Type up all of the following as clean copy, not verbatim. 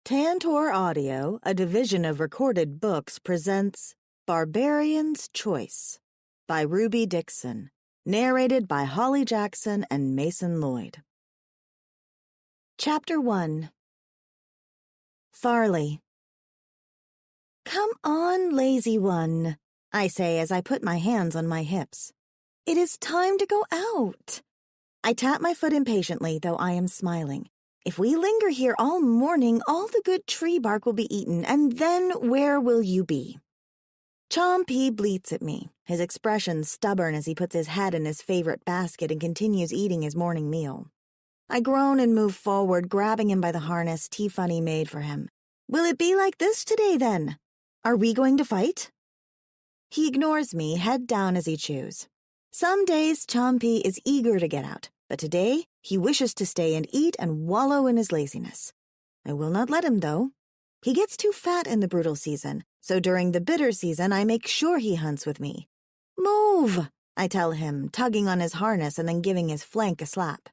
Tantor Audio, a division of Recorded Books, presents Barbarian's Choice by Ruby Dixon, narrated by Holly Jackson and Mason Lloyd. Chapter 1. Farley. "Come on, lazy one," I say as I put my hands on my hips. "It is time to go out." I tap my foot impatiently, though I am smiling. If we linger here all morning, all the good tree bark will be eaten, and then where will you be? Chompy bleats at me, his expression stubborn as he puts his head in his favorite basket and continues eating his morning meal. I groan and move forward, grabbing him by the harness T-Funny made for him. "Will it be like this today, then? Are we going to fight?" He ignores me, head down as he chews. Some days Chompy is eager to get out, but today he wishes to stay and eat and wallow in his laziness. I will not let him, though. He gets too fat in the brutal season, so during the bitter season I make sure he hunts with me. "Move," I tell him, tugging on his harness and then giving his flank a slap.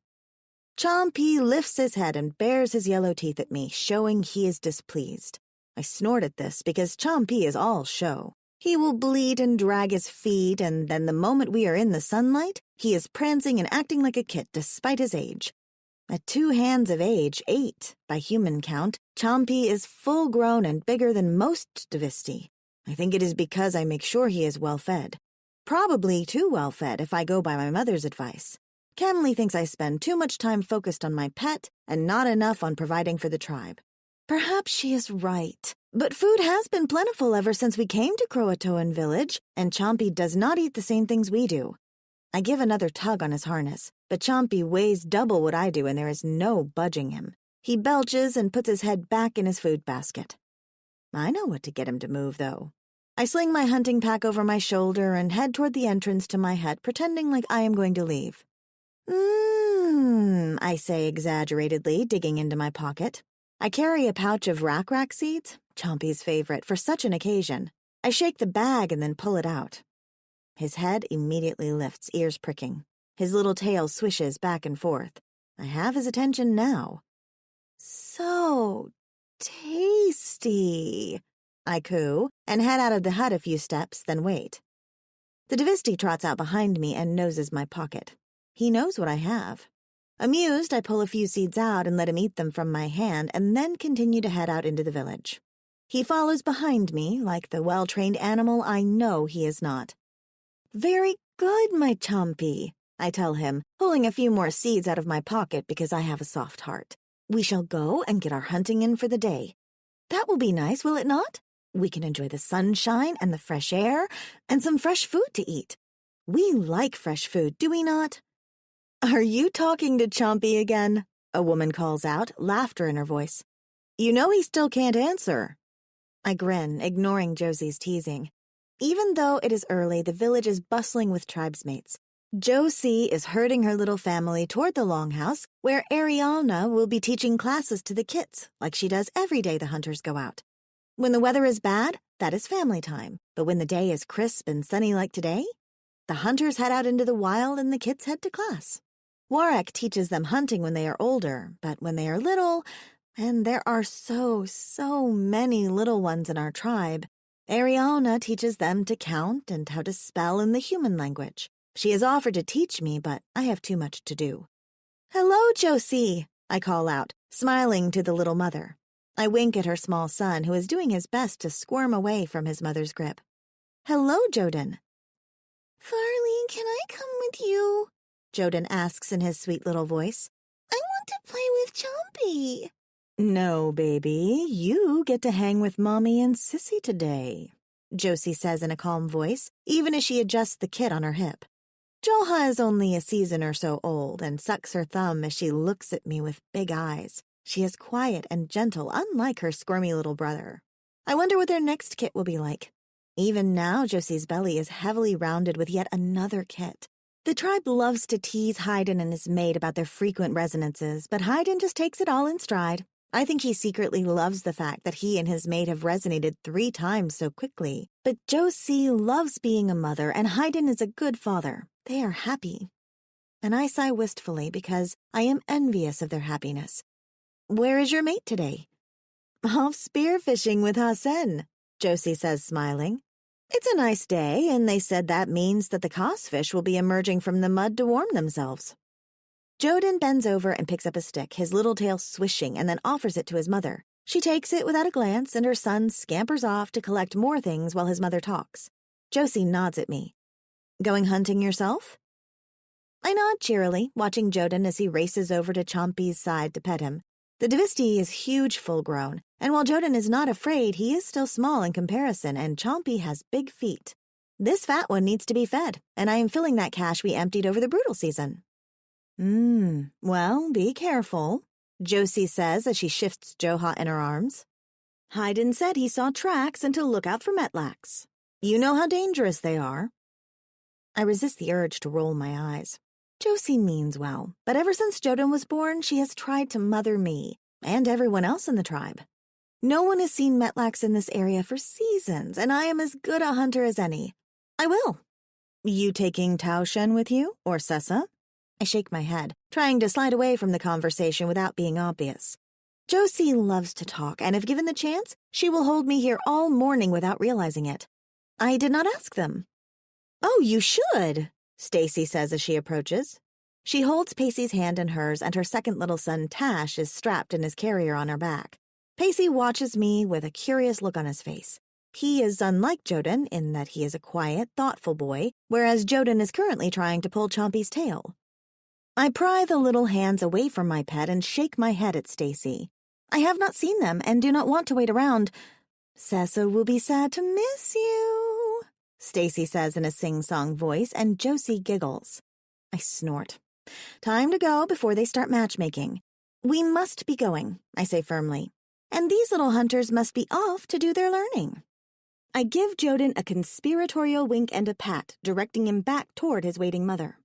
Chompy lifts his head and bares his yellow teeth at me, showing he is displeased. I snort at this because Chompy is all show. He will bleat and drag his feet, and then the moment we are in the sunlight, he is prancing and acting like a kit despite his age. At 2 hands of age, 8, by human count, Chompy is full-grown and bigger than most Divisti. I think it is because I make sure he is well-fed. Probably too well-fed if I go by my mother's advice. Camley thinks I spend too much time focused on my pet and not enough on providing for the tribe. Perhaps she is right, but food has been plentiful ever since we came to Croatoan village, and Chompy does not eat the same things we do. I give another tug on his harness, but Chompy weighs double what I do and there is no budging him. He belches and puts his head back in his food basket. I know what to get him to move, though. I sling my hunting pack over my shoulder and head toward the entrance to my hut, pretending like I am going to leave. I say exaggeratedly, digging into my pocket. I carry a pouch of rack seeds, Chompy's favorite, for such an occasion. I shake the bag and then pull it out. His head immediately lifts, ears pricking. His little tail swishes back and forth. I have his attention now. "So tasty," I coo, and head out of the hut a few steps, then wait. The Divisti trots out behind me and noses my pocket. He knows what I have. Amused, I pull a few seeds out and let him eat them from my hand and then continue to head out into the village. He follows behind me, like the well-trained animal I know he is not. "Very good, my Chompy," I tell him, pulling a few more seeds out of my pocket because I have a soft heart. "We shall go and get our hunting in for the day. That will be nice, will it not? We can enjoy the sunshine and the fresh air and some fresh food to eat. We like fresh food, do we not?" "Are you talking to Chompy again?" a woman calls out, laughter in her voice. "You know he still can't answer." I grin, ignoring Josie's teasing. Even though it is early, the village is bustling with tribesmates. Josie is herding her little family toward the longhouse, where Ariana will be teaching classes to the kits, like she does every day the hunters go out. When the weather is bad, that is family time. But when the day is crisp and sunny like today, the hunters head out into the wild and the kits head to class. Warwick teaches them hunting when they are older, but when they are little, and there are so many little ones in our tribe, Ariana teaches them to count and how to spell in the human language. She has offered to teach me, but I have too much to do. "Hello, Josie," I call out, smiling to the little mother. I wink at her small son, who is doing his best to squirm away from his mother's grip. "Hello, Joden." "Farley, can I come with you?" Joden asks in his sweet little voice. "I want to play with Chompy." "No, baby, you get to hang with Mommy and Sissy today," Josie says in a calm voice, even as she adjusts the kit on her hip. Joha is only a season or so old and sucks her thumb as she looks at me with big eyes. She is quiet and gentle, unlike her squirmy little brother. I wonder what their next kit will be like. Even now, Josie's belly is heavily rounded with yet another kit. The tribe loves to tease Haydn and his mate about their frequent resonances, but Haydn just takes it all in stride. I think he secretly loves the fact that he and his mate have resonated 3 times so quickly. But Josie loves being a mother, and Haydn is a good father. They are happy. And I sigh wistfully because I am envious of their happiness. "Where is your mate today?" Off spearfishing with Hasen, Josie says, smiling. It's a nice day, and they said that means that the cosfish will be emerging from the mud to warm themselves. Joden bends over and picks up a stick, his little tail swishing, and then offers it to his mother. She takes it without a glance, and her son scampers off to collect more things while his mother talks. Josie nods at me. Going hunting yourself? I nod cheerily, watching Joden as he races over to Chompy's side to pet him. The Devisti is huge full-grown, and while Joden is not afraid, he is still small in comparison, and Chompy has big feet. This fat one needs to be fed, and I am filling that cache we emptied over the brutal season. Well, be careful, Josie says as she shifts Joha in her arms. Haydn said he saw tracks and to look out for metlax. You know how dangerous they are. I resist the urge to roll my eyes. Josie means well, but ever since Joden was born, she has tried to mother me, and everyone else in the tribe. No one has seen metlax in this area for seasons, and I am as good a hunter as any. I will. You taking Tao Shen with you, or Sessa? I shake my head, trying to slide away from the conversation without being obvious. Josie loves to talk, and if given the chance, she will hold me here all morning without realizing it. I did not ask them. Oh, you should, Stacy says as she approaches. She holds Pacey's hand in hers, and her second little son, Tash, is strapped in his carrier on her back. Pacey watches me with a curious look on his face. He is unlike Joden in that he is a quiet, thoughtful boy, whereas Joden is currently trying to pull Chompy's tail. I pry the little hands away from my pet and shake my head at Stacy. I have not seen them and do not want to wait around. Sessa will be sad to miss you, Stacy says in a sing-song voice, and Josie giggles. I snort. Time to go before they start matchmaking. We must be going, I say firmly. And these little hunters must be off to do their learning. I give Joden a conspiratorial wink and a pat, directing him back toward his waiting mother.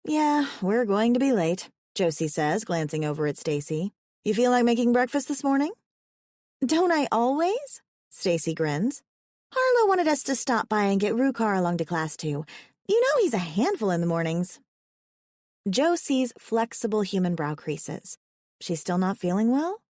Yeah, we're going to be late, Josie says, glancing over at Stacy. You feel like making breakfast this morning? Don't I always? Stacy grins. Harlow wanted us to stop by and get Rukar along to class too. You know he's a handful in the mornings. Josie's flexible human brow creases. She's still not feeling well?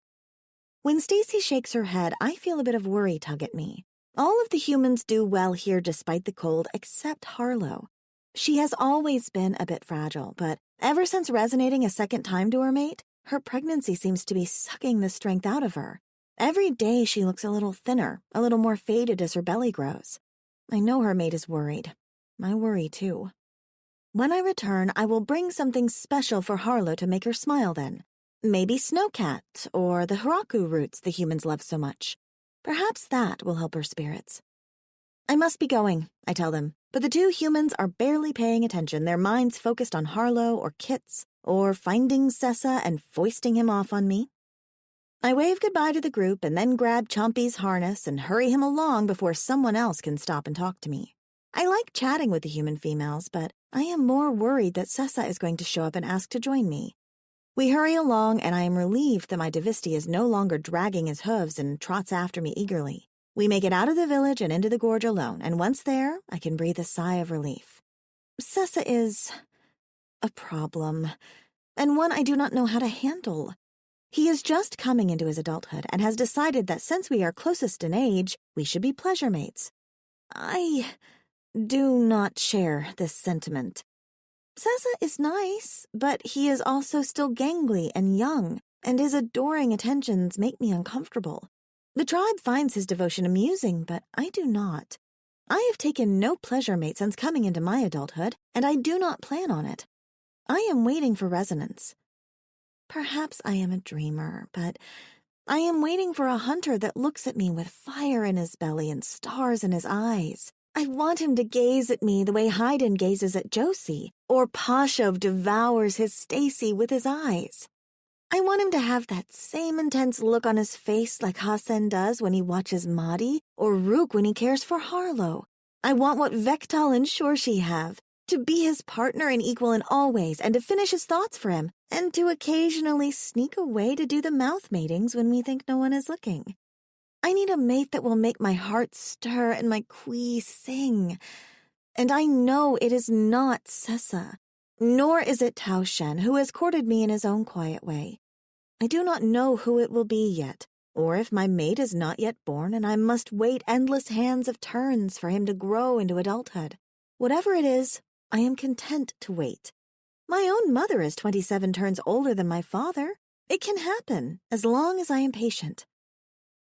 When Stacy shakes her head, I feel a bit of worry tug at me. All of the humans do well here despite the cold, except Harlow. She has always been a bit fragile, but ever since resonating a second time to her mate, her pregnancy seems to be sucking the strength out of her. Every day she looks a little thinner, a little more faded as her belly grows. I know her mate is worried. I worry too. When I return, I will bring something special for Harlow to make her smile then. Maybe snowcat or the hiraku roots the humans love so much. Perhaps that will help her spirits. I must be going, I tell them, but the two humans are barely paying attention, their minds focused on Harlow or Kits or finding Sessa and foisting him off on me. I wave goodbye to the group and then grab Chompy's harness and hurry him along before someone else can stop and talk to me. I like chatting with the human females, but I am more worried that Sessa is going to show up and ask to join me. We hurry along, and I am relieved that my Devisti is no longer dragging his hooves and trots after me eagerly. We make it out of the village and into the gorge alone, and once there, I can breathe a sigh of relief. Sessa is a problem, and one I do not know how to handle. He is just coming into his adulthood and has decided that since we are closest in age, we should be pleasure mates. I do not share this sentiment. Sessa is nice, but he is also still gangly and young, and his adoring attentions make me uncomfortable. The tribe finds his devotion amusing, but I do not. I have taken no pleasure mate since coming into my adulthood, and I do not plan on it. I am waiting for resonance. Perhaps I am a dreamer, but I am waiting for a hunter that looks at me with fire in his belly and stars in his eyes. I want him to gaze at me the way Haydn gazes at Josie, or Pashov devours his Stacy with his eyes. I want him to have that same intense look on his face like Hasen does when he watches Mahdi, or Rook when he cares for Harlow. I want what Vektal and Shorshi have, to be his partner and equal in all ways, and to finish his thoughts for him, and to occasionally sneak away to do the mouth matings when we think no one is looking. I need a mate that will make my heart stir and my quee sing. And I know it is not Sessa, nor is it Tao Shen, who has courted me in his own quiet way. I do not know who it will be yet, or if my mate is not yet born and I must wait endless hands of turns for him to grow into adulthood. Whatever it is, I am content to wait. My own mother is 27 turns older than my father. It can happen, as long as I am patient.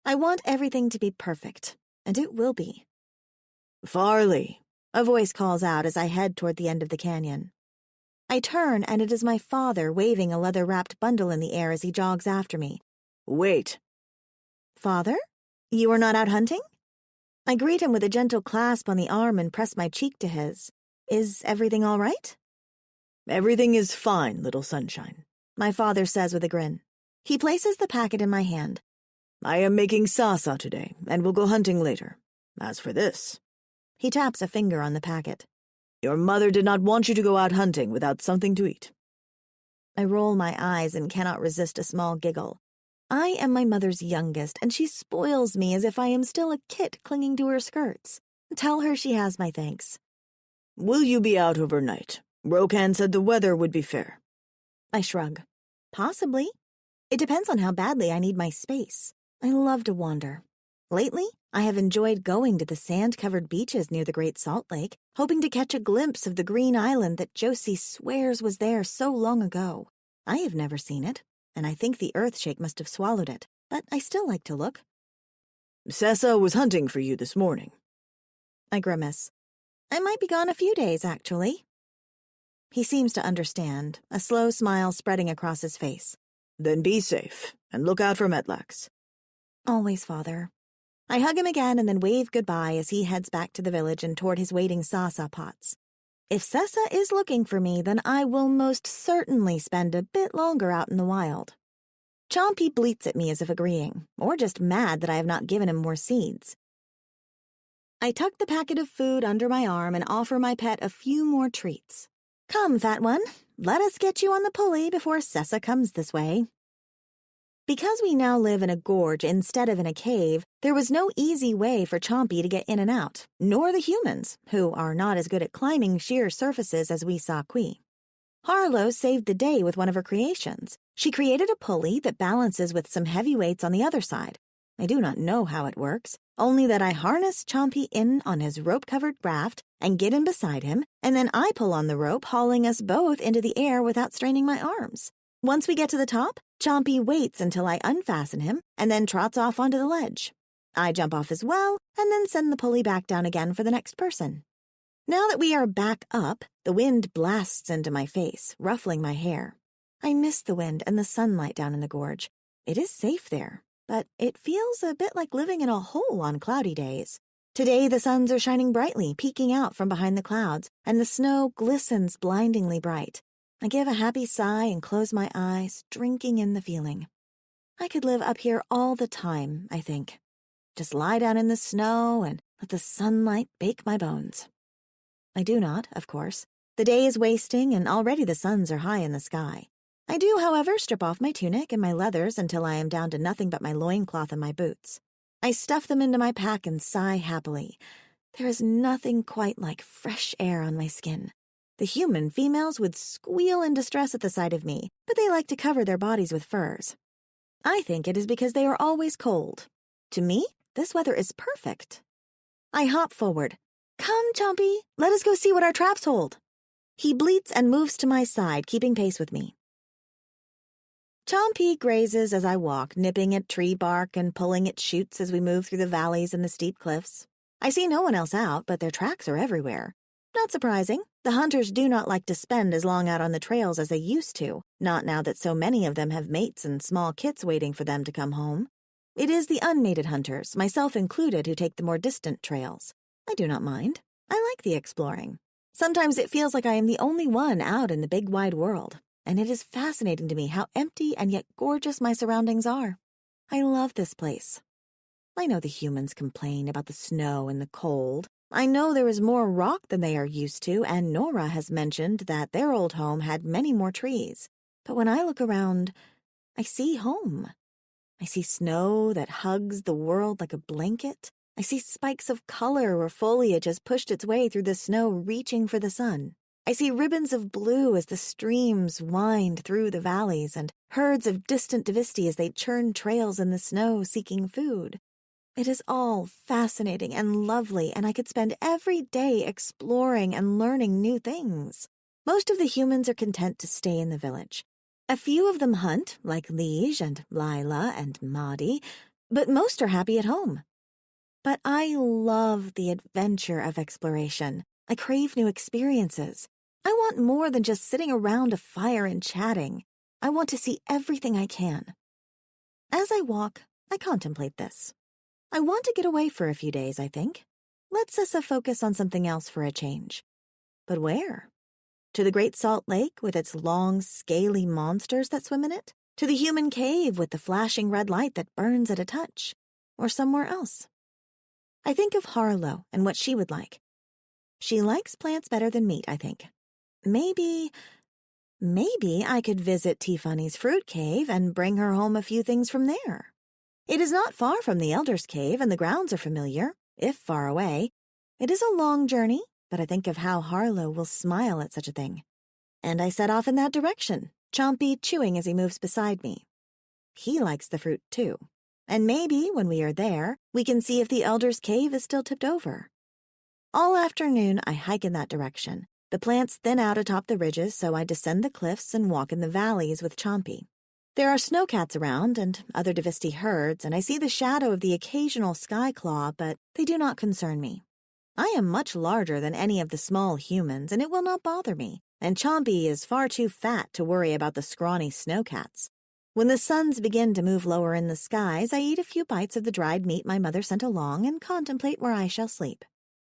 I want everything to be perfect, and it will be. "Farley," a voice calls out as I head toward the end of the canyon. I turn, and it is my father waving a leather-wrapped bundle in the air as he jogs after me. "Wait." "Father? You are not out hunting?" I greet him with a gentle clasp on the arm and press my cheek to his. "Is everything all right?" "Everything is fine, little sunshine," my father says with a grin. He places the packet in my hand. "I am making salsa today, and will go hunting later. As for this," he taps a finger on the packet, "your mother did not want you to go out hunting without something to eat." I roll my eyes and cannot resist a small giggle. I am my mother's youngest, and she spoils me as if I am still a kit clinging to her skirts. Tell her she has my thanks. "Will you be out overnight? Rokan said the weather would be fair." I shrug. Possibly. It depends on how badly I need my space. I love to wander. Lately, I have enjoyed going to the sand-covered beaches near the Great Salt Lake, hoping to catch a glimpse of the green island that Josie swears was there so long ago. I have never seen it, and I think the earthshake must have swallowed it, but I still like to look. "Sessa was hunting for you this morning." I grimace. I might be gone a few days, actually. He seems to understand, a slow smile spreading across his face. "Then be safe, and look out for Metlax." "Always, Father." I hug him again and then wave goodbye as he heads back to the village and toward his waiting salsa pots. If Sessa is looking for me, then I will most certainly spend a bit longer out in the wild. Chompy bleats at me as if agreeing, or just mad that I have not given him more seeds. I tuck the packet of food under my arm and offer my pet a few more treats. "Come, fat one, let us get you on the pulley before Sessa comes this way." Because we now live in a gorge instead of in a cave, there was no easy way for Chompy to get in and out, nor the humans, who are not as good at climbing sheer surfaces as we Saqui. Harlow saved the day with one of her creations. She created a pulley that balances with some heavy weights on the other side. I do not know how it works, only that I harness Chompy in on his rope-covered raft and get in beside him, and then I pull on the rope, hauling us both into the air without straining my arms. Once we get to the top, Chompy waits until I unfasten him and then trots off onto the ledge. I jump off as well and then send the pulley back down again for the next person. Now that we are back up, the wind blasts into my face, ruffling my hair. I miss the wind and the sunlight down in the gorge. It is safe there, but it feels a bit like living in a hole on cloudy days. Today the suns are shining brightly, peeking out from behind the clouds, and the snow glistens blindingly bright. I give a happy sigh and close my eyes, drinking in the feeling. I could live up here all the time, I think. Just lie down in the snow and let the sunlight bake my bones. I do not, of course. The day is wasting and already the suns are high in the sky. I do, however, strip off my tunic and my leathers until I am down to nothing but my loincloth and my boots. I stuff them into my pack and sigh happily. There is nothing quite like fresh air on my skin. The human females would squeal in distress at the sight of me, but they like to cover their bodies with furs. I think it is because they are always cold. To me, this weather is perfect. I hop forward. "Come, Chompy, let us go see what our traps hold." He bleats and moves to my side, keeping pace with me. Chompy grazes as I walk, nipping at tree bark and pulling at shoots as we move through the valleys and the steep cliffs. I see no one else out, but their tracks are everywhere. Not surprising. The hunters do not like to spend as long out on the trails as they used to, not now that so many of them have mates and small kits waiting for them to come home. It is the unmated hunters, myself included, who take the more distant trails. I do not mind. I like the exploring. Sometimes it feels like I am the only one out in the big wide world, and it is fascinating to me how empty and yet gorgeous my surroundings are. I love this place. I know the humans complain about the snow and the cold. I know there is more rock than they are used to, and Nora has mentioned that their old home had many more trees. But when I look around, I see home. I see snow that hugs the world like a blanket. I see spikes of color where foliage has pushed its way through the snow, reaching for the sun. I I see ribbons of blue as the streams wind through the valleys and herds of distant divisti as they churn trails in the snow seeking food. It is all fascinating and lovely, and I could spend every day exploring and learning new things. Most of the humans are content to stay in the village. A few of them hunt, like Lige and Lila and Maudie, but most are happy at home. But I love the adventure of exploration. I crave new experiences. I want more than just sitting around a fire and chatting. I want to see everything I can. As I walk, I contemplate this. I want to get away for a few days, I think. Let's focus on something else for a change. But where? To the Great Salt Lake with its long, scaly monsters that swim in it? To the human cave with the flashing red light that burns at a touch? Or somewhere else? I think of Harlow and what she would like. She likes plants better than meat, I think. Maybe I could visit Tiffany's fruit cave and bring her home a few things from there. It is not far from the Elder's Cave, and the grounds are familiar, if far away. It is a long journey, but I think of how Harlow will smile at such a thing. And I set off in that direction, Chompy chewing as he moves beside me. He likes the fruit, too. And maybe, when we are there, we can see if the Elder's Cave is still tipped over. All afternoon, I hike in that direction. The plants thin out atop the ridges, so I descend the cliffs and walk in the valleys with Chompy. There are snowcats around and other divisti herds, and I see the shadow of the occasional skyclaw, but they do not concern me. I am much larger than any of the small humans, and it will not bother me, and Chompy is far too fat to worry about the scrawny snowcats. When the suns begin to move lower in the skies, I eat a few bites of the dried meat my mother sent along and contemplate where I shall sleep.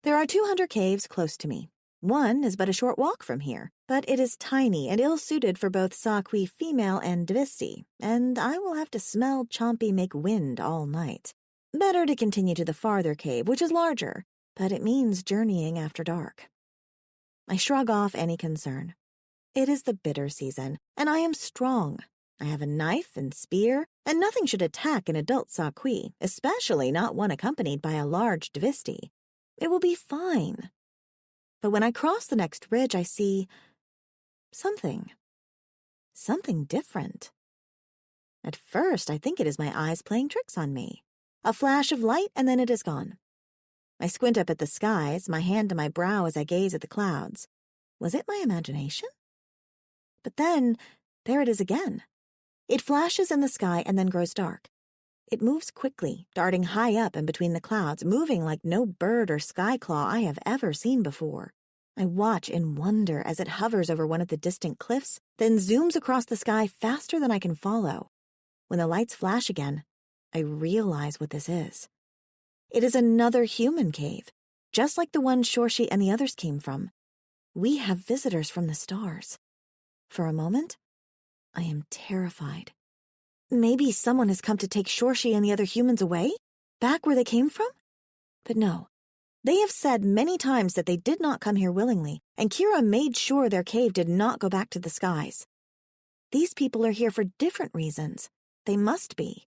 There are 200 caves close to me. One is but a short walk from here, but it is tiny and ill-suited for both Saqui female and divisti, and I will have to smell Chompy make wind all night. Better to continue to the farther cave, which is larger, but it means journeying after dark. I shrug off any concern. It is the bitter season, and I am strong. I have a knife and spear, and nothing should attack an adult Saqui, especially not one accompanied by a large divisti. It will be fine. But when I cross the next ridge, I see something different. At first, I think it is my eyes playing tricks on me. A flash of light, and then it is gone. I squint up at the skies, my hand to my brow as I gaze at the clouds. Was it my imagination? But then, there it is again. It flashes in the sky and then grows dark. It moves quickly, darting high up and between the clouds, moving like no bird or skyclaw I have ever seen before. I watch in wonder as it hovers over one of the distant cliffs, then zooms across the sky faster than I can follow. When the lights flash again, I realize what this is. It is another human cave, just like the one Shorshi and the others came from. We have visitors from the stars. For a moment, I am terrified. Maybe someone has come to take Shorshi and the other humans away, back where they came from? But no. They have said many times that they did not come here willingly, and Kira made sure their cave did not go back to the skies. These people are here for different reasons. They must be.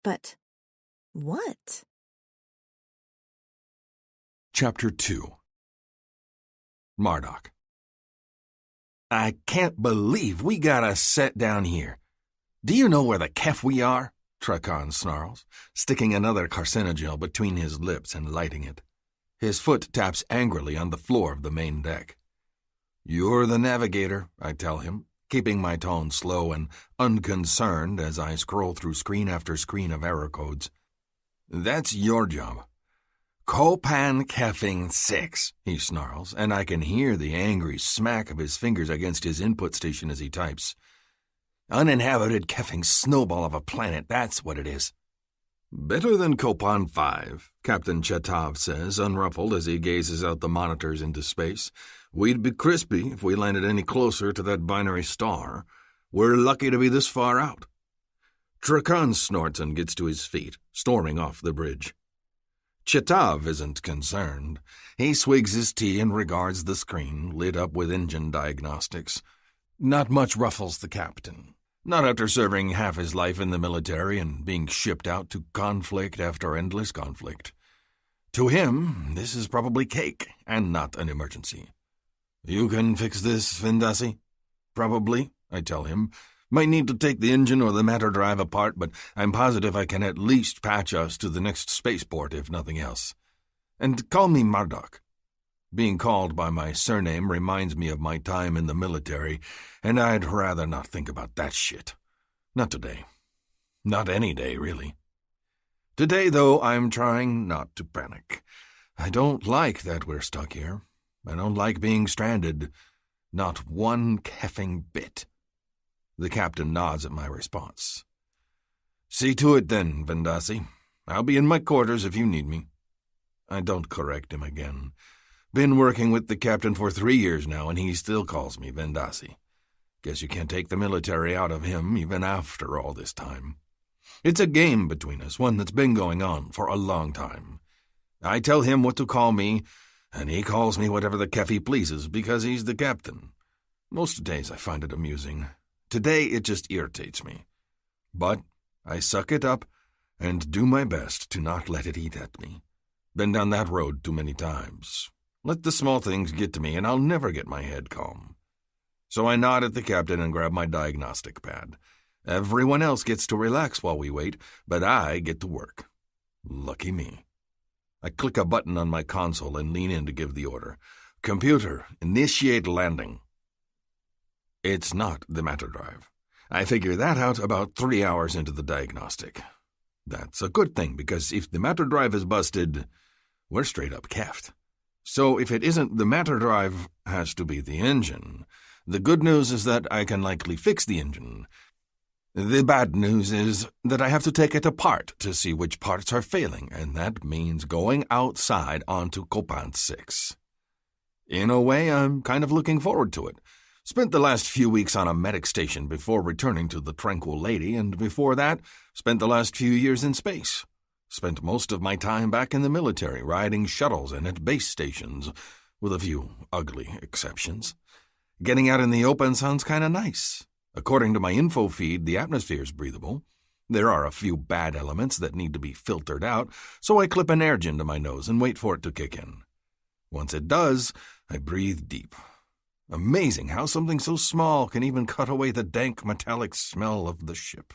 But what? Chapter 2. Marduk. I can't believe we got us set down here. Do you know where the kef we are? Trakan snarls, sticking another carcinogel between his lips and lighting it. His foot taps angrily on the floor of the main deck. You're the navigator, I tell him, keeping my tone slow and unconcerned as I scroll through screen after screen of error codes. That's your job. Copan keffing 6, he snarls, and I can hear the angry smack of his fingers against his input station as he types. Uninhabited keffing snowball of a planet, that's what it is. Better than Copan 5, Captain Chetov says, unruffled as he gazes out the monitors into space. We'd be crispy if we landed any closer to that binary star. We're lucky to be this far out. Trakan snorts and gets to his feet, storming off the bridge. Chetov isn't concerned. He swigs his tea and regards the screen, lit up with engine diagnostics. Not much ruffles the captain. Not after serving half his life in the military and being shipped out to conflict after endless conflict. To him, this is probably cake and not an emergency. You can fix this, Vindasi? Probably, I tell him. Might need to take the engine or the matter drive apart, but I'm positive I can at least patch us to the next spaceport, if nothing else. And call me Marduk. Being called by my surname reminds me of my time in the military, and I'd rather not think about that shit. Not today. Not any day, really. Today, though, I'm trying not to panic. I don't like that we're stuck here. I don't like being stranded. Not one keffing bit. The captain nods at my response. See to it then, Vindasi. I'll be in my quarters if you need me. I don't correct him again. Been working with the captain for 3 years now, and he still calls me Vindasi. Guess you can't take the military out of him even after all this time. It's a game between us, one that's been going on for a long time. I tell him what to call me, and he calls me whatever the keff he pleases because he's the captain. Most days I find it amusing. Today it just irritates me. But I suck it up and do my best to not let it eat at me. Been down that road too many times. Let the small things get to me and I'll never get my head calm. So I nod at the captain and grab my diagnostic pad. Everyone else gets to relax while we wait, but I get to work. Lucky me. I click a button on my console and lean in to give the order. Computer, initiate landing. It's not the matter drive. I figure that out about 3 hours into the diagnostic. That's a good thing, because if the matter drive is busted, we're straight up keffed. So if it isn't the matter drive, has to be the engine. The good news is that I can likely fix the engine. The bad news is that I have to take it apart to see which parts are failing, and that means going outside onto Copant 6. In a way, I'm kind of looking forward to it. Spent the last few weeks on a medic station before returning to the Tranquil Lady, and before that, spent the last few years in space. Spent most of my time back in the military, riding shuttles and at base stations, with a few ugly exceptions. Getting out in the open sounds kind of nice. According to my info feed, the atmosphere's breathable. There are a few bad elements that need to be filtered out, so I clip an air gin to my nose and wait for it to kick in. Once it does, I breathe deep. Amazing how something so small can even cut away the dank metallic smell of the ship.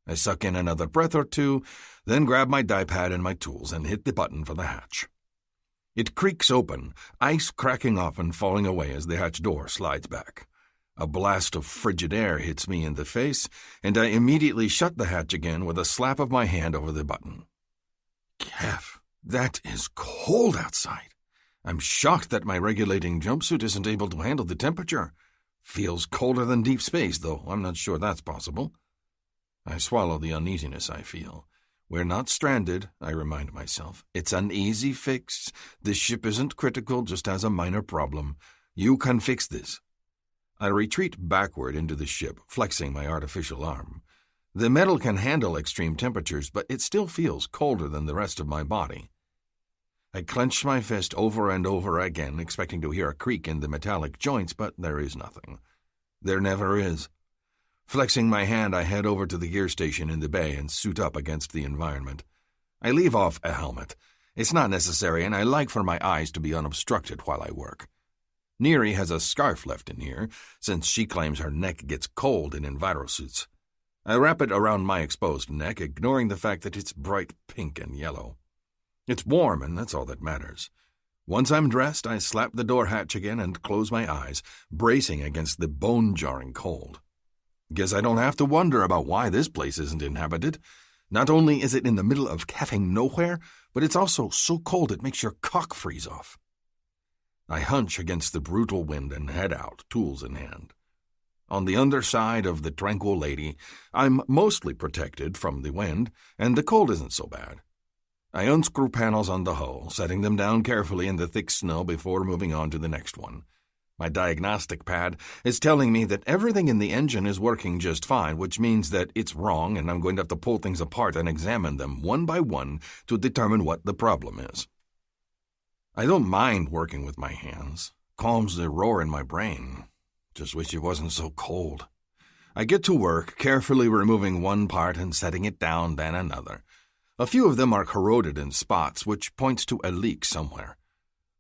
I suck in another breath or two, then grab my die pad and my tools and hit the button for the hatch. It creaks open, ice cracking off and falling away as the hatch door slides back. A blast of frigid air hits me in the face, and I immediately shut the hatch again with a slap of my hand over the button. Kev, that is cold outside. I'm shocked that my regulating jumpsuit isn't able to handle the temperature. Feels colder than deep space, though I'm not sure that's possible. I swallow the uneasiness I feel. We're not stranded, I remind myself. It's an easy fix. This ship isn't critical, just has a minor problem. You can fix this. I retreat backward into the ship, flexing my artificial arm. The metal can handle extreme temperatures, but it still feels colder than the rest of my body. I clench my fist over and over again, expecting to hear a creak in the metallic joints, but there is nothing. There never is. Flexing my hand, I head over to the gear station in the bay and suit up against the environment. I leave off a helmet. It's not necessary, and I like for my eyes to be unobstructed while I work. Neri has a scarf left in here, since she claims her neck gets cold in envirosuits. I wrap it around my exposed neck, ignoring the fact that it's bright pink and yellow. It's warm, and that's all that matters. Once I'm dressed, I slap the door hatch again and close my eyes, bracing against the bone-jarring cold. Guess I don't have to wonder about why this place isn't inhabited. Not only is it in the middle of keffing nowhere, but it's also so cold it makes your cock freeze off. I hunch against the brutal wind and head out, tools in hand. On the underside of the Tranquil Lady, I'm mostly protected from the wind, and the cold isn't so bad. I unscrew panels on the hull, setting them down carefully in the thick snow before moving on to the next one. My diagnostic pad is telling me that everything in the engine is working just fine, which means that it's wrong and I'm going to have to pull things apart and examine them one by one to determine what the problem is. I don't mind working with my hands. Calms the roar in my brain. Just wish it wasn't so cold. I get to work, carefully removing one part and setting it down, then another. A few of them are corroded in spots, which points to a leak somewhere.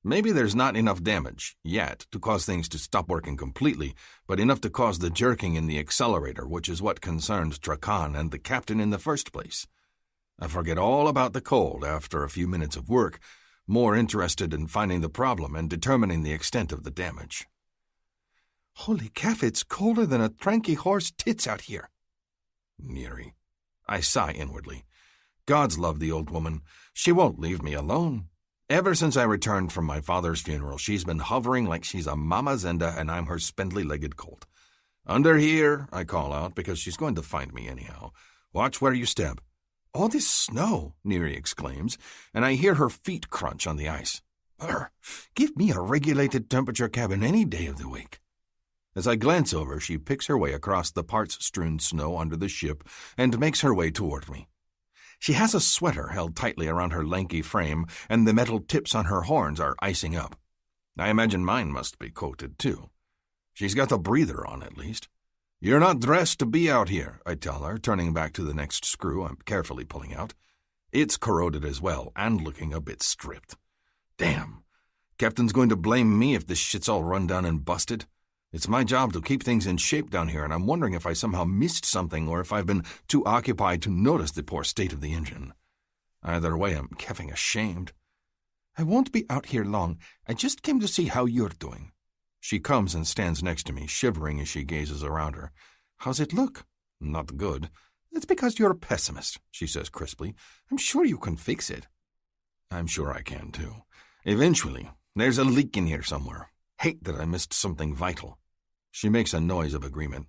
Maybe there's not enough damage, yet, to cause things to stop working completely, but enough to cause the jerking in the accelerator, which is what concerned Trakan and the captain in the first place. I forget all about the cold after a few minutes of work, more interested in finding the problem and determining the extent of the damage. Holy calf, it's colder than a tranky horse tits out here. Neary. I sigh inwardly. Gods love the old woman. She won't leave me alone. Ever since I returned from my father's funeral, she's been hovering like she's a mama Zenda and I'm her spindly-legged colt. Under here, I call out, because she's going to find me anyhow. Watch where you step. All this snow, Neary exclaims, and I hear her feet crunch on the ice. Give me a regulated temperature cabin any day of the week. As I glance over, she picks her way across the parts-strewn snow under the ship and makes her way toward me. She has a sweater held tightly around her lanky frame, and the metal tips on her horns are icing up. I imagine mine must be coated, too. She's got the breather on, at least. You're not dressed to be out here, I tell her, turning back to the next screw I'm carefully pulling out. It's corroded as well, and looking a bit stripped. Damn. Captain's going to blame me if this shit's all run down and busted. It's my job to keep things in shape down here, and I'm wondering if I somehow missed something or if I've been too occupied to notice the poor state of the engine. Either way, I'm keffing ashamed. I won't be out here long. I just came to see how you're doing. She comes and stands next to me, shivering as she gazes around her. How's it look? Not good. That's because you're a pessimist, she says crisply. I'm sure you can fix it. I'm sure I can, too. Eventually. There's a leak in here somewhere. Hate that I missed something vital. She makes a noise of agreement.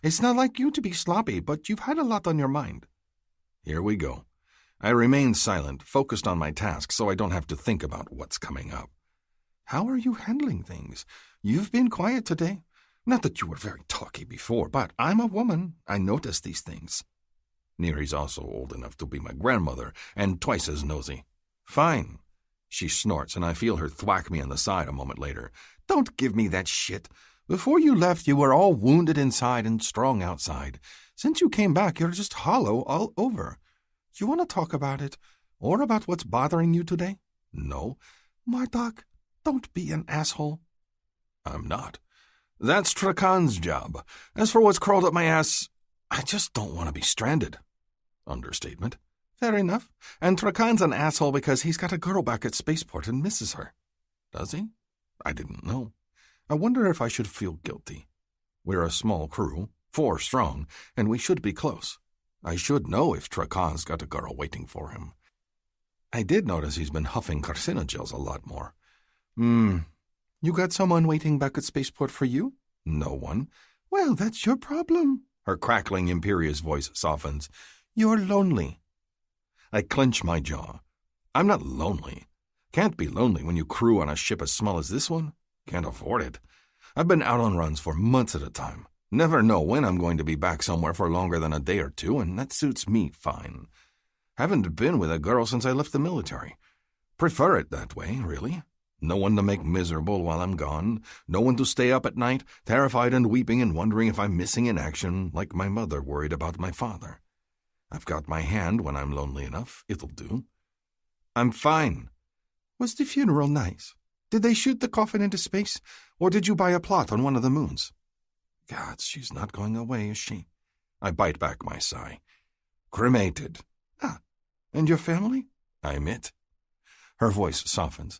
It's not like you to be sloppy, but you've had a lot on your mind. Here we go. I remain silent, focused on my task, so I don't have to think about what's coming up. How are you handling things? You've been quiet today. Not that you were very talky before, but I'm a woman. I notice these things. Neary's also old enough to be my grandmother, and twice as nosy. Fine. She snorts, and I feel her thwack me on the side a moment later. Don't give me that shit. Before you left, you were all wounded inside and strong outside. Since you came back, you're just hollow all over. You want to talk about it? Or about what's bothering you today? No. Marduk, don't be an asshole. I'm not. That's Trakan's job. As for what's crawled up my ass, I just don't want to be stranded. Understatement. Fair enough. And Trakan's an asshole because he's got a girl back at Spaceport and misses her. Does he? I didn't know. I wonder if I should feel guilty. We're a small crew, 4 strong, and we should be close. I should know if Trakan's got a girl waiting for him. I did notice he's been huffing carcinogens a lot more. You got someone waiting back at Spaceport for you? No one. Well, that's your problem. Her crackling, imperious voice softens. You're lonely. I clench my jaw. I'm not lonely. Can't be lonely when you crew on a ship as small as this one. Can't afford it. I've been out on runs for months at a time. Never know when I'm going to be back somewhere for longer than a day or two, and that suits me fine. Haven't been with a girl since I left the military. Prefer it that way, really. No one to make miserable while I'm gone. No one to stay up at night, terrified and weeping and wondering if I'm missing in action, like my mother worried about my father. I've got my hand when I'm lonely enough. It'll do. I'm fine. Was the funeral nice? Did they shoot the coffin into space, or did you buy a plot on one of the moons? God, she's not going away, is she? I bite back my sigh. Cremated. Ah, and your family? I'm it. Her voice softens.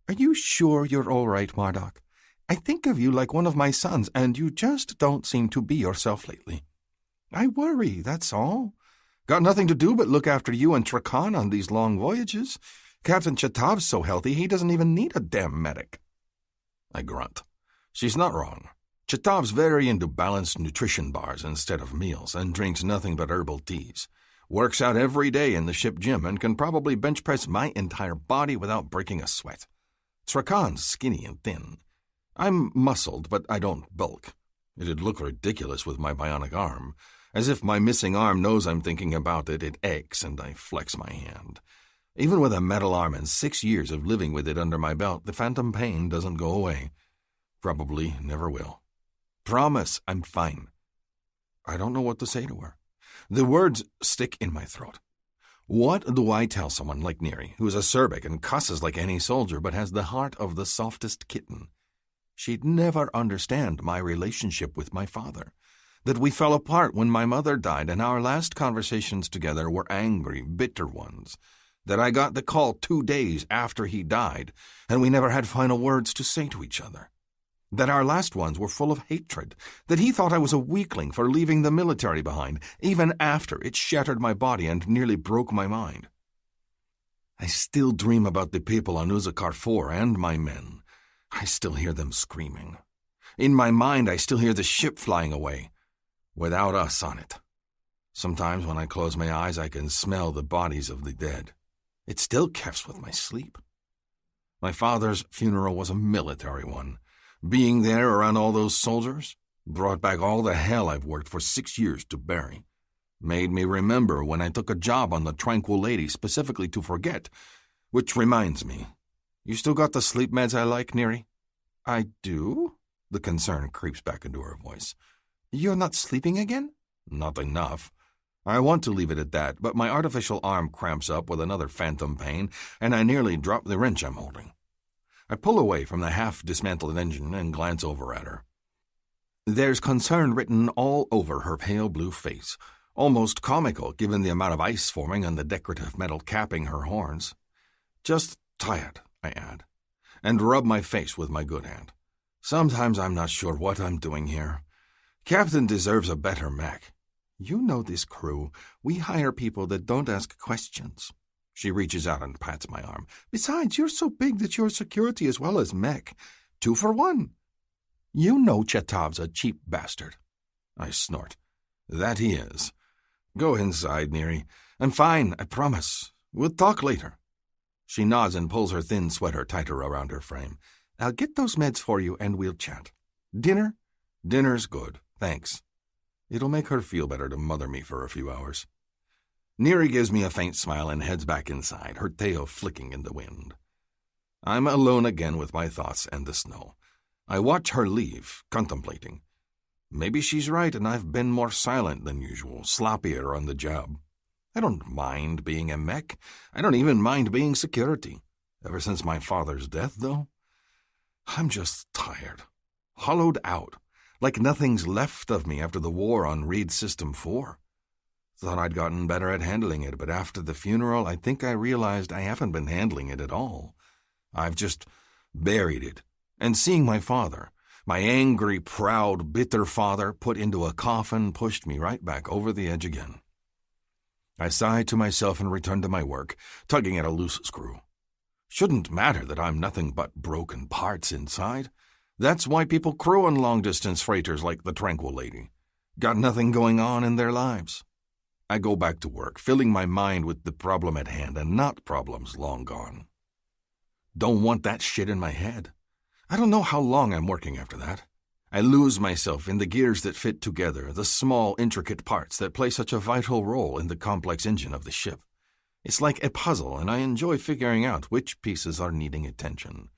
Are you sure you're all right, Marduk? I think of you like one of my sons, and you just don't seem to be yourself lately. I worry, that's all. Got nothing to do but look after you and Trakan on these long voyages. Captain Chatav's so healthy he doesn't even need a damn medic. I grunt. She's not wrong. Chatav's very into balanced nutrition bars instead of meals and drinks nothing but herbal teas. Works out every day in the ship gym and can probably bench press my entire body without breaking a sweat. Trakan's skinny and thin. I'm muscled, but I don't bulk. It'd look ridiculous with my bionic arm. As if my missing arm knows I'm thinking about it, it aches and I flex my hand. Even with a metal arm and 6 years of living with it under my belt, the phantom pain doesn't go away. Probably never will. Promise I'm fine. I don't know what to say to her. The words stick in my throat. What do I tell someone like Neri, who's acerbic and cusses like any soldier but has the heart of the softest kitten? She'd never understand my relationship with my father, that we fell apart when my mother died and our last conversations together were angry, bitter ones, that I got the call 2 days after he died and we never had final words to say to each other, that our last ones were full of hatred, that he thought I was a weakling for leaving the military behind, even after it shattered my body and nearly broke my mind. I still dream about the people on Uzakar 4 and my men. I still hear them screaming. In my mind, I still hear the ship flying away, without us on it. Sometimes when I close my eyes, I can smell the bodies of the dead. It still keeps with my sleep. My father's funeral was a military one. Being there around all those soldiers brought back all the hell I've worked for 6 years to bury. Made me remember when I took a job on the Tranquil Lady specifically to forget. Which reminds me, you still got the sleep meds I like, Neri? I do? The concern creeps back into her voice. You're not sleeping again? Not enough. I want to leave it at that, but my artificial arm cramps up with another phantom pain, and I nearly drop the wrench I'm holding. I pull away from the half-dismantled engine and glance over at her. There's concern written all over her pale blue face, almost comical given the amount of ice forming and the decorative metal capping her horns. Just tired, I add, and rub my face with my good hand. Sometimes I'm not sure what I'm doing here. Captain deserves a better mech. You know this crew. We hire people that don't ask questions. She reaches out and pats my arm. Besides, you're so big that you're security as well as mech. 2 for 1. You know Chetov's a cheap bastard. I snort. That he is. Go inside, Neri. I'm fine, I promise. We'll talk later. She nods and pulls her thin sweater tighter around her frame. I'll get those meds for you and we'll chat. Dinner? Dinner's good, thanks. It'll make her feel better to mother me for a few hours. Neri gives me a faint smile and heads back inside, her tail flicking in the wind. I'm alone again with my thoughts and the snow. I watch her leave, contemplating. Maybe she's right and I've been more silent than usual, sloppier on the job. I don't mind being a mech. I don't even mind being security. Ever since my father's death, though, I'm just tired, hollowed out, like nothing's left of me after the war on Reed System 4. Thought I'd gotten better at handling it, but after the funeral, I think I realized I haven't been handling it at all. I've just buried it. And seeing my father, my angry, proud, bitter father, put into a coffin pushed me right back over the edge again. I sighed to myself and returned to my work, tugging at a loose screw. Shouldn't matter that I'm nothing but broken parts inside. That's why people crew on long-distance freighters like the Tranquil Lady. Got nothing going on in their lives. I go back to work, filling my mind with the problem at hand and not problems long gone. Don't want that shit in my head. I don't know how long I'm working after that. I lose myself in the gears that fit together, the small, intricate parts that play such a vital role in the complex engine of the ship. It's like a puzzle, and I enjoy figuring out which pieces are needing attention.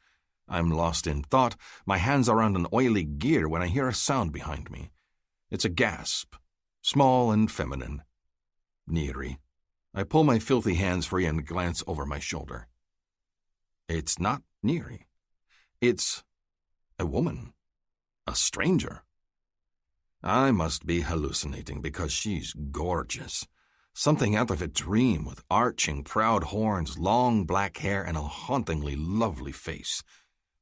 I'm lost in thought, my hands are on an oily gear when I hear a sound behind me. It's a gasp, small and feminine. Neri. I pull my filthy hands free and glance over my shoulder. It's not Neri. It's a woman. A stranger. I must be hallucinating because she's gorgeous. Something out of a dream with arching, proud horns, long black hair, and a hauntingly lovely face.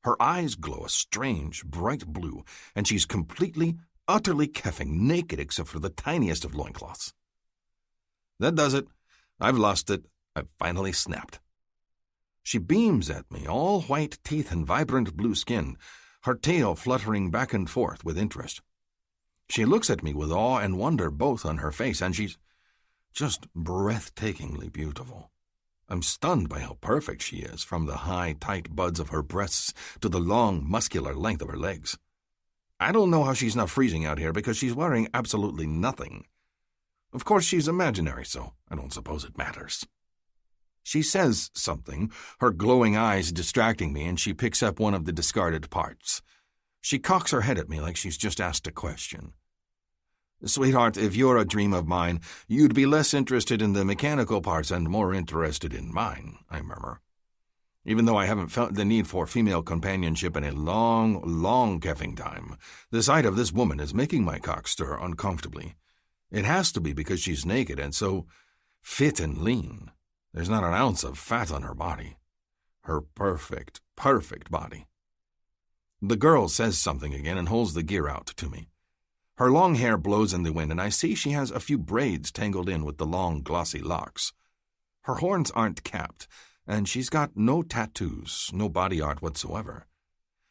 Her eyes glow a strange, bright blue, and she's completely, utterly keffing naked except for the tiniest of loincloths. That does it. I've lost it. I've finally snapped. She beams at me, all white teeth and vibrant blue skin, her tail fluttering back and forth with interest. She looks at me with awe and wonder both on her face, and she's just breathtakingly beautiful. I'm stunned by how perfect she is, from the high, tight buds of her breasts to the long, muscular length of her legs. I don't know how she's not freezing out here because she's wearing absolutely nothing. Of course, she's imaginary, so I don't suppose it matters. She says something, her glowing eyes distracting me, and she picks up one of the discarded parts. She cocks her head at me like she's just asked a question. Sweetheart, if you're a dream of mine, you'd be less interested in the mechanical parts and more interested in mine, I murmur. Even though I haven't felt the need for female companionship in a long, long keffing time, the sight of this woman is making my cock stir uncomfortably. It has to be because she's naked and so fit and lean. There's not an ounce of fat on her body. Her perfect, perfect body. The girl says something again and holds the gear out to me. Her long hair blows in the wind, and I see she has a few braids tangled in with the long, glossy locks. Her horns aren't capped, and she's got no tattoos, no body art whatsoever.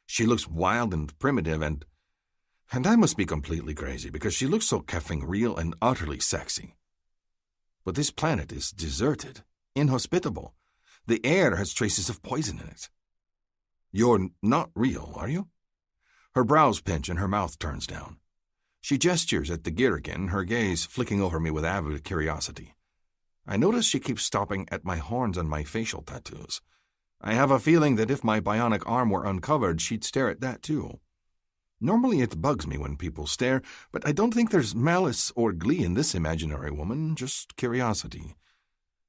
She looks wild and primitive, and I must be completely crazy because she looks so keffing real and utterly sexy. But this planet is deserted, inhospitable. The air has traces of poison in it. You're not real, are you? Her brows pinch and her mouth turns down. She gestures at the gear again, her gaze flicking over me with avid curiosity. I notice she keeps stopping at my horns and my facial tattoos. I have a feeling that if my bionic arm were uncovered, she'd stare at that too. Normally it bugs me when people stare, but I don't think there's malice or glee in this imaginary woman, just curiosity.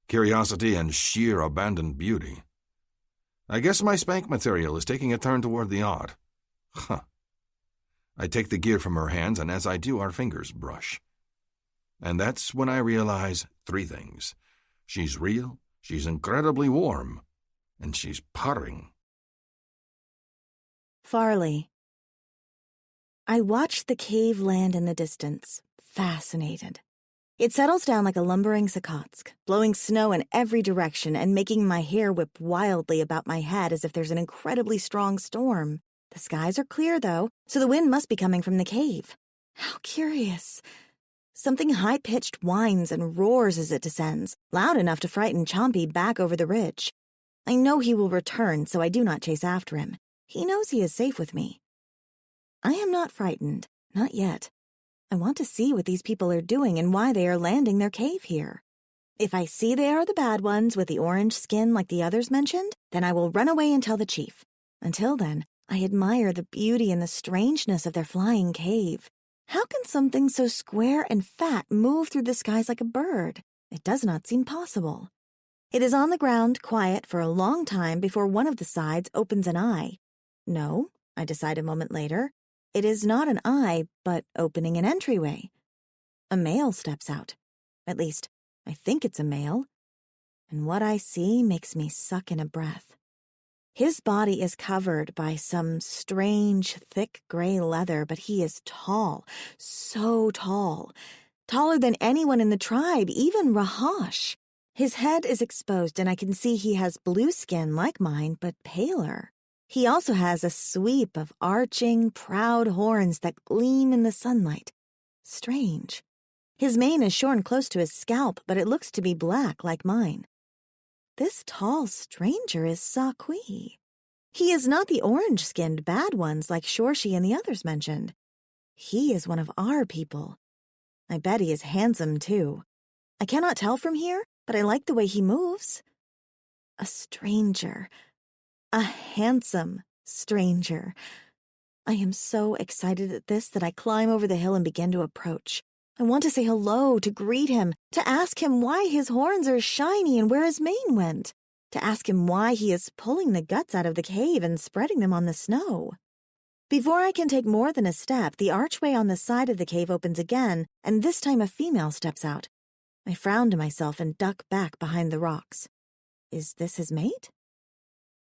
Curiosity and sheer abandoned beauty. I guess my spank material is taking a turn toward the odd. Huh. I take the gear from her hands, and as I do, our fingers brush. And that's when I realize 3 things. She's real, she's incredibly warm, and she's purring. Farley. I watch the cave land in the distance, fascinated. It settles down like a lumbering Sakatsk, blowing snow in every direction and making my hair whip wildly about my head as if there's an incredibly strong storm. The skies are clear, though, so the wind must be coming from the cave. How curious. Something high-pitched whines and roars as it descends, loud enough to frighten Chompy back over the ridge. I know he will return, so I do not chase after him. He knows he is safe with me. I am not frightened, not yet. I want to see what these people are doing and why they are landing their cave here. If I see they are the bad ones with the orange skin like the others mentioned, then I will run away and tell the chief. Until then, I admire the beauty and the strangeness of their flying cave. How can something so square and fat move through the skies like a bird? It does not seem possible. It is on the ground, quiet, for a long time before one of the sides opens an eye. No, I decide a moment later. It is not an eye, but opening an entryway. A male steps out. At least, I think it's a male. And what I see makes me suck in a breath. His body is covered by some strange, thick gray leather, but he is tall, so tall. Taller than anyone in the tribe, even Rahash. His head is exposed, and I can see he has blue skin like mine, but paler. He also has a sweep of arching, proud horns that gleam in the sunlight. Strange. His mane is shorn close to his scalp, but it looks to be black like mine. This tall stranger is Saqui. He is not the orange-skinned bad ones like Shorshi and the others mentioned. He is one of our people. I bet he is handsome, too. I cannot tell from here, but I like the way he moves. A stranger. A handsome stranger. I am so excited at this that I climb over the hill and begin to approach. I want to say hello, to greet him, to ask him why his horns are shiny and where his mane went, to ask him why he is pulling the guts out of the cave and spreading them on the snow. Before I can take more than a step, the archway on the side of the cave opens again, and this time a female steps out. I frown to myself and duck back behind the rocks. Is this his mate?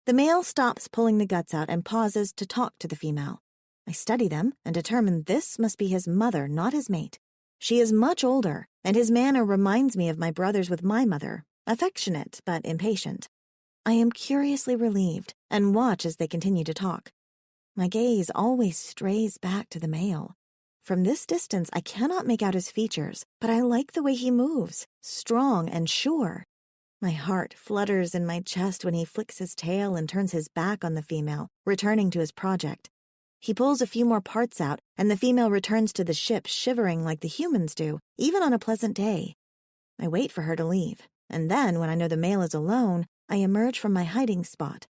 The male stops pulling the guts out and pauses to talk to the female. I study them and determine this must be his mother, not his mate. She is much older, and his manner reminds me of my brothers with my mother, affectionate but impatient. I am curiously relieved and watch as they continue to talk. My gaze always strays back to the male. From this distance, I cannot make out his features, but I like the way he moves, strong and sure. My heart flutters in my chest when he flicks his tail and turns his back on the female, returning to his project. He pulls a few more parts out, and the female returns to the ship shivering like the humans do, even on a pleasant day. I wait for her to leave, and then, when I know the male is alone, I emerge from my hiding spot.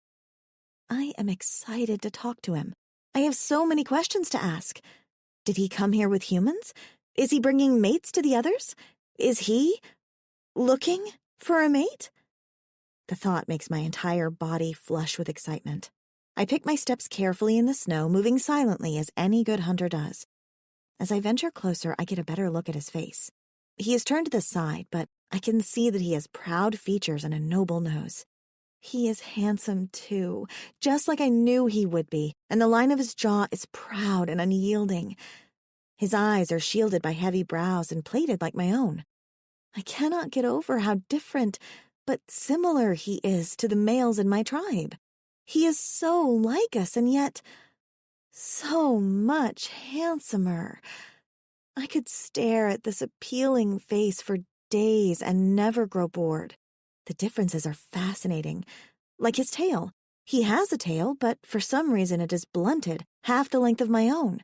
I am excited to talk to him. I have so many questions to ask. Did he come here with humans? Is he bringing mates to the others? Is he looking for a mate? The thought makes my entire body flush with excitement. I pick my steps carefully in the snow, moving silently as any good hunter does. As I venture closer, I get a better look at his face. He is turned to the side, but I can see that he has proud features and a noble nose. He is handsome, too, just like I knew he would be, and the line of his jaw is proud and unyielding. His eyes are shielded by heavy brows and plated like my own. I cannot get over how different, but similar he is to the males in my tribe. He is so like us, and yet so much handsomer. I could stare at this appealing face for days and never grow bored. The differences are fascinating. Like his tail. He has a tail, but for some reason it is blunted, half the length of my own.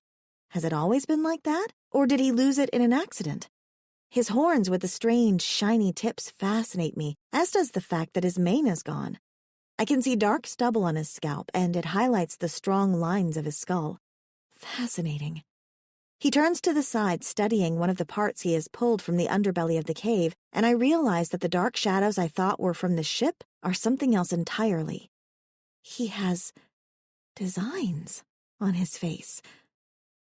Has it always been like that, or did he lose it in an accident? His horns with the strange, shiny tips fascinate me, as does the fact that his mane is gone. I can see dark stubble on his scalp, and it highlights the strong lines of his skull. Fascinating. He turns to the side, studying one of the parts he has pulled from the underbelly of the cave, and I realize that the dark shadows I thought were from the ship are something else entirely. He has designs on his face.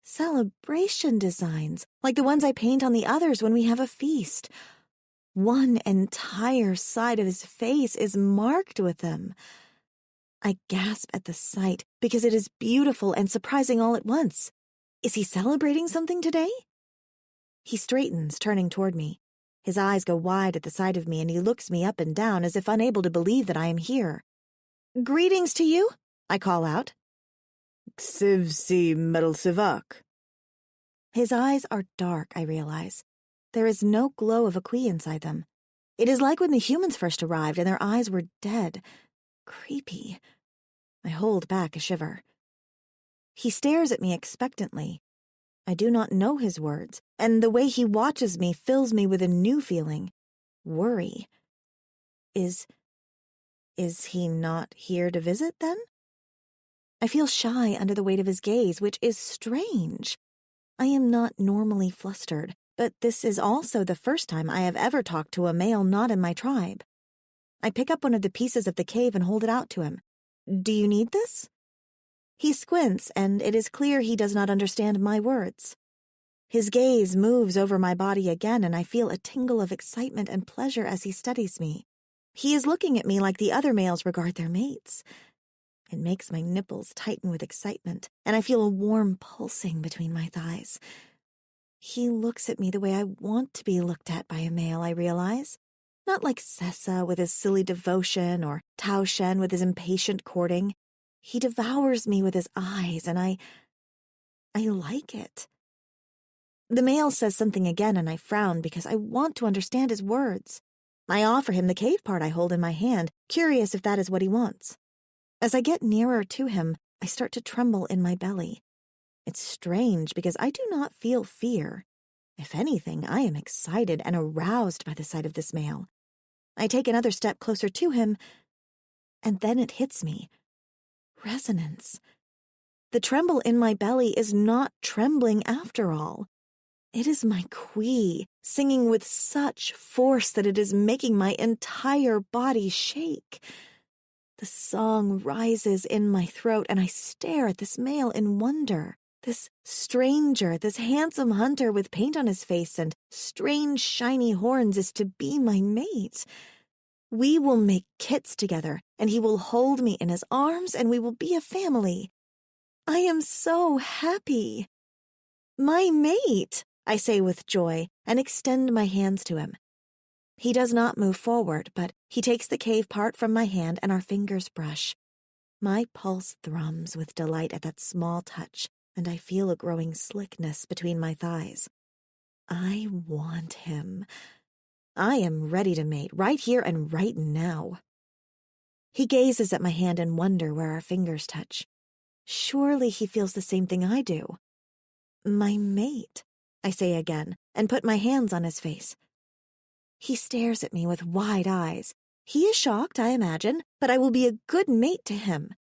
Celebration designs, like the ones I paint on the others when we have a feast. One entire side of his face is marked with them. I gasp at the sight because it is beautiful and surprising all at once. Is he celebrating something today? He straightens, turning toward me. His eyes go wide at the sight of me, and he looks me up and down as if unable to believe that I am here. "Greetings to you," I call out. "Xiv Metal Sivak." His eyes are dark, I realize. There is no glow of a Qui inside them. It is like when the humans first arrived and their eyes were dead. Creepy. I hold back a shiver. He stares at me expectantly. I do not know his words, and the way he watches me fills me with a new feeling. Worry. Is he not here to visit, then? I feel shy under the weight of his gaze, which is strange. I am not normally flustered, but this is also the first time I have ever talked to a male not in my tribe. I pick up one of the pieces of the cave and hold it out to him. "Do you need this?" He squints, and it is clear he does not understand my words. His gaze moves over my body again, and I feel a tingle of excitement and pleasure as he studies me. He is looking at me like the other males regard their mates. It makes my nipples tighten with excitement, and I feel a warm pulsing between my thighs. He looks at me the way I want to be looked at by a male, I realize. Not like Sessa with his silly devotion or Tao Shen with his impatient courting. He devours me with his eyes, and I like it. The male says something again, and I frown because I want to understand his words. I offer him the cave part I hold in my hand, curious if that is what he wants. As I get nearer to him, I start to tremble in my belly. It's strange because I do not feel fear. If anything, I am excited and aroused by the sight of this male. I take another step closer to him, and then it hits me. Resonance. The tremble in my belly is not trembling after all. It is my Qui singing with such force that it is making my entire body shake. The song rises in my throat, and I stare at this male in wonder. This stranger, this handsome hunter with paint on his face and strange shiny horns is to be my mate. We will make kits together, and he will hold me in his arms, and we will be a family. I am so happy. "My mate," I say with joy, and extend my hands to him. He does not move forward, but he takes the cave part from my hand, and our fingers brush. My pulse thrums with delight at that small touch, and I feel a growing slickness between my thighs. I want him. I am ready to mate, right here and right now. He gazes at my hand in wonder where our fingers touch. Surely he feels the same thing I do. "My mate," I say again, and put my hands on his face. He stares at me with wide eyes. He is shocked, I imagine, but I will be a good mate to him.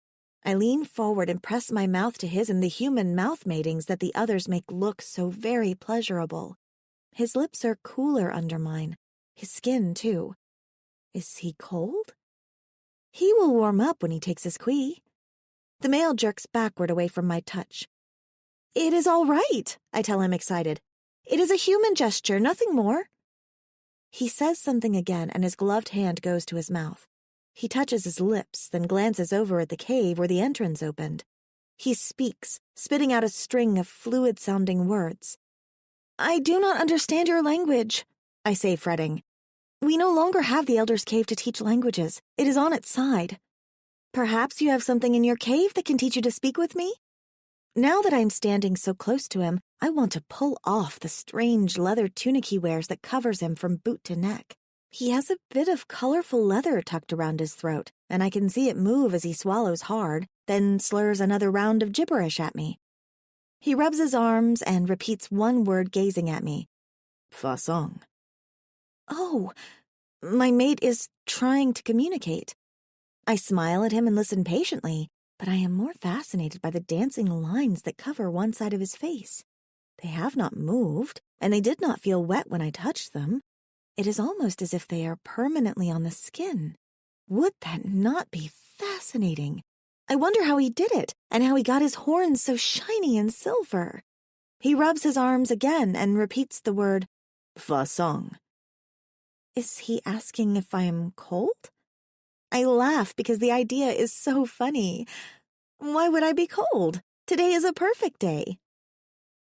I lean forward and press my mouth to his in the human mouth matings that the others make look so very pleasurable. His lips are cooler under mine. His skin, too. Is he cold? He will warm up when he takes his quee. The male jerks backward away from my touch. It is all right, I tell him excited. It is a human gesture, nothing more. He says something again, and his gloved hand goes to his mouth. He touches his lips, then glances over at the cave where the entrance opened. He speaks, spitting out a string of fluid-sounding words. I do not understand your language, I say, fretting. We no longer have the Elder's Cave to teach languages. It is on its side. Perhaps you have something in your cave that can teach you to speak with me? Now that I'm standing so close to him, I want to pull off the strange leather tunic he wears that covers him from boot to neck. He has a bit of colorful leather tucked around his throat, and I can see it move as he swallows hard, then slurs another round of gibberish at me. He rubs his arms and repeats one word, gazing at me. Fasong. Oh, my mate is trying to communicate. I smile at him and listen patiently, but I am more fascinated by the dancing lines that cover one side of his face. They have not moved, and they did not feel wet when I touched them. It is almost as if they are permanently on the skin. Would that not be fascinating? I wonder how he did it, and how he got his horns so shiny and silver. He rubs his arms again and repeats the word, Fasong. Is he asking if I am cold? I laugh because the idea is so funny. Why would I be cold? Today is a perfect day.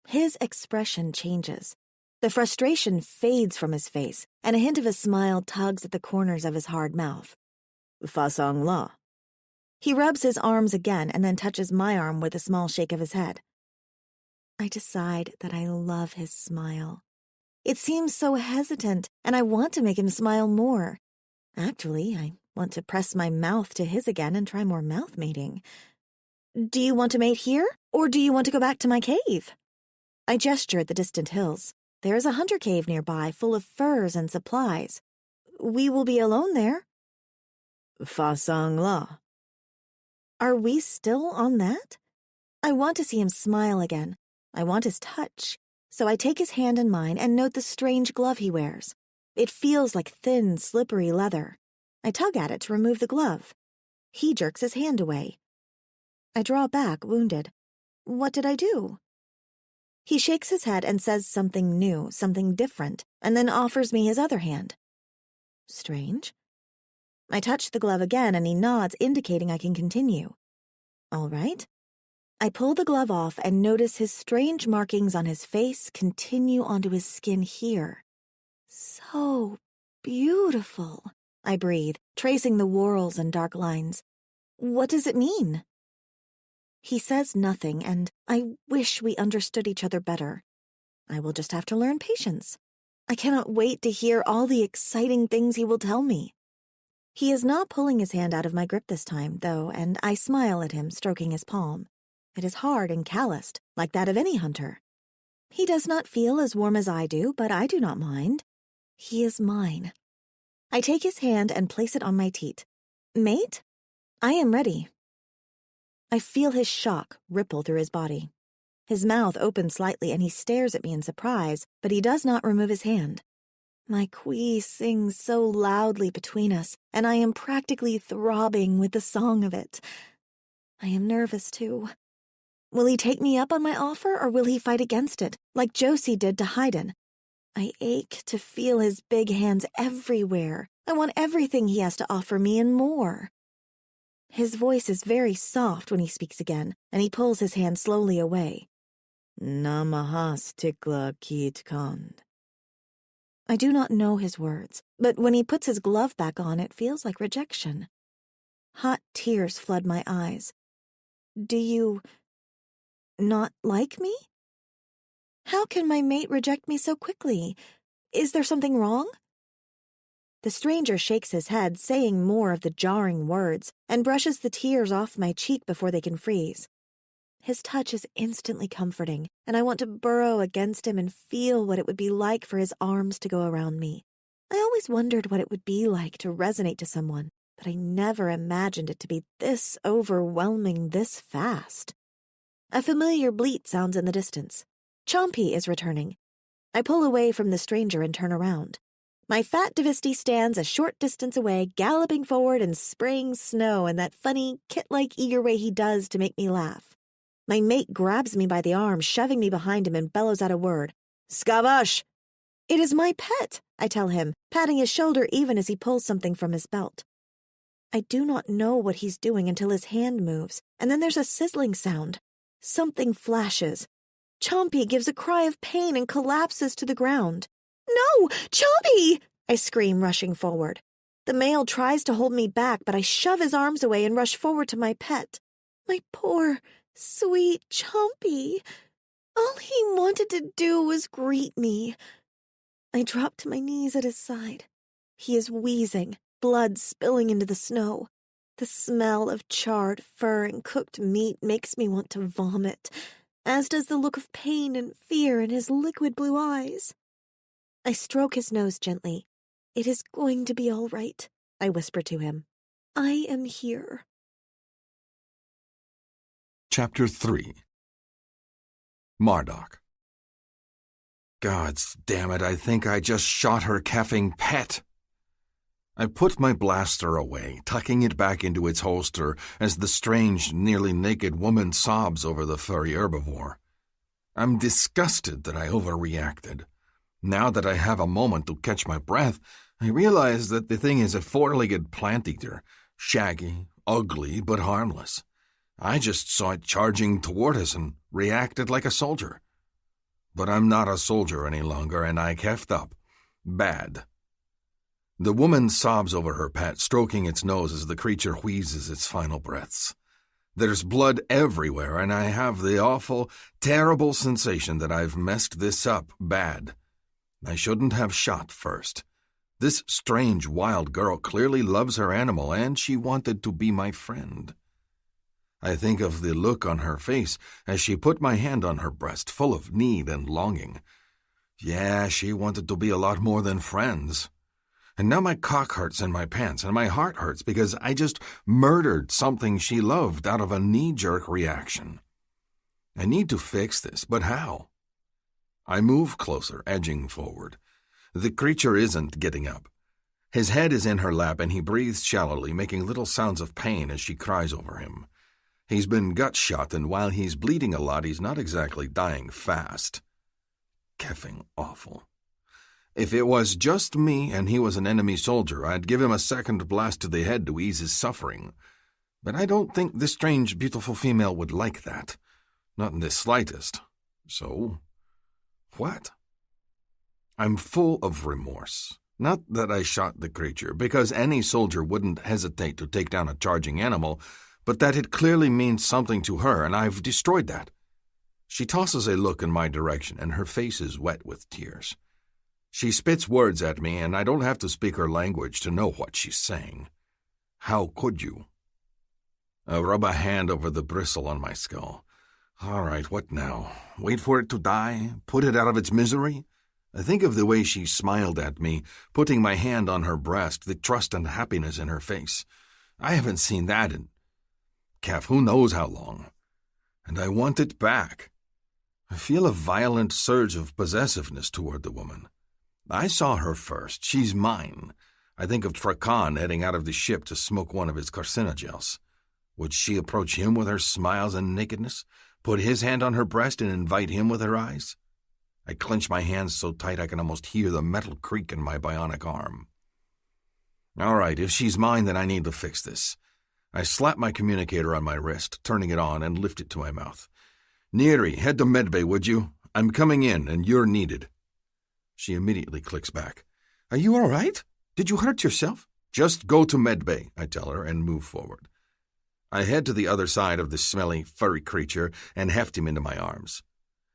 His expression changes. The frustration fades from his face, and a hint of a smile tugs at the corners of his hard mouth. Fasong la. He rubs his arms again and then touches my arm with a small shake of his head. I decide that I love his smile. It seems so hesitant, and I want to make him smile more. Actually, I want to press my mouth to his again and try more mouth mating. Do you want to mate here, or do you want to go back to my cave? I gesture at the distant hills. There is a hunter cave nearby full of furs and supplies. We will be alone there. Fasang la. Are we still on that? I want to see him smile again. I want his touch. So I take his hand in mine and note the strange glove he wears. It feels like thin, slippery leather. I tug at it to remove the glove. He jerks his hand away. I draw back, wounded. What did I do? He shakes his head and says something new, something different, and then offers me his other hand. Strange. I touch the glove again and he nods, indicating I can continue. All right. I pull the glove off and notice his strange markings on his face continue onto his skin here. So beautiful, I breathe, tracing the whorls and dark lines. What does it mean? He says nothing, and I wish we understood each other better. I will just have to learn patience. I cannot wait to hear all the exciting things he will tell me. He is not pulling his hand out of my grip this time, though, and I smile at him, stroking his palm. It is hard and calloused, like that of any hunter. He does not feel as warm as I do, but I do not mind. He is mine. I take his hand and place it on my teat. Mate? I am ready. I feel his shock ripple through his body. His mouth opens slightly and he stares at me in surprise, but he does not remove his hand. My quee sings so loudly between us, and I am practically throbbing with the song of it. I am nervous, too. Will he take me up on my offer, or will he fight against it, like Josie did to Haydn? I ache to feel his big hands everywhere. I want everything he has to offer me and more. His voice is very soft when he speaks again, and he pulls his hand slowly away. Namahas tikla kit kand. I do not know his words, but when he puts his glove back on, it feels like rejection. Hot tears flood my eyes. Do you not like me? How can my mate reject me so quickly? Is there something wrong? The stranger shakes his head, saying more of the jarring words, and brushes the tears off my cheek before they can freeze. His touch is instantly comforting, and I want to burrow against him and feel what it would be like for his arms to go around me. I always wondered what it would be like to resonate to someone, but I never imagined it to be this overwhelming this fast. A familiar bleat sounds in the distance. Chompy is returning. I pull away from the stranger and turn around. My fat Divisti stands a short distance away, galloping forward and spraying snow in that funny, kit-like eager way he does to make me laugh. My mate grabs me by the arm, shoving me behind him, and bellows out a word. Scavash! It is my pet, I tell him, patting his shoulder even as he pulls something from his belt. I do not know what he's doing until his hand moves, and then there's a sizzling sound. Something flashes. Chompy gives a cry of pain and collapses to the ground. No! Chompy! I scream, rushing forward. The male tries to hold me back, but I shove his arms away and rush forward to my pet. My poor, sweet Chompy. All he wanted to do was greet me. I drop to my knees at his side. He is wheezing, blood spilling into the snow. The smell of charred fur and cooked meat makes me want to vomit, as does the look of pain and fear in his liquid blue eyes. I stroke his nose gently. It is going to be all right, I whisper to him. I am here. Chapter 3. Marduk. Gods damn it, I think I just shot her keffing pet. I put my blaster away, tucking it back into its holster as the strange, nearly naked woman sobs over the furry herbivore. I'm disgusted that I overreacted. Now that I have a moment to catch my breath, I realize that the thing is a four-legged plant-eater, shaggy, ugly, but harmless. I just saw it charging toward us and reacted like a soldier. But I'm not a soldier any longer, and I keffed up. Bad. The woman sobs over her pet, stroking its nose as the creature wheezes its final breaths. There's blood everywhere, and I have the awful, terrible sensation that I've messed this up bad. I shouldn't have shot first. This strange, wild girl clearly loves her animal, and she wanted to be my friend. I think of the look on her face as she put my hand on her breast, full of need and longing. Yeah, she wanted to be a lot more than friends. And now my cock hurts in my pants, and my heart hurts because I just murdered something she loved out of a knee-jerk reaction. I need to fix this, but how? I move closer, edging forward. The creature isn't getting up. His head is in her lap, and he breathes shallowly, making little sounds of pain as she cries over him. He's been gut-shot, and while he's bleeding a lot, he's not exactly dying fast. Keffing awful. If it was just me and he was an enemy soldier, I'd give him a second blast to the head to ease his suffering. But I don't think this strange, beautiful female would like that. Not in the slightest. So, what? I'm full of remorse. Not that I shot the creature, because any soldier wouldn't hesitate to take down a charging animal, but that it clearly means something to her, and I've destroyed that. She tosses a look in my direction, and her face is wet with tears. She spits words at me, and I don't have to speak her language to know what she's saying. How could you? I rub a hand over the bristle on my skull. All right, what now? Wait for it to die? Put it out of its misery? I think of the way she smiled at me, putting my hand on her breast, the trust and happiness in her face. I haven't seen that in... Calf, who knows how long. And I want it back. I feel a violent surge of possessiveness toward the woman. I saw her first. She's mine. I think of Trakan heading out of the ship to smoke one of his carcinogens. Would she approach him with her smiles and nakedness, put his hand on her breast and invite him with her eyes? I clench my hands so tight I can almost hear the metal creak in my bionic arm. All right, if she's mine, then I need to fix this. I slap my communicator on my wrist, turning it on, and lift it to my mouth. Neri, head to medbay, would you? I'm coming in, and you're needed. She immediately clicks back. Are you all right? Did you hurt yourself? Just go to medbay, I tell her, and move forward. I head to the other side of the smelly, furry creature and heft him into my arms.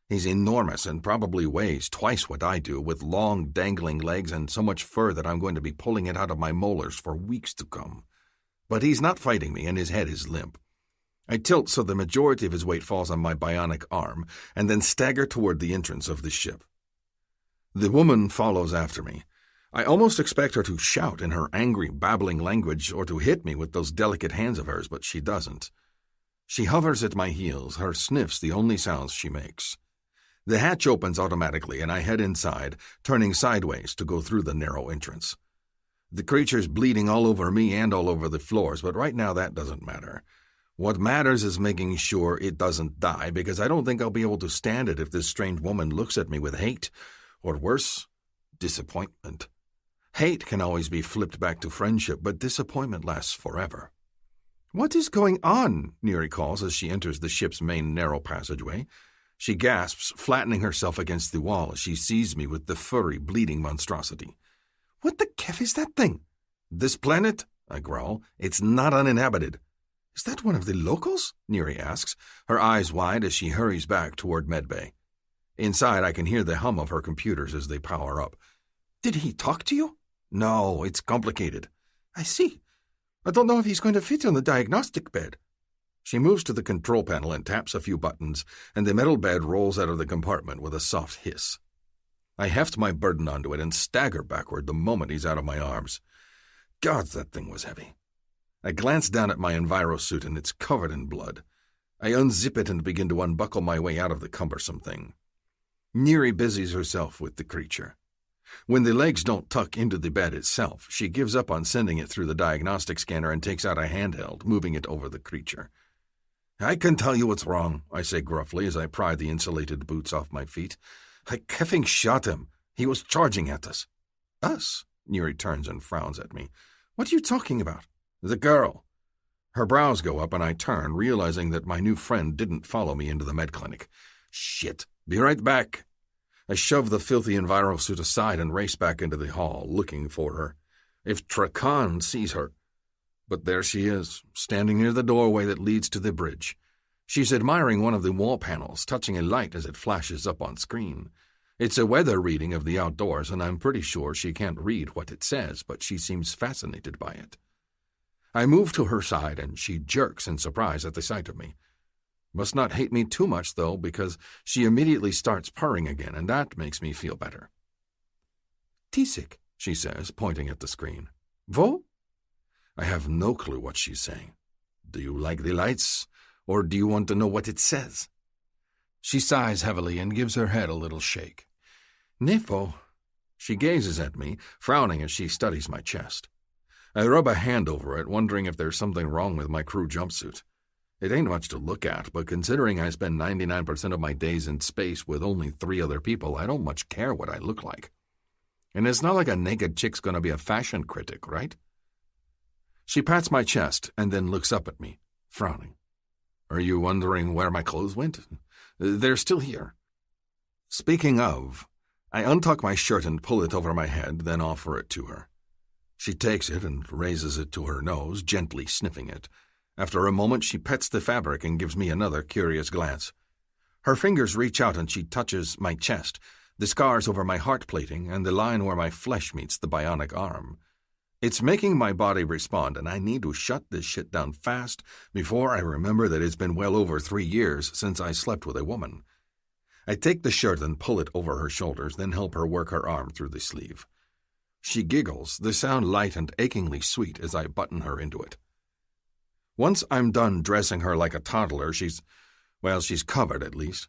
He's enormous and probably weighs twice what I do, with long, dangling legs and so much fur that I'm going to be pulling it out of my molars for weeks to come. But he's not fighting me, and his head is limp. I tilt so the majority of his weight falls on my bionic arm, and then stagger toward the entrance of the ship. The woman follows after me. I almost expect her to shout in her angry, babbling language or to hit me with those delicate hands of hers, but she doesn't. She hovers at my heels, her sniffs the only sounds she makes. The hatch opens automatically, and I head inside, turning sideways to go through the narrow entrance. The creature's bleeding all over me and all over the floors, but right now that doesn't matter. What matters is making sure it doesn't die, because I don't think I'll be able to stand it if this strange woman looks at me with hate, or worse, disappointment. Hate can always be flipped back to friendship, but disappointment lasts forever. "What is going on?" Neri calls as she enters the ship's main narrow passageway. She gasps, flattening herself against the wall as she sees me with the furry, bleeding monstrosity. "What the kef is that thing?" "This planet?" I growl. "It's not uninhabited." "Is that one of the locals?" Neri asks, her eyes wide as she hurries back toward medbay. Inside, I can hear the hum of her computers as they power up. "Did he talk to you?" "No, it's complicated." "I see. I don't know if he's going to fit on the diagnostic bed." She moves to the control panel and taps a few buttons, and the metal bed rolls out of the compartment with a soft hiss. I heft my burden onto it and stagger backward the moment he's out of my arms. God, that thing was heavy. I glance down at my envirosuit, and it's covered in blood. I unzip it and begin to unbuckle my way out of the cumbersome thing. Neri busies herself with the creature. When the legs don't tuck into the bed itself, she gives up on sending it through the diagnostic scanner and takes out a handheld, moving it over the creature. "I can tell you what's wrong," I say gruffly as I pry the insulated boots off my feet. "I keffing shot him. He was charging at us." "Us?" Neri turns and frowns at me. "What are you talking about?" "The girl." Her brows go up and I turn, realizing that my new friend didn't follow me into the med clinic. Shit. Be right back. I shove the filthy envirosuit aside and race back into the hall, looking for her. If Trakan sees her. But there she is, standing near the doorway that leads to the bridge. She's admiring one of the wall panels, touching a light as it flashes up on screen. It's a weather reading of the outdoors, and I'm pretty sure she can't read what it says, but she seems fascinated by it. I move to her side, and she jerks in surprise at the sight of me. Must not hate me too much, though, because she immediately starts purring again, and that makes me feel better. "Tisik," she says, pointing at the screen. "Vo?" I have no clue what she's saying. "Do you like the lights, or do you want to know what it says?" She sighs heavily and gives her head a little shake. "Nifo." She gazes at me, frowning as she studies my chest. I rub a hand over it, wondering if there's something wrong with my crew jumpsuit. It ain't much to look at, but considering I spend 99% of my days in space with only 3 other people, I don't much care what I look like. And it's not like a naked chick's gonna be a fashion critic, right? She pats my chest and then looks up at me, frowning. "Are you wondering where my clothes went? They're still here." Speaking of, I untuck my shirt and pull it over my head, then offer it to her. She takes it and raises it to her nose, gently sniffing it. After a moment, she pets the fabric and gives me another curious glance. Her fingers reach out and she touches my chest, the scars over my heart plating, and the line where my flesh meets the bionic arm. It's making my body respond, and I need to shut this shit down fast before I remember that it's been well over 3 years since I slept with a woman. I take the shirt and pull it over her shoulders, then help her work her arm through the sleeve. She giggles, the sound light and achingly sweet as I button her into it. Once I'm done dressing her like a toddler, she's covered at least.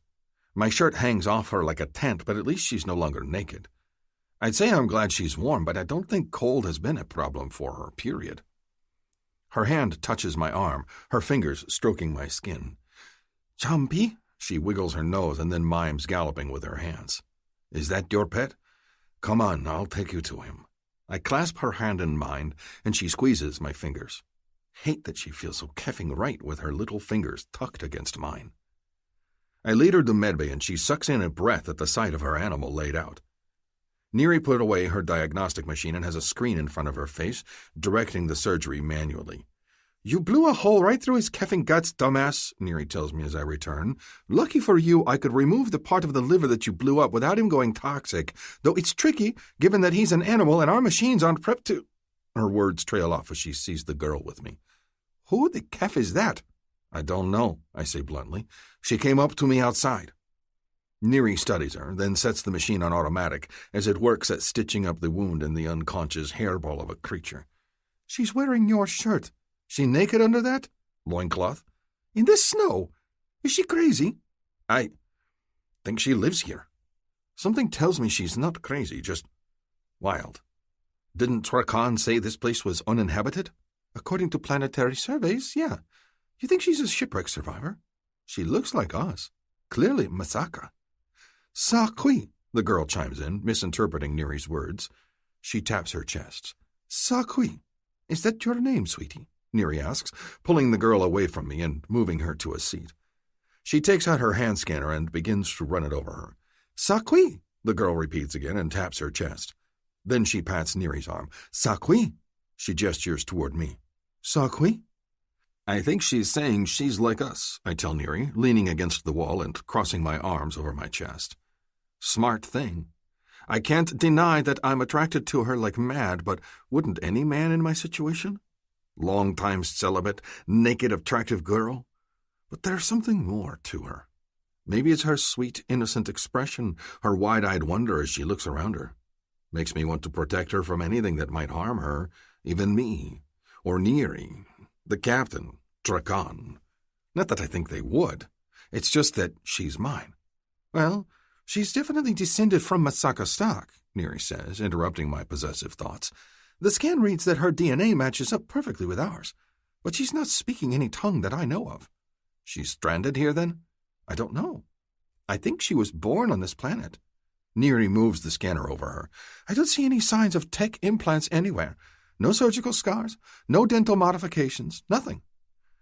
My shirt hangs off her like a tent, but at least she's no longer naked. I'd say I'm glad she's warm, but I don't think cold has been a problem for her, period. Her hand touches my arm, her fingers stroking my skin. "Champi?" She wiggles her nose and then mimes galloping with her hands. "Is that your pet? Come on, I'll take you to him." I clasp her hand in mine, and she squeezes my fingers. Hate that she feels so keffing right with her little fingers tucked against mine. I lead her to medbay, and she sucks in a breath at the sight of her animal laid out. Neri put away her diagnostic machine and has a screen in front of her face, directing the surgery manually. "You blew a hole right through his keffing guts, dumbass," Neri tells me as I return. "Lucky for you, I could remove the part of the liver that you blew up without him going toxic, though it's tricky, given that he's an animal and our machines aren't prepped to—" Her words trail off as she sees the girl with me. "Who the keff is that?" "I don't know," I say bluntly. "She came up to me outside." Neri studies her, then sets the machine on automatic as it works at stitching up the wound in the unconscious hairball of a creature. "She's wearing your shirt. She naked under that? Loincloth? In the snow? Is she crazy?" think she lives here. Something tells me she's not crazy, just wild. Didn't Trakan say this place was uninhabited? According to planetary surveys, yeah. You think she's a shipwreck survivor? She looks like us. Clearly Masaka. Sakui, the girl chimes in, misinterpreting Neri's words. She taps her chest. Sakui, is that your name, sweetie? Neri asks, pulling the girl away from me and moving her to a seat. She takes out her hand scanner and begins to run it over her. Sakui, the girl repeats again and taps her chest. Then she pats Neri's arm. Sakui, she gestures toward me. Sakui? I think she's saying she's like us, I tell Neri, leaning against the wall and crossing my arms over my chest. Smart thing. I can't deny that I'm attracted to her like mad, but wouldn't any man in my situation? Long-time celibate, naked, attractive girl. But there's something more to her. Maybe it's her sweet, innocent expression, her wide-eyed wonder as she looks around her. Makes me want to protect her from anything that might harm her, even me, or Neri, the captain, Trakan. Not that I think they would. It's just that she's mine. Well, she's definitely descended from Masaka stock, Neri says, interrupting my possessive thoughts. The scan reads that her DNA matches up perfectly with ours, but she's not speaking any tongue that I know of. She's stranded here, then? I don't know. I think she was born on this planet. Neri moves the scanner over her. I don't see any signs of tech implants anywhere. No surgical scars, no dental modifications, nothing.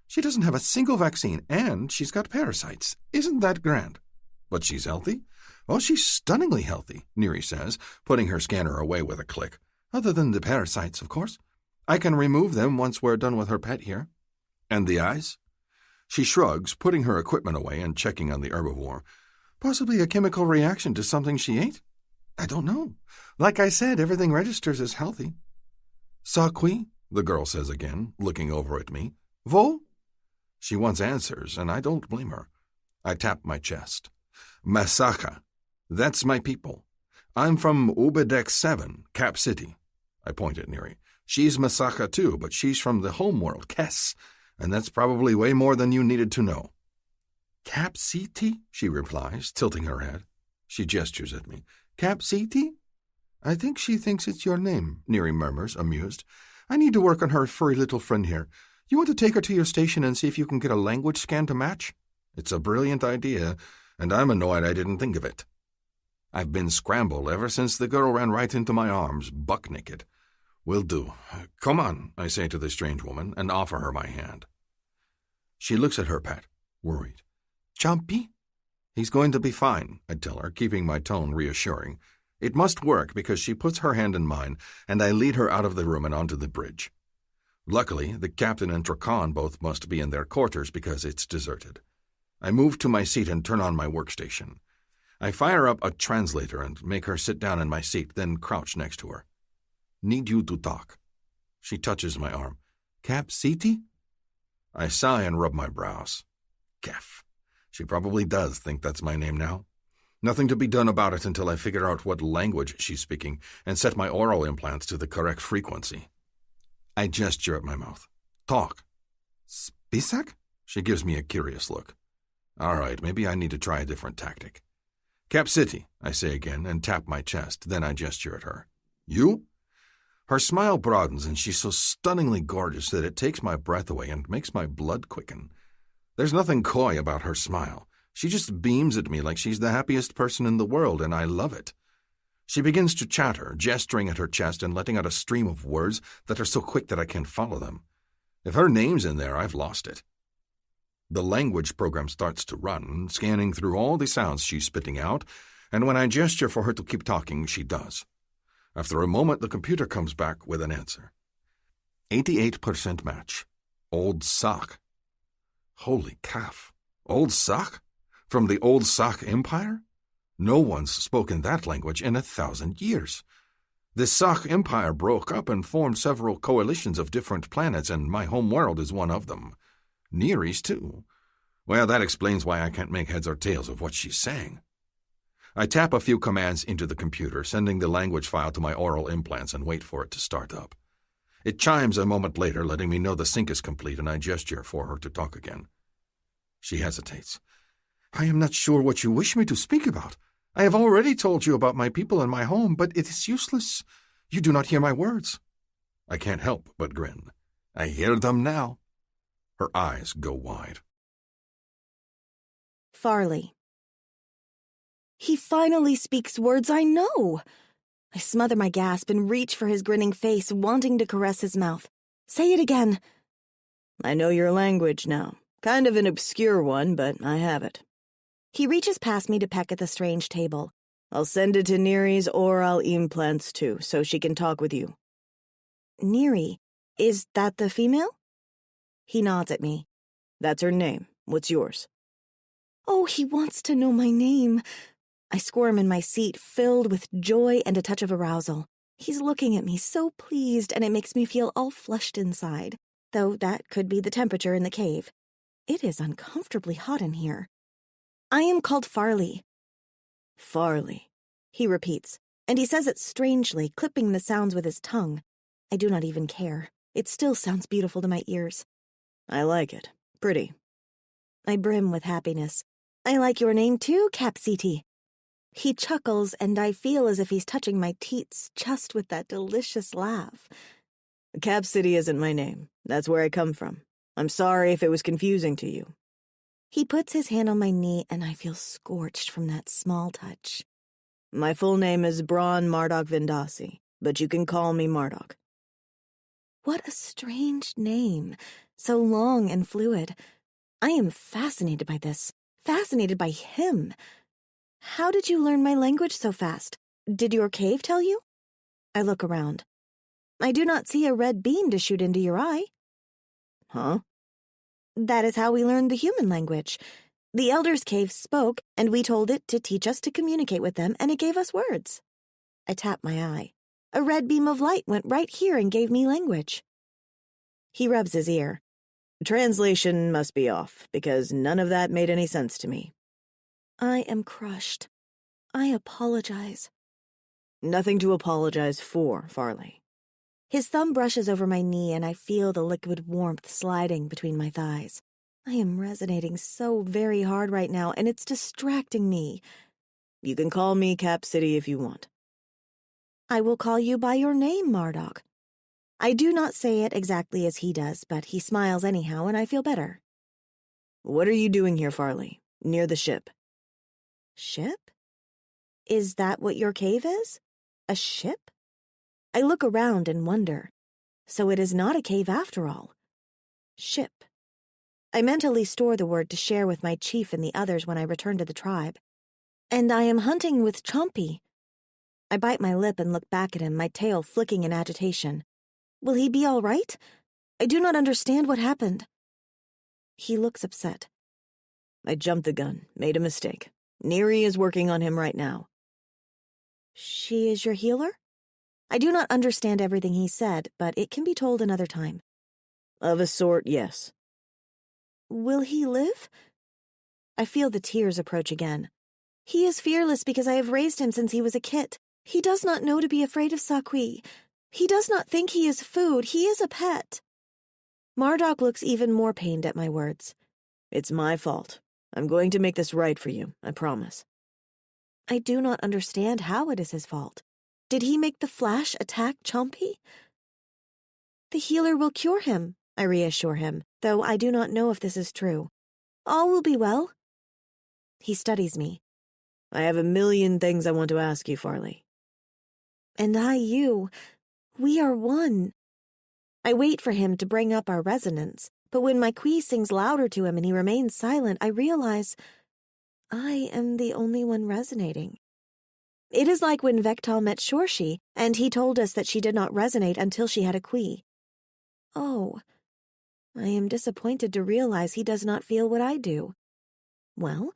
She doesn't have a single vaccine, and she's got parasites. Isn't that grand? But she's healthy? Well, she's stunningly healthy, Neri says, putting her scanner away with a click. Other than the parasites, of course. I can remove them once we're done with her pet here. And the eyes? She shrugs, putting her equipment away and checking on the herbivore. Possibly a chemical reaction to something she ate? I don't know. Like I said, everything registers as healthy. Sakui, the girl says again, looking over at me. Vo? She wants answers, and I don't blame her. I tap my chest. Masaka. That's my people. I'm from Ubedex 7, Cap City. I point at Neri. She's Masaka too, but she's from the homeworld, Kes, and that's probably way more than you needed to know. Cap City? She replies, tilting her head. She gestures at me. Cap City? I think she thinks it's your name, Neri murmurs, amused. I need to work on her furry little friend here. You want to take her to your station and see if you can get a language scan to match? It's a brilliant idea, and I'm annoyed I didn't think of it. I've been scrambled ever since the girl ran right into my arms, buck naked. Will do. Come on, I say to the strange woman, and offer her my hand. She looks at her pet, worried. Chompy? He's going to be fine, I tell her, keeping my tone reassuring. It must work because she puts her hand in mine, and I lead her out of the room and onto the bridge. Luckily, the captain and Trakan both must be in their quarters because it's deserted. I move to my seat and turn on my workstation. I fire up a translator and make her sit down in my seat, then crouch next to her. Need you to talk. She touches my arm. Cap City? I sigh and rub my brows. Kef. She probably does think that's my name now. Nothing to be done about it until I figure out what language she's speaking and set my oral implants to the correct frequency. I gesture at my mouth. Talk. Spisak? She gives me a curious look. All right, maybe I need to try a different tactic. Cap City, I say again, and tap my chest. Then I gesture at her. You? Her smile broadens, and she's so stunningly gorgeous that it takes my breath away and makes my blood quicken. There's nothing coy about her smile. She just beams at me like she's the happiest person in the world, and I love it. She begins to chatter, gesturing at her chest and letting out a stream of words that are so quick that I can't follow them. If her name's in there, I've lost it. The language program starts to run, scanning through all the sounds she's spitting out, and when I gesture for her to keep talking, she does. After a moment, the computer comes back with an answer. 88% match. Old sock. Holy calf. Old sock? From the Old Sock Empire? No one's spoken that language in 1,000 years. The Sock Empire broke up and formed several coalitions of different planets, and my home world is one of them. Neri's, too. Well, that explains why I can't make heads or tails of what she's saying. I tap a few commands into the computer, sending the language file to my oral implants and wait for it to start up. It chimes a moment later, letting me know the sync is complete, and I gesture for her to talk again. She hesitates. I am not sure what you wish me to speak about. I have already told you about my people and my home, but it is useless. You do not hear my words. I can't help but grin. I hear them now. Her eyes go wide. Farley. He finally speaks words I know. I smother my gasp and reach for his grinning face, wanting to caress his mouth. Say it again. I know your language now. Kind of an obscure one, but I have it. He reaches past me to peck at the strange table. I'll send it to Neri's oral implants too, so she can talk with you. Neri? Is that the female? He nods at me. That's her name. What's yours? Oh, he wants to know my name. I squirm in my seat, filled with joy and a touch of arousal. He's looking at me so pleased, and it makes me feel all flushed inside, though that could be the temperature in the cave. It is uncomfortably hot in here. I am called Farley. Farley, he repeats, and he says it strangely, clipping the sounds with his tongue. I do not even care. It still sounds beautiful to my ears. I like it. Pretty. I brim with happiness. I like your name too, Capsiti. He chuckles, and I feel as if he's touching my teats just with that delicious laugh. Cap City isn't my name. That's where I come from. I'm sorry if it was confusing to you. He puts his hand on my knee, and I feel scorched from that small touch. My full name is Braun Mardok Vindasi, but you can call me Mardok. What a strange name, so long and fluid. I am fascinated by this, fascinated by him. How did you learn my language so fast? Did your cave tell you? I look around. I do not see a red beam to shoot into your eye. Huh? That is how we learned the human language. The Elder's Cave spoke, and we told it to teach us to communicate with them, and it gave us words. I tap my eye. A red beam of light went right here and gave me language. He rubs his ear. Translation must be off, because none of that made any sense to me. I am crushed. I apologize. Nothing to apologize for, Farley. His thumb brushes over my knee, and I feel the liquid warmth sliding between my thighs. I am resonating so very hard right now, and it's distracting me. You can call me Cap City if you want. I will call you by your name, Mardok. I do not say it exactly as he does, but he smiles anyhow, and I feel better. What are you doing here, Farley? Near the ship. Ship? Is that what your cave is? A ship? I look around and wonder. So it is not a cave after all. Ship. I mentally store the word to share with my chief and the others when I return to the tribe. And I am hunting with Chompy. I bite my lip and look back at him, my tail flicking in agitation. Will he be all right? I do not understand what happened. He looks upset. I jumped the gun, made a mistake. Neri is working on him right now. She is your healer? I do not understand everything he said, but it can be told another time. Of a sort, yes. Will he live? I feel the tears approach again. He is fearless because I have raised him since he was a kit. He does not know to be afraid of Sakui. He does not think he is food. He is a pet. Mardok looks even more pained at my words. It's my fault. I'm going to make this right for you, I promise. I do not understand how it is his fault. Did he make the Flash attack Chompy? The healer will cure him, I reassure him, though I do not know if this is true. All will be well. He studies me. I have a million things I want to ask you, Farley. And I you. We are one. I wait for him to bring up our resonance, but when my Kui sings louder to him and he remains silent, I realize I am the only one resonating. It is like when Vektal met Shorshi, and he told us that she did not resonate until she had a Kui. Oh, I am disappointed to realize he does not feel what I do. Well,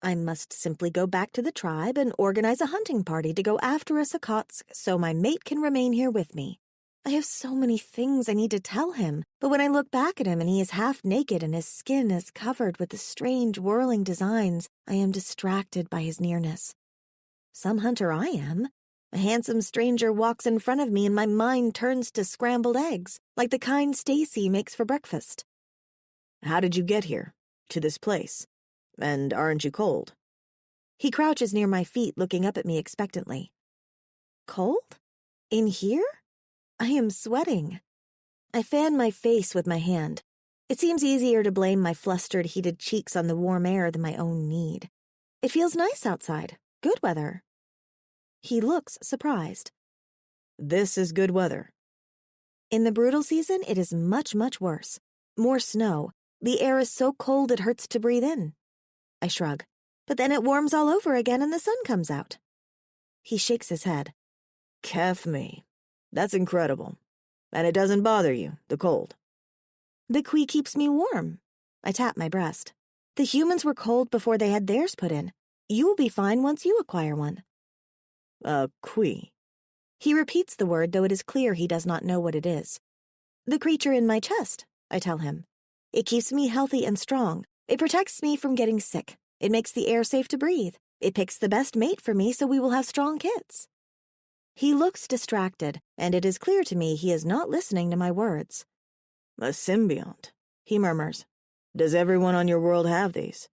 I must simply go back to the tribe and organize a hunting party to go after a Sakotsk so my mate can remain here with me. I have so many things I need to tell him, but when I look back at him and he is half naked and his skin is covered with the strange whirling designs, I am distracted by his nearness. Some hunter I am. A handsome stranger walks in front of me and my mind turns to scrambled eggs, like the kind Stacy makes for breakfast. How did you get here? To this place? And aren't you cold? He crouches near my feet, looking up at me expectantly. Cold? In here? I am sweating. I fan my face with my hand. It seems easier to blame my flustered, heated cheeks on the warm air than my own need. It feels nice outside. Good weather. He looks surprised. This is good weather. In the brutal season, it is much, much worse. More snow. The air is so cold it hurts to breathe in. I shrug. But then it warms all over again and the sun comes out. He shakes his head. Kef me. That's incredible. And it doesn't bother you, the cold. The Kui keeps me warm. I tap my breast. The humans were cold before they had theirs put in. You will be fine once you acquire one. Kui. He repeats the word, though it is clear he does not know what it is. The creature in my chest, I tell him. It keeps me healthy and strong. It protects me from getting sick. It makes the air safe to breathe. It picks the best mate for me so we will have strong kids. He looks distracted, and it is clear to me he is not listening to my words. A symbiont, he murmurs. Does everyone on your world have these?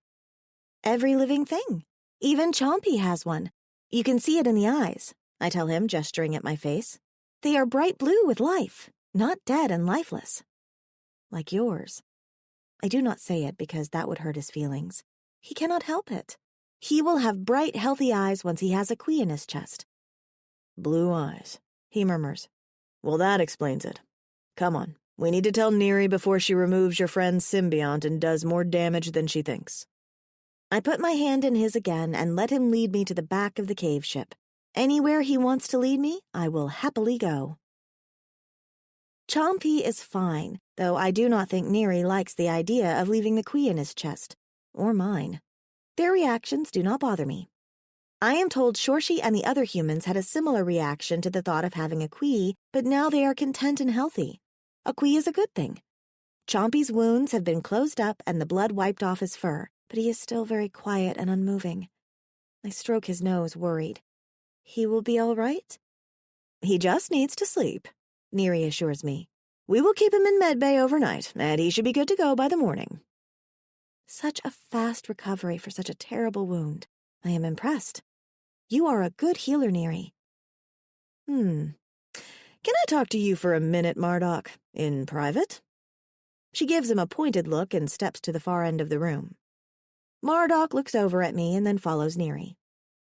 Every living thing. Even Chompy has one. You can see it in the eyes, I tell him, gesturing at my face. They are bright blue with life, not dead and lifeless. Like yours. I do not say it because that would hurt his feelings. He cannot help it. He will have bright, healthy eyes once he has a Kui in his chest. Blue eyes, he murmurs. Well, that explains it. Come on, we need to tell Neri before she removes your friend's symbiont and does more damage than she thinks. I put my hand in his again and let him lead me to the back of the cave ship. Anywhere he wants to lead me, I will happily go. Chompy is fine, though I do not think Neri likes the idea of leaving the Kui in his chest. Or mine. Their reactions do not bother me. I am told Shorshi and the other humans had a similar reaction to the thought of having a Kui, but now they are content and healthy. A Kui is a good thing. Chompy's wounds have been closed up and the blood wiped off his fur, but he is still very quiet and unmoving. I stroke his nose, worried. He will be all right? He just needs to sleep, Neri assures me. We will keep him in medbay overnight, and he should be good to go by the morning. Such a fast recovery for such a terrible wound. I am impressed. You are a good healer, Neri. Can I talk to you for a minute, Marduk? In private? She gives him a pointed look and steps to the far end of the room. Marduk looks over at me and then follows Neri.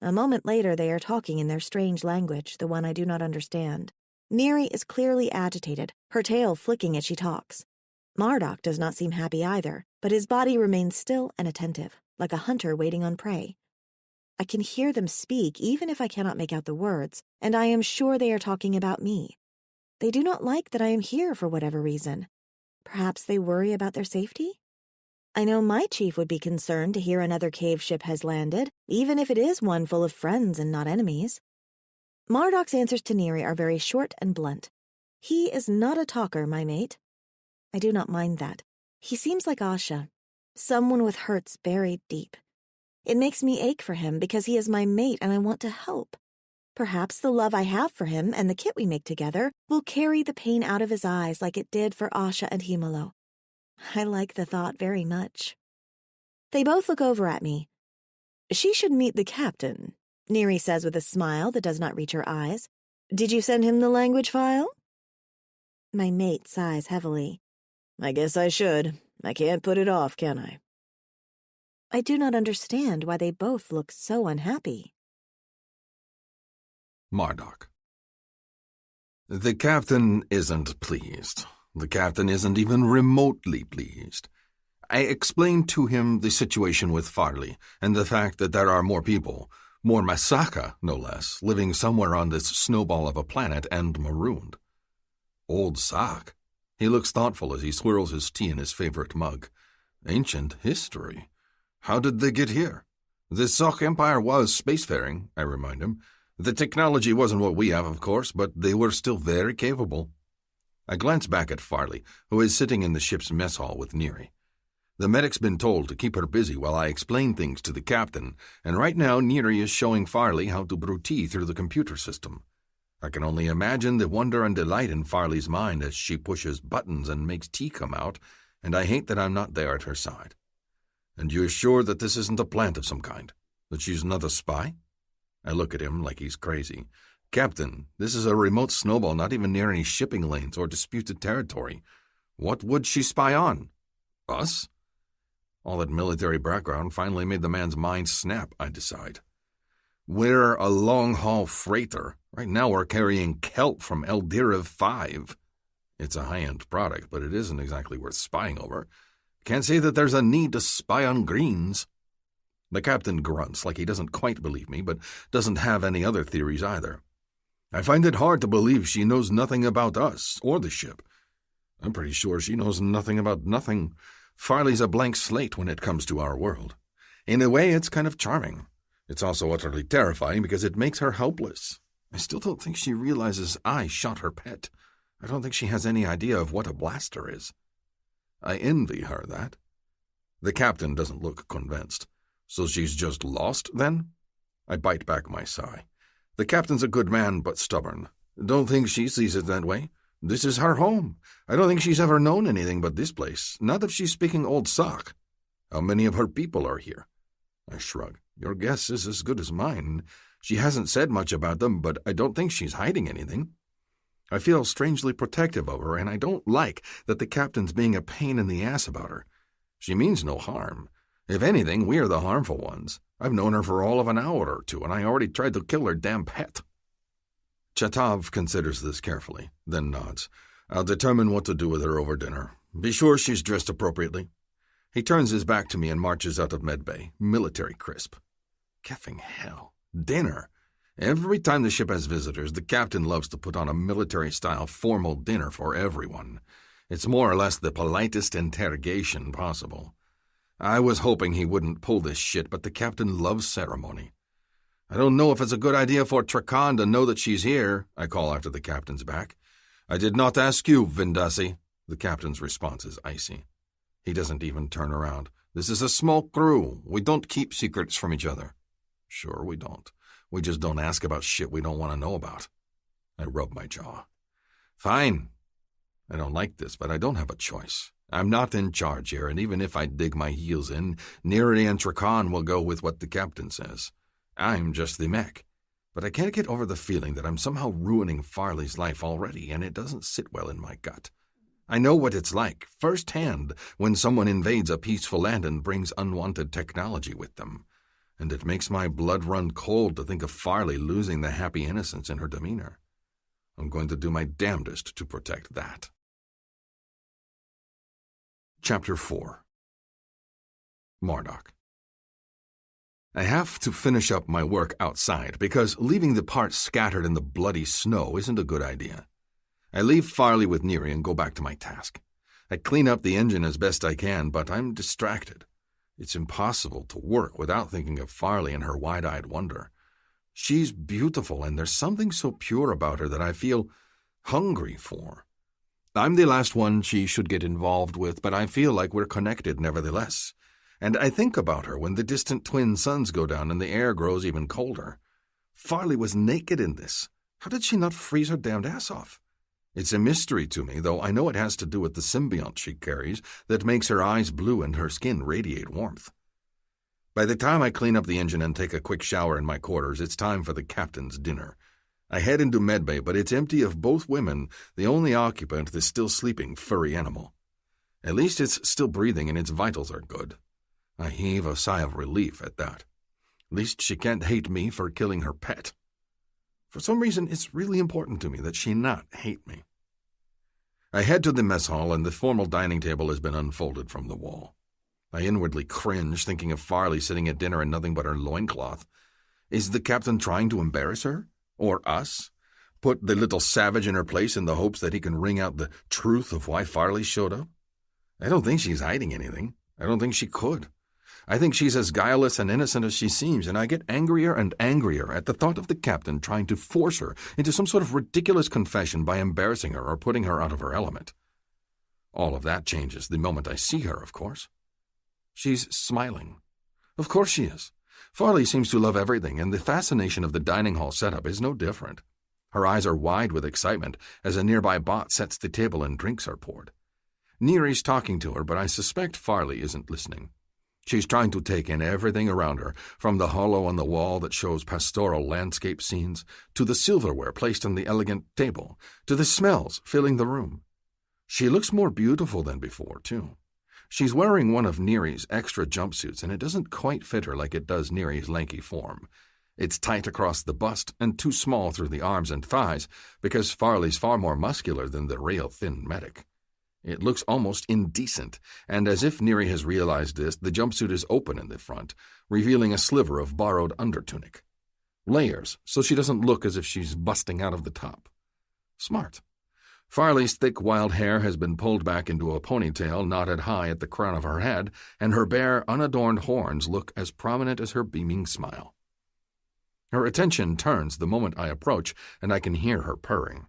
A moment later they are talking in their strange language, the one I do not understand. Neri is clearly agitated, her tail flicking as she talks. Marduk does not seem happy either, but his body remains still and attentive, like a hunter waiting on prey. I can hear them speak even if I cannot make out the words, and I am sure they are talking about me. They do not like that I am here for whatever reason. Perhaps they worry about their safety? I know my chief would be concerned to hear another cave ship has landed, even if it is one full of friends and not enemies. Marduk's answers to Neri are very short and blunt. He is not a talker, my mate. I do not mind that. He seems like Asha, someone with hurts buried deep. It makes me ache for him because he is my mate and I want to help. Perhaps the love I have for him and the kit we make together will carry the pain out of his eyes like it did for Asha and Himalo. I like the thought very much. They both look over at me. She should meet the captain, Neri says with a smile that does not reach her eyes. Did you send him the language file? My mate sighs heavily. I guess I should. I can't put it off, can I? I do not understand why they both look so unhappy. Marduk. The captain isn't pleased. The captain isn't even remotely pleased. I explained to him the situation with Farley and the fact that there are more people, more Masaka, no less, living somewhere on this snowball of a planet and marooned. Old Sak. He looks thoughtful as he swirls his tea in his favorite mug. Ancient history. How did they get here? The Sok Empire was spacefaring, I remind him. The technology wasn't what we have, of course, but they were still very capable. I glance back at Farley, who is sitting in the ship's mess hall with Neri. The medic's been told to keep her busy while I explain things to the captain, and right now Neri is showing Farley how to brew tea through the computer system. I can only imagine the wonder and delight in Farley's mind as she pushes buttons and makes tea come out, and I hate that I'm not there at her side. And you're sure that this isn't a plant of some kind? That she's not a spy? I look at him like he's crazy. Captain, this is a remote snowball not even near any shipping lanes or disputed territory. What would she spy on? Us? All that military background finally made the man's mind snap, I decide. We're a long-haul freighter. Right now we're carrying kelp from Eldiriv 5. It's a high-end product, but it isn't exactly worth spying over. Can't say that there's a need to spy on greens. The captain grunts like he doesn't quite believe me, but doesn't have any other theories either. I find it hard to believe she knows nothing about us or the ship. I'm pretty sure she knows nothing about nothing. Farley's a blank slate when it comes to our world. In a way, it's kind of charming. It's also utterly terrifying because it makes her helpless. I still don't think she realizes I shot her pet. I don't think she has any idea of what a blaster is. I envy her that. The captain doesn't look convinced. So she's just lost, then? I bite back my sigh. The captain's a good man, but stubborn. Don't think she sees it that way. This is her home. I don't think she's ever known anything but this place, not if she's speaking old sock. How many of her people are here? I shrug. Your guess is as good as mine. She hasn't said much about them, but I don't think she's hiding anything. I feel strangely protective of her, and I don't like that the captain's being a pain in the ass about her. She means no harm. If anything, we're the harmful ones. I've known her for all of an hour or two, and I already tried to kill her damn pet. Chatov considers this carefully, then nods. I'll determine what to do with her over dinner. Be sure she's dressed appropriately. He turns his back to me and marches out of medbay, military crisp. Keffing hell. Dinner. Every time the ship has visitors, the captain loves to put on a military-style formal dinner for everyone. It's more or less the politest interrogation possible. I was hoping he wouldn't pull this shit, but the captain loves ceremony. I don't know if it's a good idea for Trakan to know that she's here, I call after the captain's back. I did not ask you, Vindasi. The captain's response is icy. He doesn't even turn around. This is a small crew. We don't keep secrets from each other. Sure we don't. We just don't ask about shit we don't want to know about. I rub my jaw. Fine. I don't like this, but I don't have a choice. I'm not in charge here, and even if I dig my heels in, Neri and Trakan will go with what the captain says. I'm just the mech. But I can't get over the feeling that I'm somehow ruining Farley's life already, and it doesn't sit well in my gut. I know what it's like, firsthand, when someone invades a peaceful land and brings unwanted technology with them. And it makes my blood run cold to think of Farley losing the happy innocence in her demeanor. I'm going to do my damnedest to protect that. Chapter 4. Marduk. I have to finish up my work outside because leaving the parts scattered in the bloody snow isn't a good idea. I leave Farley with Neri and go back to my task. I clean up the engine as best I can, but I'm distracted. It's impossible to work without thinking of Farley and her wide-eyed wonder. She's beautiful, and there's something so pure about her that I feel hungry for. I'm the last one she should get involved with, but I feel like we're connected nevertheless. And I think about her when the distant twin suns go down and the air grows even colder. Farley was naked in this. How did she not freeze her damned ass off? It's a mystery to me, though I know it has to do with the symbiont she carries that makes her eyes blue and her skin radiate warmth. By the time I clean up the engine and take a quick shower in my quarters, it's time for the captain's dinner. I head into medbay, but it's empty of both women, the only occupant the still sleeping furry animal. At least it's still breathing and its vitals are good. I heave a sigh of relief at that. At least she can't hate me for killing her pet. For some reason, it's really important to me that she not hate me. I head to the mess hall, and the formal dining table has been unfolded from the wall. I inwardly cringe, thinking of Farley sitting at dinner in nothing but her loincloth. Is the captain trying to embarrass her? Or us? Put the little savage in her place in the hopes that he can wring out the truth of why Farley showed up? I don't think she's hiding anything. I don't think she could. I think she's as guileless and innocent as she seems, and I get angrier and angrier at the thought of the captain trying to force her into some sort of ridiculous confession by embarrassing her or putting her out of her element. All of that changes the moment I see her, of course. She's smiling. Of course she is. Farley seems to love everything, and the fascination of the dining hall setup is no different. Her eyes are wide with excitement as a nearby bot sets the table and drinks are poured. Neri's talking to her, but I suspect Farley isn't listening. She's trying to take in everything around her, from the hollow on the wall that shows pastoral landscape scenes, to the silverware placed on the elegant table, to the smells filling the room. She looks more beautiful than before, too. She's wearing one of Neri's extra jumpsuits, and it doesn't quite fit her like it does Neri's lanky form. It's tight across the bust and too small through the arms and thighs, because Farley's far more muscular than the real thin medic. It looks almost indecent, and as if Neri has realized this, the jumpsuit is open in the front, revealing a sliver of borrowed undertunic. Layers, so she doesn't look as if she's busting out of the top. Smart. Farley's thick wild hair has been pulled back into a ponytail knotted high at the crown of her head, and her bare, unadorned horns look as prominent as her beaming smile. Her attention turns the moment I approach, and I can hear her purring.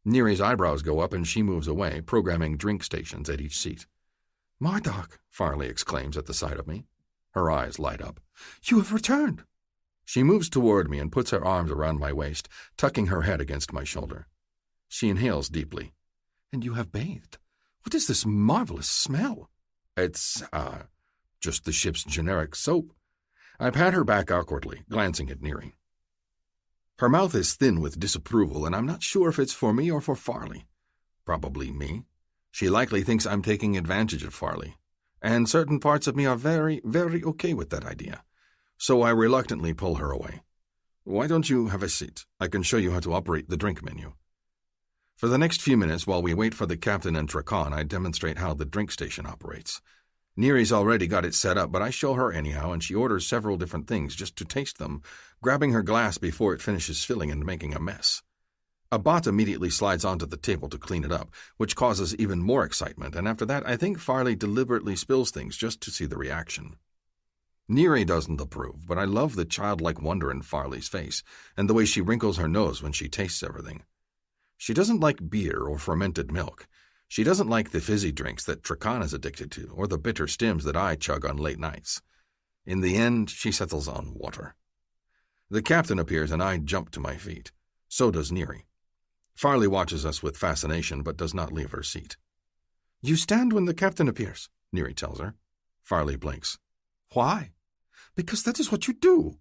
Neri's eyebrows go up and she moves away, programming drink stations at each seat. "Marduk," Farley exclaims at the sight of me. Her eyes light up. "You have returned." She moves toward me and puts her arms around my waist, tucking her head against my shoulder. She inhales deeply. "And you have bathed. What is this marvelous smell?" "It's, just the ship's generic soap." I pat her back awkwardly, glancing at Neri. Her mouth is thin with disapproval, and I'm not sure if it's for me or for Farley. Probably me. She likely thinks I'm taking advantage of Farley, and certain parts of me are very, very okay with that idea. So I reluctantly pull her away. "Why don't you have a seat? I can show you how to operate the drink menu." For the next few minutes, while we wait for the captain and Trakan, I demonstrate how the drink station operates. Neri's already got it set up, but I show her anyhow, and she orders several different things just to taste them, grabbing her glass before it finishes filling and making a mess. A bot immediately slides onto the table to clean it up, which causes even more excitement, and after that I think Farley deliberately spills things just to see the reaction. Neri doesn't approve, but I love the childlike wonder in Farley's face, and the way she wrinkles her nose when she tastes everything. She doesn't like beer or fermented milk. She doesn't like the fizzy drinks that Trakan is addicted to, or the bitter stims that I chug on late nights. In the end, she settles on water. The captain appears, and I jump to my feet. So does Neri. Farley watches us with fascination, but does not leave her seat. "You stand when the captain appears," Neri tells her. Farley blinks. "Why?" "Because that is what you do."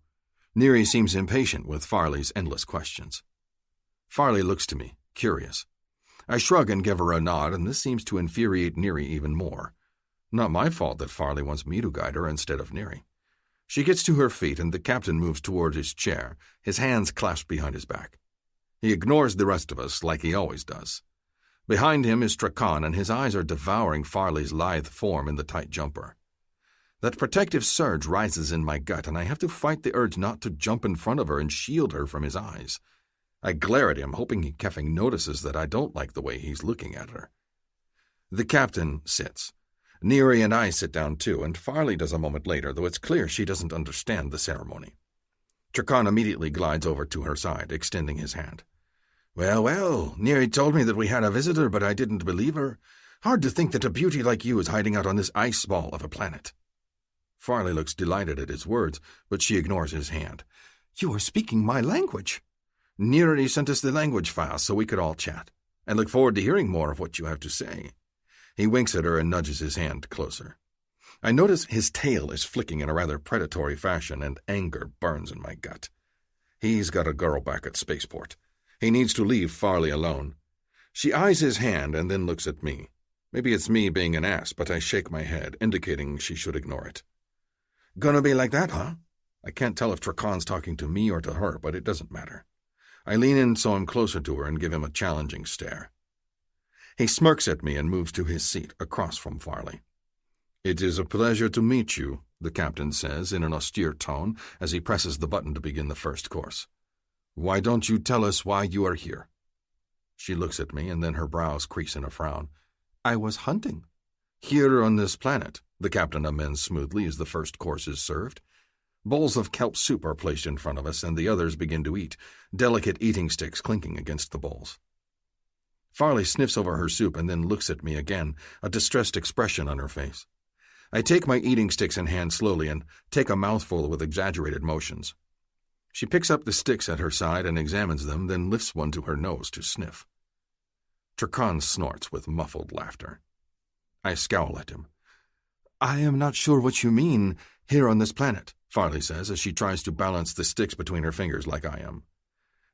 Neri seems impatient with Farley's endless questions. Farley looks to me, curious. I shrug and give her a nod, and this seems to infuriate Neri even more. Not my fault that Farley wants me to guide her instead of Neri. She gets to her feet, and the captain moves toward his chair, his hands clasped behind his back. He ignores the rest of us, like he always does. Behind him is Trakan, and his eyes are devouring Farley's lithe form in the tight jumper. That protective surge rises in my gut, and I have to fight the urge not to jump in front of her and shield her from his eyes. I glare at him, hoping he keffing notices that I don't like the way he's looking at her. The captain sits. Neri and I sit down too, and Farley does a moment later, though it's clear she doesn't understand the ceremony. Trakan immediately glides over to her side, extending his hand. Well, Neri told me that we had a visitor, but I didn't believe her. Hard to think that a beauty like you is hiding out on this ice ball of a planet." Farley looks delighted at his words, but she ignores his hand. "You are speaking my language." "Neri sent us the language file so we could all chat. I look forward to hearing more of what you have to say." He winks at her and nudges his hand closer. I notice his tail is flicking in a rather predatory fashion, and anger burns in my gut. He's got a girl back at spaceport. He needs to leave Farley alone. She eyes his hand and then looks at me. Maybe it's me being an ass, but I shake my head, indicating she should ignore it. "Gonna be like that, huh?" I can't tell if Trakan's talking to me or to her, but it doesn't matter. I lean in so I'm closer to her and give him a challenging stare. He smirks at me and moves to his seat across from Farley. "It is a pleasure to meet you," the captain says in an austere tone as he presses the button to begin the first course. "Why don't you tell us why you are here?" She looks at me, and then her brows crease in a frown. "I was hunting." "Here on this planet," the captain amends smoothly as the first course is served. Bowls of kelp soup are placed in front of us, and the others begin to eat, delicate eating sticks clinking against the bowls. Farley sniffs over her soup and then looks at me again, a distressed expression on her face. I take my eating sticks in hand slowly and take a mouthful with exaggerated motions. She picks up the sticks at her side and examines them, then lifts one to her nose to sniff. Trakan snorts with muffled laughter. I scowl at him. I am not sure what you mean, here on this planet, Farley says as she tries to balance the sticks between her fingers like I am.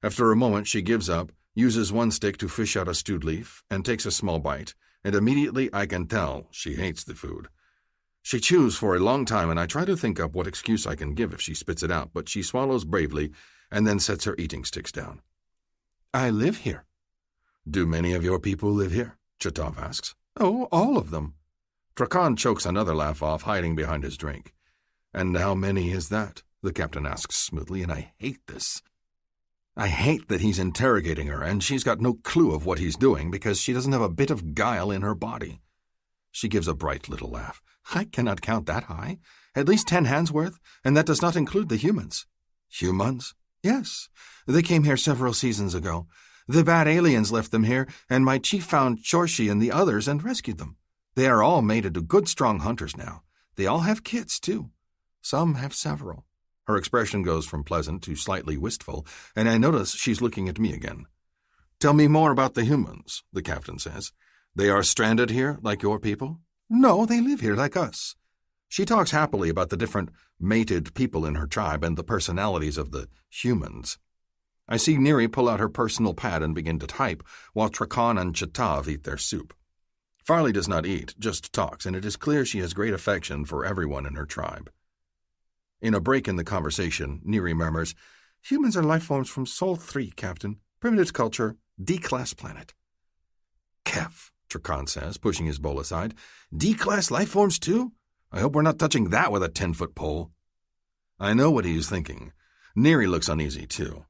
After a moment, she gives up, uses one stick to fish out a stewed leaf, and takes a small bite, and immediately I can tell she hates the food. She chews for a long time, and I try to think up what excuse I can give if she spits it out, but she swallows bravely and then sets her eating sticks down. I live here. Do many of your people live here? Chetov asks. Oh, all of them. Trakan chokes another laugh off, hiding behind his drink. And how many is that? The captain asks smoothly, and I hate this. I hate that he's interrogating her, and she's got no clue of what he's doing because she doesn't have a bit of guile in her body. She gives a bright little laugh. I cannot count that high. At least 10 hands worth, and that does not include the humans. Humans? Yes. They came here several seasons ago. The bad aliens left them here, and my chief found Chorshi and the others and rescued them. They are all made into good, strong hunters now. They all have kits, too. Some have several. Her expression goes from pleasant to slightly wistful, and I notice she's looking at me again. Tell me more about the humans, the captain says. They are stranded here, like your people? No, they live here like us. She talks happily about the different mated people in her tribe and the personalities of the humans. I see Neri pull out her personal pad and begin to type, while Trakan and Chetav eat their soup. Farley does not eat, just talks, and it is clear she has great affection for everyone in her tribe. In a break in the conversation, Neri murmurs, Humans are life forms from Sol 3, Captain. Primitive culture, D-class planet. Kef, Trakan says, pushing his bowl aside. D-class life forms too? I hope we're not touching that with a 10-foot pole. I know what he is thinking. Neri looks uneasy, too.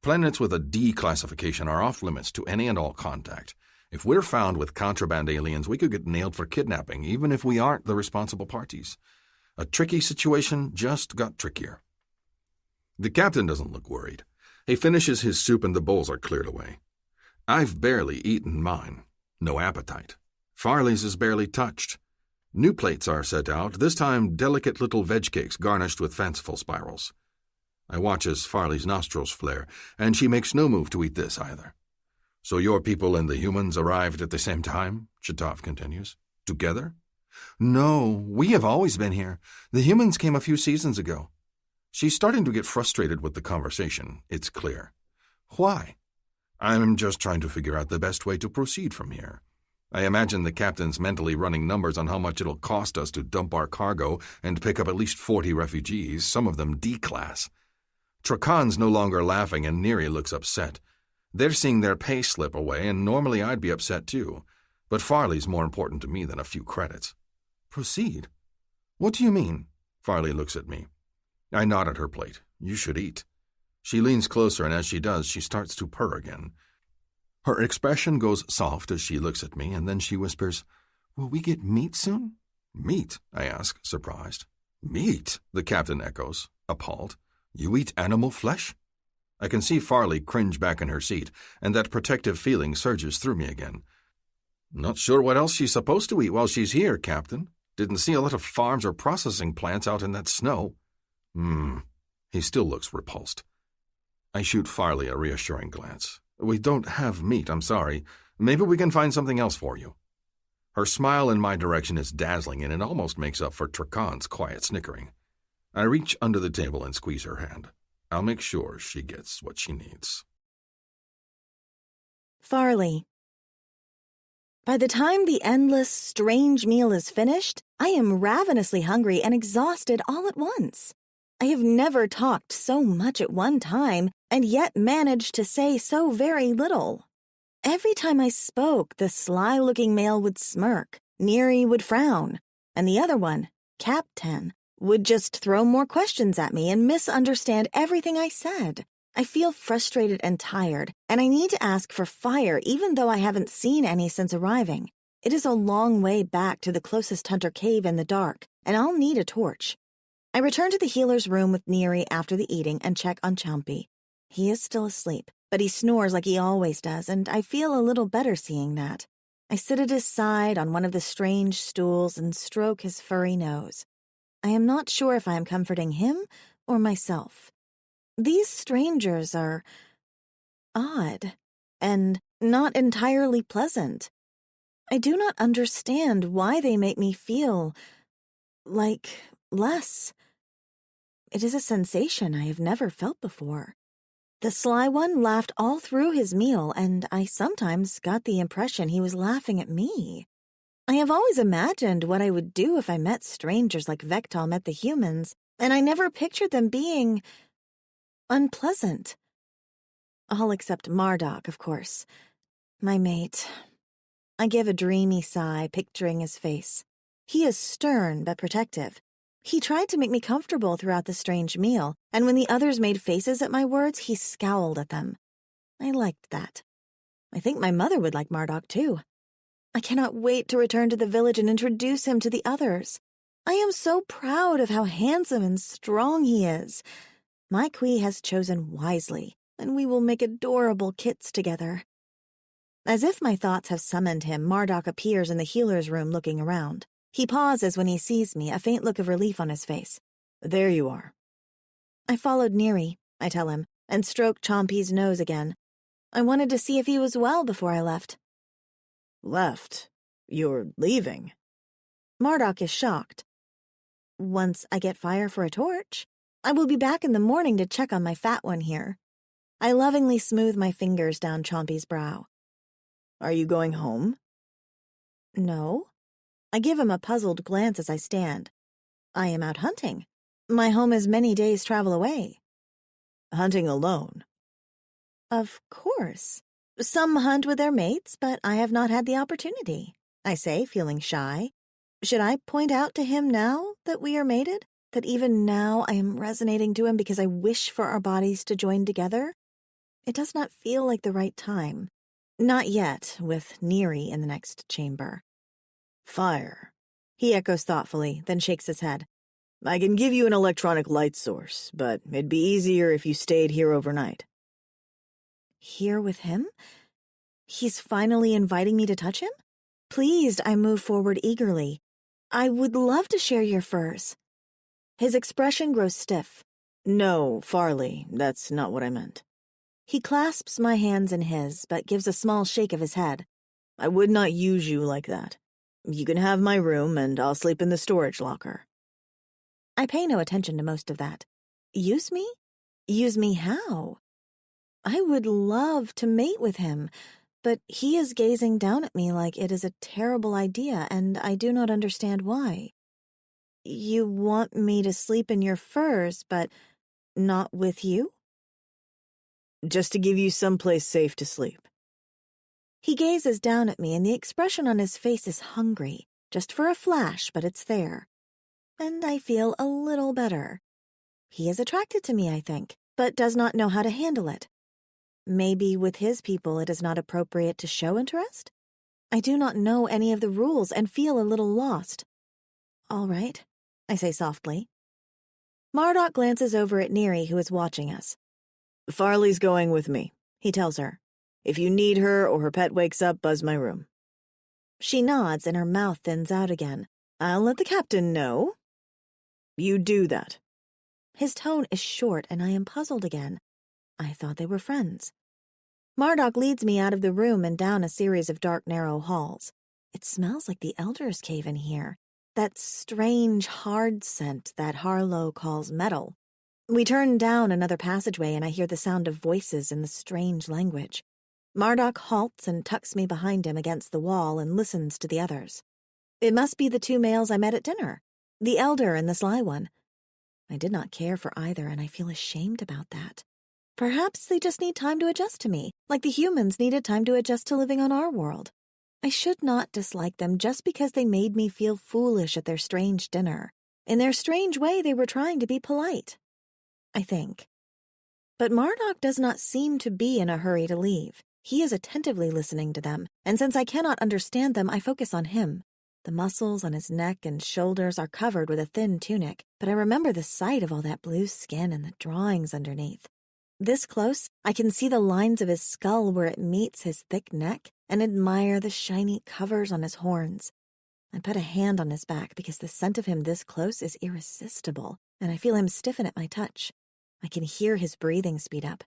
Planets with a D classification are off limits to any and all contact. If we're found with contraband aliens, we could get nailed for kidnapping, even if we aren't the responsible parties. A tricky situation just got trickier. The captain doesn't look worried. He finishes his soup and the bowls are cleared away. I've barely eaten mine. No appetite. Farley's is barely touched. New plates are set out, this time delicate little veg cakes garnished with fanciful spirals. I watch as Farley's nostrils flare, and she makes no move to eat this either. So your people and the humans arrived at the same time? Chetov continues. Together? No, we have always been here. The humans came a few seasons ago. She's starting to get frustrated with the conversation, it's clear. Why? I'm just trying to figure out the best way to proceed from here. I imagine the captain's mentally running numbers on how much it'll cost us to dump our cargo and pick up at least 40 refugees, some of them D-class. Trakan's no longer laughing and Neri looks upset. They're seeing their pay slip away, and normally I'd be upset too. But Farley's more important to me than a few credits. Proceed? What do you mean? Farley looks at me. I nod at her plate. You should eat. She leans closer, and as she does, she starts to purr again. Her expression goes soft as she looks at me, and then she whispers, Will we get meat soon? Meat? I ask, surprised. Meat? The captain echoes, appalled. You eat animal flesh? I can see Farley cringe back in her seat, and that protective feeling surges through me again. Not sure what else she's supposed to eat while she's here, Captain. Didn't see a lot of farms or processing plants out in that snow. He still looks repulsed. I shoot Farley a reassuring glance. We don't have meat, I'm sorry. Maybe we can find something else for you. Her smile in my direction is dazzling, and it almost makes up for Trakan's quiet snickering. I reach under the table and squeeze her hand. I'll make sure she gets what she needs. Farley. By the time the endless, strange meal is finished, I am ravenously hungry and exhausted all at once. I have never talked so much at one time, and yet managed to say so very little. Every time I spoke, the sly-looking male would smirk, Neri would frown, and the other one, Captain, would just throw more questions at me and misunderstand everything I said. I feel frustrated and tired, and I need to ask for fire even though I haven't seen any since arriving. It is a long way back to the closest hunter cave in the dark, and I'll need a torch. I return to the healer's room with Neri after the eating and check on Champy. He is still asleep, but he snores like he always does, and I feel a little better seeing that. I sit at his side on one of the strange stools and stroke his furry nose. I am not sure if I am comforting him or myself. These strangers are odd and not entirely pleasant. I do not understand why they make me feel like, less. It is a sensation I have never felt before. The sly one laughed all through his meal, and I sometimes got the impression he was laughing at me. I have always imagined what I would do if I met strangers like Vectal met the humans, and I never pictured them being unpleasant. All except Marduk, of course. My mate. I give a dreamy sigh, picturing his face. He is stern but protective. He tried to make me comfortable throughout the strange meal, and when the others made faces at my words, he scowled at them. I liked that. I think my mother would like Marduk, too. I cannot wait to return to the village and introduce him to the others. I am so proud of how handsome and strong he is. My Quee has chosen wisely, and we will make adorable kits together. As if my thoughts have summoned him, Marduk appears in the healer's room looking around. He pauses when he sees me, a faint look of relief on his face. There you are. I followed Neri, I tell him, and stroked Chompy's nose again. I wanted to see if he was well before I left. Left? You're leaving? Marduk is shocked. Once I get fire for a torch, I will be back in the morning to check on my fat one here. I lovingly smooth my fingers down Chompy's brow. Are you going home? No. I give him a puzzled glance as I stand. I am out hunting. My home is many days' travel away. Hunting alone? Of course. Some hunt with their mates, but I have not had the opportunity, I say, feeling shy. Should I point out to him now that we are mated? That even now I am resonating to him because I wish for our bodies to join together? It does not feel like the right time. Not yet, with Neri in the next chamber. Fire. He echoes thoughtfully, then shakes his head. I can give you an electronic light source, but it'd be easier if you stayed here overnight. Here with him? He's finally inviting me to touch him? Pleased, I move forward eagerly. I would love to share your furs. His expression grows stiff. No, Farley, that's not what I meant. He clasps my hands in his, but gives a small shake of his head. I would not use you like that. You can have my room, and I'll sleep in the storage locker. I pay no attention to most of that. Use me? Use me how? I would love to mate with him, but he is gazing down at me like it is a terrible idea, and I do not understand why. You want me to sleep in your furs, but not with you? Just to give you someplace safe to sleep. He gazes down at me, and the expression on his face is hungry, just for a flash, but it's there. And I feel a little better. He is attracted to me, I think, but does not know how to handle it. Maybe with his people it is not appropriate to show interest? I do not know any of the rules and feel a little lost. All right, I say softly. Marduk glances over at Neri, who is watching us. Farley's going with me, he tells her. If you need her or her pet wakes up, buzz my room. She nods and her mouth thins out again. I'll let the captain know. You do that. His tone is short and I am puzzled again. I thought they were friends. Marduk leads me out of the room and down a series of dark, narrow halls. It smells like the Elder's Cave in here. That strange, hard scent that Harlow calls metal. We turn down another passageway and I hear the sound of voices in the strange language. Marduk halts and tucks me behind him against the wall and listens to the others. It must be the two males I met at dinner, the elder and the sly one. I did not care for either, and I feel ashamed about that. Perhaps they just need time to adjust to me, like the humans needed time to adjust to living on our world. I should not dislike them just because they made me feel foolish at their strange dinner. In their strange way, they were trying to be polite, I think. But Marduk does not seem to be in a hurry to leave. He is attentively listening to them, and since I cannot understand them, I focus on him. The muscles on his neck and shoulders are covered with a thin tunic, but I remember the sight of all that blue skin and the drawings underneath. This close, I can see the lines of his skull where it meets his thick neck and admire the shiny covers on his horns. I put a hand on his back because the scent of him this close is irresistible, and I feel him stiffen at my touch. I can hear his breathing speed up.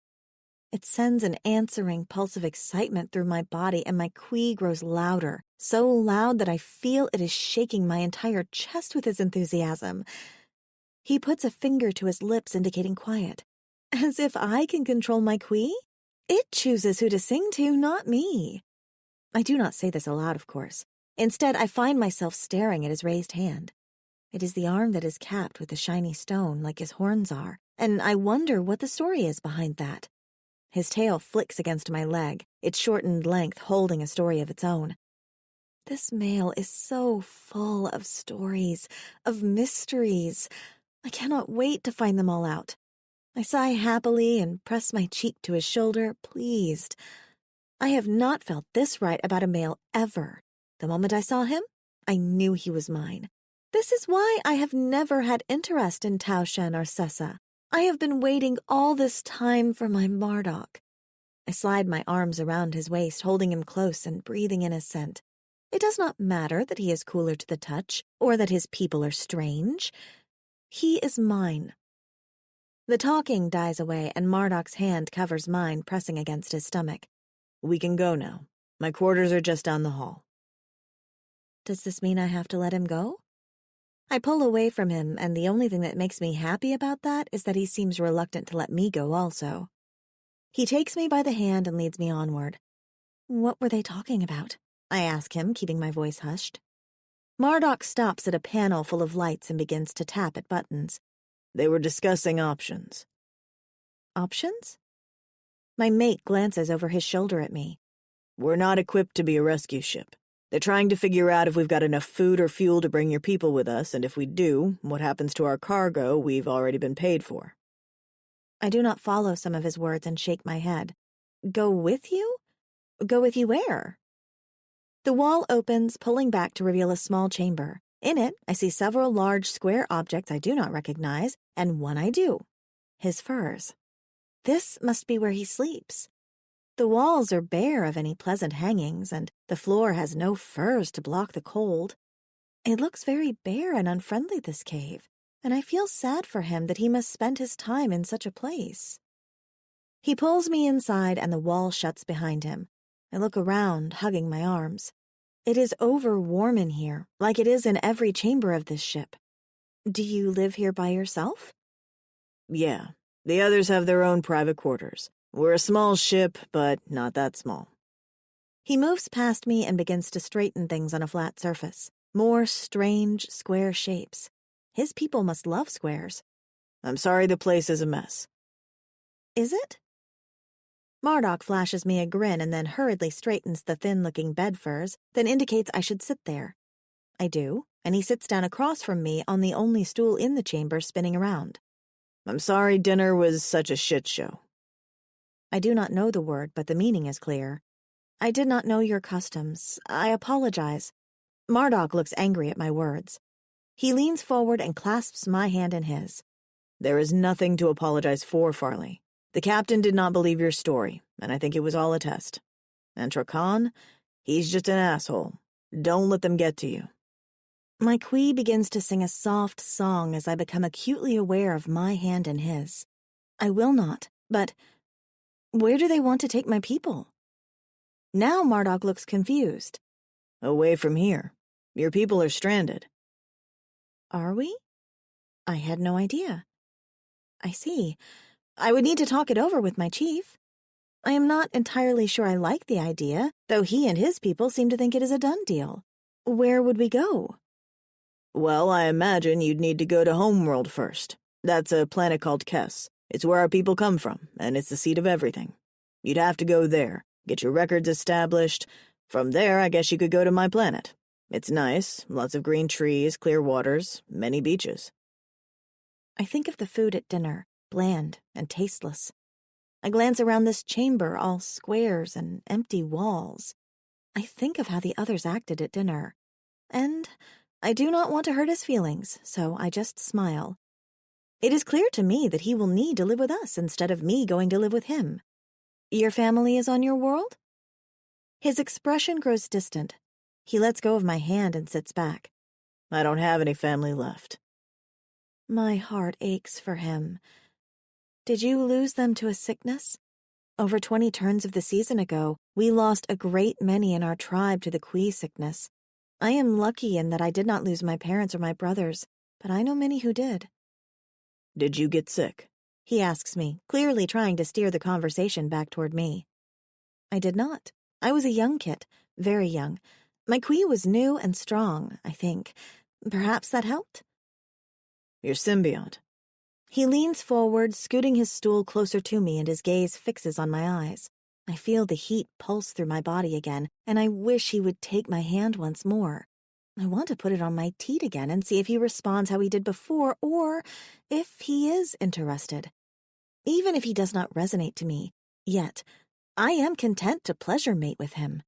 It sends an answering pulse of excitement through my body, and my quee grows louder, so loud that I feel it is shaking my entire chest with his enthusiasm. He puts a finger to his lips indicating quiet. As if I can control my Quee? It chooses who to sing to, not me. I do not say this aloud, of course. Instead, I find myself staring at his raised hand. It is the arm that is capped with a shiny stone like his horns are, and I wonder what the story is behind that. His tail flicks against my leg, its shortened length holding a story of its own. This male is so full of stories, of mysteries. I cannot wait to find them all out. I sigh happily and press my cheek to his shoulder, pleased. I have not felt this right about a male ever. The moment I saw him, I knew he was mine. This is why I have never had interest in Tao Shen or Sessa. I have been waiting all this time for my Marduk. I slide my arms around his waist, holding him close and breathing in his scent. It does not matter that he is cooler to the touch, or that his people are strange. He is mine. The talking dies away, and Marduk's hand covers mine, pressing against his stomach. We can go now. My quarters are just down the hall. Does this mean I have to let him go? I pull away from him, and the only thing that makes me happy about that is that he seems reluctant to let me go also. He takes me by the hand and leads me onward. What were they talking about? I ask him, keeping my voice hushed. Marduk stops at a panel full of lights and begins to tap at buttons. They were discussing options. Options? My mate glances over his shoulder at me. We're not equipped to be a rescue ship. They're trying to figure out if we've got enough food or fuel to bring your people with us, and if we do, what happens to our cargo we've already been paid for. I do not follow some of his words and shake my head. Go with you? Go with you where? The wall opens, pulling back to reveal a small chamber. In it, I see several large square objects I do not recognize, and one I do. His furs. This must be where he sleeps. The walls are bare of any pleasant hangings, and the floor has no furs to block the cold. It looks very bare and unfriendly, this cave, and I feel sad for him that he must spend his time in such a place. He pulls me inside, and the wall shuts behind him. I look around, hugging my arms. It is over-warm in here, like it is in every chamber of this ship. Do you live here by yourself? Yeah, the others have their own private quarters. We're a small ship, but not that small. He moves past me and begins to straighten things on a flat surface. More strange, square shapes. His people must love squares. I'm sorry the place is a mess. Is it? Marduk flashes me a grin and then hurriedly straightens the thin-looking bed furs, then indicates I should sit there. I do, and he sits down across from me on the only stool in the chamber spinning around. I'm sorry dinner was such a shit show. I do not know the word, but the meaning is clear. I did not know your customs. I apologize. Marduk looks angry at my words. He leans forward and clasps my hand in his. There is nothing to apologize for, Farley. The captain did not believe your story, and I think it was all a test. And Trakan, he's just an asshole. Don't let them get to you. My Quee begins to sing a soft song as I become acutely aware of my hand in his. I will not, but where do they want to take my people? Now Marduk looks confused. Away from here. Your people are stranded. Are we? I had no idea. I see. I would need to talk it over with my chief. I am not entirely sure I like the idea, though he and his people seem to think it is a done deal. Where would we go? Well, I imagine you'd need to go to Homeworld first. That's a planet called Kess. It's where our people come from, and it's the seat of everything. You'd have to go there, get your records established. From there, I guess you could go to my planet. It's nice, lots of green trees, clear waters, many beaches. I think of the food at dinner, bland and tasteless. I glance around this chamber, all squares and empty walls. I think of how the others acted at dinner. And I do not want to hurt his feelings, so I just smile. It is clear to me that he will need to live with us instead of me going to live with him. Your family is on your world? His expression grows distant. He lets go of my hand and sits back. I don't have any family left. My heart aches for him. Did you lose them to a sickness? Over 20 turns of the season ago, we lost a great many in our tribe to the Kui sickness. I am lucky in that I did not lose my parents or my brothers, but I know many who did. Did you get sick? He asks me, clearly trying to steer the conversation back toward me. I did not. I was a young kit, very young. My Kui was new and strong, I think. Perhaps that helped? Your symbiote. He leans forward, scooting his stool closer to me, and his gaze fixes on my eyes. I feel the heat pulse through my body again, and I wish he would take my hand once more. I want to put it on my teat again and see if he responds how he did before, or if he is interested. Even if he does not resonate to me, yet, I am content to pleasure mate with him.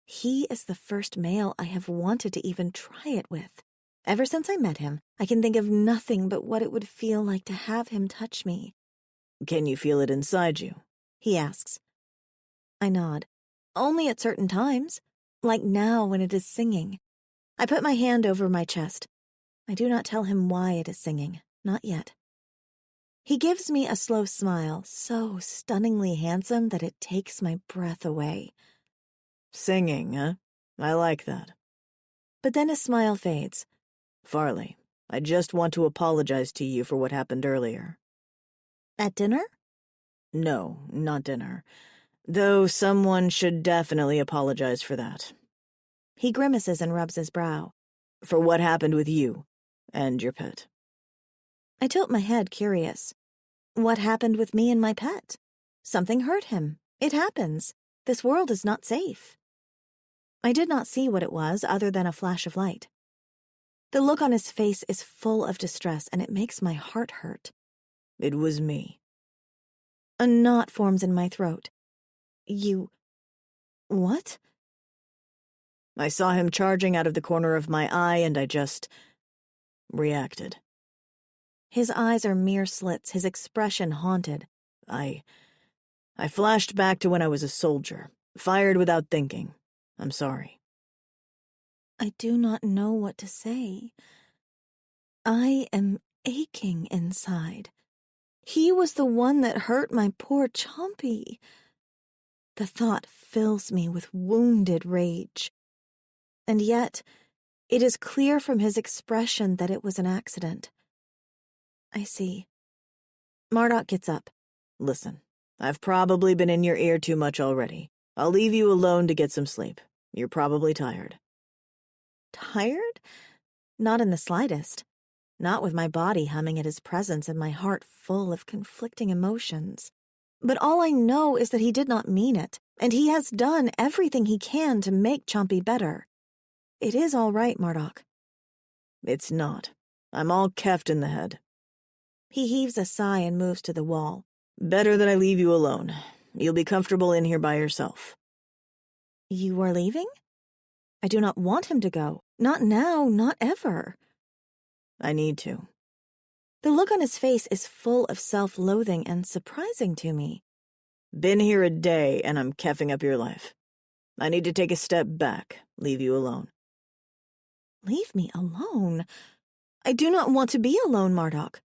He is the first male I have wanted to even try it with. Ever since I met him, I can think of nothing but what it would feel like to have him touch me. Can you feel it inside you? He asks. I nod. Only at certain times, like now when it is singing. I put my hand over my chest. I do not tell him why it is singing, not yet. He gives me a slow smile, so stunningly handsome that it takes my breath away. Singing, huh? I like that. But then his smile fades. Farley, I just want to apologize to you for what happened earlier. At dinner? No, not dinner. Though someone should definitely apologize for that. He grimaces and rubs his brow. For what happened with you and your pet. I tilt my head, curious. What happened with me and my pet? Something hurt him. It happens. This world is not safe. I did not see what it was other than a flash of light. The look on his face is full of distress, and it makes my heart hurt. It was me. A knot forms in my throat. You... what? I saw him charging out of the corner of my eye, and I just... reacted. His eyes are mere slits, his expression haunted. I flashed back to when I was a soldier, fired without thinking. I'm sorry. I do not know what to say. I am aching inside. He was the one that hurt my poor Chompy. The thought fills me with wounded rage. And yet, it is clear from his expression that it was an accident. I see. Marduk gets up. Listen, I've probably been in your ear too much already. I'll leave you alone to get some sleep. You're probably tired. Tired? Not in the slightest. Not with my body humming at his presence and my heart full of conflicting emotions. But all I know is that he did not mean it, and he has done everything he can to make Chompy better. It is all right, Marduk. It's not. I'm all keft in the head. He heaves a sigh and moves to the wall. Better that I leave you alone. You'll be comfortable in here by yourself. You are leaving? I do not want him to go. Not now, not ever. I need to. The look on his face is full of self-loathing and surprising to me. Been here a day, and I'm keffing up your life. I need to take a step back, leave you alone. Leave me alone? I do not want to be alone, Marduk.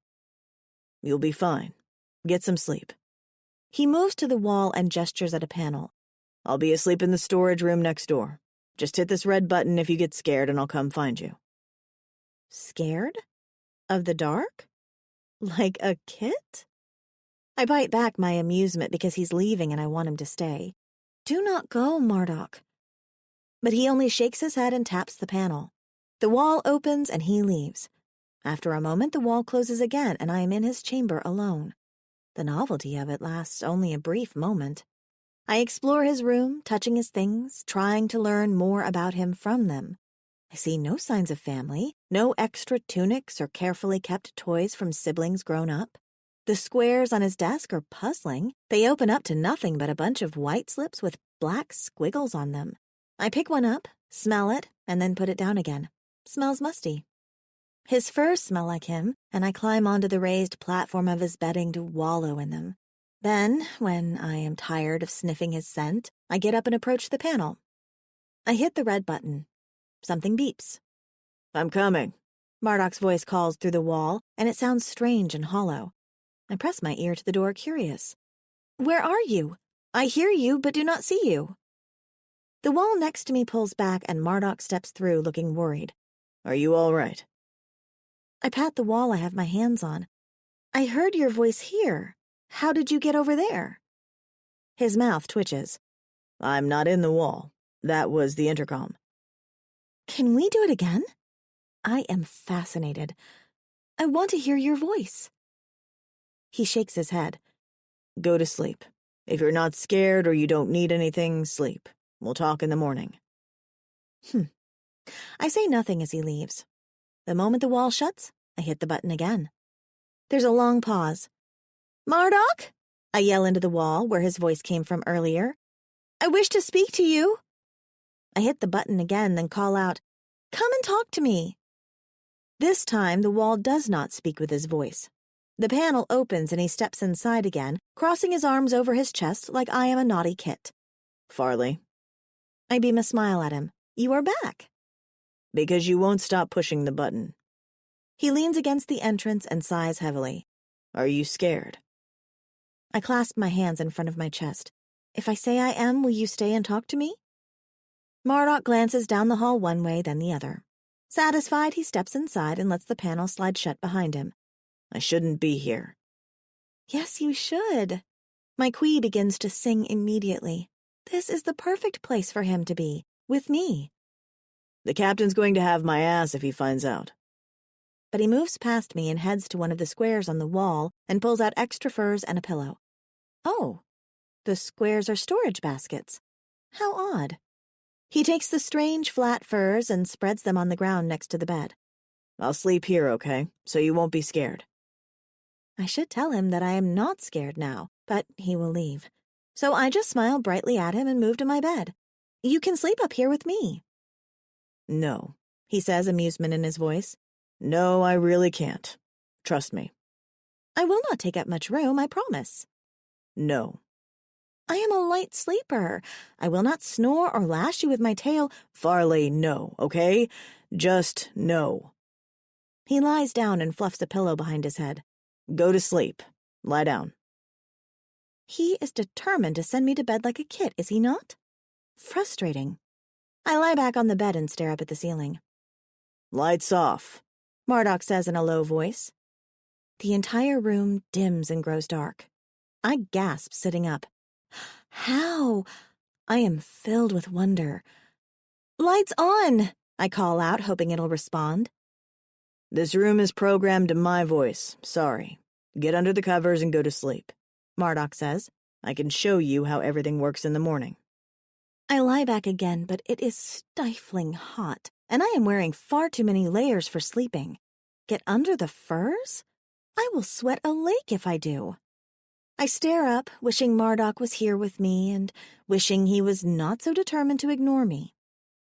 You'll be fine. Get some sleep. He moves to the wall and gestures at a panel. I'll be asleep in the storage room next door. Just hit this red button if you get scared, and I'll come find you. Scared? Of the dark? Like a kit? I bite back my amusement because he's leaving and I want him to stay. Do not go, Marduk. But he only shakes his head and taps the panel. The wall opens and he leaves. After a moment, the wall closes again and I am in his chamber alone. The novelty of it lasts only a brief moment. I explore his room, touching his things, trying to learn more about him from them. I see no signs of family, no extra tunics or carefully kept toys from siblings grown up. The squares on his desk are puzzling. They open up to nothing but a bunch of white slips with black squiggles on them. I pick one up, smell it, and then put it down again. Smells musty. His furs smell like him, and I climb onto the raised platform of his bedding to wallow in them. Then, when I am tired of sniffing his scent, I get up and approach the panel. I hit the red button. Something beeps. I'm coming. Marduk's voice calls through the wall, and it sounds strange and hollow. I press my ear to the door, curious. Where are you? I hear you, but do not see you. The wall next to me pulls back and Marduk steps through, looking worried. Are you all right? I pat the wall I have my hands on. I heard your voice here. How did you get over there? His mouth twitches. I'm not in the wall. That was the intercom. Can we do it again? I am fascinated. I want to hear your voice. He shakes his head. Go to sleep. If you're not scared or you don't need anything, sleep. We'll talk in the morning. I say nothing as he leaves. The moment the wall shuts, I hit the button again. There's a long pause. Marduk? I yell into the wall where his voice came from earlier. I wish to speak to you. I hit the button again, then call out, Come and talk to me. This time, the wall does not speak with his voice. The panel opens and he steps inside again, crossing his arms over his chest like I am a naughty kit. Farley. I beam a smile at him. You are back. Because you won't stop pushing the button. He leans against the entrance and sighs heavily. Are you scared? I clasp my hands in front of my chest. If I say I am, will you stay and talk to me? Marduk glances down the hall one way, then the other. Satisfied, he steps inside and lets the panel slide shut behind him. I shouldn't be here. Yes, you should. My Quee begins to sing immediately. This is the perfect place for him to be, with me. The captain's going to have my ass if he finds out. But he moves past me and heads to one of the squares on the wall and pulls out extra furs and a pillow. Oh, the squares are storage baskets. How odd. He takes the strange flat furs and spreads them on the ground next to the bed. I'll sleep here, okay? So you won't be scared. I should tell him that I am not scared now, but he will leave. So I just smile brightly at him and move to my bed. You can sleep up here with me. No, he says, amusement in his voice. No, I really can't. Trust me. I will not take up much room, I promise. No. I am a light sleeper. I will not snore or lash you with my tail. Farley, no, okay? Just no. He lies down and fluffs a pillow behind his head. Go to sleep. Lie down. He is determined to send me to bed like a kid, is he not? Frustrating. I lie back on the bed and stare up at the ceiling. Lights off, Marduk says in a low voice. The entire room dims and grows dark. I gasp, sitting up. How? I am filled with wonder. Lights on, I call out, hoping it'll respond. This room is programmed to my voice. Sorry. Get under the covers and go to sleep, Marduk says. I can show you how everything works in the morning. I lie back again, but it is stifling hot, and I am wearing far too many layers for sleeping. Get under the furs? I will sweat a lake if I do. I stare up, wishing Marduk was here with me and wishing he was not so determined to ignore me.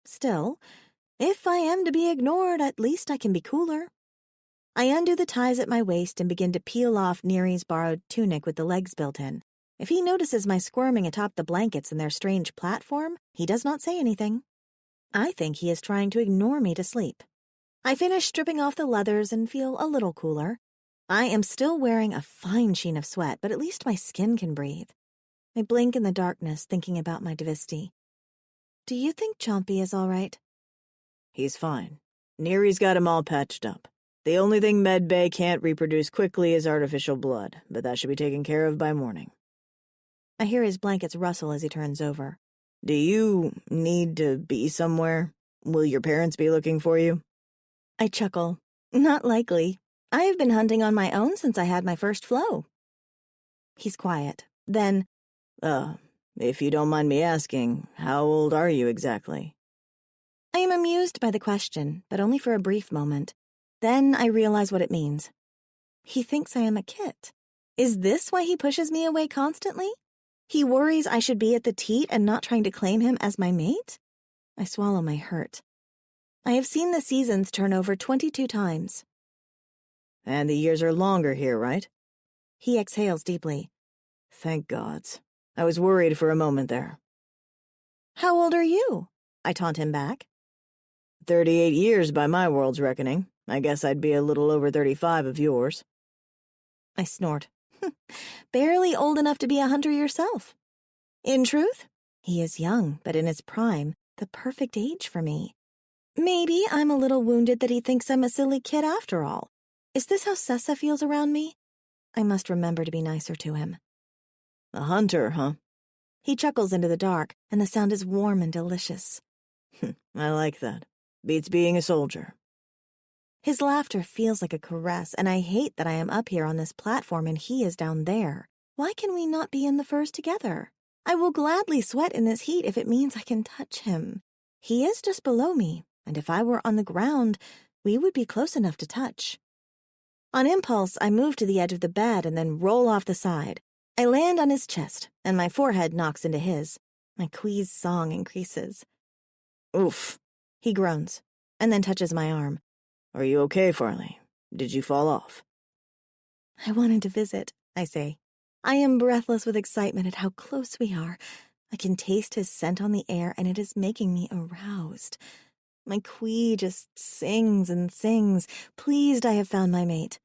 Still, if I am to be ignored, at least I can be cooler. I undo the ties at my waist and begin to peel off Neri's borrowed tunic with the legs built in. If he notices my squirming atop the blankets in their strange platform, he does not say anything. I think he is trying to ignore me to sleep. I finish stripping off the leathers and feel a little cooler. I am still wearing a fine sheen of sweat, but at least my skin can breathe. I blink in the darkness, thinking about my Divisti. Do you think Chompy is all right? He's fine. Neri's got him all patched up. The only thing Medbay can't reproduce quickly is artificial blood, but that should be taken care of by morning. I hear his blankets rustle as he turns over. Do you need to be somewhere? Will your parents be looking for you? I chuckle. Not likely. I have been hunting on my own since I had my first flow. He's quiet. Then, if you don't mind me asking, how old are you exactly? I am amused by the question, but only for a brief moment. Then I realize what it means. He thinks I am a kit. Is this why he pushes me away constantly? He worries I should be at the teat and not trying to claim him as my mate? I swallow my hurt. I have seen the seasons turn over 22 times. And the years are longer here, right? He exhales deeply. Thank gods. I was worried for a moment there. How old are you? I taunt him back. 38 years by my world's reckoning. I guess I'd be a little over 35 of yours. I snort. Barely old enough to be a hunter yourself. In truth, he is young, but in his prime, the perfect age for me. Maybe I'm a little wounded that he thinks I'm a silly kid after all. Is this how Sessa feels around me? I must remember to be nicer to him. A hunter, huh? He chuckles into the dark, and the sound is warm and delicious. I like that. Beats being a soldier. His laughter feels like a caress, and I hate that I am up here on this platform and he is down there. Why can we not be in the furs together? I will gladly sweat in this heat if it means I can touch him. He is just below me, and if I were on the ground, we would be close enough to touch. On impulse, I move to the edge of the bed and then roll off the side. I land on his chest, and my forehead knocks into his. My quee's song increases. Oof, He groans, and then touches my arm. Are you okay, Farley? Did you fall off? I wanted to visit, I say. I am breathless with excitement at how close we are. I can taste his scent on the air, and it is making me aroused. My quee just sings and sings, pleased I have found my mate.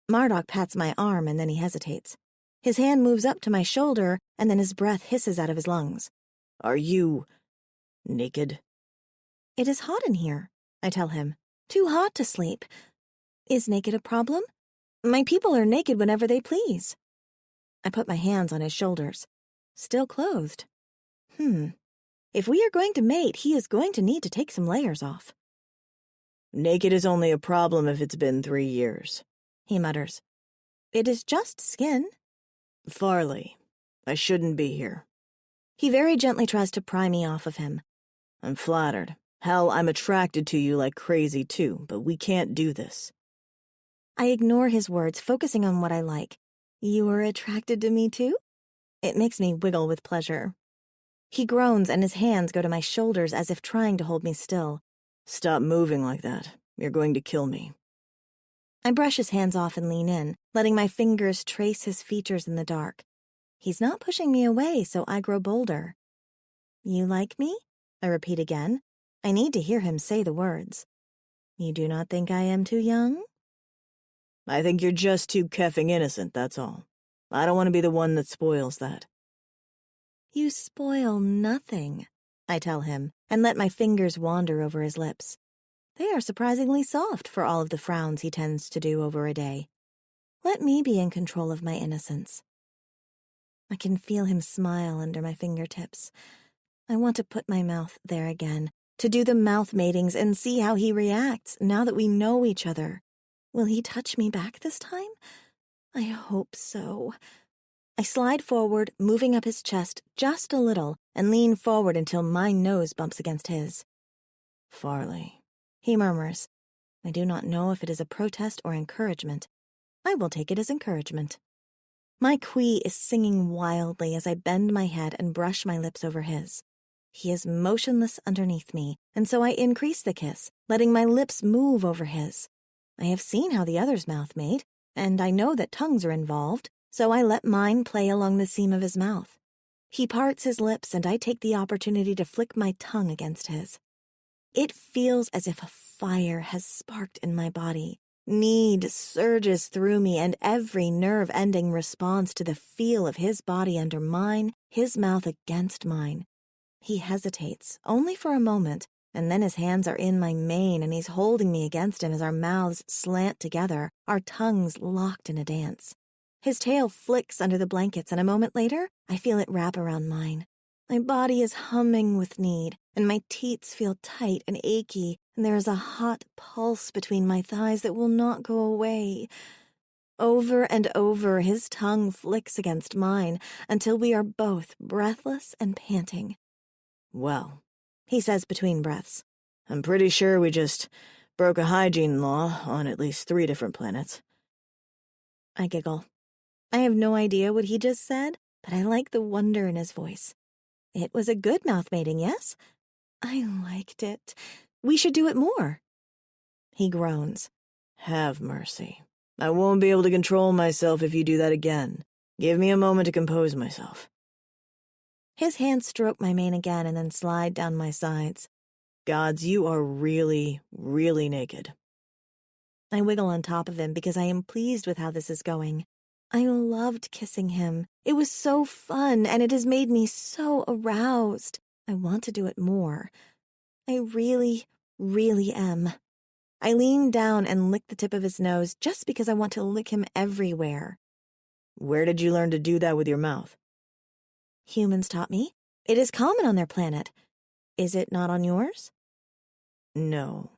Marduk pats my arm, and then he hesitates. His hand moves up to my shoulder, and then his breath hisses out of his lungs. Are you naked? It is hot in here, I tell him. Too hot to sleep. Is naked a problem? My people are naked whenever they please. I put my hands on his shoulders. Still clothed. If we are going to mate, he is going to need to take some layers off. Naked is only a problem if it's been 3 years, he mutters. It is just skin. Farley, I shouldn't be here. He very gently tries to pry me off of him. I'm flattered. Hell, I'm attracted to you like crazy too, but we can't do this. I ignore his words, focusing on what I like. You were attracted to me too? It makes me wiggle with pleasure. He groans and his hands go to my shoulders as if trying to hold me still. Stop moving like that. You're going to kill me. I brush his hands off and lean in, letting my fingers trace his features in the dark. He's not pushing me away, so I grow bolder. You like me? I repeat again. I need to hear him say the words. You do not think I am too young? I think you're just too keffing innocent, that's all. I don't want to be the one that spoils that. You spoil nothing, I tell him, and let my fingers wander over his lips. They are surprisingly soft for all of the frowns he tends to do over a day. Let me be in control of my innocence. I can feel him smile under my fingertips. I want to put my mouth there again, to do the mouth matings and see how he reacts now that we know each other. Will he touch me back this time? I hope so. I slide forward, moving up his chest just a little, and lean forward until my nose bumps against his. Farley, he murmurs. I do not know if it is a protest or encouragement. I will take it as encouragement. My quee is singing wildly as I bend my head and brush my lips over his. He is motionless underneath me, and so I increase the kiss, letting my lips move over his. I have seen how the others mouth mate, and I know that tongues are involved, so I let mine play along the seam of his mouth. He parts his lips, and I take the opportunity to flick my tongue against his. It feels as if a fire has sparked in my body. Need surges through me, and every nerve ending responds to the feel of his body under mine, his mouth against mine. He hesitates, only for a moment, and then his hands are in my mane and he's holding me against him as our mouths slant together, our tongues locked in a dance. His tail flicks under the blankets, and a moment later, I feel it wrap around mine. My body is humming with need, and my teats feel tight and achy, and there is a hot pulse between my thighs that will not go away. Over and over, his tongue flicks against mine until we are both breathless and panting. Well, he says between breaths. I'm pretty sure we just broke a hygiene law on at least 3 different planets. I giggle. I have no idea what he just said, but I like the wonder in his voice. It was a good mouth mating, yes? I liked it. We should do it more. He groans. Have mercy. I won't be able to control myself if you do that again. Give me a moment to compose myself. His hands stroke my mane again and then slide down my sides. Gods, you are really, really naked. I wiggle on top of him because I am pleased with how this is going. I loved kissing him. It was so fun, and it has made me so aroused. I want to do it more. I really, really am. I lean down and lick the tip of his nose just because I want to lick him everywhere. Where did you learn to do that with your mouth? Humans taught me. It is common on their planet. Is it not on yours? No.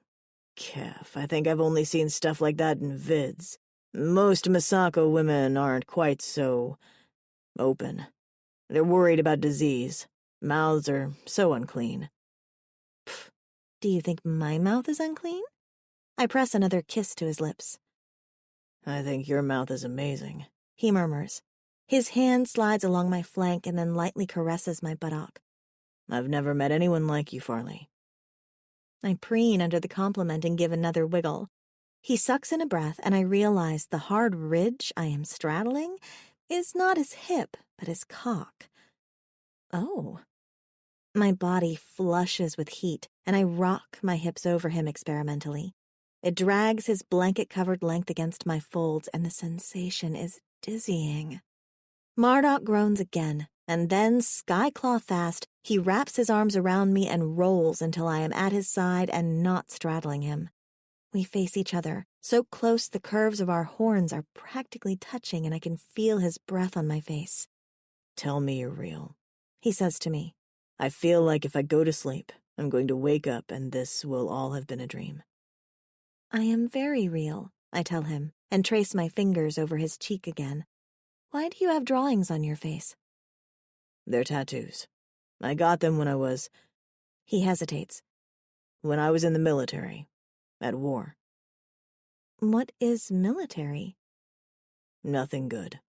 Kef, I think I've only seen stuff like that in vids. Most Misako women aren't quite so open. They're worried about disease. Mouths are so unclean. Pff, do you think my mouth is unclean? I press another kiss to his lips. I think your mouth is amazing, he murmurs. His hand slides along my flank and then lightly caresses my buttock. I've never met anyone like you, Farley. I preen under the compliment and give another wiggle. He sucks in a breath, and I realize the hard ridge I am straddling is not his hip, but his cock. Oh. My body flushes with heat, and I rock my hips over him experimentally. It drags his blanket-covered length against my folds, and the sensation is dizzying. Marduk groans again, and then, sky-claw fast, he wraps his arms around me and rolls until I am at his side and not straddling him. We face each other, so close the curves of our horns are practically touching, and I can feel his breath on my face. Tell me you're real, he says to me. I feel like if I go to sleep, I'm going to wake up and this will all have been a dream. I am very real, I tell him, and trace my fingers over his cheek again. Why do you have drawings on your face? They're tattoos. I got them when I was... He hesitates. When I was in the military. At war. What is military? Nothing good.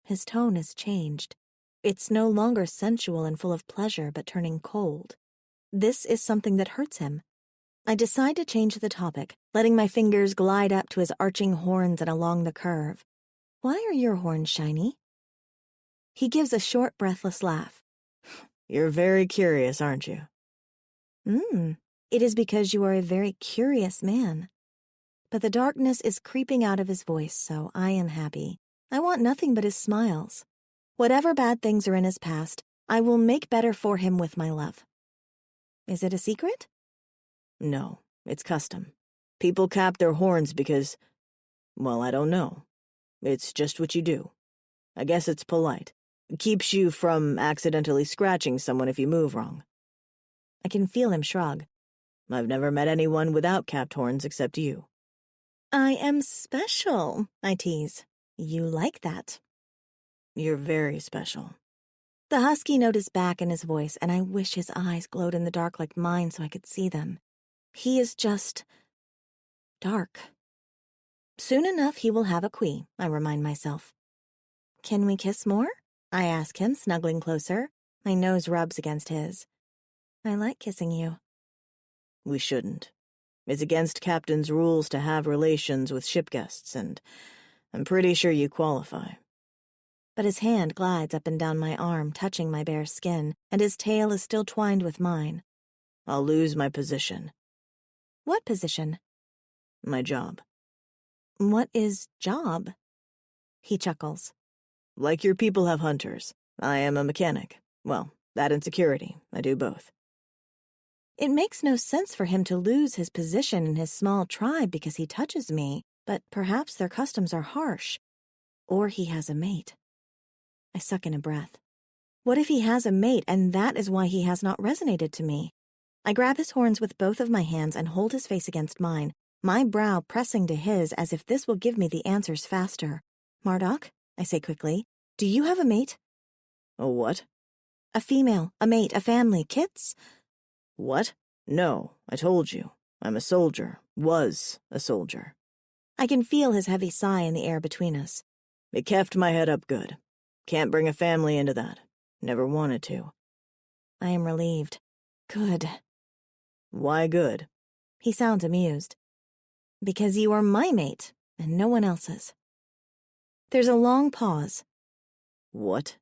His tone has changed. It's no longer sensual and full of pleasure, but turning cold. This is something that hurts him. I decide to change the topic, letting my fingers glide up to his arching horns and along the curve. Why are your horns shiny? He gives a short, breathless laugh. You're very curious, aren't you? It is because you are a very curious man. But the darkness is creeping out of his voice, so I am happy. I want nothing but his smiles. Whatever bad things are in his past, I will make better for him with my love. Is it a secret? No, it's custom. People cap their horns because, well, I don't know. It's just what you do. I guess it's polite. It keeps you from accidentally scratching someone if you move wrong. I can feel him shrug. I've never met anyone without capped horns except you. I am special, I tease. You like that. You're very special. The husky note is back in his voice, and I wish his eyes glowed in the dark like mine so I could see them. He is just... dark. Soon enough he will have a queen, I remind myself. Can we kiss more? I ask him, snuggling closer. My nose rubs against his. I like kissing you. We shouldn't. It's against captain's rules to have relations with ship guests, and I'm pretty sure you qualify. But his hand glides up and down my arm, touching my bare skin, and his tail is still twined with mine. I'll lose my position. What position? My job. What is job? He chuckles. Like your people have hunters. I am a mechanic. Well, that and security. I do both. It makes no sense for him to lose his position in his small tribe because he touches me, but perhaps their customs are harsh. Or he has a mate. I suck in a breath. What if he has a mate and that is why he has not resonated to me? I grab his horns with both of my hands and hold his face against mine, my brow pressing to his as if this will give me the answers faster. Marduk, I say quickly, do you have a mate? A what? A female, a mate, a family, kits? What? No, I told you. I'm a soldier. Was a soldier. I can feel his heavy sigh in the air between us. It kept my head up good. Can't bring a family into that. Never wanted to. I am relieved. Good. Why good? He sounds amused. Because you are my mate, and no one else's. There's a long pause. What?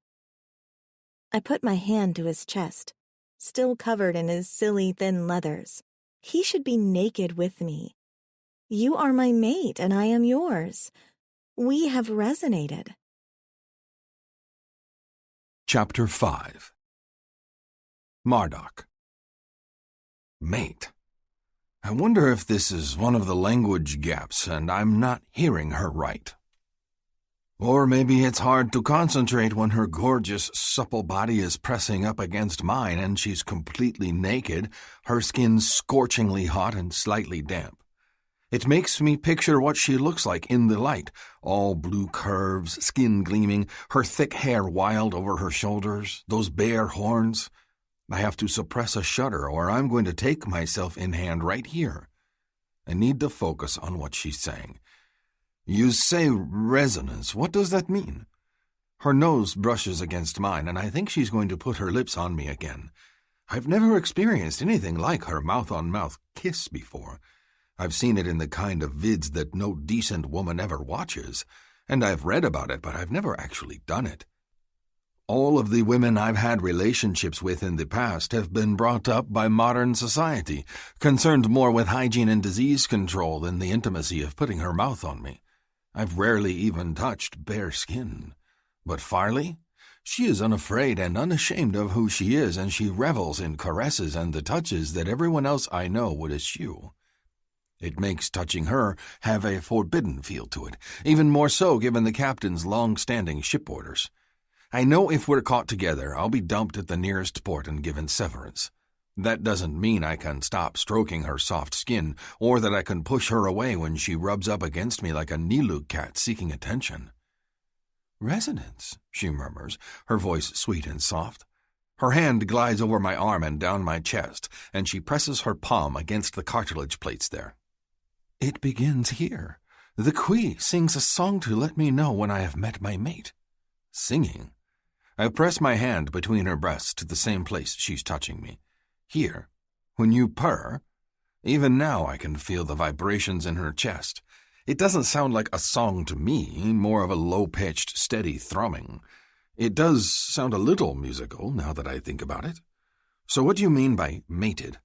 I put my hand to his chest, still covered in his silly thin leathers. He should be naked with me. You are my mate, and I am yours. We have resonated. Chapter 5. Marduk. Mate. I wonder if this is one of the language gaps and I'm not hearing her right. Or maybe it's hard to concentrate when her gorgeous, supple body is pressing up against mine and she's completely naked, her skin scorchingly hot and slightly damp. It makes me picture what she looks like in the light, all blue curves, skin gleaming, her thick hair wild over her shoulders, those bare horns. I have to suppress a shudder or I'm going to take myself in hand right here. I need to focus on what she's saying. You say resonance. What does that mean? Her nose brushes against mine, and I think she's going to put her lips on me again. I've never experienced anything like her mouth-on-mouth kiss before. I've seen it in the kind of vids that no decent woman ever watches, and I've read about it, but I've never actually done it. All of the women I've had relationships with in the past have been brought up by modern society, concerned more with hygiene and disease control than the intimacy of putting her mouth on me. I've rarely even touched bare skin. But Farley? She is unafraid and unashamed of who she is, and she revels in caresses and the touches that everyone else I know would eschew. It makes touching her have a forbidden feel to it, even more so given the captain's long-standing ship orders. I know if we're caught together, I'll be dumped at the nearest port and given severance. That doesn't mean I can stop stroking her soft skin, or that I can push her away when she rubs up against me like a Nilug cat seeking attention. Resonance, she murmurs, her voice sweet and soft. Her hand glides over my arm and down my chest, and she presses her palm against the cartilage plates there. It begins here. The Kui sings a song to let me know when I have met my mate. Singing? I press my hand between her breasts to the same place she's touching me. Here, when you purr, even now I can feel the vibrations in her chest. It doesn't sound like a song to me, more of a low-pitched, steady thrumming. It does sound a little musical, now that I think about it. So what do you mean by mated?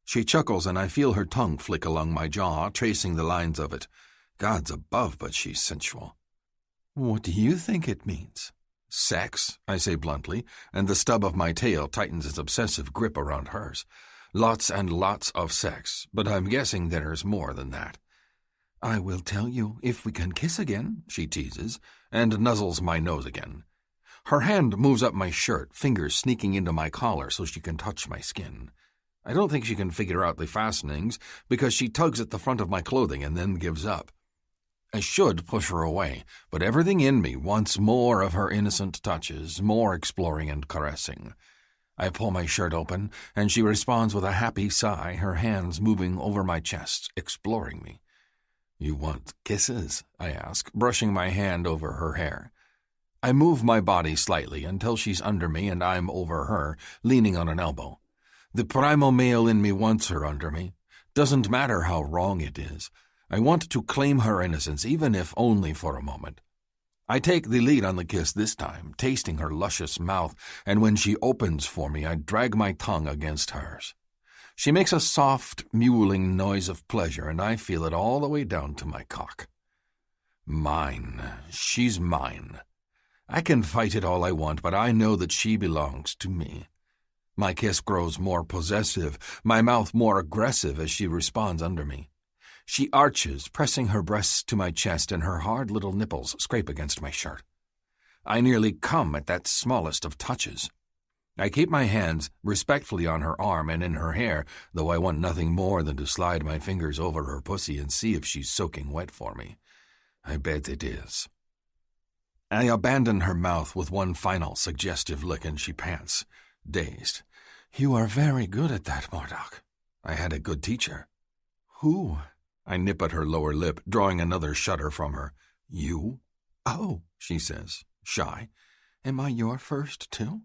She chuckles, and I feel her tongue flick along my jaw, tracing the lines of it. God's above, but she's sensual. What do you think it means? Sex, I say bluntly, and the stub of my tail tightens its obsessive grip around hers. Lots and lots of sex, but I'm guessing there's more than that. I will tell you if we can kiss again, she teases, and nuzzles my nose again. Her hand moves up my shirt, fingers sneaking into my collar so she can touch my skin. I don't think she can figure out the fastenings, because she tugs at the front of my clothing and then gives up. I should push her away, but everything in me wants more of her innocent touches, more exploring and caressing. I pull my shirt open, and she responds with a happy sigh, her hands moving over my chest, exploring me. You want kisses? I ask, brushing my hand over her hair. I move my body slightly until she's under me and I'm over her, leaning on an elbow. The primal male in me wants her under me. Doesn't matter how wrong it is. I want to claim her innocence, even if only for a moment. I take the lead on the kiss this time, tasting her luscious mouth, and when she opens for me, I drag my tongue against hers. She makes a soft, mewling noise of pleasure, and I feel it all the way down to my cock. Mine. She's mine. I can fight it all I want, but I know that she belongs to me. My kiss grows more possessive, my mouth more aggressive as she responds under me. She arches, pressing her breasts to my chest, and her hard little nipples scrape against my shirt. I nearly come at that smallest of touches. I keep my hands respectfully on her arm and in her hair, though I want nothing more than to slide my fingers over her pussy and see if she's soaking wet for me. I bet it is. I abandon her mouth with one final suggestive lick, and she pants, dazed. You are very good at that, Marduk. I had a good teacher. Who? I nip at her lower lip, drawing another shudder from her. You? Oh, she says, shy. Am I your first, too?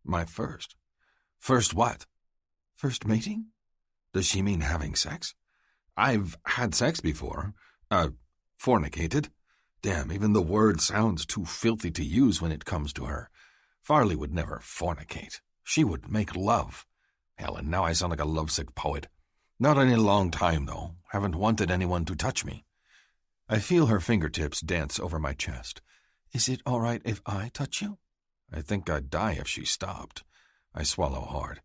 My first. First what? First mating? Does she mean having sex? I've had sex before. Fornicated. Damn, even the word sounds too filthy to use when it comes to her. Farley would never fornicate. She would make love. Hell, and now I sound like a lovesick poet. Not in a long time, though. Haven't wanted anyone to touch me. I feel her fingertips dance over my chest. Is it all right if I touch you? I think I'd die if she stopped. I swallow hard.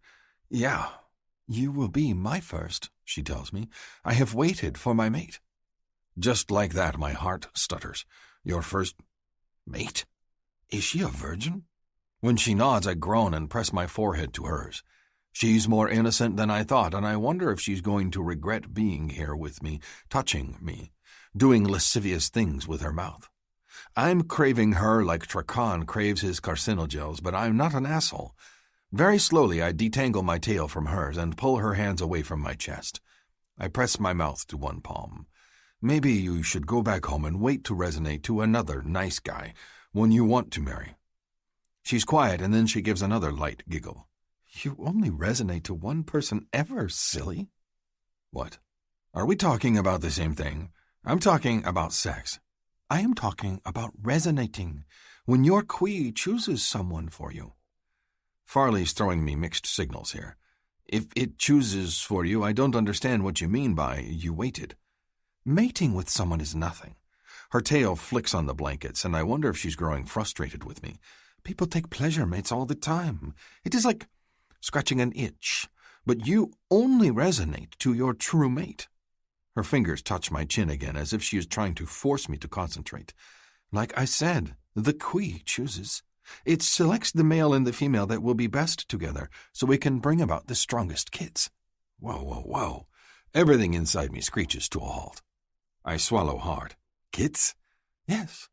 Yeah, you will be my first, she tells me. I have waited for my mate. Just like that, my heart stutters. Your first mate? Is she a virgin? When she nods, I groan and press my forehead to hers. She's more innocent than I thought, and I wonder if she's going to regret being here with me, touching me, doing lascivious things with her mouth. I'm craving her like Trakan craves his carcinogels, but I'm not an asshole. Very slowly, I detangle my tail from hers and pull her hands away from my chest. I press my mouth to one palm. Maybe you should go back home and wait to resonate to another nice guy when you want to marry. She's quiet, and then she gives another light giggle. You only resonate to one person ever, silly. What? Are we talking about the same thing? I'm talking about sex. I am talking about resonating, when your Kui chooses someone for you. Farley's throwing me mixed signals here. If it chooses for you, I don't understand what you mean by you waited. Mating with someone is nothing. Her tail flicks on the blankets, and I wonder if she's growing frustrated with me. People take pleasure mates all the time. It is like scratching an itch, but you only resonate to your true mate. Her fingers touch my chin again, as if she is trying to force me to concentrate. Like I said, the Kui chooses. It selects the male and the female that will be best together, so we can bring about the strongest kids. Whoa, whoa, whoa. Everything inside me screeches to a halt. I swallow hard. Kids? Yes.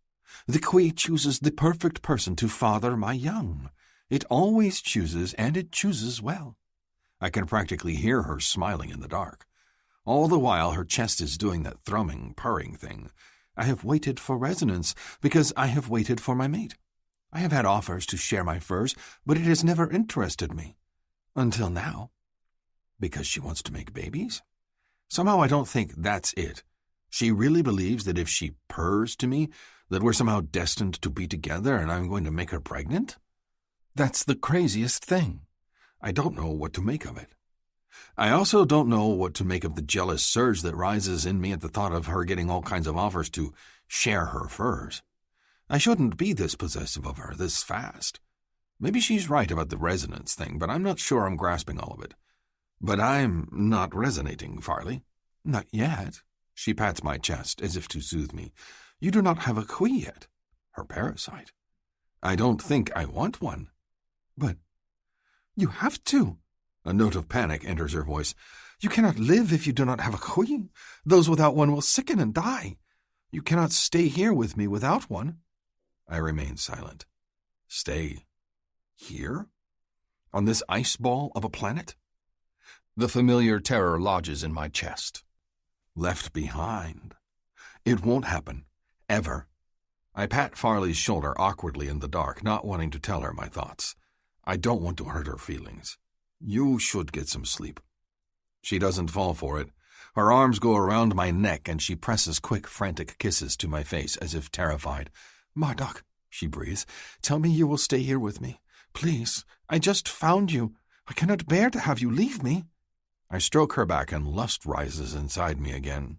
The Kui chooses the perfect person to father my young. It always chooses, and it chooses well. I can practically hear her smiling in the dark. All the while, her chest is doing that thrumming, purring thing. I have waited for resonance because I have waited for my mate. I have had offers to share my furs, but it has never interested me. Until now. Because she wants to make babies? Somehow I don't think that's it. She really believes that if she purrs to me, that we're somehow destined to be together and I'm going to make her pregnant? That's the craziest thing. I don't know what to make of it. I also don't know what to make of the jealous surge that rises in me at the thought of her getting all kinds of offers to share her furs. I shouldn't be this possessive of her this fast. Maybe she's right about the resonance thing, but I'm not sure I'm grasping all of it. But I'm not resonating, Farley. Not yet. She pats my chest as if to soothe me. You do not have a Kui yet. Her parasite. I don't think I want one. But you have to. A note of panic enters her voice. You cannot live if you do not have a Kui. Those without one will sicken and die. You cannot stay here with me without one. I remain silent. Stay here? On this ice ball of a planet? The familiar terror lodges in my chest. Left behind. It won't happen. Ever. I pat Farley's shoulder awkwardly in the dark, not wanting to tell her my thoughts. I don't want to hurt her feelings. You should get some sleep. She doesn't fall for it. Her arms go around my neck, and she presses quick, frantic kisses to my face, as if terrified. Marduk, she breathes, tell me you will stay here with me. Please, I just found you. I cannot bear to have you leave me. I stroke her back, and lust rises inside me again.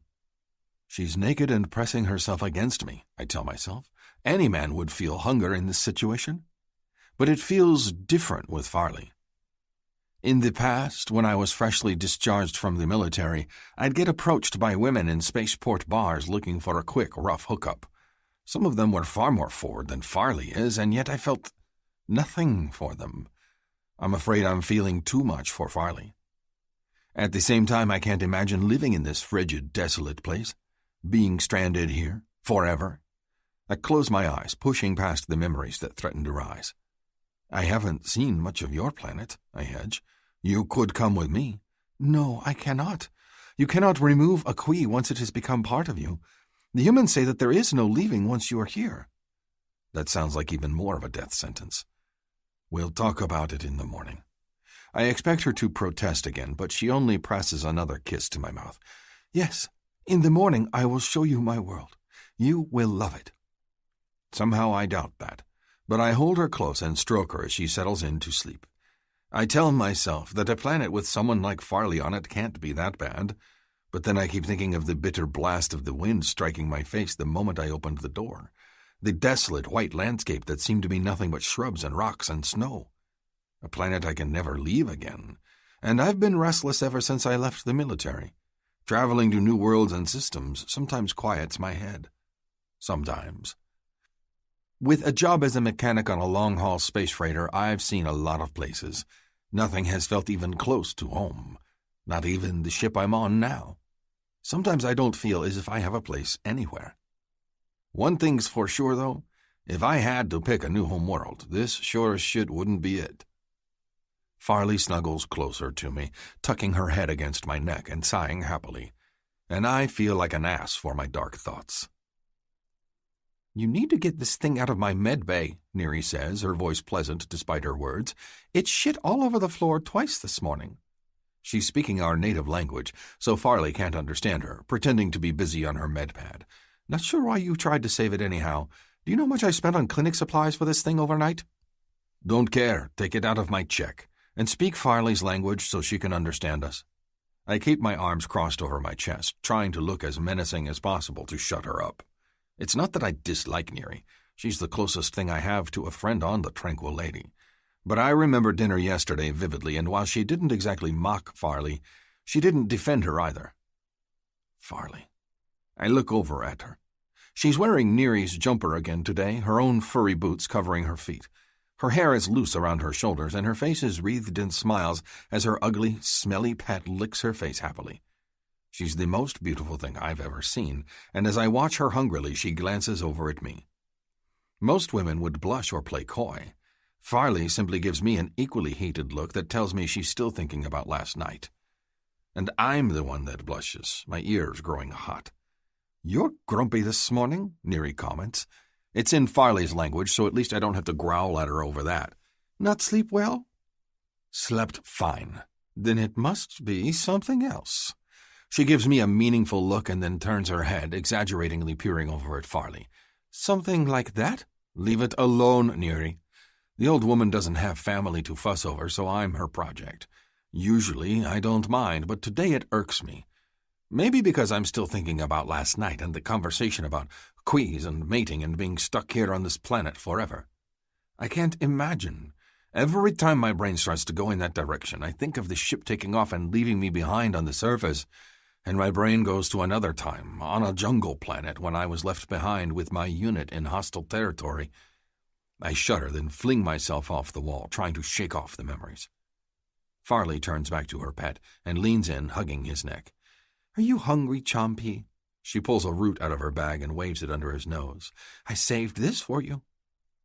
She's naked and pressing herself against me, I tell myself. Any man would feel hunger in this situation. But it feels different with Farley. In the past, when I was freshly discharged from the military, I'd get approached by women in spaceport bars looking for a quick, rough hookup. Some of them were far more forward than Farley is, and yet I felt nothing for them. I'm afraid I'm feeling too much for Farley. At the same time, I can't imagine living in this frigid, desolate place, being stranded here, forever. I close my eyes, pushing past the memories that threaten to rise. I haven't seen much of your planet, I hedge. You could come with me. No, I cannot. You cannot remove a Kui once it has become part of you. The humans say that there is no leaving once you are here. That sounds like even more of a death sentence. We'll talk about it in the morning. I expect her to protest again, but she only presses another kiss to my mouth. Yes, in the morning I will show you my world. You will love it. Somehow I doubt that, but I hold her close and stroke her as she settles in to sleep. I tell myself that a planet with someone like Farley on it can't be that bad, But then I keep thinking of the bitter blast of the wind striking my face the moment I opened the door. The desolate white landscape that seemed to be nothing but shrubs and rocks and snow. A planet I can never leave again. And I've been restless ever since I left the military. Traveling to new worlds and systems sometimes quiets my head. Sometimes. With a job as a mechanic on a long-haul space freighter, I've seen a lot of places. Nothing has felt even close to home. Not even the ship I'm on now. Sometimes I don't feel as if I have a place anywhere. One thing's for sure, though. If I had to pick a new home world, this sure as shit wouldn't be it. Farley snuggles closer to me, tucking her head against my neck and sighing happily. And I feel like an ass for my dark thoughts. "You need to get this thing out of my med bay," Neri says, her voice pleasant despite her words. "It's shit all over the floor twice this morning." She's speaking our native language, so Farley can't understand her, pretending to be busy on her med pad. "Not sure why you tried to save it anyhow. Do you know how much I spent on clinic supplies for this thing overnight?" "Don't care. Take it out of my check. And speak Farley's language so she can understand us." I keep my arms crossed over my chest, trying to look as menacing as possible to shut her up. It's not that I dislike Neri. She's the closest thing I have to a friend on the Tranquil Lady. But I remember dinner yesterday vividly, and while she didn't exactly mock Farley, she didn't defend her either. Farley. I look over at her. She's wearing Neri's jumper again today, her own furry boots covering her feet. Her hair is loose around her shoulders, and her face is wreathed in smiles as her ugly, smelly pet licks her face happily. She's the most beautiful thing I've ever seen, and as I watch her hungrily, she glances over at me. Most women would blush or play coy. Farley simply gives me an equally hated look that tells me she's still thinking about last night. And I'm the one that blushes, my ears growing hot. "You're grumpy this morning," Neri comments. It's in Farley's language, so at least I don't have to growl at her over that. "Not sleep well?" "Slept fine." "Then it must be something else." She gives me a meaningful look and then turns her head, exaggeratingly peering over at Farley. "Something like that?" "Leave it alone, Neri. The old woman doesn't have family to fuss over, so I'm her project. Usually I don't mind, but today it irks me. Maybe because I'm still thinking about last night and the conversation about quees and mating and being stuck here on this planet forever. I can't imagine. Every time my brain starts to go in that direction, I think of the ship taking off and leaving me behind on the surface, and my brain goes to another time, on a jungle planet when I was left behind with my unit in hostile territory. I shudder, then fling myself off the wall, trying to shake off the memories. Farley turns back to her pet and leans in, hugging his neck. "Are you hungry, Chompy?" She pulls a root out of her bag and waves it under his nose. "I saved this for you."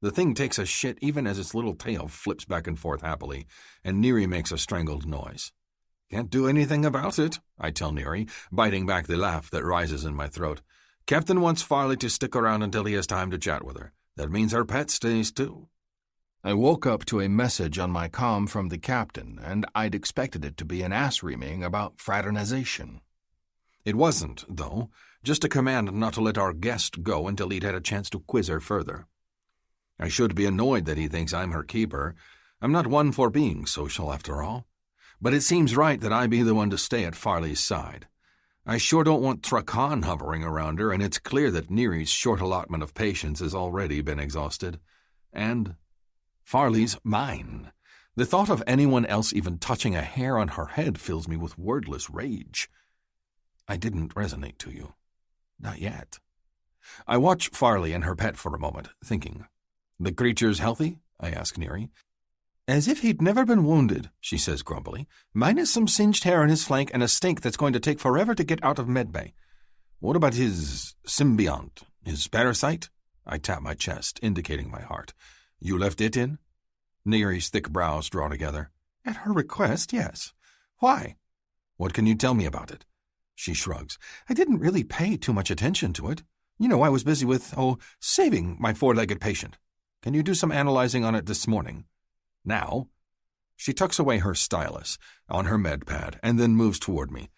The thing takes a shit even as its little tail flips back and forth happily, and Neri makes a strangled noise. "Can't do anything about it," I tell Neri, biting back the laugh that rises in my throat. "Captain wants Farley to stick around until he has time to chat with her. That means her pet stays too." I woke up to a message on my comm from the captain, and I'd expected it to be an ass-reaming about fraternization. It wasn't, though, just a command not to let our guest go until he'd had a chance to quiz her further. I should be annoyed that he thinks I'm her keeper. I'm not one for being social, after all. But it seems right that I be the one to stay at Farley's side. I sure don't want Trakan hovering around her, and it's clear that Neri's short allotment of patience has already been exhausted. And Farley's mine. The thought of anyone else even touching a hair on her head fills me with wordless rage. I didn't resonate to you. Not yet. I watch Farley and her pet for a moment, thinking. "The creature's healthy?" I ask Neri. "As if he'd never been wounded," she says grumpily, "minus some singed hair on his flank and a stink that's going to take forever to get out of medbay." "What about his symbiont, his parasite?" I tap my chest, indicating my heart. "You left it in?" Neri's thick brows draw together. "At her request, yes. Why?" "What can you tell me about it?" She shrugs. "I didn't really pay too much attention to it. I was busy with, saving my four-legged patient. Can you do some analyzing on it this morning?" "Now?" She tucks away her stylus on her med pad and then moves toward me.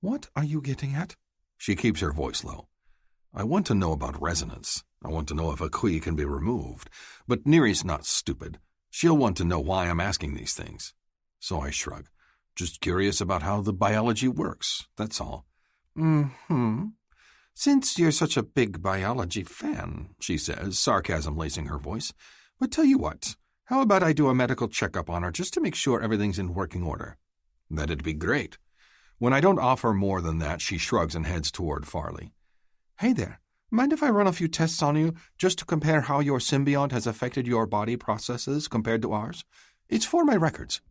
"What are you getting at?" She keeps her voice low. "I want to know about resonance. I want to know if a quee can be removed. But Neri's not stupid. She'll want to know why I'm asking these things." So I shrug. "Just curious about how the biology works, that's all. Mm-hmm. Since you're such a big biology fan, she says, sarcasm lacing her voice. But tell you what, how about I do a medical checkup on her just to make sure everything's in working order? That'd be great. When I don't offer more than that, she shrugs and heads toward Farley. Hey there, mind if I run a few tests on you just to compare how your symbiont has affected your body processes compared to ours? It's for my records.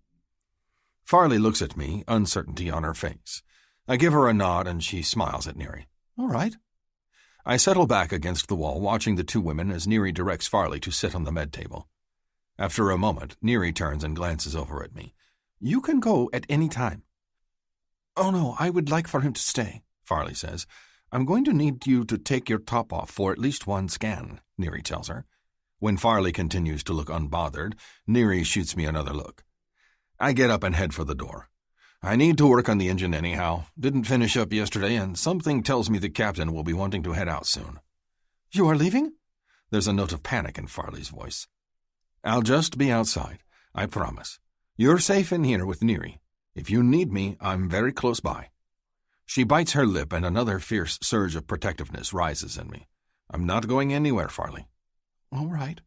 Farley looks at me, uncertainty on her face. I give her a nod and she smiles at Neri. All right. I settle back against the wall, watching the two women as Neri directs Farley to sit on the med table. After a moment, Neri turns and glances over at me. You can go at any time. Oh no, I would like for him to stay, Farley says. I'm going to need you to take your top off for at least one scan, Neri tells her. When Farley continues to look unbothered, Neri shoots me another look. I get up and head for the door. I need to work on the engine anyhow. Didn't finish up yesterday, and something tells me the captain will be wanting to head out soon. You are leaving? There's a note of panic in Farley's voice. I'll just be outside, I promise. You're safe in here with Neri. If you need me, I'm very close by. She bites her lip, and another fierce surge of protectiveness rises in me. I'm not going anywhere, Farley. All right.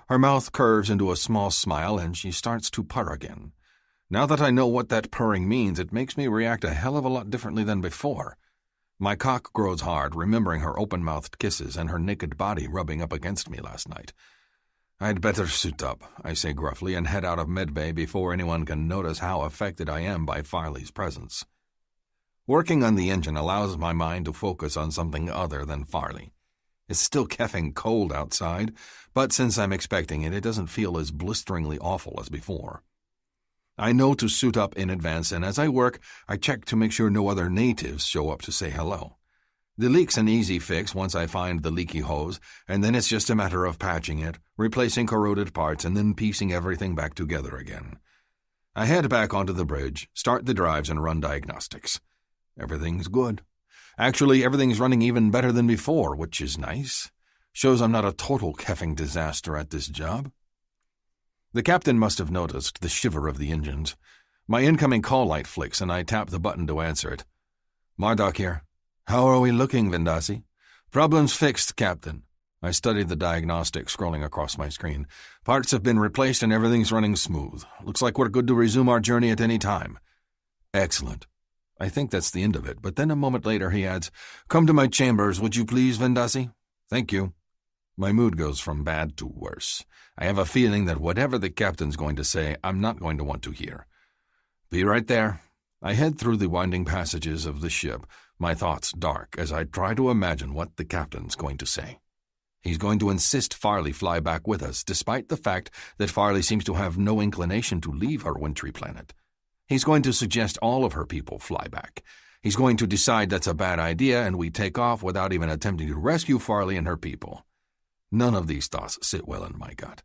Her mouth curves into a small smile, and she starts to purr again. Now that I know what that purring means, it makes me react a hell of a lot differently than before. My cock grows hard, remembering her open-mouthed kisses and her naked body rubbing up against me last night. I'd better suit up, I say gruffly, and head out of medbay before anyone can notice how affected I am by Farley's presence. Working on the engine allows my mind to focus on something other than Farley. It's still keffing cold outside, but since I'm expecting it, it doesn't feel as blisteringly awful as before. I know to suit up in advance, and as I work, I check to make sure no other natives show up to say hello. The leak's an easy fix once I find the leaky hose, and then it's just a matter of patching it, replacing corroded parts, and then piecing everything back together again. I head back onto the bridge, start the drives, and run diagnostics. Everything's good. Actually, everything's running even better than before, which is nice. Shows I'm not a total keffing disaster at this job. The captain must have noticed the shiver of the engines. My incoming call light flicks, and I tap the button to answer it. Marduk here. How are we looking, Vendasi? Problems fixed, Captain. I studied the diagnostic scrolling across my screen. Parts have been replaced and everything's running smooth. Looks like we're good to resume our journey at any time. Excellent. I think that's the end of it, but then a moment later he adds, Come to my chambers, would you please, Vendasi? Thank you. My mood goes from bad to worse. I have a feeling that whatever the captain's going to say, I'm not going to want to hear. Be right there. I head through the winding passages of the ship, my thoughts dark as I try to imagine what the captain's going to say. He's going to insist Farley fly back with us, despite the fact that Farley seems to have no inclination to leave her wintry planet. He's going to suggest all of her people fly back. He's going to decide that's a bad idea and we take off without even attempting to rescue Farley and her people. None of these thoughts sit well in my gut.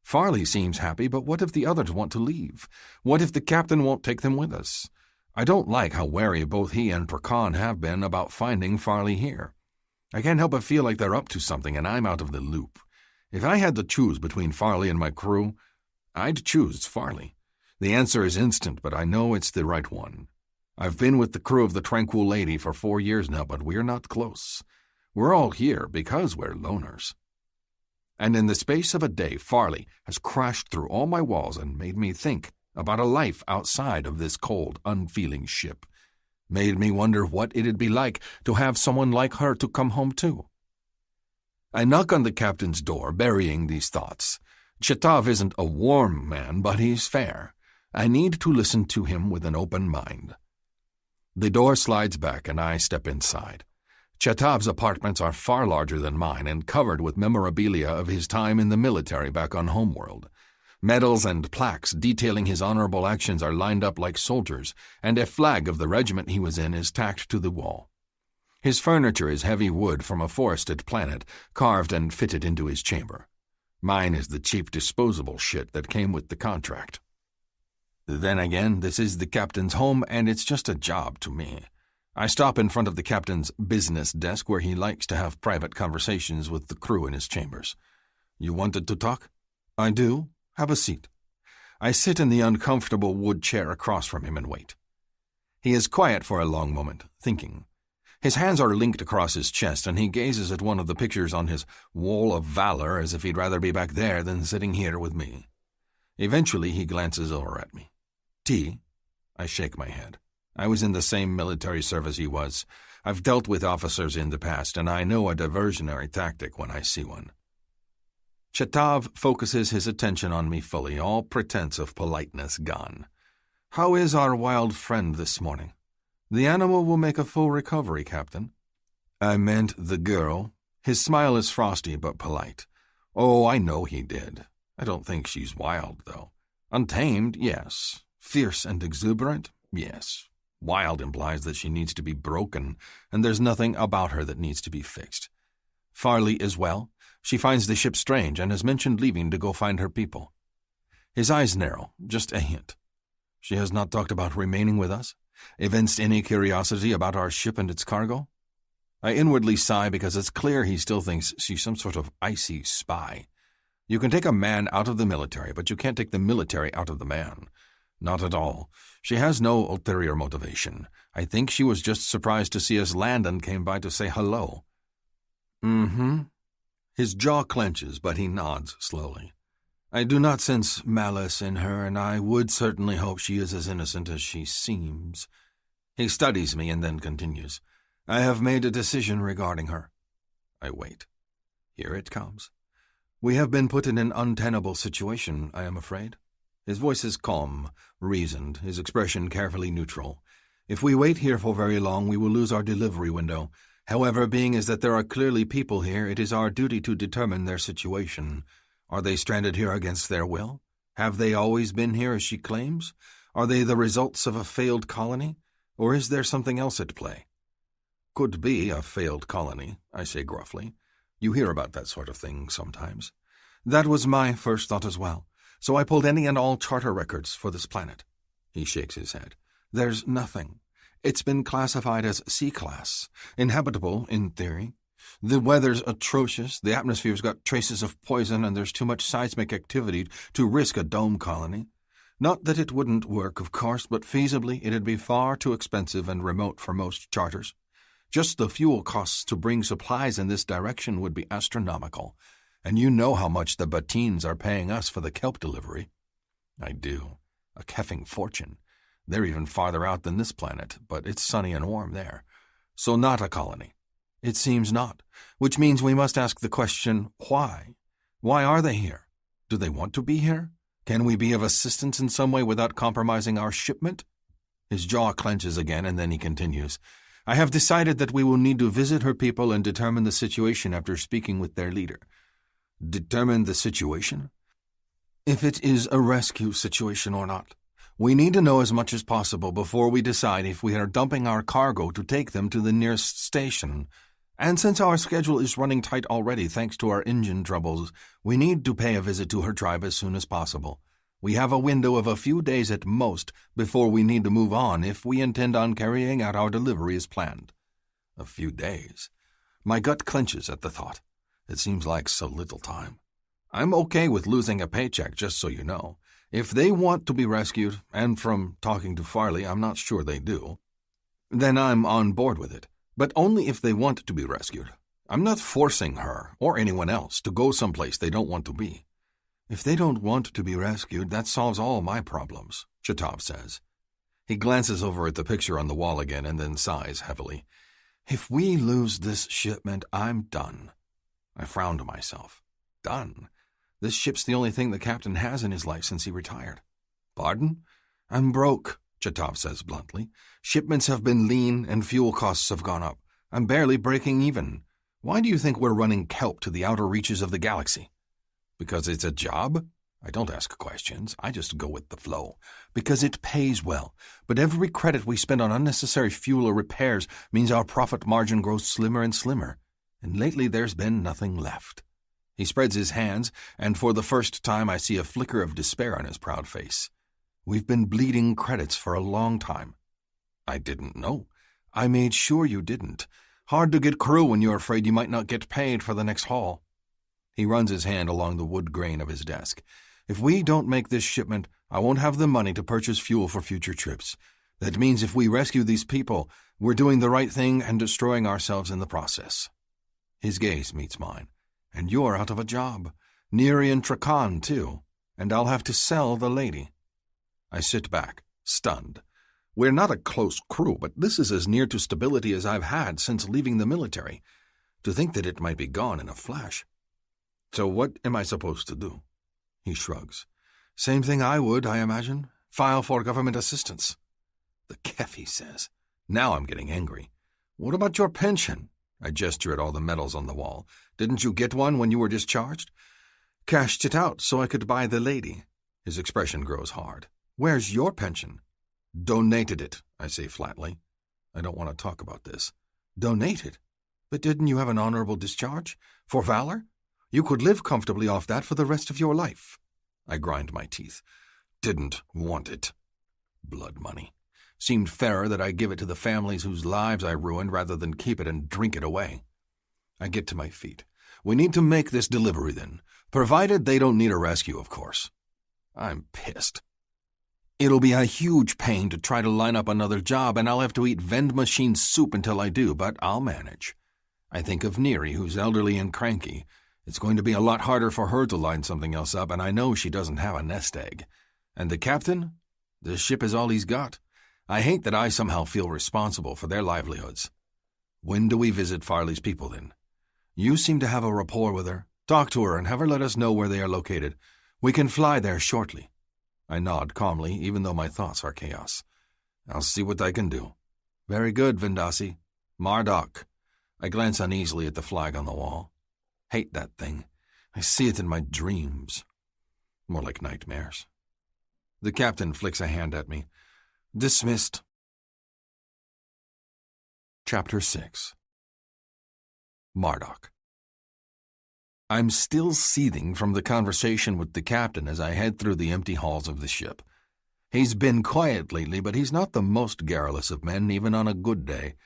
Farley seems happy, but what if the others want to leave? What if the captain won't take them with us? I don't like how wary both he and Prakan have been about finding Farley here. I can't help but feel like they're up to something and I'm out of the loop. If I had to choose between Farley and my crew, I'd choose Farley. The answer is instant, but I know it's the right one. I've been with the crew of the Tranquil Lady for 4 years now, but we're not close. We're all here because we're loners. And in the space of a day, Farley has crashed through all my walls and made me think about a life outside of this cold, unfeeling ship. Made me wonder what it'd be like to have someone like her to come home to. I knock on the captain's door, burying these thoughts. Chetav isn't a warm man, but he's fair. I need to listen to him with an open mind. The door slides back and I step inside. Chetav's apartments are far larger than mine and covered with memorabilia of his time in the military back on homeworld. Medals and plaques detailing his honorable actions are lined up like soldiers, and a flag of the regiment he was in is tacked to the wall. His furniture is heavy wood from a forested planet, carved and fitted into his chamber. Mine is the cheap disposable shit that came with the contract. Then again, this is the captain's home, and it's just a job to me. I stop in front of the captain's business desk where he likes to have private conversations with the crew in his chambers. You wanted to talk? I do. Have a seat. I sit in the uncomfortable wood chair across from him and wait. He is quiet for a long moment, thinking. His hands are linked across his chest, and he gazes at one of the pictures on his wall of valor as if he'd rather be back there than sitting here with me. Eventually, he glances over at me. T? I shake my head. I was in the same military service he was. I've dealt with officers in the past, and I know a diversionary tactic when I see one. Chetav focuses his attention on me fully, all pretense of politeness gone. How is our wild friend this morning? The animal will make a full recovery, Captain. I meant the girl. His smile is frosty but polite. Oh, I know he did. I don't think she's wild, though. Untamed, yes. Fierce and exuberant, yes. Wild implies that she needs to be broken, and there's nothing about her that needs to be fixed. Farley is well. She finds the ship strange and has mentioned leaving to go find her people. His eyes narrow, just a hint. She has not talked about remaining with us? Evinced any curiosity about our ship and its cargo? I inwardly sigh because it's clear he still thinks she's some sort of icy spy. You can take a man out of the military, but you can't take the military out of the man. Not at all. She has no ulterior motivation. I think she was just surprised to see us land and came by to say hello. Mm-hmm. His jaw clenches, but he nods slowly. I do not sense malice in her, and I would certainly hope she is as innocent as she seems. He studies me and then continues. I have made a decision regarding her. I wait. Here it comes. We have been put in an untenable situation, I am afraid. His voice is calm, reasoned, his expression carefully neutral. If we wait here for very long, we will lose our delivery window. However, being as that there are clearly people here, it is our duty to determine their situation. Are they stranded here against their will? Have they always been here as she claims? Are they the results of a failed colony? Or is there something else at play? Could be a failed colony, I say gruffly. You hear about that sort of thing sometimes. That was my first thought as well. So I pulled any and all charter records for this planet. He shakes his head. There's nothing. It's been classified as C-class, inhabitable in theory. The weather's atrocious, the atmosphere's got traces of poison, and there's too much seismic activity to risk a dome colony. Not that it wouldn't work, of course, but feasibly it'd be far too expensive and remote for most charters. Just the fuel costs to bring supplies in this direction would be astronomical, and you know how much the Batines are paying us for the kelp delivery. I do. A keffing fortune. They're even farther out than this planet, but it's sunny and warm there. So not a colony. It seems not, which means we must ask the question, why? Why are they here? Do they want to be here? Can we be of assistance in some way without compromising our shipment? His jaw clenches again, and then he continues. I have decided that we will need to visit her people and determine the situation after speaking with their leader. Determine the situation? If it is a rescue situation or not. We need to know as much as possible before we decide if we are dumping our cargo to take them to the nearest station. And since our schedule is running tight already thanks to our engine troubles, we need to pay a visit to her tribe as soon as possible. We have a window of a few days at most before we need to move on if we intend on carrying out our delivery as planned. A few days. My gut clenches at the thought. It seems like so little time. I'm okay with losing a paycheck, just so you know. If they want to be rescued, and from talking to Farley, I'm not sure they do, then I'm on board with it. But only if they want to be rescued. I'm not forcing her, or anyone else, to go someplace they don't want to be. If they don't want to be rescued, that solves all my problems, Chetav says. He glances over at the picture on the wall again and then sighs heavily. If we lose this shipment, I'm done. I frown to myself. Done? This ship's the only thing the captain has in his life since he retired. Pardon? I'm broke, Chetav says bluntly. Shipments have been lean and fuel costs have gone up. I'm barely breaking even. Why do you think we're running kelp to the outer reaches of the galaxy? Because it's a job? I don't ask questions. I just go with the flow. Because it pays well. But every credit we spend on unnecessary fuel or repairs means our profit margin grows slimmer and slimmer. And lately there's been nothing left. He spreads his hands, and for the first time I see a flicker of despair on his proud face. We've been bleeding credits for a long time. I didn't know. I made sure you didn't. Hard to get crew when you're afraid you might not get paid for the next haul. He runs his hand along the wood grain of his desk. If we don't make this shipment, I won't have the money to purchase fuel for future trips. That means if we rescue these people, we're doing the right thing and destroying ourselves in the process. His gaze meets mine. And you're out of a job. Neri and Trakan, too. And I'll have to sell the lady. I sit back, stunned. We're not a close crew, but this is as near to stability as I've had since leaving the military. To think that it might be gone in a flash. So what am I supposed to do? He shrugs. Same thing I would, I imagine. File for government assistance. The kef, he says. Now I'm getting angry. What about your pension? I gesture at all the medals on the wall. Didn't you get one when you were discharged? Cashed it out so I could buy the lady. His expression grows hard. Where's your pension? Donated it, I say flatly. I don't want to talk about this. Donated? But didn't you have an honorable discharge? For valor? You could live comfortably off that for the rest of your life. I grind my teeth. Didn't want it. Blood money. Seemed fairer that I give it to the families whose lives I ruined rather than keep it and drink it away. I get to my feet. We need to make this delivery then, provided they don't need a rescue, of course. I'm pissed. It'll be a huge pain to try to line up another job, and I'll have to eat vend machine soup until I do, but I'll manage. I think of Neri, who's elderly and cranky. It's going to be a lot harder for her to line something else up, and I know she doesn't have a nest egg. And the captain? The ship is all he's got. I hate that I somehow feel responsible for their livelihoods. When do we visit Farley's people, then? You seem to have a rapport with her. Talk to her and have her let us know where they are located. We can fly there shortly. I nod calmly, even though my thoughts are chaos. I'll see what I can do. Very good, Vendasi. Marduk. I glance uneasily at the flag on the wall. Hate that thing. I see it in my dreams. More like nightmares. The captain flicks a hand at me. Dismissed. Chapter 6. Marduk. I'm still seething from the conversation with the captain as I head through the empty halls of the ship. He's been quiet lately, but he's not the most garrulous of men, even on a good day.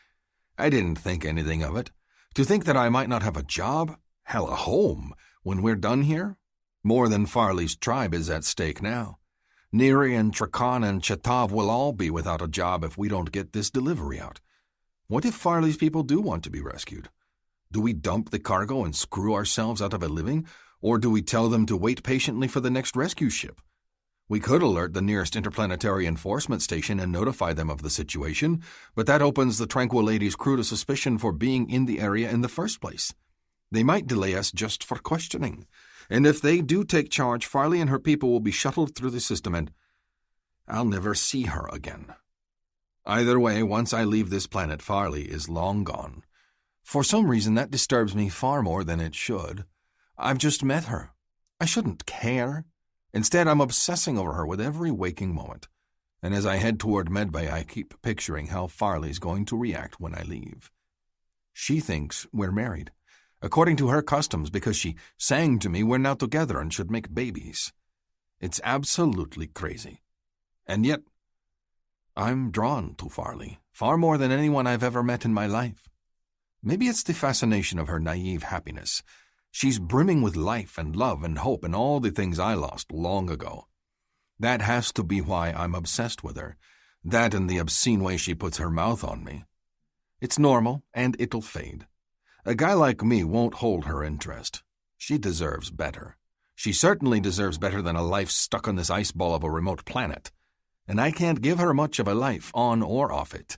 I didn't think anything of it. To think that I might not have a job, hell, a home, when we're done here? More than Farley's tribe is at stake now. Neri and Trakan and Chetav will all be without a job if we don't get this delivery out. What if Farley's people do want to be rescued? Do we dump the cargo and screw ourselves out of a living, or do we tell them to wait patiently for the next rescue ship? We could alert the nearest interplanetary enforcement station and notify them of the situation, but that opens the Tranquil Lady's crew to suspicion for being in the area in the first place. They might delay us just for questioning, and if they do take charge, Farley and her people will be shuttled through the system and I'll never see her again. Either way, once I leave this planet, Farley is long gone. For some reason, that disturbs me far more than it should. I've just met her. I shouldn't care. Instead, I'm obsessing over her with every waking moment. And as I head toward Medbay, I keep picturing how Farley's going to react when I leave. She thinks we're married. According to her customs, because she sang to me, we're now together and should make babies. It's absolutely crazy. And yet, I'm drawn to Farley, far more than anyone I've ever met in my life. Maybe it's the fascination of her naive happiness. She's brimming with life and love and hope and all the things I lost long ago. That has to be why I'm obsessed with her. That and the obscene way she puts her mouth on me. It's normal, and it'll fade. A guy like me won't hold her interest. She deserves better. She certainly deserves better than a life stuck on this ice ball of a remote planet. And I can't give her much of a life, on or off it.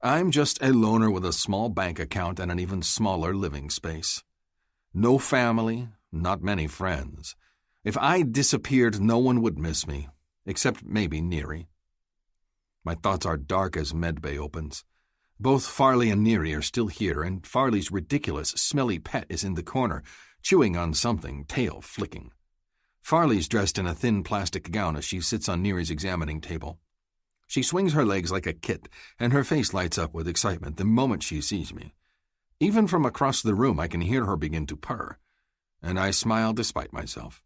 I'm just a loner with a small bank account and an even smaller living space. No family, not many friends. If I disappeared, no one would miss me, except maybe Neri. My thoughts are dark as Medbay opens. Both Farley and Neri are still here, and Farley's ridiculous, smelly pet is in the corner, chewing on something, tail flicking. Farley's dressed in a thin plastic gown as she sits on Neri's examining table. She swings her legs like a kit, and her face lights up with excitement the moment she sees me. Even from across the room, I can hear her begin to purr, and I smile despite myself.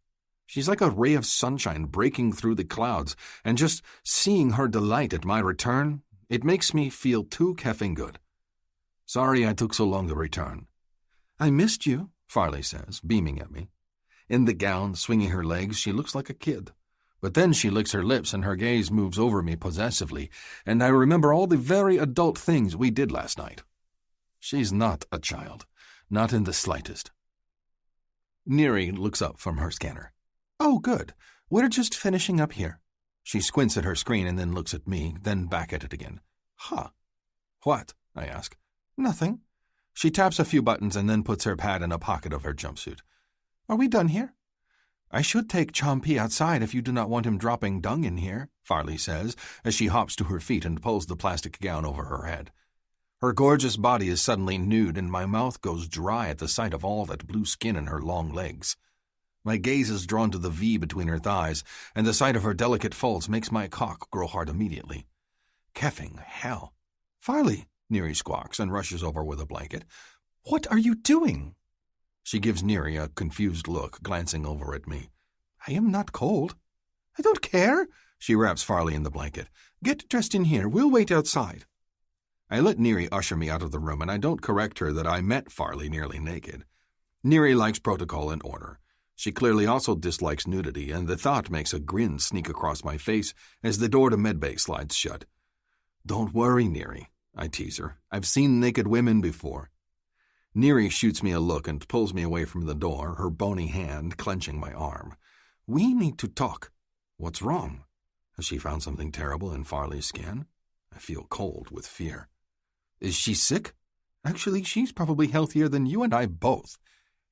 She's like a ray of sunshine breaking through the clouds, and just seeing her delight at my return, it makes me feel too keffing good. Sorry I took so long to return. I missed you, Farley says, beaming at me. In the gown, swinging her legs, she looks like a kid. But then she licks her lips and her gaze moves over me possessively, and I remember all the very adult things we did last night. She's not a child, not in the slightest. Neri looks up from her scanner. Oh, good. We're just finishing up here. She squints at her screen and then looks at me, then back at it again. Huh. What? I ask. Nothing. She taps a few buttons and then puts her pad in a pocket of her jumpsuit. Are we done here? I should take Chompy outside if you do not want him dropping dung in here, Farley says, as she hops to her feet and pulls the plastic gown over her head. Her gorgeous body is suddenly nude, and my mouth goes dry at the sight of all that blue skin and her long legs. My gaze is drawn to the V between her thighs, and the sight of her delicate folds makes my cock grow hard immediately. Keffing hell. Farley, Neri squawks and rushes over with a blanket. What are you doing? She gives Neri a confused look, glancing over at me. I am not cold. I don't care. She wraps Farley in the blanket. Get dressed in here. We'll wait outside. I let Neri usher me out of the room, and I don't correct her that I met Farley nearly naked. Neri likes protocol and order. She clearly also dislikes nudity, and the thought makes a grin sneak across my face as the door to medbay slides shut. Don't worry, Neri, I tease her. I've seen naked women before. Neri shoots me a look and pulls me away from the door, her bony hand clenching my arm. We need to talk. What's wrong? Has she found something terrible in Farley's skin? I feel cold with fear. Is she sick? Actually, she's probably healthier than you and I both.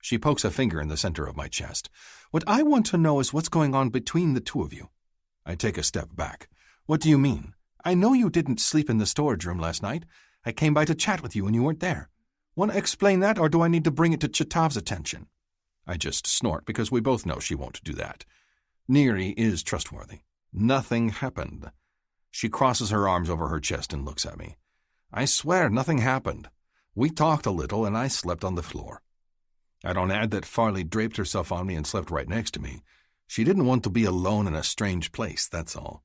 She pokes a finger in the center of my chest. What I want to know is what's going on between the two of you. I take a step back. What do you mean? I know you didn't sleep in the storage room last night. I came by to chat with you and you weren't there. Want to explain that, or do I need to bring it to Chetav's attention? I just snort because we both know she won't do that. Neri is trustworthy. Nothing happened. She crosses her arms over her chest and looks at me. I swear nothing happened. We talked a little and I slept on the floor. I don't add that Farley draped herself on me and slept right next to me. She didn't want to be alone in a strange place, that's all.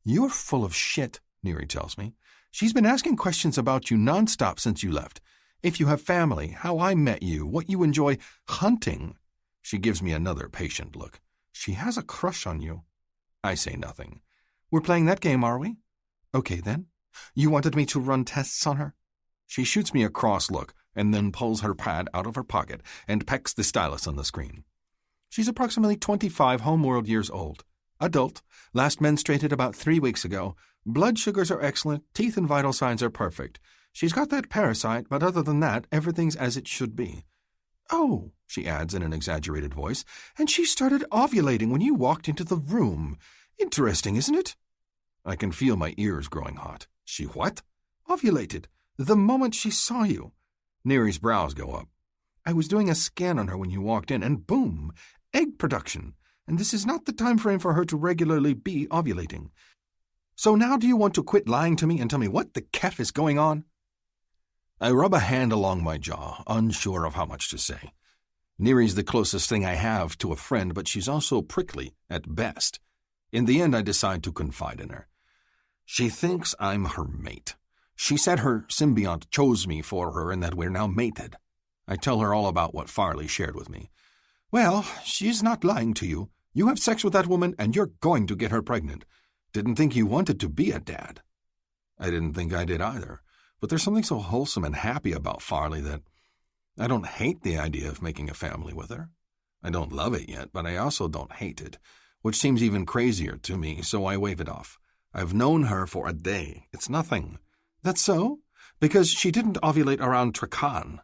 You're full of shit, Neri tells me. She's been asking questions about you nonstop since you left. If you have family, how I met you, what you enjoy, hunting. She gives me another patient look. She has a crush on you. I say nothing. We're playing that game, are we? Okay, then. You wanted me to run tests on her? She shoots me a cross look and then pulls her pad out of her pocket and pecks the stylus on the screen. She's approximately 25 homeworld years old. Adult, last menstruated about 3 weeks ago. Blood sugars are excellent, teeth and vital signs are perfect. She's got that parasite, but other than that, everything's as it should be. Oh, she adds in an exaggerated voice, and she started ovulating when you walked into the room. Interesting, isn't it? I can feel my ears growing hot. She what? Ovulated. The moment she saw you. Neri's brows go up. I was doing a scan on her when you walked in, and boom, egg production. And this is not the time frame for her to regularly be ovulating. So now do you want to quit lying to me and tell me what the kef is going on? I rub a hand along my jaw, unsure of how much to say. Neri's the closest thing I have to a friend, but she's also prickly, at best. In the end, I decide to confide in her. She thinks I'm her mate. She said her symbiont chose me for her and that we're now mated. I tell her all about what Farley shared with me. Well, she's not lying to you. You have sex with that woman and you're going to get her pregnant. Didn't think you wanted to be a dad. I didn't think I did either. But there's something so wholesome and happy about Farley that I don't hate the idea of making a family with her. I don't love it yet, but I also don't hate it, which seems even crazier to me, so I wave it off. I've known her for a day. It's nothing. That's so? Because she didn't ovulate around Trakan.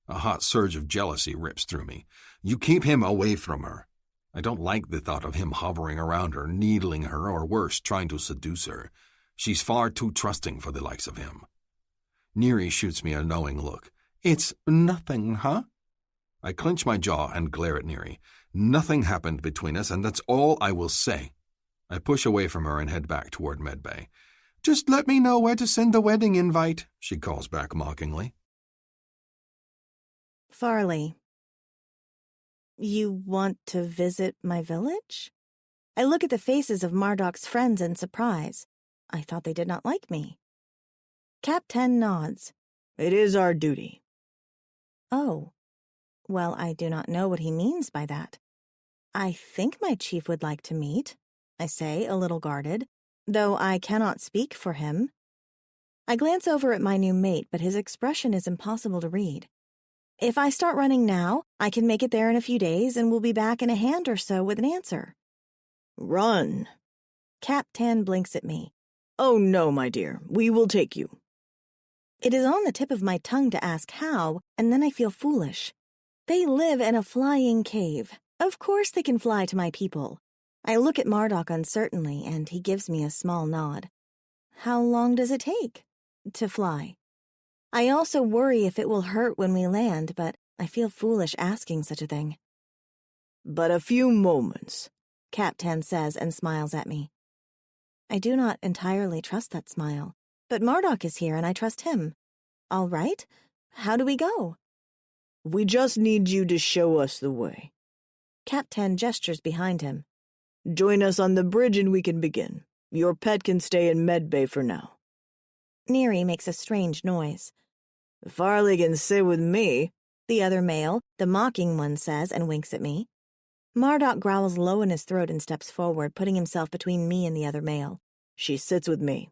A hot surge of jealousy rips through me. You keep him away from her. I don't like the thought of him hovering around her, needling her, or worse, trying to seduce her. She's far too trusting for the likes of him. Neri shoots me a knowing look. It's nothing, huh? I clench my jaw and glare at Neri. Nothing happened between us, and that's all I will say. I push away from her and head back toward medbay. Just let me know where to send the wedding invite, she calls back mockingly. Farley, you want to visit my village? I look at the faces of Marduk's friends in surprise. I thought they did not like me. Cap 10 nods. It is our duty. Oh, well, I do not know what he means by that. I think my chief would like to meet. I say, a little guarded, though I cannot speak for him. I glance over at my new mate, but his expression is impossible to read. If I start running now, I can make it there in a few days and will be back in a hand or so with an answer. Run. Captain blinks at me. Oh no, my dear, we will take you. It is on the tip of my tongue to ask how, and then I feel foolish. They live in a flying cave. Of course they can fly to my people. I look at Marduk uncertainly, and he gives me a small nod. How long does it take to fly? I also worry if it will hurt when we land, but I feel foolish asking such a thing. But a few moments, Captain says and smiles at me. I do not entirely trust that smile, but Marduk is here and I trust him. All right, how do we go? We just need you to show us the way. Captain gestures behind him. Join us on the bridge and we can begin. Your pet can stay in medbay for now. Neri makes a strange noise. Farley can sit with me, the other male, the mocking one, says and winks at me. Marduk growls low in his throat and steps forward, putting himself between me and the other male. She sits with me.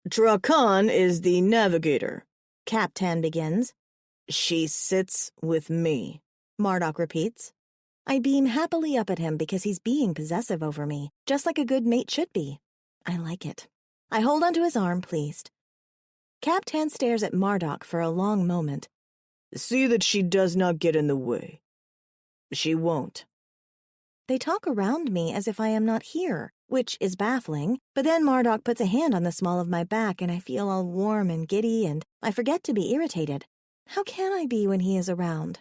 Trakan is the navigator, Captain begins. She sits with me, Marduk repeats. I beam happily up at him because he's being possessive over me, just like a good mate should be. I like it. I hold onto his arm, pleased. Captain stares at Marduk for a long moment. See that she does not get in the way. She won't. They talk around me as if I am not here, which is baffling, but then Marduk puts a hand on the small of my back and I feel all warm and giddy and I forget to be irritated. How can I be when he is around?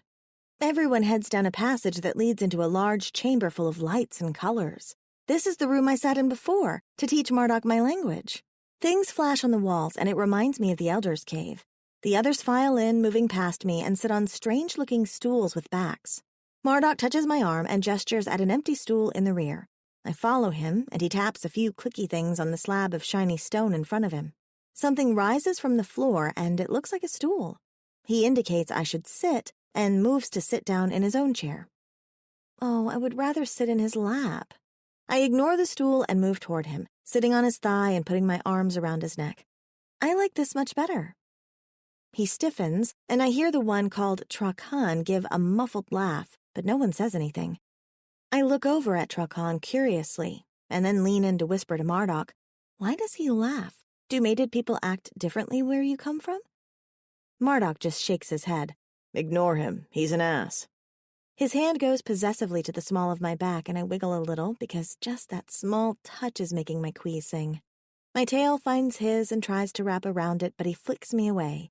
Everyone heads down a passage that leads into a large chamber full of lights and colors. This is the room I sat in before, to teach Marduk my language. Things flash on the walls, and it reminds me of the Elder's Cave. The others file in, moving past me, and sit on strange-looking stools with backs. Marduk touches my arm and gestures at an empty stool in the rear. I follow him, and he taps a few clicky things on the slab of shiny stone in front of him. Something rises from the floor, and it looks like a stool. He indicates I should sit, and moves to sit down in his own chair. Oh, I would rather sit in his lap. I ignore the stool and move toward him, sitting on his thigh and putting my arms around his neck. I like this much better. He stiffens, and I hear the one called Trakan give a muffled laugh, but no one says anything. I look over at Trakan curiously, and then lean in to whisper to Marduk, why does he laugh? Do mated people act differently where you come from? Marduk just shakes his head. Ignore him. He's an ass. His hand goes possessively to the small of my back, and I wiggle a little because just that small touch is making my quees sing. My tail finds his and tries to wrap around it, but he flicks me away.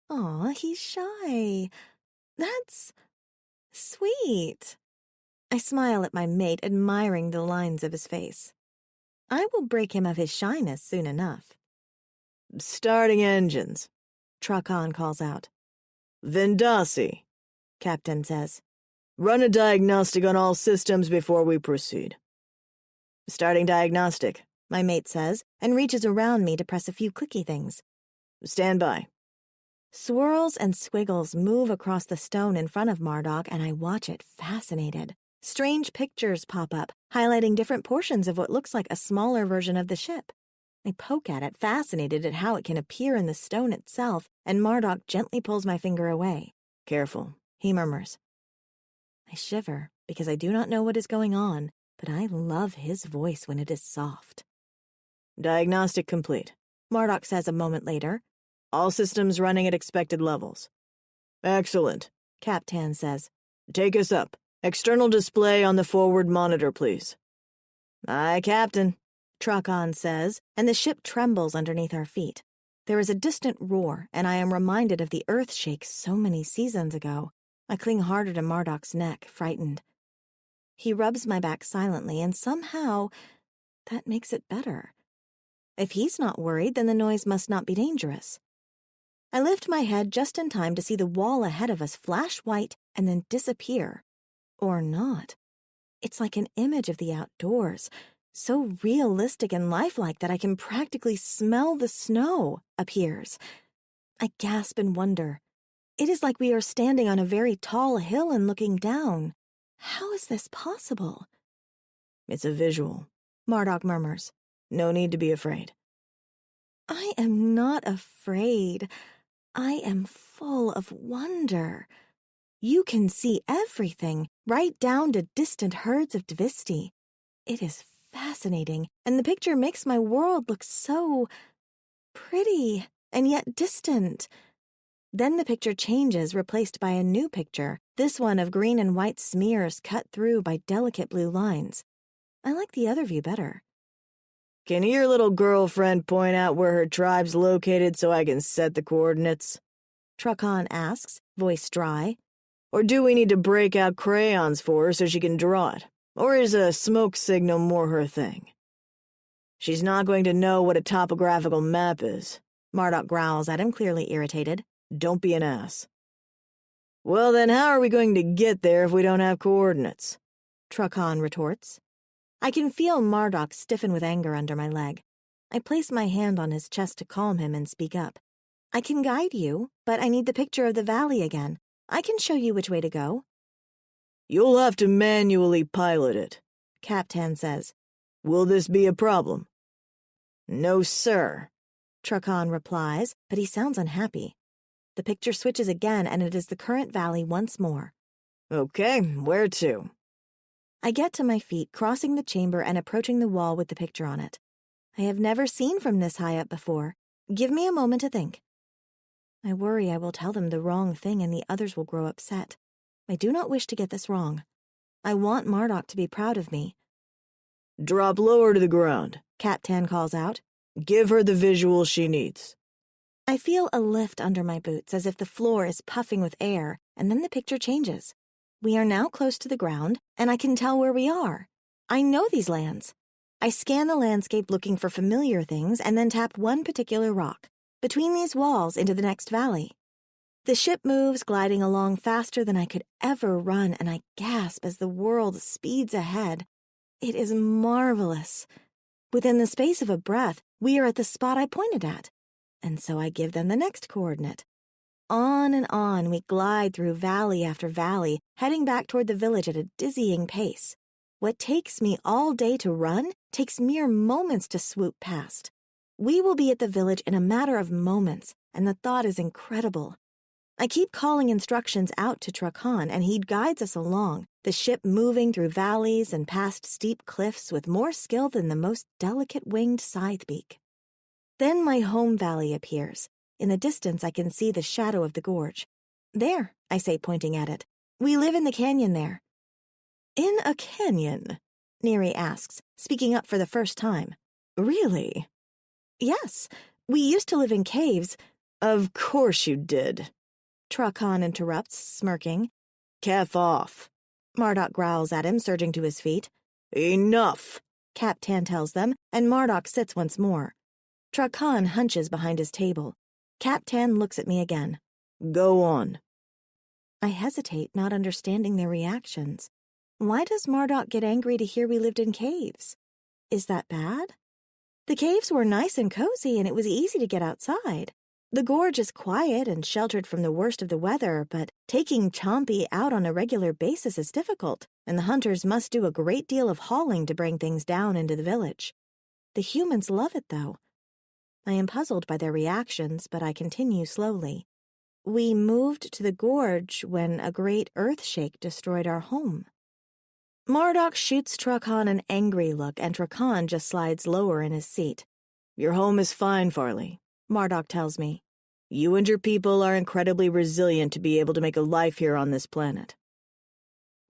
Aw, he's shy. That's sweet. I smile at my mate, admiring the lines of his face. I will break him of his shyness soon enough. Starting engines, Trakan calls out. Vendasi, Captain says. Run a diagnostic on all systems before we proceed. Starting diagnostic, my mate says, and reaches around me to press a few clicky things. Stand by. Swirls and squiggles move across the stone in front of Marduk, and I watch it, fascinated. Strange pictures pop up, highlighting different portions of what looks like a smaller version of the ship. I poke at it, fascinated at how it can appear in the stone itself, and Marduk gently pulls my finger away. Careful, he murmurs. I shiver, because I do not know what is going on, but I love his voice when it is soft. Diagnostic complete, Marduk says a moment later. All systems running at expected levels. Excellent, Captain says. Take us up. External display on the forward monitor, please. Aye, Captain, Trakan says, and the ship trembles underneath our feet. There is a distant roar, and I am reminded of the earth shake so many seasons ago. I cling harder to Marduk's neck, frightened. He rubs my back silently, and somehow that makes it better. If he's not worried, then the noise must not be dangerous. I lift my head just in time to see the wall ahead of us flash white and then disappear. Or not. It's like an image of the outdoors, so realistic and lifelike that I can practically smell the snow appears. I gasp in wonder. It is like we are standing on a very tall hill and looking down. How is this possible? It's a visual, Marduk murmurs. No need to be afraid. I am not afraid. I am full of wonder. You can see everything, right down to distant herds of Dvisti. It is fascinating, and the picture makes my world look so pretty and yet distant. Then the picture changes, replaced by a new picture, this one of green and white smears cut through by delicate blue lines. I like the other view better. Can your little girlfriend point out where her tribe's located so I can set the coordinates? Truckon asks, voice dry. Or do we need to break out crayons for her so she can draw it? Or is a smoke signal more her thing? She's not going to know what a topographical map is. Marduk growls at him, clearly irritated. Don't be an ass. Well, then how are we going to get there if we don't have coordinates? Truckon retorts. I can feel Marduk stiffen with anger under my leg. I place my hand on his chest to calm him and speak up. I can guide you, but I need the picture of the valley again. I can show you which way to go. You'll have to manually pilot it, Captain says. Will this be a problem? No, sir, Truckon replies, but he sounds unhappy. The picture switches again, and it is the current valley once more. Okay, where to? I get to my feet, crossing the chamber and approaching the wall with the picture on it. I have never seen from this high up before. Give me a moment to think. I worry I will tell them the wrong thing and the others will grow upset. I do not wish to get this wrong. I want Marduk to be proud of me. Drop lower to the ground, Captain calls out. Give her the visual she needs. I feel a lift under my boots as if the floor is puffing with air, and then the picture changes. We are now close to the ground, and I can tell where we are. I know these lands. I scan the landscape looking for familiar things and then tap one particular rock, between these walls into the next valley. The ship moves, gliding along faster than I could ever run, and I gasp as the world speeds ahead. It is marvelous. Within the space of a breath, we are at the spot I pointed at, and so I give them the next coordinate. On and on we glide through valley after valley, heading back toward the village at a dizzying pace. What takes me all day to run takes mere moments to swoop past. We will be at the village in a matter of moments, and the thought is incredible. I keep calling instructions out to Truckon, and he guides us along, the ship moving through valleys and past steep cliffs with more skill than the most delicate-winged scythebeak. Then my home valley appears. In the distance, I can see the shadow of the gorge. There, I say, pointing at it. We live in the canyon there. In a canyon? Neri asks, speaking up for the first time. Really? Yes, we used to live in caves. Of course you did. Truckon interrupts, smirking. Calf off. Marduk growls at him, surging to his feet. Enough, Captain tells them, and Marduk sits once more. Truckon hunches behind his table. Captain looks at me again. Go on. I hesitate, not understanding their reactions. Why does Marduk get angry to hear we lived in caves? Is that bad? The caves were nice and cozy, and it was easy to get outside. The gorge is quiet and sheltered from the worst of the weather, but taking Chompy out on a regular basis is difficult, and the hunters must do a great deal of hauling to bring things down into the village. The humans love it, though. I am puzzled by their reactions, but I continue slowly. We moved to the gorge when a great earthshake destroyed our home. Marduk shoots Truckon an angry look, and Truckon just slides lower in his seat. Your home is fine, Farley, Marduk tells me. You and your people are incredibly resilient to be able to make a life here on this planet.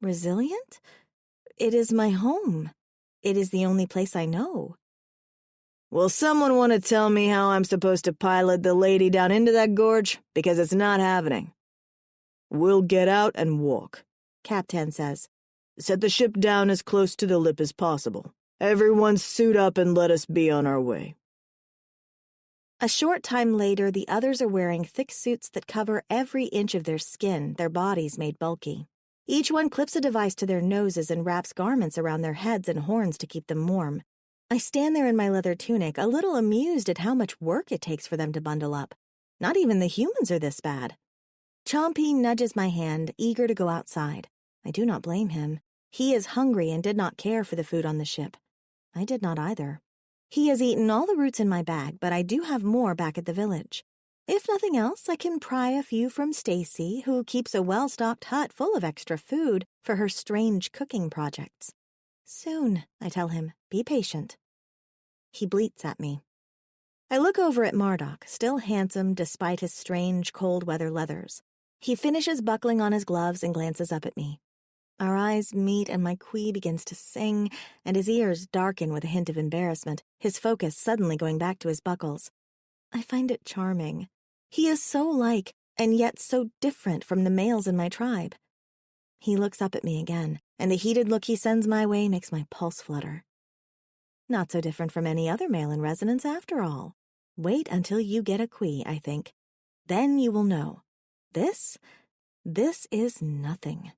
Resilient? It is my home. It is the only place I know. Will someone want to tell me how I'm supposed to pilot the lady down into that gorge? Because it's not happening. We'll get out and walk, Captain says. Set the ship down as close to the lip as possible. Everyone suit up and let us be on our way. A short time later, the others are wearing thick suits that cover every inch of their skin, their bodies made bulky. Each one clips a device to their noses and wraps garments around their heads and horns to keep them warm. I stand there in my leather tunic, a little amused at how much work it takes for them to bundle up. Not even the humans are this bad. Chompy nudges my hand, eager to go outside. I do not blame him. He is hungry and did not care for the food on the ship. I did not either. He has eaten all the roots in my bag, but I do have more back at the village. If nothing else, I can pry a few from Stacy, who keeps a well-stocked hut full of extra food for her strange cooking projects. Soon, I tell him. Be patient. He bleats at me. I look over at Marduk, still handsome despite his strange cold-weather leathers. He finishes buckling on his gloves and glances up at me. Our eyes meet and my Kui begins to sing, and his ears darken with a hint of embarrassment, his focus suddenly going back to his buckles. I find it charming. He is so like, and yet so different from the males in my tribe. He looks up at me again, and the heated look he sends my way makes my pulse flutter. Not so different from any other male in residence after all. Wait until you get a Kui, I think. Then you will know. This is nothing.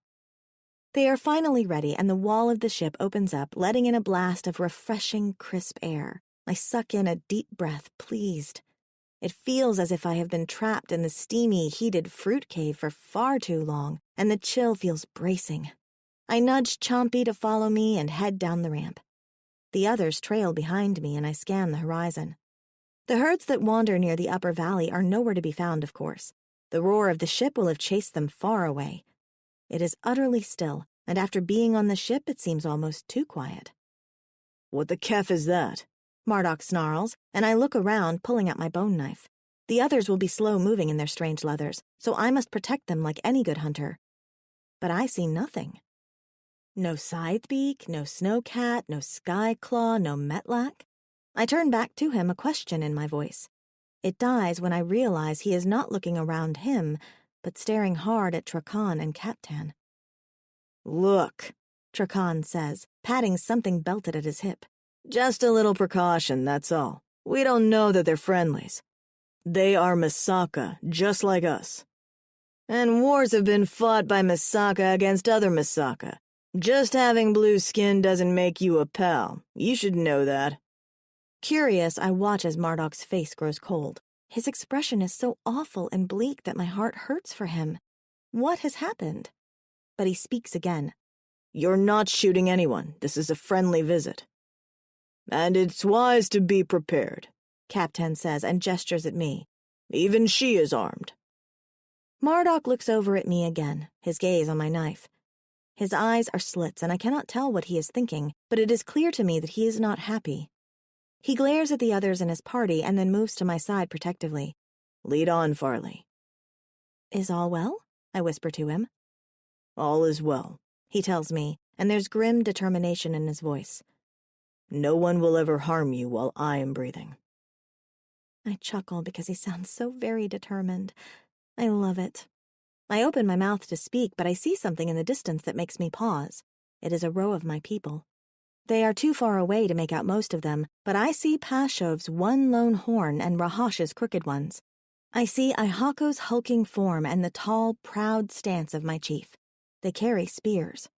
They are finally ready, and the wall of the ship opens up, letting in a blast of refreshing, crisp air. I suck in a deep breath, pleased. It feels as if I have been trapped in the steamy, heated fruit cave for far too long, and the chill feels bracing. I nudge Chompy to follow me and head down the ramp. The others trail behind me, and I scan the horizon. The herds that wander near the upper valley are nowhere to be found, of course. The roar of the ship will have chased them far away. It is utterly still, and after being on the ship, it seems almost too quiet. What the kef is that? Marduk snarls, and I look around, pulling out my bone knife. The others will be slow-moving in their strange leathers, so I must protect them like any good hunter. But I see nothing. No scythebeak, no snowcat, no skyclaw, no metlak. I turn back to him, a question in my voice. It dies when I realize he is not looking around him, but staring hard at Trakan and Captan. Look, Trakan says, patting something belted at his hip. Just a little precaution, that's all. We don't know that they're friendlies. They are Misaka, just like us. And wars have been fought by Misaka against other Misaka. Just having blue skin doesn't make you a pal. You should know that. Curious, I watch as Marduk's face grows cold. His expression is so awful and bleak that my heart hurts for him. What has happened? But he speaks again. You're not shooting anyone. This is a friendly visit. And it's wise to be prepared, Captain says and gestures at me. Even she is armed. Marduk looks over at me again, his gaze on my knife. His eyes are slits, and I cannot tell what he is thinking, but it is clear to me that he is not happy. He glares at the others in his party and then moves to my side protectively. Lead on, Farley. Is all well? I whisper to him. All is well, he tells me, and there's grim determination in his voice. No one will ever harm you while I am breathing. I chuckle because he sounds so very determined. I love it. I open my mouth to speak, but I see something in the distance that makes me pause. It is a row of my people. They are too far away to make out most of them, but I see Pashov's one lone horn and Rahash's crooked ones. I see Ihako's hulking form and the tall, proud stance of my chief. They carry spears.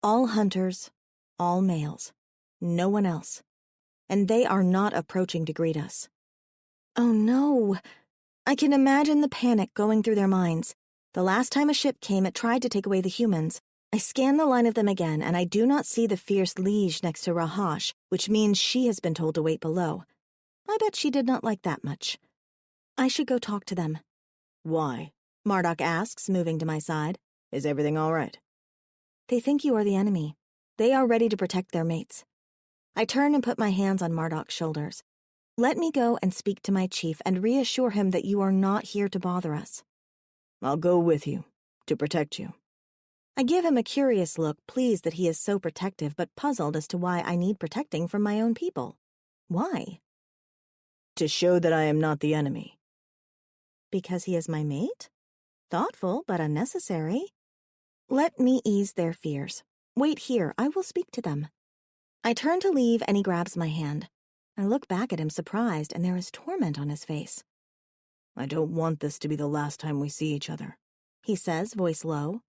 All hunters, all males. No one else. And they are not approaching to greet us. Oh no! I can imagine the panic going through their minds. The last time a ship came, it tried to take away the humans. I scan the line of them again, and I do not see the fierce liege next to Rahash, which means she has been told to wait below. I bet she did not like that much. I should go talk to them. Why? Marduk asks, moving to my side. Is everything all right? They think you are the enemy. They are ready to protect their mates. I turn and put my hands on Marduk's shoulders. Let me go and speak to my chief and reassure him that you are not here to bother us. I'll go with you, to protect you. I give him a curious look, pleased that he is so protective, but puzzled as to why I need protecting from my own people. Why? To show that I am not the enemy. Because he is my mate? Thoughtful, but unnecessary. Let me ease their fears. Wait here, I will speak to them. I turn to leave, and he grabs my hand. I look back at him surprised, and there is torment on his face. I don't want this to be the last time we see each other, he says, voice low.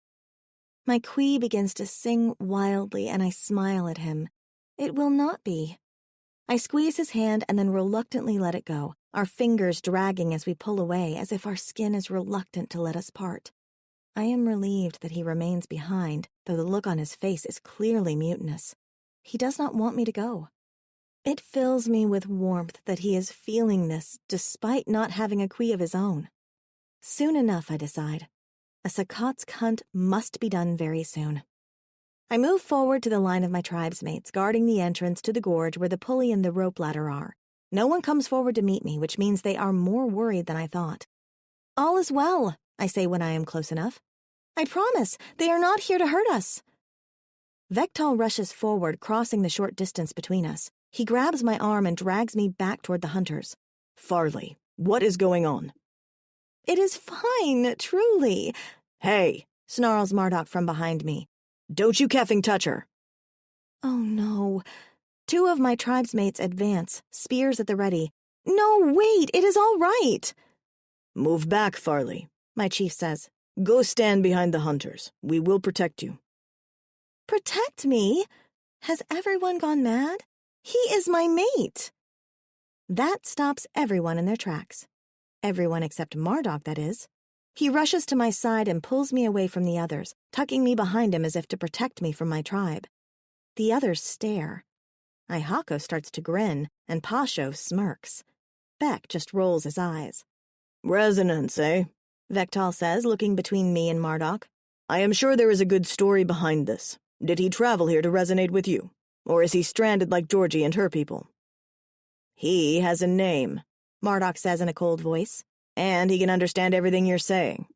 My Kui begins to sing wildly, and I smile at him. It will not be. I squeeze his hand and then reluctantly let it go, our fingers dragging as we pull away, as if our skin is reluctant to let us part. I am relieved that he remains behind, though the look on his face is clearly mutinous. He does not want me to go. It fills me with warmth that he is feeling this despite not having a Quee of his own. Soon enough, I decide. A Sakatsk hunt must be done very soon. I move forward to the line of my tribesmates, guarding the entrance to the gorge where the pulley and the rope ladder are. No one comes forward to meet me, which means they are more worried than I thought. All is well, I say when I am close enough. I promise, they are not here to hurt us. Vektal rushes forward, crossing the short distance between us. He grabs my arm and drags me back toward the hunters. Farley, what is going on? It is fine, truly. Hey, snarls Marduk from behind me. Don't you keffing touch her. Oh no. Two of my tribesmates advance, spears at the ready. No, wait, it is all right. Move back, Farley, my chief says. Go stand behind the hunters. We will protect you. Protect me? Has everyone gone mad? He is my mate. That stops everyone in their tracks. Everyone except Marduk, that is. He rushes to my side and pulls me away from the others, tucking me behind him as if to protect me from my tribe. The others stare. Ihako starts to grin, and Pasho smirks. Beck just rolls his eyes. Resonance, eh? Vektal says, looking between me and Marduk. I am sure there is a good story behind this. Did he travel here to resonate with you? Or is he stranded like Georgie and her people? He has a name, Marduk says in a cold voice. And he can understand everything you're saying.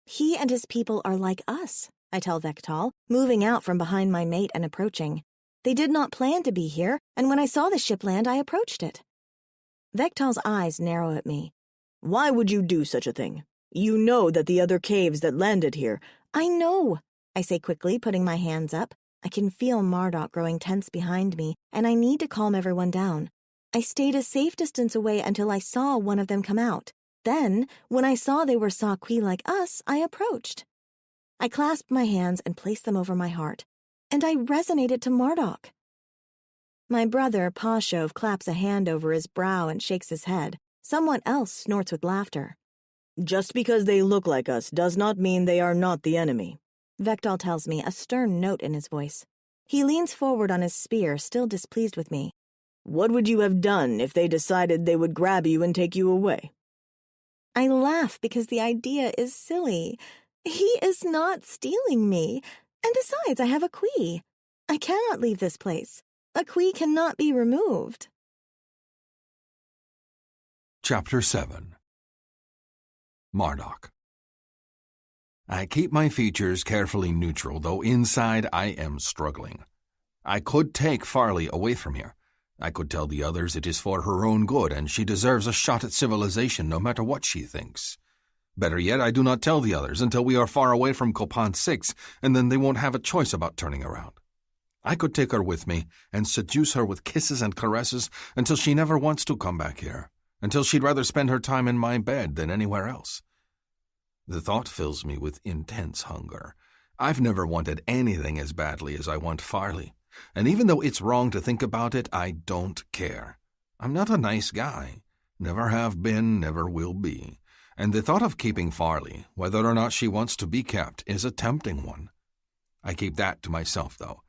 He and his people are like us, I tell Vektal, moving out from behind my mate and approaching. They did not plan to be here, and when I saw the ship land, I approached it. Vektal's eyes narrow at me. Why would you do such a thing? You know that the other caves that landed here— I know, I say quickly, putting my hands up. I can feel Marduk growing tense behind me, and I need to calm everyone down. I stayed a safe distance away until I saw one of them come out. Then, when I saw they were Sa-Quee like us, I approached. I clasped my hands and placed them over my heart, and I resonated to Marduk. My brother, Pashov, claps a hand over his brow and shakes his head. Someone else snorts with laughter. Just because they look like us does not mean they are not the enemy, Vektal tells me, a stern note in his voice. He leans forward on his spear, still displeased with me. What would you have done if they decided they would grab you and take you away? I laugh because the idea is silly. He is not stealing me. And besides, I have a Quee. I cannot leave this place. A Quee cannot be removed. Chapter 7 Marduk. I keep my features carefully neutral, though inside I am struggling. I could take Farley away from here. I could tell the others it is for her own good and she deserves a shot at civilization no matter what she thinks. Better yet, I do not tell the others until we are far away from Kopan 6, and then they won't have a choice about turning around. I could take her with me and seduce her with kisses and caresses until she never wants to come back here, until she'd rather spend her time in my bed than anywhere else. The thought fills me with intense hunger. I've never wanted anything as badly as I want Farley. And even though it's wrong to think about it, I don't care. I'm not a nice guy. Never have been, never will be. And the thought of keeping Farley, whether or not she wants to be kept, is a tempting one. I keep that to myself, though.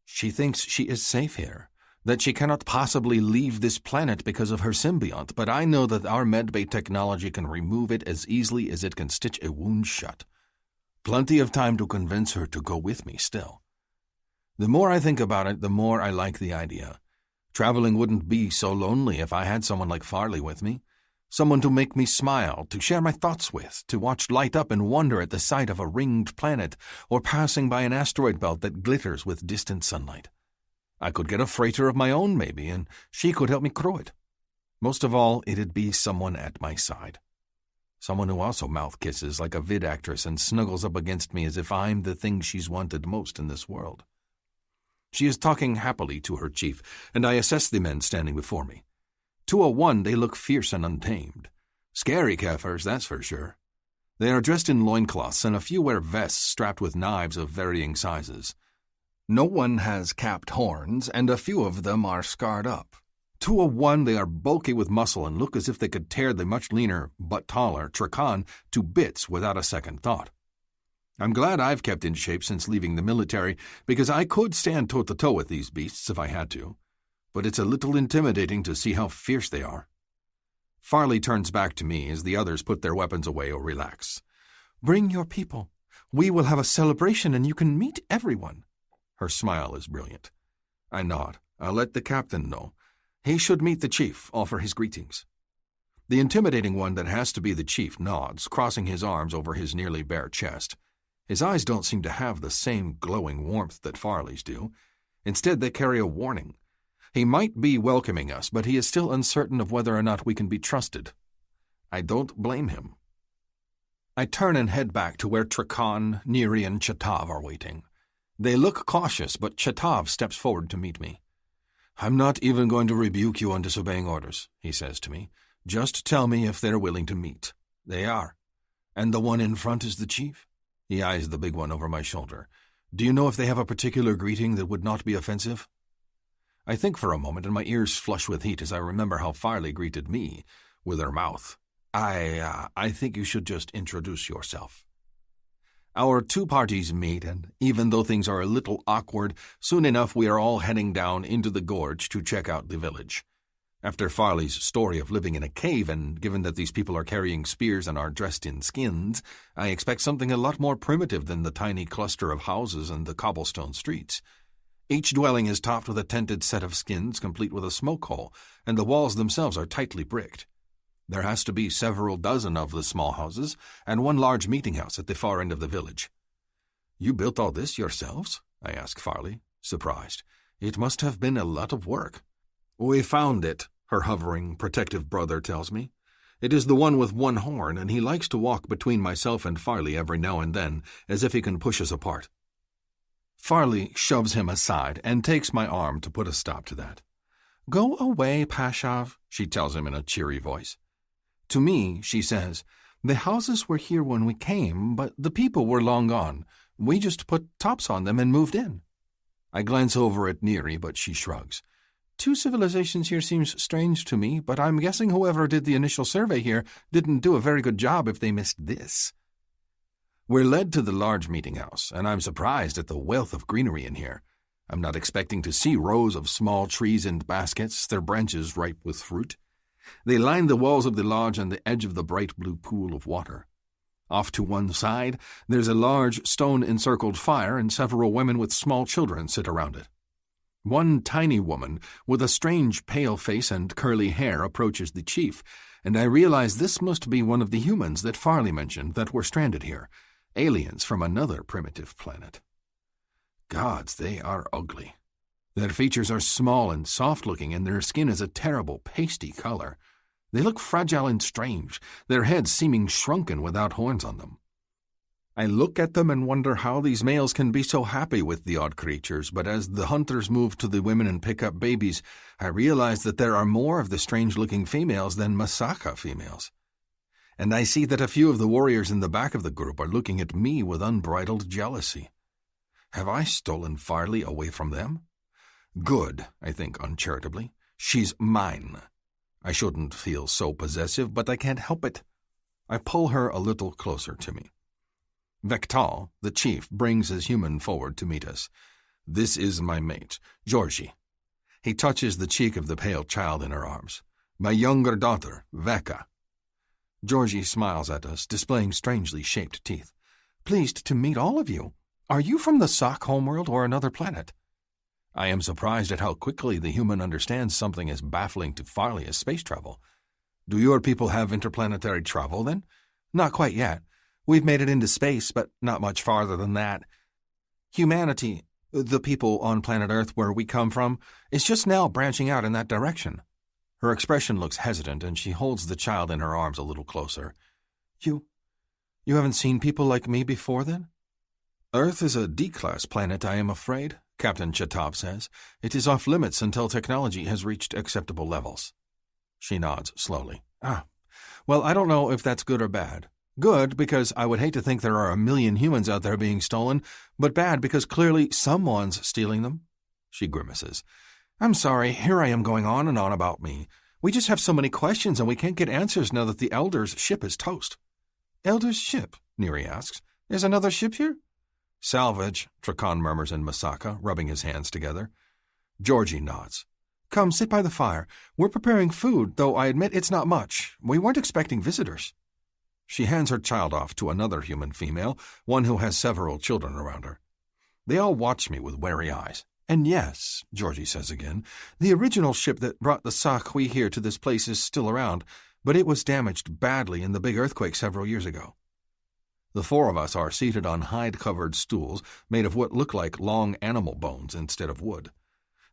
She thinks she is safe here, that she cannot possibly leave this planet because of her symbiont, but I know that our medbay technology can remove it as easily as it can stitch a wound shut. Plenty of time to convince her to go with me still. The more I think about it, the more I like the idea. Traveling wouldn't be so lonely if I had someone like Farley with me. Someone to make me smile, to share my thoughts with, to watch light up and wonder at the sight of a ringed planet or passing by an asteroid belt that glitters with distant sunlight. I could get a freighter of my own, maybe, and she could help me crew it. Most of all, it'd be someone at my side. Someone who also mouth kisses like a vid actress and snuggles up against me as if I'm the thing she's wanted most in this world. She is talking happily to her chief, and I assess the men standing before me. 201, they look fierce and untamed. Scary Kafirs, that's for sure. They are dressed in loincloths, and a few wear vests strapped with knives of varying sizes. No one has capped horns, and a few of them are scarred up. 201, they are bulky with muscle and look as if they could tear the much leaner, but taller, Trakan to bits without a second thought. I'm glad I've kept in shape since leaving the military, because I could stand toe-to-toe with these beasts if I had to. but it's a little intimidating to see how fierce they are. Farley turns back to me as the others put their weapons away or relax. "Bring your people. We will have a celebration and you can meet everyone." Her smile is brilliant. I nod. I'll let the captain know. He should meet the chief, offer his greetings. The intimidating one that has to be the chief nods, crossing his arms over his nearly bare chest. His eyes don't seem to have the same glowing warmth that Farley's do. Instead, they carry a warning. He might be welcoming us, but he is still uncertain of whether or not we can be trusted. I don't blame him. I turn and head back to where Trakan, Neri, and Chatav are waiting. They look cautious, but Chatav steps forward to meet me. "I'm not even going to rebuke you on disobeying orders," he says to me. "Just tell me if they're willing to meet." They are. "And the one in front is the chief?" He eyes the big one over my shoulder. "Do you know if they have a particular greeting that would not be offensive?" I think for a moment, and my ears flush with heat as I remember how Farley greeted me, with her mouth. I think you should just introduce yourself." Our two parties meet, and even though things are a little awkward, soon enough we are all heading down into the gorge to check out the village. After Farley's story of living in a cave, and given that these people are carrying spears and are dressed in skins, I expect something a lot more primitive than the tiny cluster of houses and the cobblestone streets. Each dwelling is topped with a tented set of skins, complete with a smoke hole, and the walls themselves are tightly bricked. There has to be several dozen of the small houses, and one large meeting house at the far end of the village. "You built all this yourselves?" I ask Farley, surprised. "It must have been a lot of work." "We found it," her hovering, protective brother tells me. "It is the one with one horn, and he likes to walk between myself and Farley every now and then, as if he can push us apart." Farley shoves him aside and takes my arm to put a stop to that. "Go away, Pashav," she tells him in a cheery voice. To me, she says, "The houses were here when we came, but the people were long gone. We just put tops on them and moved in." I glance over at Neri, but she shrugs. "Two civilizations here seems strange to me, but I'm guessing whoever did the initial survey here didn't do a very good job if they missed this." We're led to the large meeting house, and I'm surprised at the wealth of greenery in here. I'm not expecting to see rows of small trees in baskets, their branches ripe with fruit. They line the walls of the lodge and the edge of the bright blue pool of water. Off to one side, there's a large stone-encircled fire, and several women with small children sit around it. One tiny woman, with a strange pale face and curly hair, approaches the chief, and I realize this must be one of the humans that Farley mentioned that were stranded here, aliens from another primitive planet. Gods, they are ugly. Their features are small and soft-looking, and their skin is a terrible pasty color. They look fragile and strange, their heads seeming shrunken without horns on them. I look at them and wonder how these males can be so happy with the odd creatures, but as the hunters move to the women and pick up babies, I realize that there are more of the strange-looking females than Masaka females. And I see that a few of the warriors in the back of the group are looking at me with unbridled jealousy. Have I stolen Farley away from them? Good, I think uncharitably. She's mine. I shouldn't feel so possessive, but I can't help it. I pull her a little closer to me. Vektal, the chief, brings his human forward to meet us. "This is my mate, Georgie." He touches the cheek of the pale child in her arms. "My younger daughter, Veka." Georgie smiles at us, displaying strangely shaped teeth. "Pleased to meet all of you. Are you from the Sock homeworld or another planet?" I am surprised at how quickly the human understands something as baffling to Farley as space travel. "Do your people have interplanetary travel, then?" "Not quite yet. We've made it into space, but not much farther than that. Humanity, the people on planet Earth where we come from, is just now branching out in that direction." Her expression looks hesitant, and she holds the child in her arms a little closer. You haven't seen people like me before, then?" "Earth is a D-class planet, I am afraid," Captain Chatav says. "It is off limits until technology has reached acceptable levels." She nods slowly. Well, I don't know if that's good or bad. Good, because I would hate to think there are a million humans out there being stolen, but bad because clearly someone's stealing them." She grimaces. "I'm sorry, here I am going on and on about me. We just have so many questions and we can't get answers now that the Elder's ship is toast." "Elder's ship?" Neri asks. "There's another ship here?" "Salvage," Trakan murmurs in Masaka, rubbing his hands together. Georgie nods. Come, sit by the fire. We're preparing food, though I admit it's not much. We weren't expecting visitors." She hands her child off to another human female, one who has several children around her. They all watch me with wary eyes. "And yes," Georgie says again, "the original ship that brought the Sci-Fi here to this place is still around, but it was damaged badly in the big earthquake several years ago." The four of us are seated on hide-covered stools made of what look like long animal bones instead of wood.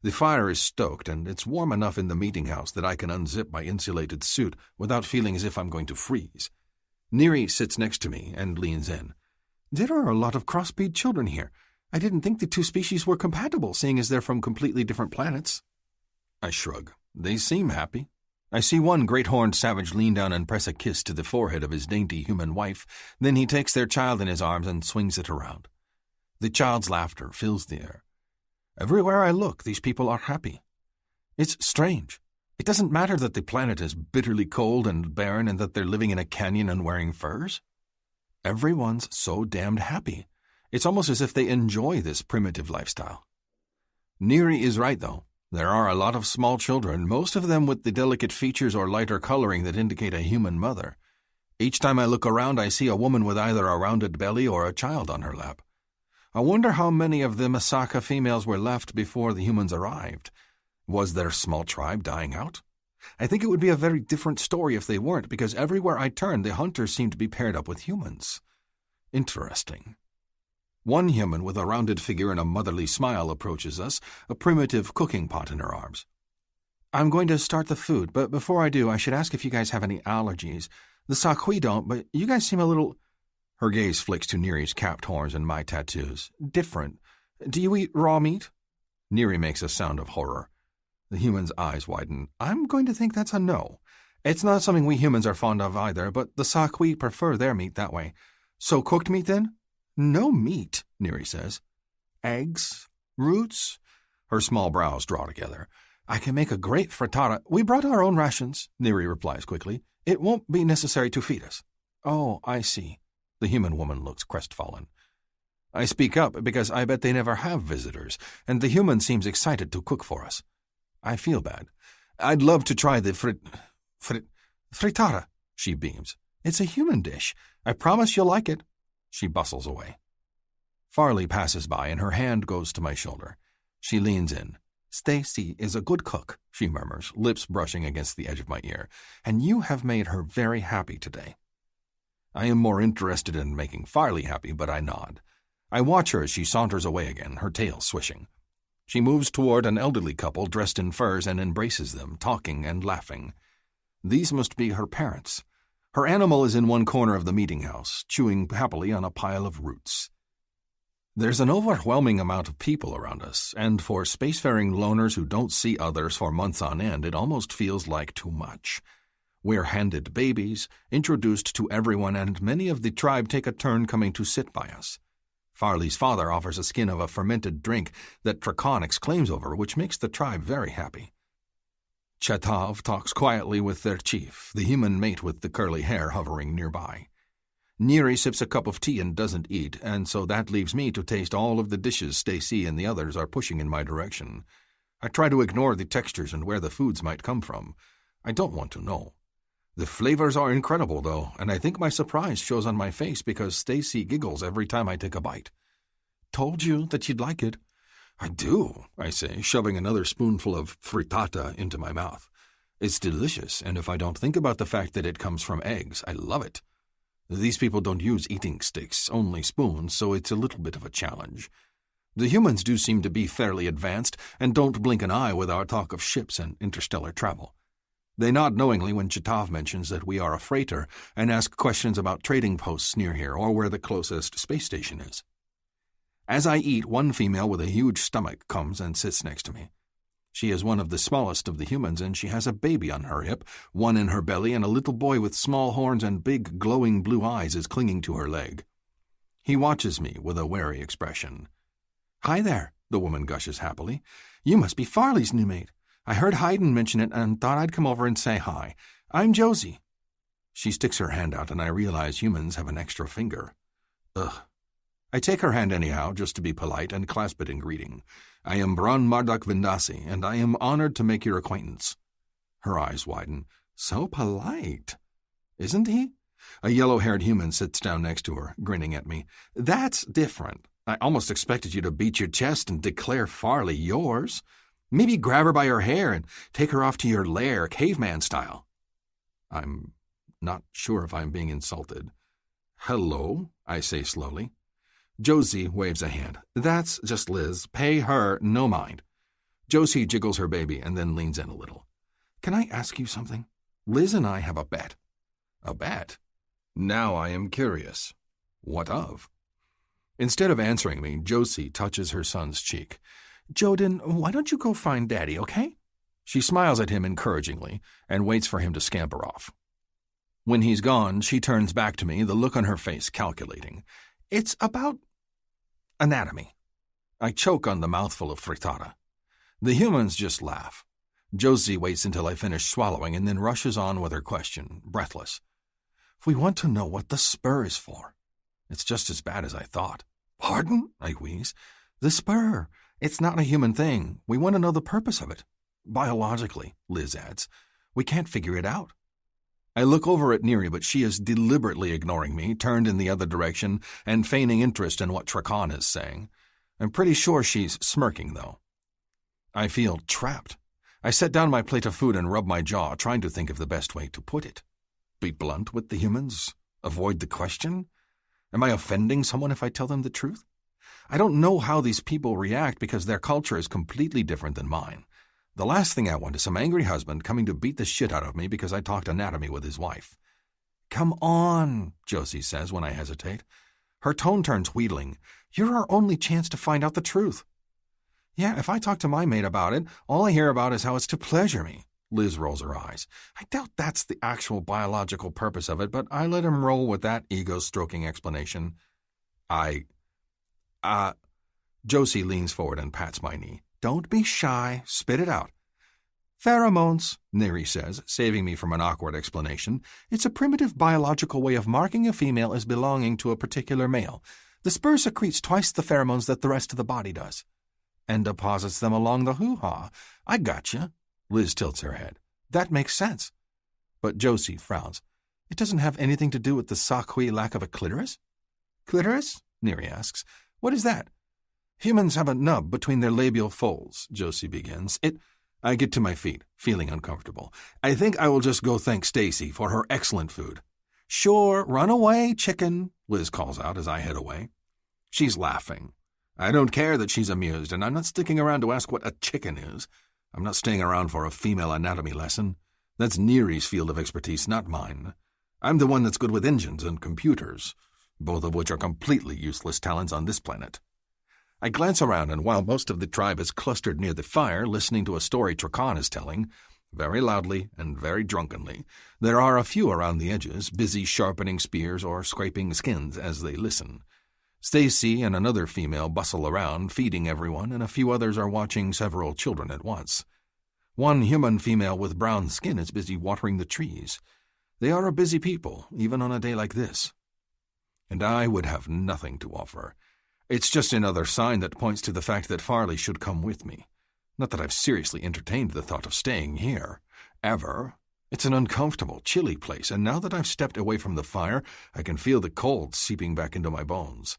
The fire is stoked, and it's warm enough in the meeting house that I can unzip my insulated suit without feeling as if I'm going to freeze. Neri sits next to me and leans in. "There are a lot of crossbreed children here. I didn't think the two species were compatible, seeing as they're from completely different planets." I shrug. They seem happy. I see one great-horned savage lean down and press a kiss to the forehead of his dainty human wife. Then he takes their child in his arms and swings it around. The child's laughter fills the air. Everywhere I look, these people are happy. It's strange. It doesn't matter that the planet is bitterly cold and barren and that they're living in a canyon and wearing furs. Everyone's so damned happy. It's almost as if they enjoy this primitive lifestyle. Neri is right, though. There are a lot of small children, most of them with the delicate features or lighter coloring that indicate a human mother. Each time I look around, I see a woman with either a rounded belly or a child on her lap. I wonder how many of the Masaka females were left before the humans arrived. Was their small tribe dying out? I think it would be a very different story if they weren't, because everywhere I turn, the hunters seem to be paired up with humans. Interesting. One human with a rounded figure and a motherly smile approaches us, a primitive cooking pot in her arms. "I'm going to start the food, but before I do, I should ask if you guys have any allergies. The Sci-Fi don't, but you guys seem a little—" Her gaze flicks to Neri's capped horns and my tattoos. "Different. Do you eat raw meat?" Neri makes a sound of horror. The human's eyes widen. "I'm going to think that's a no. It's not something we humans are fond of either, but the Sci-Fi prefer their meat that way. So cooked meat, then?" "No meat," Neri says. "Eggs? Roots?" Her small brows draw together. "I can make a great frittata." "We brought our own rations," Neri replies quickly. "It won't be necessary to feed us." "Oh, I see." The human woman looks crestfallen. I speak up because I bet they never have visitors, and the human seems excited to cook for us. I feel bad. "I'd love to try the frittata," she beams. "It's a human dish. I promise you'll like it." She bustles away. Farley passes by, and her hand goes to my shoulder. She leans in. "Stacy is a good cook," she murmurs, lips brushing against the edge of my ear, "and you have made her very happy today." I am more interested in making Farley happy, but I nod. I watch her as she saunters away again, her tail swishing. She moves toward an elderly couple dressed in furs and embraces them, talking and laughing. These must be her parents. Her animal is in one corner of the meeting house, chewing happily on a pile of roots. There's an overwhelming amount of people around us, and for spacefaring loners who don't see others for months on end, it almost feels like too much. We're handed babies, introduced to everyone, and many of the tribe take a turn coming to sit by us. Farley's father offers a skin of a fermented drink that Trakon exclaims over, which makes the tribe very happy. Chetov talks quietly with their chief, the human mate with the curly hair hovering nearby. Neri sips a cup of tea and doesn't eat, and so that leaves me to taste all of the dishes Stacy and the others are pushing in my direction. I try to ignore the textures and where the foods might come from. I don't want to know. The flavors are incredible, though, and I think my surprise shows on my face because Stacy giggles every time I take a bite. "Told you that you'd like it." "I do," I say, shoving another spoonful of frittata into my mouth. "It's delicious, and if I don't think about the fact that it comes from eggs, I love it. These people don't use eating sticks, only spoons, so it's a little bit of a challenge. The humans do seem to be fairly advanced and don't blink an eye with our talk of ships and interstellar travel. They nod knowingly when Chetov mentions that we are a freighter and ask questions about trading posts near here or where the closest space station is. As I eat, one female with a huge stomach comes and sits next to me. She is one of the smallest of the humans, and she has a baby on her hip, one in her belly, and a little boy with small horns and big, glowing blue eyes is clinging to her leg. He watches me with a wary expression. "Hi there," the woman gushes happily. "You must be Farley's new mate. I heard Hayden mention it and thought I'd come over and say hi. I'm Josie." She sticks her hand out, and I realize humans have an extra finger. Ugh. I take her hand anyhow, just to be polite, and clasp it in greeting. I am Bron Marduk Vindasi, and I am honored to make your acquaintance. Her eyes widen. So polite. Isn't he? A yellow-haired human sits down next to her, grinning at me. That's different. I almost expected you to beat your chest and declare Farley yours. Maybe grab her by her hair and take her off to your lair, caveman style. I'm not sure if I'm being insulted. Hello, I say slowly. Josie waves a hand. That's just Liz. Pay her no mind. Josie jiggles her baby and then leans in a little. Can I ask you something? Liz and I have a bet. A bet? Now I am curious. What of? Instead of answering me, Josie touches her son's cheek. Joden, why don't you go find Daddy, okay? She smiles at him encouragingly and waits for him to scamper off. When he's gone, she turns back to me, the look on her face calculating. It's about anatomy. I choke on the mouthful of frittata. The humans just laugh. Josie waits until I finish swallowing and then rushes on with her question, breathless. We want to know what the spur is for. It's just as bad as I thought. Pardon? I wheeze. The spur. It's not a human thing. We want to know the purpose of it. Biologically, Liz adds. We can't figure it out. I look over at Neri, but she is deliberately ignoring me, turned in the other direction, and feigning interest in what Trakan is saying. I'm pretty sure she's smirking, though. I feel trapped. I set down my plate of food and rub my jaw, trying to think of the best way to put it. Be blunt with the humans? Avoid the question? Am I offending someone if I tell them the truth? I don't know how these people react because their culture is completely different than mine. The last thing I want is some angry husband coming to beat the shit out of me because I talked anatomy with his wife. Come on, Josie says when I hesitate. Her tone turns wheedling. You're our only chance to find out the truth. Yeah, if I talk to my mate about it, all I hear about is how it's to pleasure me. Liz rolls her eyes. I doubt that's the actual biological purpose of it, but I let him roll with that ego-stroking explanation. Josie leans forward and pats my knee. Don't be shy. Spit it out. Pheromones, Neri says, saving me from an awkward explanation. It's a primitive biological way of marking a female as belonging to a particular male. The spur secretes twice the pheromones that the rest of the body does. And deposits them along the hoo-ha. I gotcha. Liz tilts her head. That makes sense. But Josie frowns. It doesn't have anything to do with the Sakui lack of a clitoris? Clitoris? Neri asks. What is that? Humans have a nub between their labial folds, Josie begins. I get to my feet, feeling uncomfortable. I think I will just go thank Stacy for her excellent food. Sure, run away, chicken, Liz calls out as I head away. She's laughing. I don't care that she's amused, and I'm not sticking around to ask what a chicken is. I'm not staying around for a female anatomy lesson. That's Neri's field of expertise, not mine. I'm the one that's good with engines and computers, both of which are completely useless talents on this planet. I glance around, and while most of the tribe is clustered near the fire, listening to a story Trakan is telling, very loudly and very drunkenly, there are a few around the edges, busy sharpening spears or scraping skins as they listen. Stacy and another female bustle around, feeding everyone, and a few others are watching several children at once. One human female with brown skin is busy watering the trees. They are a busy people, even on a day like this. And I would have nothing to offer. It's just another sign that points to the fact that Farley should come with me. Not that I've seriously entertained the thought of staying here. Ever. It's an uncomfortable, chilly place, and now that I've stepped away from the fire, I can feel the cold seeping back into my bones.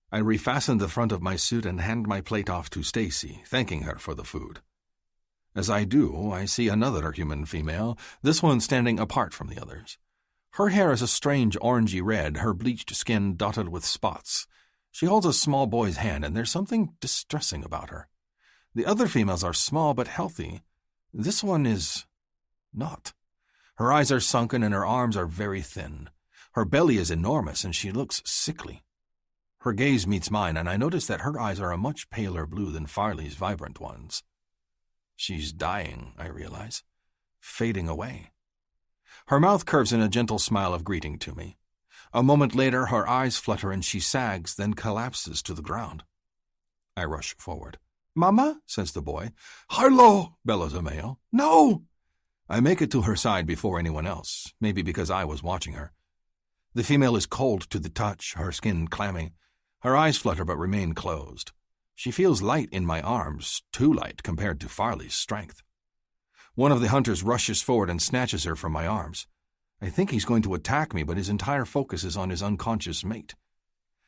I refasten the front of my suit and hand my plate off to Stacy, thanking her for the food. As I do, I see another human female, this one standing apart from the others. Her hair is a strange orangey red, her bleached skin dotted with spots. She holds a small boy's hand, and there's something distressing about her. The other females are small but healthy. This one is not. Her eyes are sunken and her arms are very thin. Her belly is enormous and she looks sickly. Her gaze meets mine, and I notice that her eyes are a much paler blue than Farley's vibrant ones. She's dying, I realize, fading away. Her mouth curves in a gentle smile of greeting to me. A moment later, her eyes flutter and she sags, then collapses to the ground. I rush forward. Mama, says the boy. Hello, bellows a male. No! I make it to her side before anyone else, maybe because I was watching her. The female is cold to the touch, her skin clammy. Her eyes flutter but remain closed. She feels light in my arms, too light compared to Farley's strength. One of the hunters rushes forward and snatches her from my arms. I think he's going to attack me, but his entire focus is on his unconscious mate.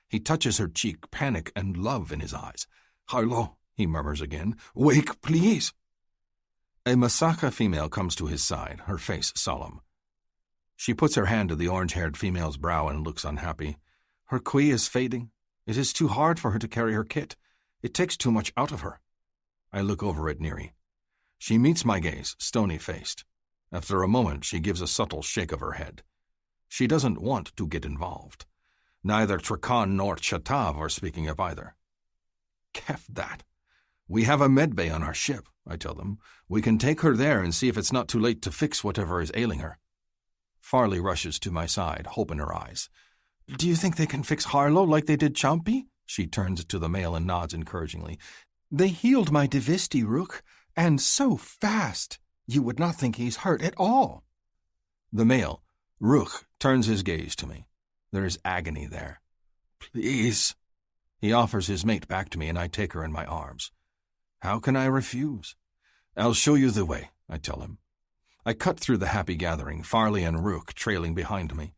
He touches her cheek, panic and love in his eyes. "Harlow," he murmurs again. "Wake, please." A Masaka female comes to his side, her face solemn. She puts her hand to the orange-haired female's brow and looks unhappy. Her qui is fading. It is too hard for her to carry her kit. It takes too much out of her. I look over at Neri. She meets my gaze, stony-faced. After a moment, she gives a subtle shake of her head. She doesn't want to get involved. Neither Trakan nor Chatav are speaking up either. "Kef that. We have a medbay on our ship," I tell them. "We can take her there and see if it's not too late to fix whatever is ailing her." Farley rushes to my side, hope in her eyes. "Do you think they can fix Harlow like they did Champy?" She turns to the male and nods encouragingly. "They healed my Divisti, Rook, and so fast. You would not think he's hurt at all." The male, Rook, turns his gaze to me. There is agony there. "Please." He offers his mate back to me, and I take her in my arms. How can I refuse? "I'll show you the way," I tell him. I cut through the happy gathering, Farley and Rook trailing behind me.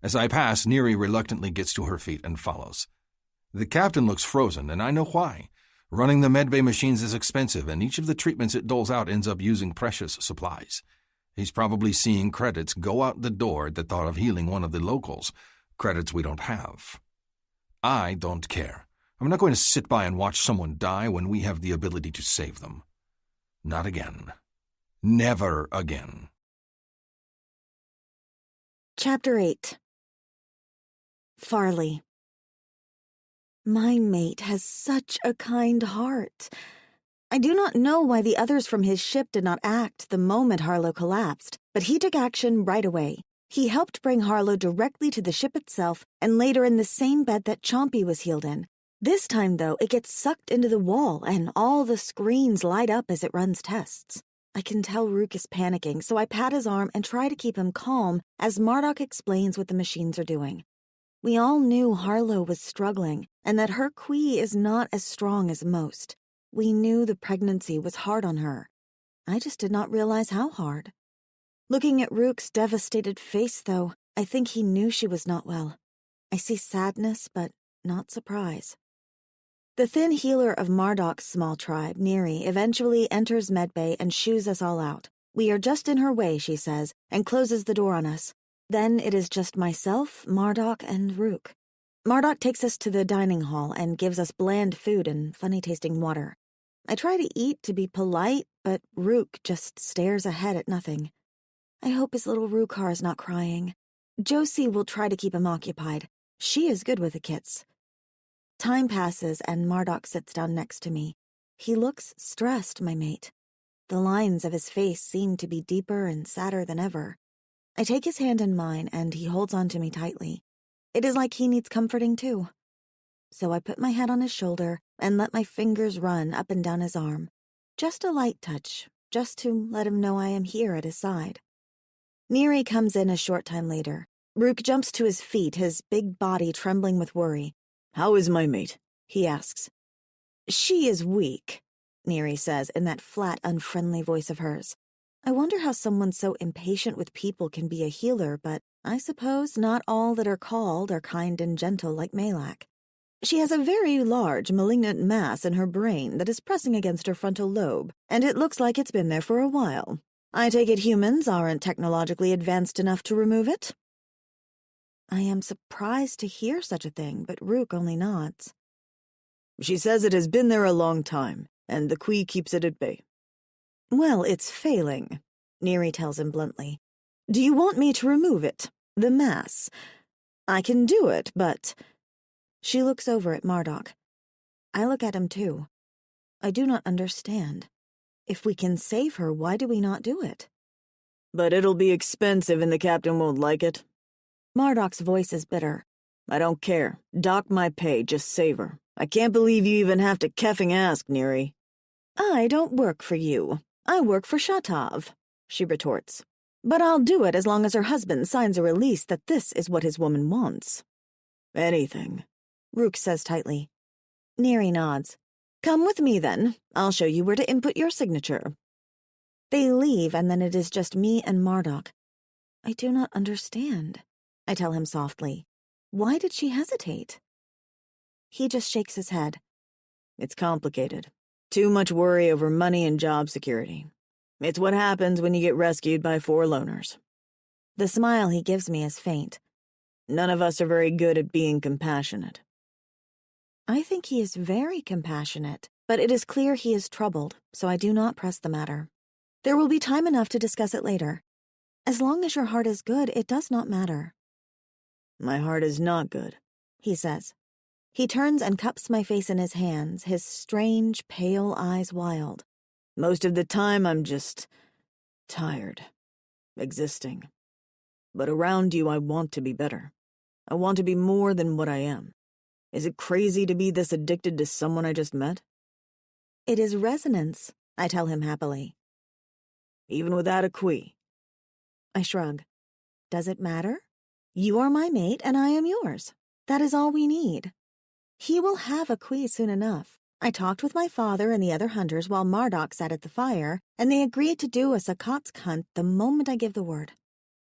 As I pass, Neri reluctantly gets to her feet and follows. The captain looks frozen, and I know why. Running the medbay machines is expensive, and each of the treatments it doles out ends up using precious supplies. He's probably seeing credits go out the door at the thought of healing one of the locals, credits we don't have. I don't care. I'm not going to sit by and watch someone die when we have the ability to save them. Not again. Never again. Chapter 8. Farley. My mate has such a kind heart. I do not know why the others from his ship did not act the moment Harlow collapsed, but he took action right away. He helped bring Harlow directly to the ship itself and laid her in the same bed that Chompy was healed in. This time, though, it gets sucked into the wall and all the screens light up as it runs tests. I can tell Rook is panicking, so I pat his arm and try to keep him calm as Marduk explains what the machines are doing. We all knew Harlow was struggling and that her qui is not as strong as most. We knew the pregnancy was hard on her. I just did not realize how hard. Looking at Rook's devastated face, though, I think he knew she was not well. I see sadness, but not surprise. The thin healer of Marduk's small tribe, Neri, eventually enters medbay and shoos us all out. We are just in her way, she says, and closes the door on us. Then it is just myself, Marduk, and Rook. Marduk takes us to the dining hall and gives us bland food and funny-tasting water. I try to eat to be polite, but Rook just stares ahead at nothing. I hope his little Rukar is not crying. Josie will try to keep him occupied. She is good with the kits. Time passes and Marduk sits down next to me. He looks stressed, my mate. The lines of his face seem to be deeper and sadder than ever. I take his hand in mine and he holds on to me tightly. It is like he needs comforting too. So I put my head on his shoulder and let my fingers run up and down his arm. Just a light touch, just to let him know I am here at his side. Neri comes in a short time later. Rook jumps to his feet, his big body trembling with worry. "How is my mate?" he asks. "She is weak," Neri says in that flat, unfriendly voice of hers. I wonder how someone so impatient with people can be a healer, but I suppose not all that are called are kind and gentle like Malak. She has a very large malignant mass in her brain that is pressing against her frontal lobe, and it looks like it's been there for a while. I take it humans aren't technologically advanced enough to remove it? I am surprised to hear such a thing, but Rook only nods. "She says it has been there a long time, and the Qui keeps it at bay." "Well, it's failing," Neri tells him bluntly. "Do you want me to remove it? The mass? I can do it, but—" She looks over at Marduk. I look at him too. I do not understand. If we can save her, why do we not do it? "But it'll be expensive and the captain won't like it." Marduk's voice is bitter. "I don't care. Dock my pay, just save her. I can't believe you even have to keffing ask, Neri." "I don't work for you. I work for Chatav," she retorts. "But I'll do it as long as her husband signs a release that this is what his woman wants." "Anything." Rook says tightly. Neri nods. Come with me, then. I'll show you where to input your signature. They leave, and then it is just me and Marduk. I do not understand, I tell him softly. Why did she hesitate? He just shakes his head. It's complicated. Too much worry over money and job security. It's what happens when you get rescued by 4 loners. The smile he gives me is faint. None of us are very good at being compassionate. I think he is very compassionate, but it is clear he is troubled, so I do not press the matter. There will be time enough to discuss it later. As long as your heart is good, it does not matter. My heart is not good, he says. He turns and cups my face in his hands, his strange, pale eyes wild. Most of the time I'm just tired, existing. But around you I want to be better. I want to be more than what I am. Is it crazy to be this addicted to someone I just met? It is resonance, I tell him happily. Even without a Qui? I shrug. Does it matter? You are my mate and I am yours. That is all we need. He will have a Qui soon enough. I talked with my father and the other hunters while Marduk sat at the fire, and they agreed to do a Sakatsk hunt the moment I give the word.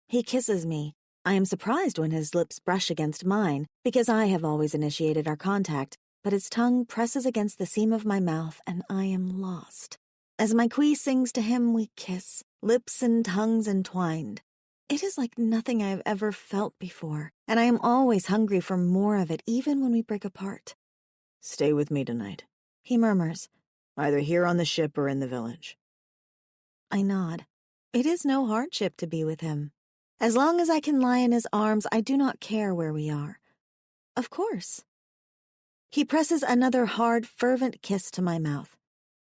He kisses me. I am surprised when his lips brush against mine, because I have always initiated our contact, but his tongue presses against the seam of my mouth, and I am lost. As my Qui sings to him, we kiss, lips and tongues entwined. It is like nothing I have ever felt before, and I am always hungry for more of it, even when we break apart. Stay with me tonight, he murmurs. Either here on the ship or in the village. I nod. It is no hardship to be with him. As long as I can lie in his arms, I do not care where we are. Of course. He presses another hard, fervent kiss to my mouth.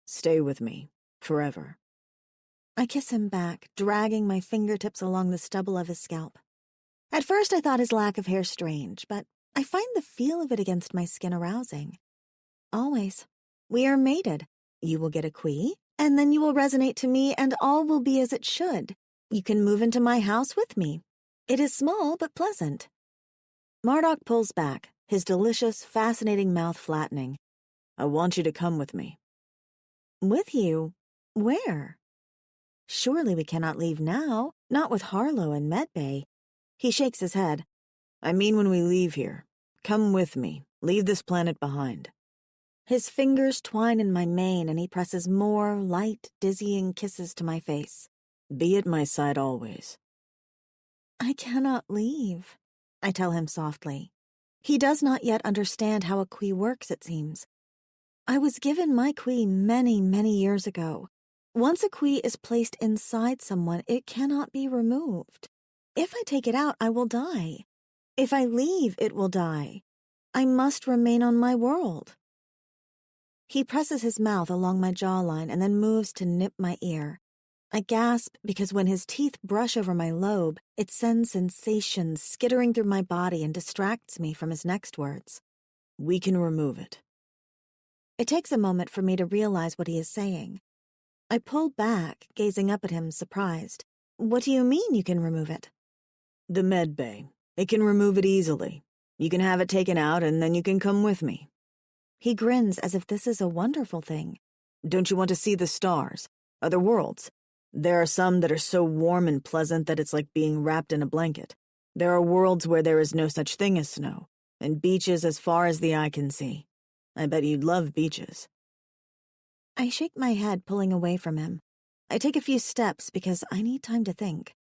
Stay with me, forever. I kiss him back, dragging my fingertips along the stubble of his scalp. At first I thought his lack of hair strange, but I find the feel of it against my skin arousing. Always. We are mated. You will get a Qui, and then you will resonate to me, and all will be as it should. You can move into my house with me. It is small, but pleasant. Marduk pulls back, his delicious, fascinating mouth flattening. I want you to come with me. With you? Where? Surely we cannot leave now, not with Harlow and Medbay. He shakes his head. I mean when we leave here. Come with me. Leave this planet behind. His fingers twine in my mane, and he presses more light, dizzying kisses to my face. Be at my side always. I cannot leave, I tell him softly. He does not yet understand how a Qui works, it seems. I was given my Qui many, many years ago. Once a Qui is placed inside someone, it cannot be removed. If I take it out, I will die. If I leave, it will die. I must remain on my world. He presses his mouth along my jawline and then moves to nip my ear. I gasp because when his teeth brush over my lobe, it sends sensations skittering through my body and distracts me from his next words. We can remove it. It takes a moment for me to realize what he is saying. I pull back, gazing up at him, surprised. What do you mean you can remove it? The medbay. It can remove it easily. You can have it taken out and then you can come with me. He grins as if this is a wonderful thing. Don't you want to see the stars? Other worlds? There are some that are so warm and pleasant that it's like being wrapped in a blanket. There are worlds where there is no such thing as snow, and beaches as far as the eye can see. I bet you'd love beaches. I shake my head, pulling away from him. I take a few steps because I need time to think.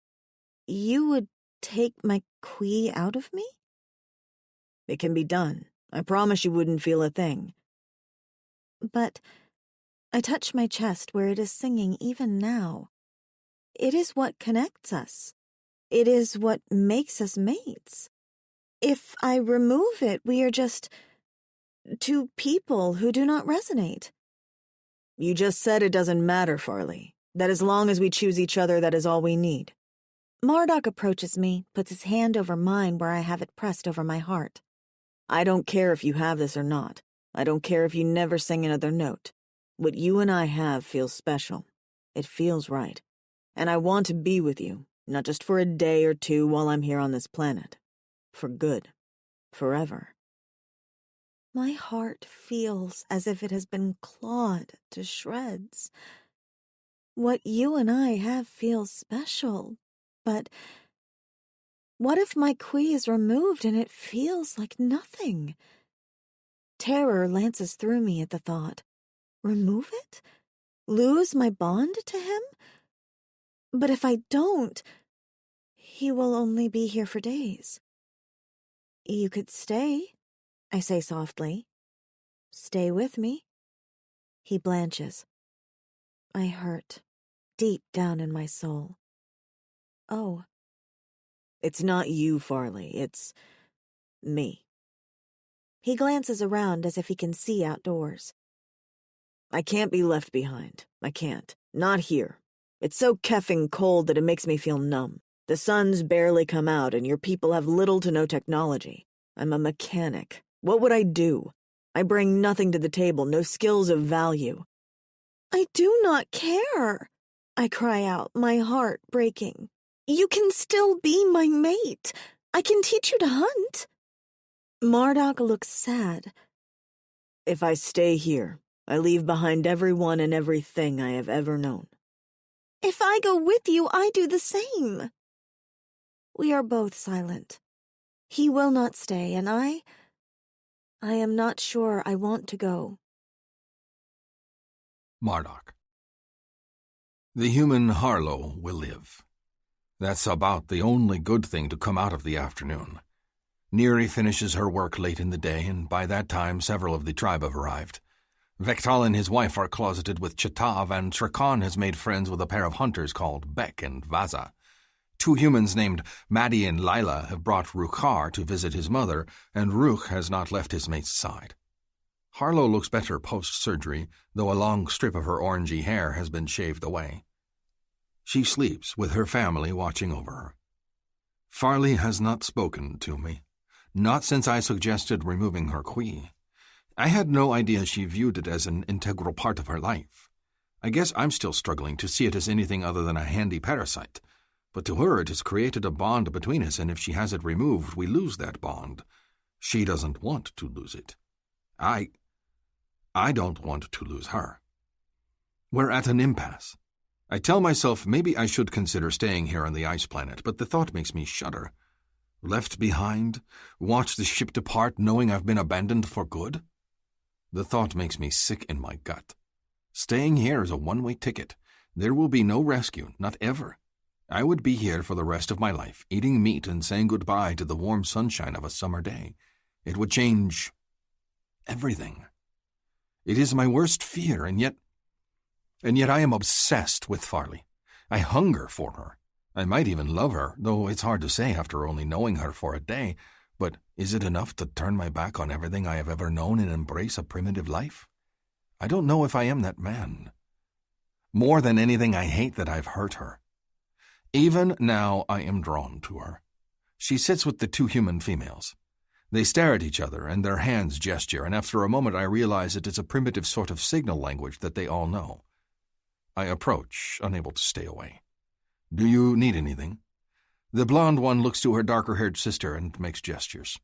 You would take my Qui out of me? It can be done. I promise you wouldn't feel a thing. But I touch my chest where it is singing even now. It is what connects us. It is what makes us mates. If I remove it, we are just two people who do not resonate. You just said it doesn't matter, Farley. That as long as we choose each other, that is all we need. Marduk approaches me, puts his hand over mine where I have it pressed over my heart. I don't care if you have this or not. I don't care if you never sing another note. What you and I have feels special. It feels right. And I want to be with you, not just for a day or two while I'm here on this planet. For good. Forever. My heart feels as if it has been clawed to shreds. What you and I have feels special, but what if my Qui is removed and it feels like nothing? Terror lances through me at the thought. Remove it? Lose my bond to him? But if I don't, he will only be here for days. You could stay, I say softly. Stay with me. He blanches. I hurt, deep down in my soul. Oh. It's not you, Farley. It's me. He glances around as if he can see outdoors. I can't be left behind. I can't. Not here. It's so keffing cold that it makes me feel numb. The sun's barely come out and your people have little to no technology. I'm a mechanic. What would I do? I bring nothing to the table, no skills of value. I do not care, I cry out, my heart breaking. You can still be my mate. I can teach you to hunt. Marduk looks sad. If I stay here, I leave behind everyone and everything I have ever known. If I go with you, I do the same. We are both silent. He will not stay, and I am not sure I want to go. Marduk. The human Harlow will live. That's about the only good thing to come out of the afternoon. Neri finishes her work late in the day, and by that time several of the tribe have arrived. Vektal and his wife are closeted with Chitav, and Trakan has made friends with a pair of hunters called Bek and Vaza. 2 humans named Maddie and Lila have brought Rukhar to visit his mother, and Rukh has not left his mate's side. Harlow looks better post-surgery, though a long strip of her orangey hair has been shaved away. She sleeps with her family watching over her. Farley has not spoken to me, not since I suggested removing her Qui. I had no idea she viewed it as an integral part of her life. I guess I'm still struggling to see it as anything other than a handy parasite, but to her it has created a bond between us, and if she has it removed, we lose that bond. She doesn't want to lose it. I don't want to lose her. We're at an impasse. I tell myself maybe I should consider staying here on the Ice Planet, but the thought makes me shudder. Left behind? Watch the ship depart knowing I've been abandoned for good? The thought makes me sick in my gut. Staying here is a one-way ticket. There will be no rescue, not ever. I would be here for the rest of my life, eating meat and saying goodbye to the warm sunshine of a summer day. It would change everything. It is my worst fear, and yet I am obsessed with Farley. I hunger for her. I might even love her, though it's hard to say after only knowing her for a day. But is it enough to turn my back on everything I have ever known and embrace a primitive life? I don't know if I am that man. More than anything, I hate that I've hurt her. Even now, I am drawn to her. She sits with the 2 human females. They stare at each other, and their hands gesture, and after a moment I realize it is a primitive sort of signal language that they all know. I approach, unable to stay away. Do you need anything? The blonde one looks to her darker-haired sister and makes gestures.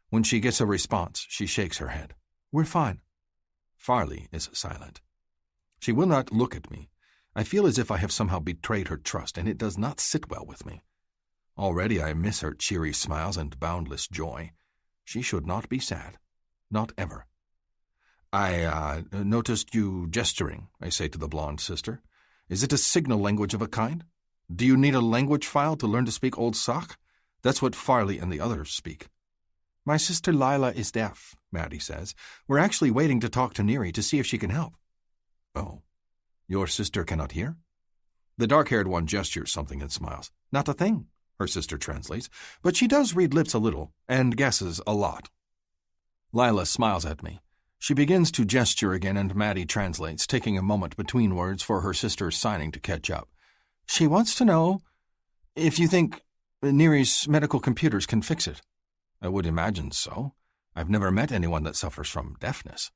When she gets a response, she shakes her head. We're fine. Farley is silent. She will not look at me. I feel as if I have somehow betrayed her trust, and it does not sit well with me. Already I miss her cheery smiles and boundless joy. She should not be sad. Not ever. I noticed you gesturing, I say to the blonde sister. Is it a signal language of a kind? Do you need a language file to learn to speak Old Sock? That's what Farley and the others speak. My sister Lila is deaf, Maddie says. We're actually waiting to talk to Neri to see if she can help. Oh, your sister cannot hear? The dark-haired one gestures something and smiles. Not a thing, her sister translates, but she does read lips a little and guesses a lot. Lila smiles at me. She begins to gesture again, and Maddie translates, taking a moment between words for her sister's signing to catch up. She wants to know if you think Neri's medical computers can fix it. I would imagine so. I've never met anyone that suffers from deafness.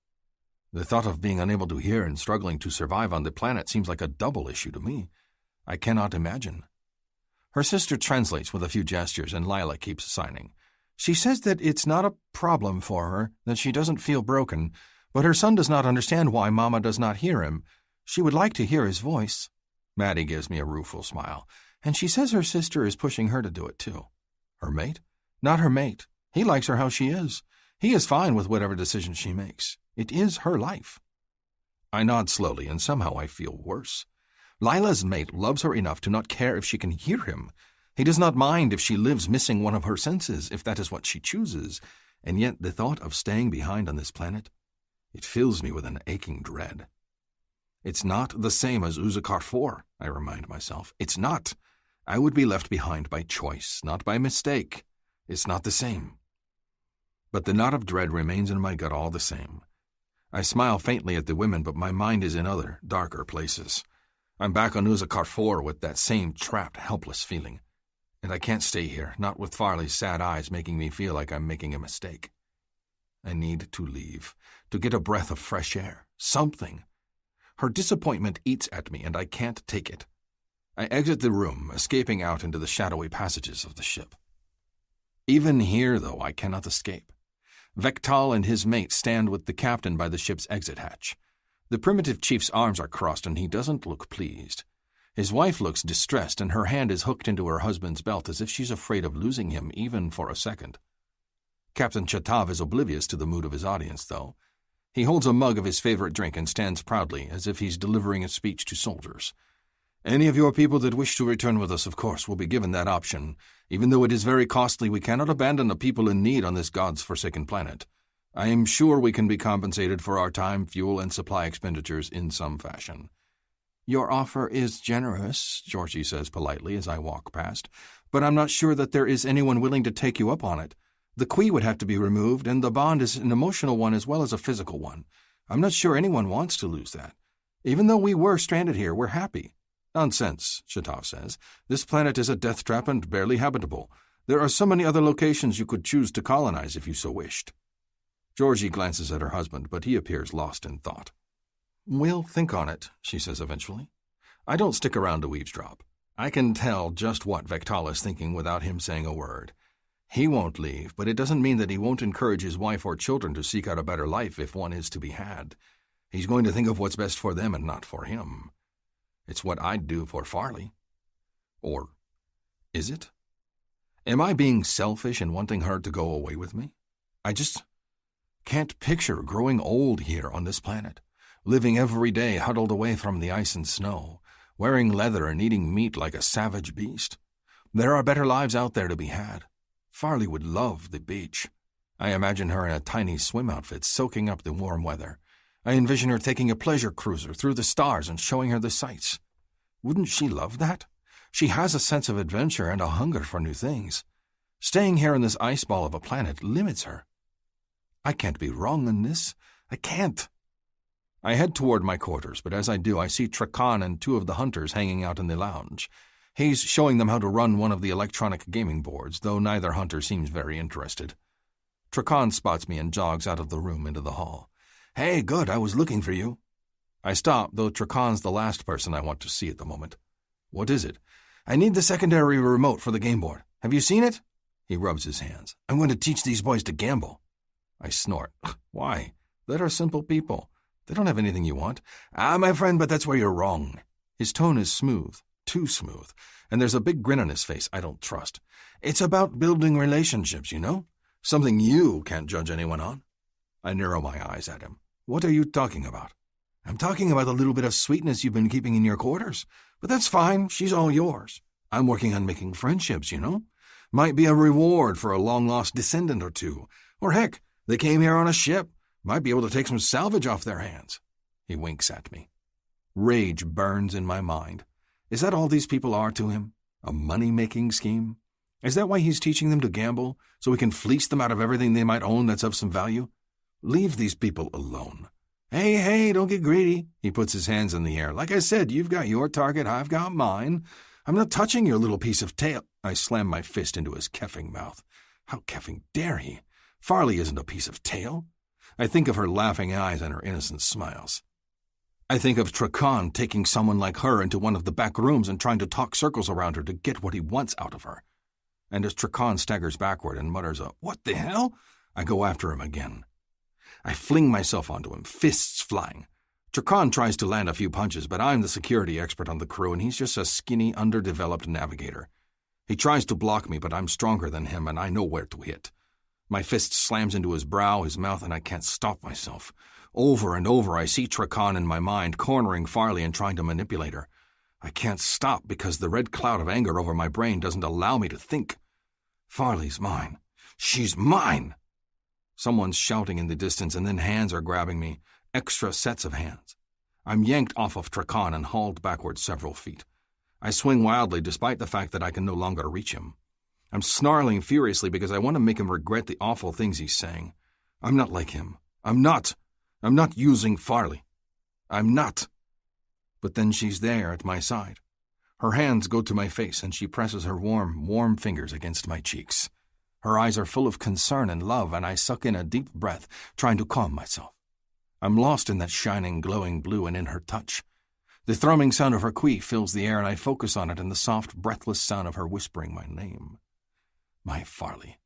The thought of being unable to hear and struggling to survive on the planet seems like a double issue to me. I cannot imagine. Her sister translates with a few gestures, and Lila keeps signing. She says that it's not a problem for her, that she doesn't feel broken, but her son does not understand why Mama does not hear him. She would like to hear his voice. Maddie gives me a rueful smile, and she says her sister is pushing her to do it too. Her mate? Not her mate. He likes her how she is. He is fine with whatever decision she makes. It is her life. I nod slowly, and somehow I feel worse. Lila's mate loves her enough to not care if she can hear him. He does not mind if she lives missing one of her senses, if that is what she chooses, and yet the thought of staying behind on this planet, it fills me with an aching dread. It's not the same as Uzakar 4, I remind myself. It's not. I would be left behind by choice, not by mistake. It's not the same. But the knot of dread remains in my gut all the same. I smile faintly at the women, but my mind is in other, darker places. I'm back on Uzakar 4 with that same trapped, helpless feeling. And I can't stay here, not with Farley's sad eyes making me feel like I'm making a mistake. I need to leave, to get a breath of fresh air, something. Her disappointment eats at me, and I can't take it. I exit the room, escaping out into the shadowy passages of the ship. Even here, though, I cannot escape. Vektal and his mate stand with the captain by the ship's exit hatch. The primitive chief's arms are crossed, and he doesn't look pleased. His wife looks distressed, and her hand is hooked into her husband's belt as if she's afraid of losing him even for a second. Captain Chatav is oblivious to the mood of his audience, though. He holds a mug of his favorite drink and stands proudly, as if he's delivering a speech to soldiers. Any of your people that wish to return with us, of course, will be given that option. Even though it is very costly, we cannot abandon a people in need on this God's forsaken planet. I am sure we can be compensated for our time, fuel, and supply expenditures in some fashion. Your offer is generous, Georgie says politely as I walk past, but I'm not sure that there is anyone willing to take you up on it. The Qui would have to be removed, and the bond is an emotional one as well as a physical one. I'm not sure anyone wants to lose that. Even though we were stranded here, we're happy. Nonsense, Shatov says. This planet is a death trap and barely habitable. There are so many other locations you could choose to colonize if you so wished. Georgie glances at her husband, but he appears lost in thought. We'll think on it, she says eventually. I don't stick around to eavesdrop. I can tell just what Vektal is thinking without him saying a word. He won't leave, but it doesn't mean that he won't encourage his wife or children to seek out a better life if one is to be had. He's going to think of what's best for them and not for him. It's what I'd do for Farley. Or is it? Am I being selfish in wanting her to go away with me? I just can't picture growing old here on this planet, living every day huddled away from the ice and snow, wearing leather and eating meat like a savage beast. There are better lives out there to be had. Farley would love the beach. I imagine her in a tiny swim outfit soaking up the warm weather. I envision her taking a pleasure cruiser through the stars and showing her the sights. Wouldn't she love that? She has a sense of adventure and a hunger for new things. Staying here in this ice ball of a planet limits her. I can't be wrong in this. I can't. I head toward my quarters, but as I do, I see Trakan and two of the hunters hanging out in the lounge. He's showing them how to run one of the electronic gaming boards, though neither hunter seems very interested. Trakan spots me and jogs out of the room into the hall. Hey, good, I was looking for you. I stop, though Trakan's the last person I want to see at the moment. What is it? I need the secondary remote for the game board. Have you seen it? He rubs his hands. I'm going to teach these boys to gamble. I snort. Why? They're simple people. They don't have anything you want. My friend, but that's where you're wrong. His tone is smooth, too smooth, and there's a big grin on his face I don't trust. It's about building relationships, you know? Something you can't judge anyone on. I narrow my eyes at him. What are you talking about? I'm talking about the little bit of sweetness you've been keeping in your quarters. But that's fine, she's all yours. I'm working on making friendships, you know? Might be a reward for a long-lost descendant or two. Or heck, they came here on a ship. Might be able to take some salvage off their hands. He winks at me. Rage burns in my mind. Is that all these people are to him? A money-making scheme? Is that why he's teaching them to gamble, so he can fleece them out of everything they might own that's of some value? Leave these people alone. Hey, don't get greedy. He puts his hands in the air. Like I said, you've got your target, I've got mine. I'm not touching your little piece of tail. I slam my fist into his keffing mouth. How keffing dare he? Farley isn't a piece of tail. I think of her laughing eyes and her innocent smiles. I think of Trakan taking someone like her into one of the back rooms and trying to talk circles around her to get what he wants out of her. and as Trakan staggers backward and mutters a "What the hell?" I go after him again. I fling myself onto him, fists flying. Trakan tries to land a few punches, but I'm the security expert on the crew, and he's just a skinny, underdeveloped navigator. He tries to block me, but I'm stronger than him, and I know where to hit. My fist slams into his brow, his mouth, and I can't stop myself. Over and over, I see Trakan in my mind, cornering Farley and trying to manipulate her. I can't stop because the red cloud of anger over my brain doesn't allow me to think. Farley's mine. She's mine! Someone's shouting in the distance, and then hands are grabbing me, extra sets of hands. I'm yanked off of Trakan and hauled backward several feet. I swing wildly despite the fact that I can no longer reach him. I'm snarling furiously because I want to make him regret the awful things he's saying. I'm not like him. I'm not using Farley. I'm not. But then she's there at my side. Her hands go to my face and she presses her warm fingers against my cheeks. Her eyes are full of concern and love, and I suck in a deep breath, trying to calm myself. I'm lost in that shining, glowing blue and in her touch. The thrumming sound of her queef fills the air, and I focus on it and the soft, breathless sound of her whispering my name. My Farley.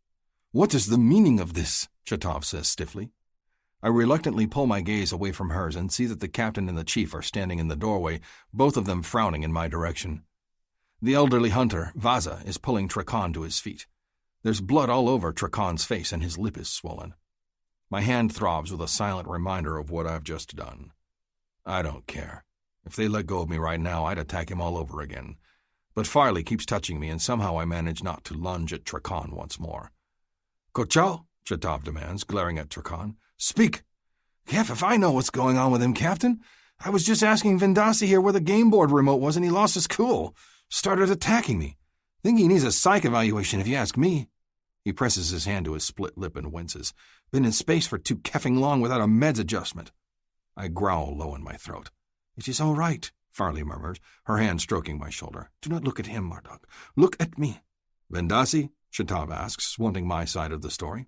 What is the meaning of this? Chetov says stiffly. I reluctantly pull my gaze away from hers and see that the captain and the chief are standing in the doorway, both of them frowning in my direction. The elderly hunter, Vaza, is pulling Trakan to his feet. There's blood all over Trakan's face and his lip is swollen. My hand throbs with a silent reminder of what I've just done. I don't care. If they let go of me right now, I'd attack him all over again. But Farley keeps touching me, and somehow I manage not to lunge at Trakan once more. Kochal? Chetov demands, glaring at Trakan. Speak! Kef, if I know what's going on with him, Captain. I was just asking Vendasi here where the game board remote was, and he lost his cool. Started attacking me. Think he needs a psych evaluation, if you ask me. He presses his hand to his split lip and winces. Been in space for too keffing long without a meds adjustment. I growl low in my throat. It is all right, Farley murmurs, her hand stroking my shoulder. Do not look at him, Marduk. Look at me. Vendasi? Chetov asks, wanting my side of the story.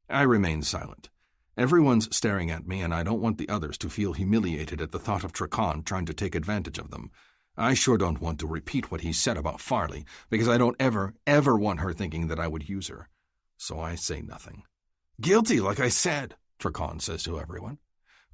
I remain silent. Everyone's staring at me, and I don't want the others to feel humiliated at the thought of Trakan trying to take advantage of them. I sure don't want to repeat what he said about Farley, because I don't ever want her thinking that I would use her. So I say nothing. Guilty, like I said, Trakan says to everyone.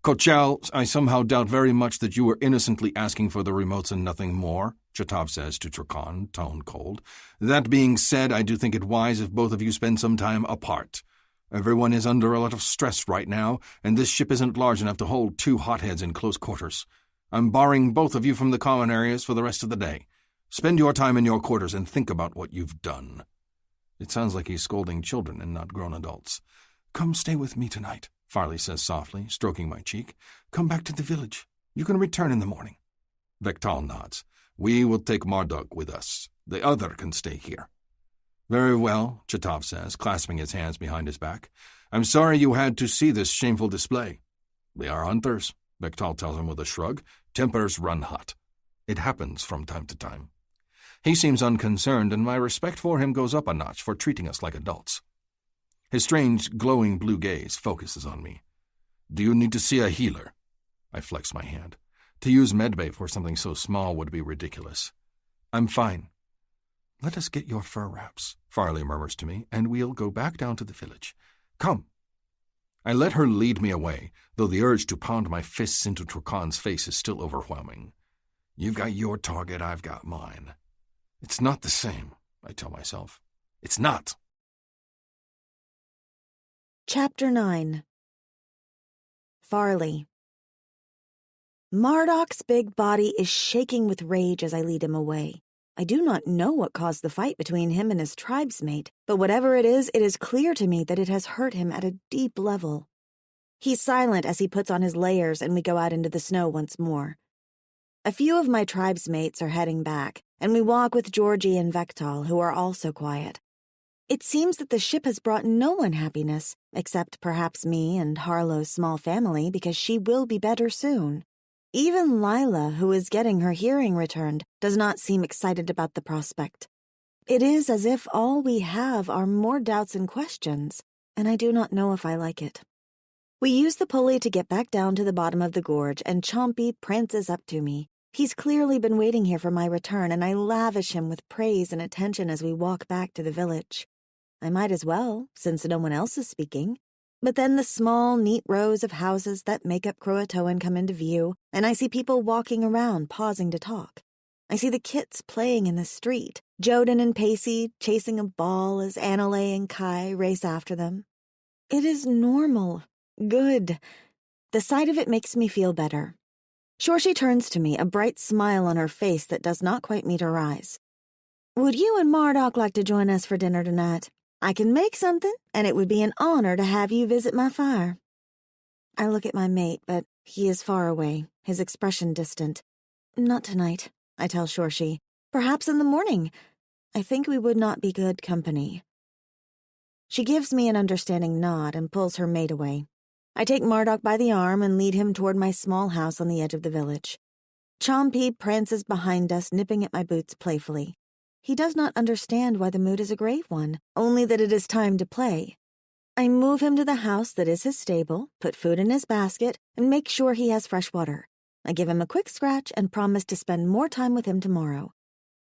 Kochal, I somehow doubt very much that you were innocently asking for the remotes and nothing more, Chetov says to Trakan, tone cold. That being said, I do think it wise if both of you spend some time apart. Everyone is under a lot of stress right now, and this ship isn't large enough to hold two hotheads in close quarters. I'm barring both of you from the common areas for the rest of the day. Spend your time in your quarters and think about what you've done. It sounds like he's scolding children and not grown adults. Come stay with me tonight, Farley says softly, stroking my cheek. Come back to the village. You can return in the morning. Vektal nods. We will take Marduk with us. The other can stay here. Very well, Chetov says, clasping his hands behind his back. I'm sorry you had to see this shameful display. We are hunters, Vektal tells him with a shrug. Tempers run hot. It happens from time to time. He seems unconcerned, and my respect for him goes up a notch for treating us like adults. His strange, glowing blue gaze focuses on me. Do you need to see a healer? I flex my hand. To use medbay for something so small would be ridiculous. I'm fine. Let us get your fur wraps, Farley murmurs to me, and we'll go back down to the village. Come. I let her lead me away, though the urge to pound my fists into Trakan's face is still overwhelming. You've got your target, I've got mine. It's not the same, I tell myself. It's not. Chapter 9. Farley. Marduk's big body is shaking with rage as I lead him away. I do not know what caused the fight between him and his tribesmate, but whatever it is clear to me that it has hurt him at a deep level. He's silent as he puts on his layers and we go out into the snow once more. A few of my tribesmates are heading back, and we walk with Georgie and Vektal, who are also quiet. It seems that the ship has brought no one happiness, except perhaps me and Harlow's small family, because she will be better soon. Even Lila, who is getting her hearing returned, does not seem excited about the prospect. It is as if all we have are more doubts and questions, and I do not know if I like it. We use the pulley to get back down to the bottom of the gorge, and Chompy prances up to me. He's clearly been waiting here for my return, and I lavish him with praise and attention as we walk back to the village. I might as well, since no one else is speaking. But then the small, neat rows of houses that make up Croatoan come into view, and I see people walking around, pausing to talk. I see the kits playing in the street, Joden and Pacey chasing a ball as Annalay and Kai race after them. It is normal. Good. The sight of it makes me feel better. Shorshi turns to me, a bright smile on her face that does not quite meet her eyes. Would you and Marduk like to join us for dinner tonight? I can make something, and it would be an honor to have you visit my fire. I look at my mate, but he is far away, his expression distant. Not tonight, I tell Shorshi. Perhaps in the morning. I think we would not be good company. She gives me an understanding nod and pulls her mate away. I take Marduk by the arm and lead him toward my small house on the edge of the village. Chompy prances behind us, nipping at my boots playfully. He does not understand why the mood is a grave one, only that it is time to play. I move him to the house that is his stable, put food in his basket, and make sure he has fresh water. I give him a quick scratch and promise to spend more time with him tomorrow.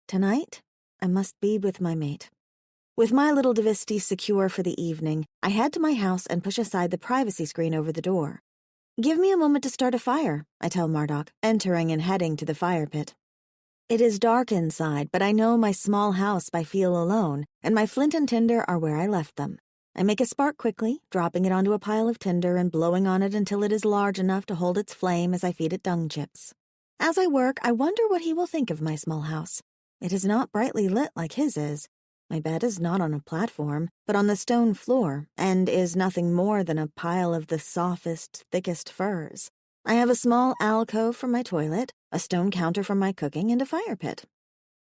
Tonight, I must be with my mate. With my little Divisti secure for the evening, I head to my house and push aside the privacy screen over the door. Give me a moment to start a fire, I tell Marduk, entering and heading to the fire pit. It is dark inside, but I know my small house by feel alone, and my flint and tinder are where I left them. I make a spark quickly, dropping it onto a pile of tinder and blowing on it until it is large enough to hold its flame as I feed it dung chips. As I work, I wonder what he will think of my small house. It is not brightly lit like his is. My bed is not on a platform, but on the stone floor, and is nothing more than a pile of the softest, thickest furs. I have a small alcove for my toilet, a stone counter for my cooking, and a fire pit.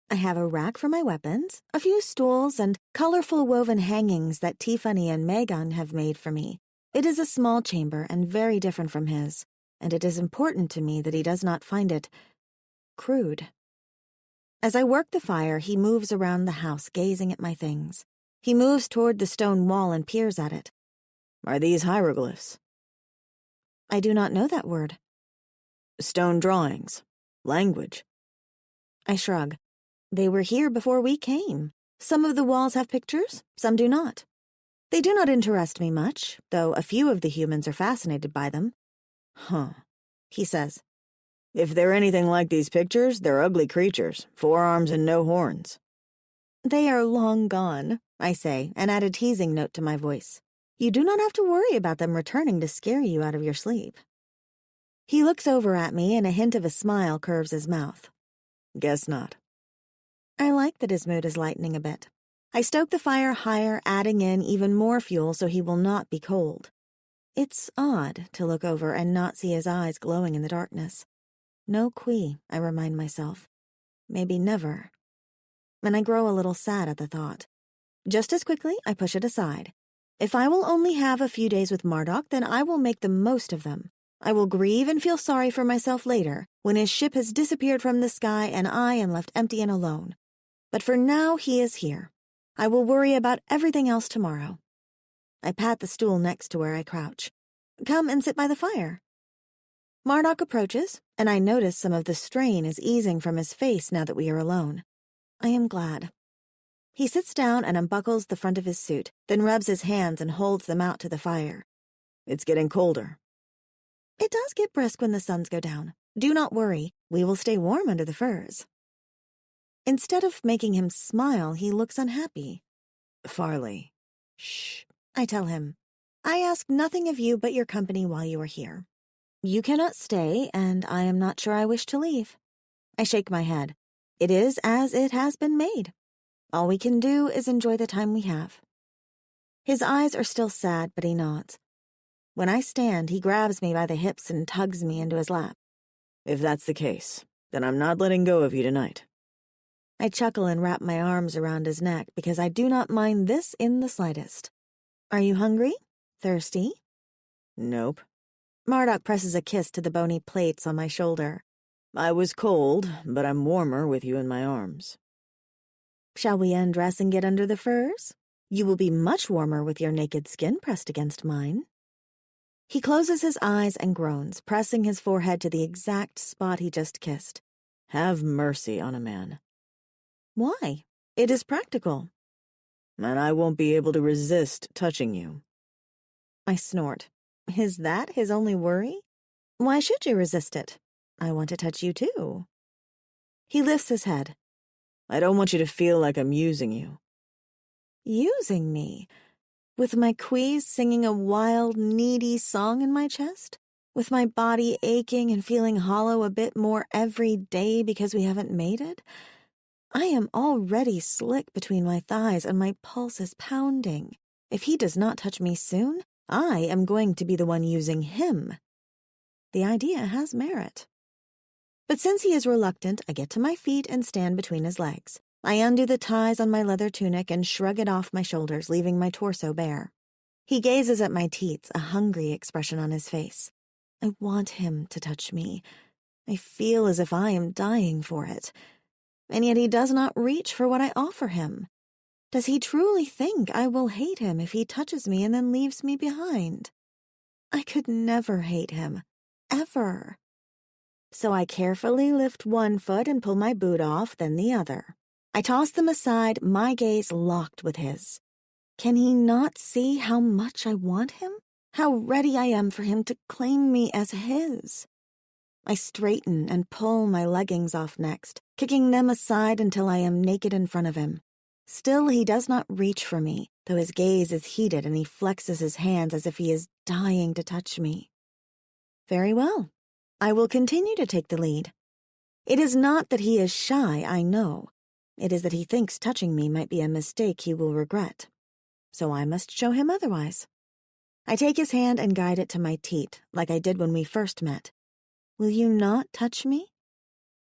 I have a rack for my weapons, a few stools, and colorful woven hangings that Tiffany and Megan have made for me. It is a small chamber and very different from his, and it is important to me that he does not find it crude. As I work the fire, he moves around the house, gazing at my things. He moves toward the stone wall and peers at it. Are these hieroglyphs? I do not know that word. Stone drawings. Language. I shrug. They were here before we came. Some of the walls have pictures, some do not. They do not interest me much, though a few of the humans are fascinated by them. Huh, he says. If they're anything like these pictures, they're ugly creatures, 4 arms and no horns. They are long gone, I say, and add a teasing note to my voice. You do not have to worry about them returning to scare you out of your sleep. He looks over at me, and a hint of a smile curves his mouth. Guess not. I like that his mood is lightening a bit. I stoke the fire higher, adding in even more fuel so he will not be cold. It's odd to look over and not see his eyes glowing in the darkness. No Qui, I remind myself. Maybe never. And I grow a little sad at the thought. Just as quickly, I push it aside. If I will only have a few days with Marduk, then I will make the most of them. I will grieve and feel sorry for myself later, when his ship has disappeared from the sky and I am left empty and alone. But for now, he is here. I will worry about everything else tomorrow. I pat the stool next to where I crouch. Come and sit by the fire. Marduk approaches, and I notice some of the strain is easing from his face now that we are alone. I am glad. He sits down and unbuckles the front of his suit, then rubs his hands and holds them out to the fire. It's getting colder. It does get brisk when the suns go down. Do not worry, we will stay warm under the furs. Instead of making him smile, he looks unhappy. Farley. Shh, I tell him. I ask nothing of you but your company while you are here. You cannot stay, and I am not sure I wish to leave. I shake my head. It is as it has been made. All we can do is enjoy the time we have. His eyes are still sad, but he nods. When I stand, he grabs me by the hips and tugs me into his lap. If that's the case, then I'm not letting go of you tonight. I chuckle and wrap my arms around his neck because I do not mind this in the slightest. Are you hungry? Thirsty? Nope. Marduk presses a kiss to the bony plates on my shoulder. I was cold, but I'm warmer with you in my arms. Shall we undress and get under the furs? You will be much warmer with your naked skin pressed against mine. He closes his eyes and groans, pressing his forehead to the exact spot he just kissed. Have mercy on a man. Why? It is practical. And I won't be able to resist touching you. I snort. Is that his only worry? Why should you resist it? I want to touch you too. He lifts his head. I don't want you to feel like I'm using you. Using me? With my queeze singing a wild, needy song in my chest? With my body aching and feeling hollow a bit more every day because we haven't made it? I am already slick between my thighs and my pulse is pounding. If he does not touch me soon, I am going to be the one using him. The idea has merit. But since he is reluctant, I get to my feet and stand between his legs. I undo the ties on my leather tunic and shrug it off my shoulders, leaving my torso bare. He gazes at my teats, a hungry expression on his face. I want him to touch me. I feel as if I am dying for it. And yet he does not reach for what I offer him. Does he truly think I will hate him if he touches me and then leaves me behind? I could never hate him. Ever. So I carefully lift one foot and pull my boot off, then the other. I toss them aside, my gaze locked with his. Can he not see how much I want him? How ready I am for him to claim me as his? I straighten and pull my leggings off next, kicking them aside until I am naked in front of him. Still, he does not reach for me, though his gaze is heated and he flexes his hands as if he is dying to touch me. Very well. I will continue to take the lead. It is not that he is shy, I know. It is that he thinks touching me might be a mistake he will regret. So I must show him otherwise. I take his hand and guide it to my teat, like I did when we first met. Will you not touch me?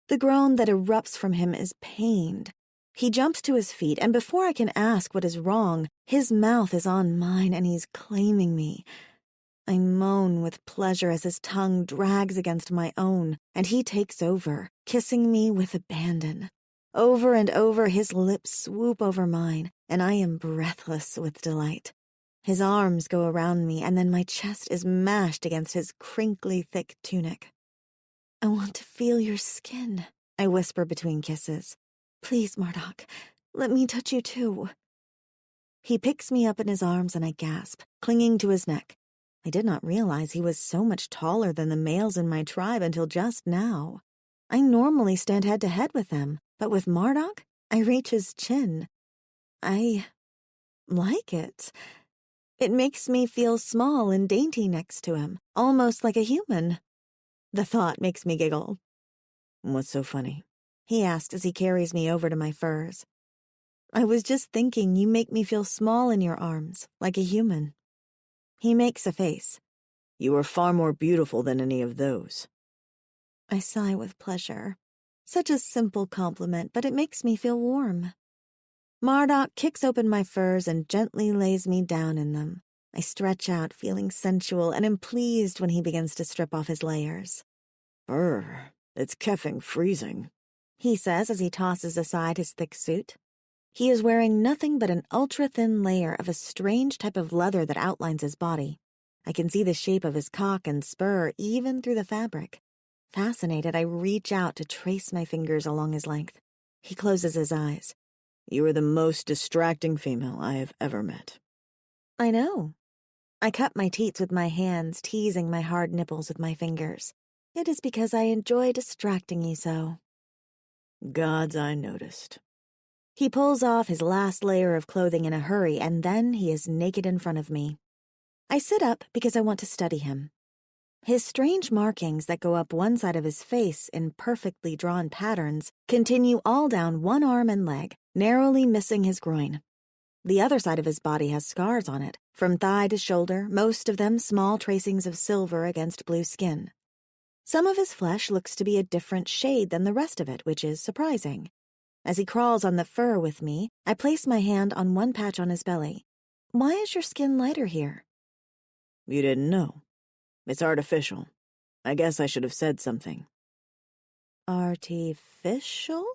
The groan that erupts from him is pained. He jumps to his feet, and before I can ask what is wrong, his mouth is on mine and he's claiming me. I moan with pleasure as his tongue drags against my own, and he takes over, kissing me with abandon. Over and over, his lips swoop over mine, and I am breathless with delight. His arms go around me, and then my chest is mashed against his crinkly, thick tunic. I want to feel your skin, I whisper between kisses. Please, Marduk, let me touch you too. He picks me up in his arms and I gasp, clinging to his neck. I did not realize he was so much taller than the males in my tribe until just now. I normally stand head to head with them, but with Marduk, I reach his chin. I like it. It makes me feel small and dainty next to him, almost like a human. The thought makes me giggle. What's so funny? He asks as he carries me over to my furs. I was just thinking you make me feel small in your arms, like a human. He makes a face. You are far more beautiful than any of those. I sigh with pleasure. Such a simple compliment, but it makes me feel warm. Marduk kicks open my furs and gently lays me down in them. I stretch out, feeling sensual, and am pleased when he begins to strip off his layers. It's keffing freezing, he says as he tosses aside his thick suit. He is wearing nothing but an ultra-thin layer of a strange type of leather that outlines his body. I can see the shape of his cock and spur even through the fabric. Fascinated, I reach out to trace my fingers along his length. He closes his eyes. You are the most distracting female I have ever met. I know. I cup my teats with my hands, teasing my hard nipples with my fingers. It is because I enjoy distracting you so. Gods, I noticed. He pulls off his last layer of clothing in a hurry, and then he is naked in front of me. I sit up because I want to study him. His strange markings that go up one side of his face in perfectly drawn patterns continue all down one arm and leg, narrowly missing his groin. The other side of his body has scars on it, from thigh to shoulder, most of them small tracings of silver against blue skin. Some of his flesh looks to be a different shade than the rest of it, which is surprising. As he crawls on the fur with me, I place my hand on one patch on his belly. Why is your skin lighter here? You didn't know. It's artificial. I guess I should have said something. Artificial?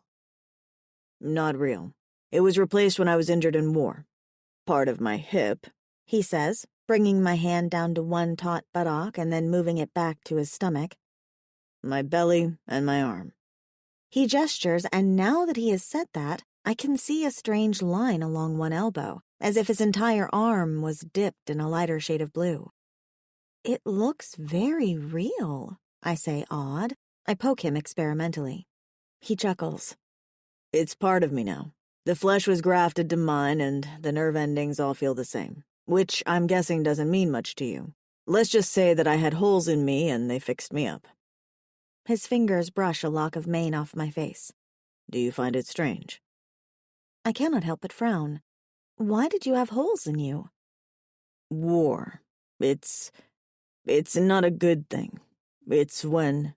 Not real. It was replaced when I was injured in war. Part of my hip, he says, bringing my hand down to one taut buttock and then moving it back to his stomach. My belly and my arm. He gestures, and now that he has said that, I can see a strange line along one elbow, as if his entire arm was dipped in a lighter shade of blue. It looks very real, I say, awed. I poke him experimentally. He chuckles. It's part of me now. The flesh was grafted to mine, and the nerve endings all feel the same, which I'm guessing doesn't mean much to you. Let's just say that I had holes in me and they fixed me up. His fingers brush a lock of mane off my face. Do you find it strange? I cannot help but frown. Why did you have holes in you? War. It's not a good thing. It's when...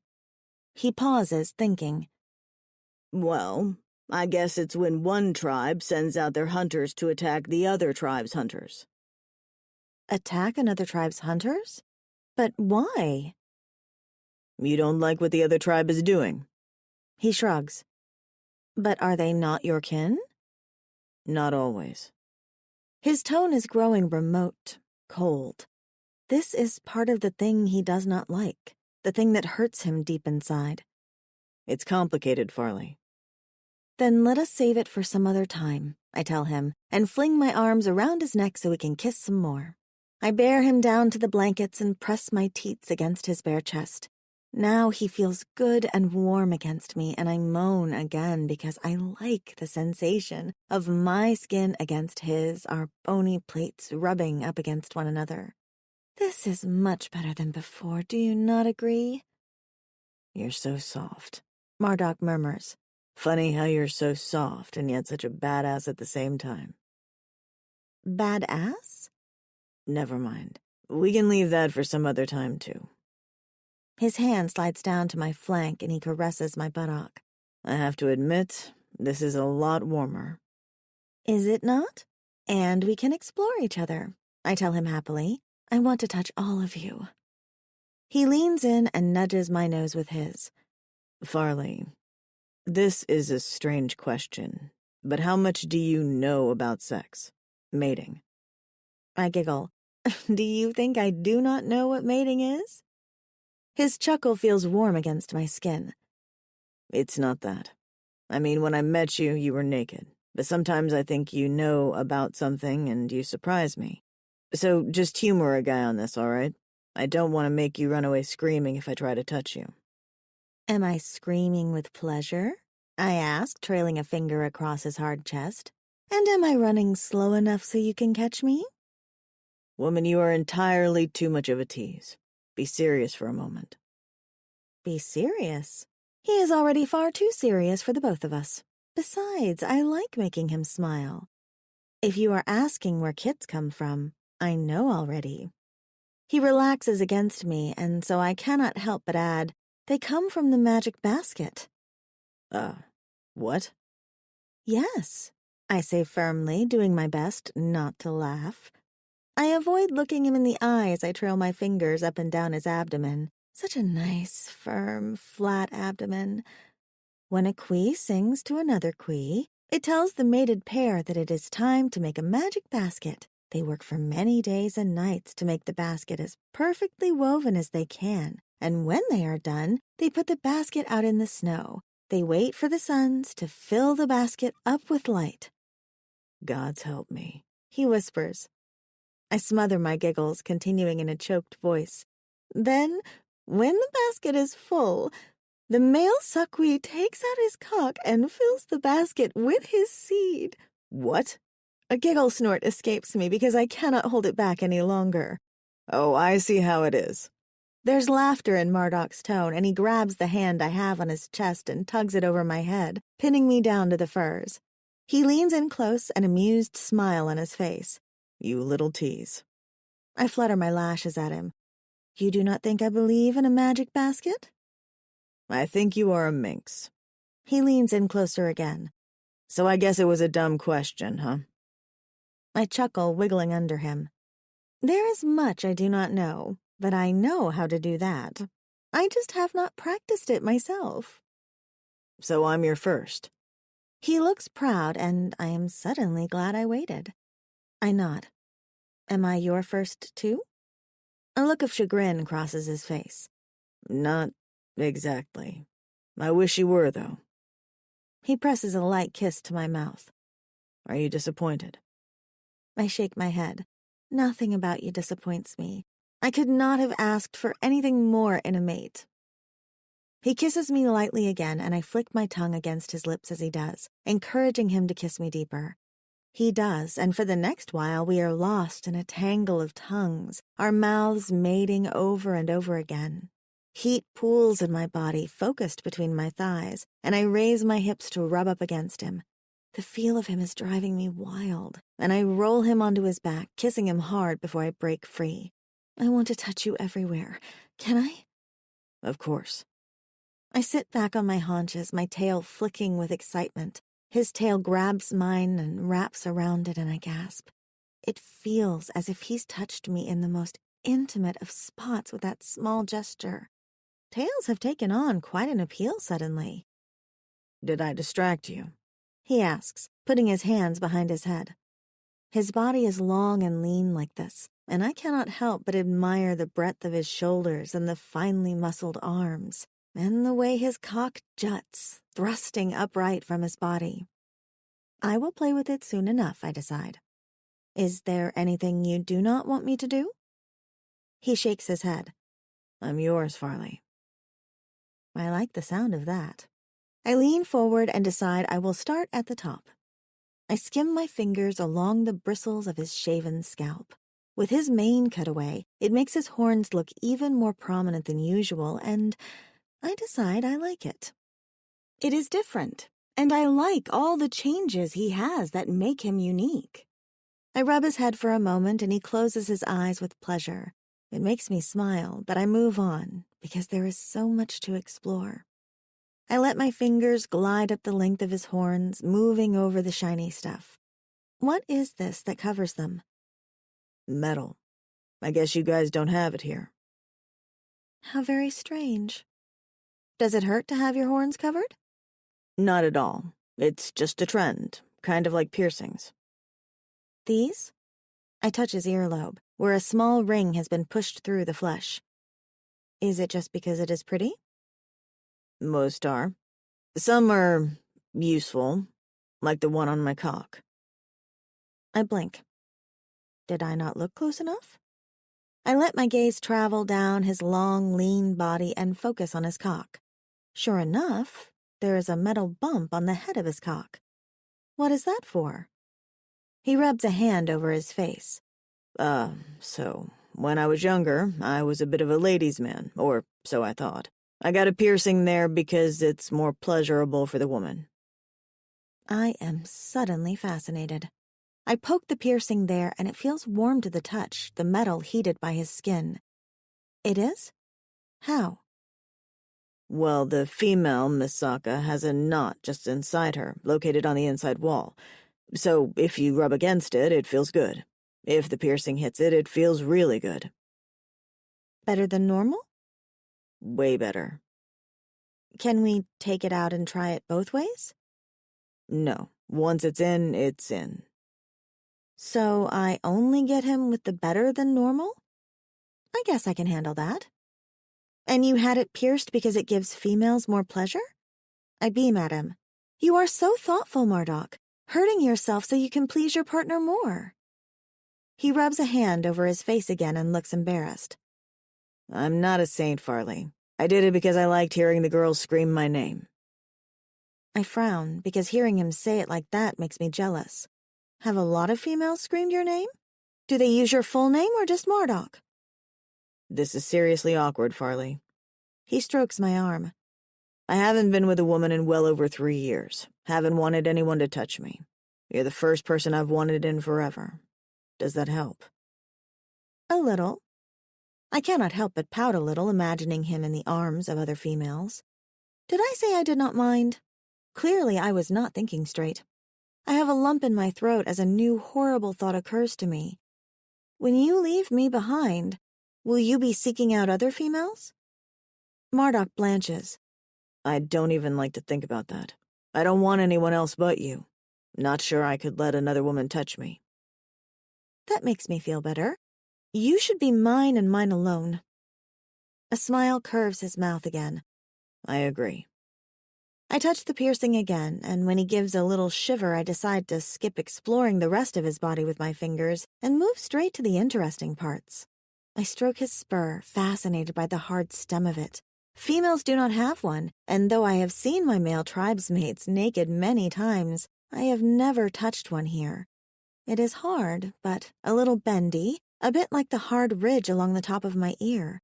He pauses, thinking. Well, I guess it's when one tribe sends out their hunters to attack the other tribe's hunters. Attack another tribe's hunters? But why? You don't like what the other tribe is doing? He shrugs. But are they not your kin? Not always. His tone is growing remote, cold. This is part of the thing he does not like, the thing that hurts him deep inside. It's complicated, Farley. Then let us save it for some other time, I tell him, and fling my arms around his neck so we can kiss some more. I bear him down to the blankets and press my teats against his bare chest. Now he feels good and warm against me, and I moan again because I like the sensation of my skin against his, our bony plates rubbing up against one another. This is much better than before, do you not agree? You're so soft, Marduk murmurs. Funny how you're so soft and yet such a badass at the same time. Badass? Never mind. We can leave that for some other time, too. His hand slides down to my flank and he caresses my buttock. I have to admit, this is a lot warmer. Is it not? And we can explore each other, I tell him happily. I want to touch all of you. He leans in and nudges my nose with his. Farley, this is a strange question, but how much do you know about sex? Mating? I giggle. Do you think I do not know what mating is? His chuckle feels warm against my skin. It's not that. I mean, when I met you, you were naked. But sometimes I think you know about something and you surprise me. So just humor a guy on this, all right? I don't want to make you run away screaming if I try to touch you. Am I screaming with pleasure? I ask, trailing a finger across his hard chest. And am I running slow enough so you can catch me? Woman, you are entirely too much of a tease. Be serious for a moment. Be serious? He is already far too serious for the both of us. Besides, I like making him smile. If you are asking where kids come from, I know already. He relaxes against me, and so I cannot help but add, they come from the magic basket. What? Yes, I say firmly, doing my best not to laugh. I avoid looking him in the eye as I trail my fingers up and down his abdomen. Such a nice, firm, flat abdomen. When a queen sings to another queen, it tells the mated pair that it is time to make a magic basket. They work for many days and nights to make the basket as perfectly woven as they can, and when they are done, they put the basket out in the snow. They wait for the suns to fill the basket up with light. Gods help me, he whispers. I smother my giggles, continuing in a choked voice. Then, when the basket is full, the male suckwe takes out his cock and fills the basket with his seed. What? A giggle snort escapes me because I cannot hold it back any longer. Oh, I see how it is. There's laughter in Marduk's tone, and he grabs the hand I have on his chest and tugs it over my head, pinning me down to the furs. He leans in close, an amused smile on his face. You little tease. I flutter my lashes at him. You do not think I believe in a magic basket? I think you are a minx. He leans in closer again. So I guess it was a dumb question, huh? I chuckle, wiggling under him. There is much I do not know, but I know how to do that. I just have not practiced it myself. So I'm your first. He looks proud, and I am suddenly glad I waited. I nod. Am I your first, too? A look of chagrin crosses his face. Not exactly. I wish you were, though. He presses a light kiss to my mouth. Are you disappointed? I shake my head. Nothing about you disappoints me. I could not have asked for anything more in a mate. He kisses me lightly again, and I flick my tongue against his lips as he does, encouraging him to kiss me deeper. He does, and for the next while we are lost in a tangle of tongues, our mouths mating over and over again. Heat pools in my body, focused between my thighs, and I raise my hips to rub up against him. The feel of him is driving me wild, and I roll him onto his back, kissing him hard before I break free. I want to touch you everywhere. Can I? Of course. I sit back on my haunches, my tail flicking with excitement. His tail grabs mine and wraps around it, and I gasp. It feels as if he's touched me in the most intimate of spots with that small gesture. Tails have taken on quite an appeal suddenly. Did I distract you? He asks, putting his hands behind his head. His body is long and lean like this, and I cannot help but admire the breadth of his shoulders and the finely muscled arms, and the way his cock juts, thrusting upright from his body. I will play with it soon enough, I decide. Is there anything you do not want me to do? He shakes his head. I'm yours, Farley. I like the sound of that. I lean forward and decide I will start at the top. I skim my fingers along the bristles of his shaven scalp. With his mane cut away, it makes his horns look even more prominent than usual, and I decide I like it. It is different, and I like all the changes he has that make him unique. I rub his head for a moment, and he closes his eyes with pleasure. It makes me smile, but I move on, because there is so much to explore. I let my fingers glide up the length of his horns, moving over the shiny stuff. What is this that covers them? Metal. I guess you guys don't have it here. How very strange. Does it hurt to have your horns covered? Not at all. It's just a trend, kind of like piercings. These? I touch his earlobe, where a small ring has been pushed through the flesh. Is it just because it is pretty? Most are. Some are useful, like the one on my cock. I blink. Did I not look close enough? I let my gaze travel down his long, lean body and focus on his cock. Sure enough, there is a metal bump on the head of his cock. What is that for? He rubs a hand over his face. So, when I was younger, I was a bit of a ladies' man, or so I thought. I got a piercing there because it's more pleasurable for the woman. I am suddenly fascinated. I poke the piercing there, and it feels warm to the touch, the metal heated by his skin. It is? How? Well, the female, Miss Sokka, has a knot just inside her, located on the inside wall. So if you rub against it, it feels good. If the piercing hits it, it feels really good. Better than normal? Way better. Can we take it out and try it both ways? No. Once it's in, it's in. So I only get him with the better than normal? I guess I can handle that. And you had it pierced because it gives females more pleasure? I beam at him. You are so thoughtful, Marduk, hurting yourself so you can please your partner more. He rubs a hand over his face again and looks embarrassed. I'm not a saint, Farley. I did it because I liked hearing the girls scream my name. I frown, because hearing him say it like that makes me jealous. Have a lot of females screamed your name? Do they use your full name or just Marduk? This is seriously awkward, Farley. He strokes my arm. I haven't been with a woman in well over 3 years. Haven't wanted anyone to touch me. You're the first person I've wanted in forever. Does that help? A little. I cannot help but pout a little, imagining him in the arms of other females. Did I say I did not mind? Clearly I was not thinking straight. I have a lump in my throat as a new horrible thought occurs to me. When you leave me behind, will you be seeking out other females? Marduk blanches. I don't even like to think about that. I don't want anyone else but you. Not sure I could let another woman touch me. That makes me feel better. You should be mine and mine alone. A smile curves his mouth again. I agree. I touch the piercing again, and when he gives a little shiver, I decide to skip exploring the rest of his body with my fingers and move straight to the interesting parts. I stroke his spur, fascinated by the hard stem of it. Females do not have one, and though I have seen my male tribesmates naked many times, I have never touched one here. It is hard, but a little bendy, a bit like the hard ridge along the top of my ear.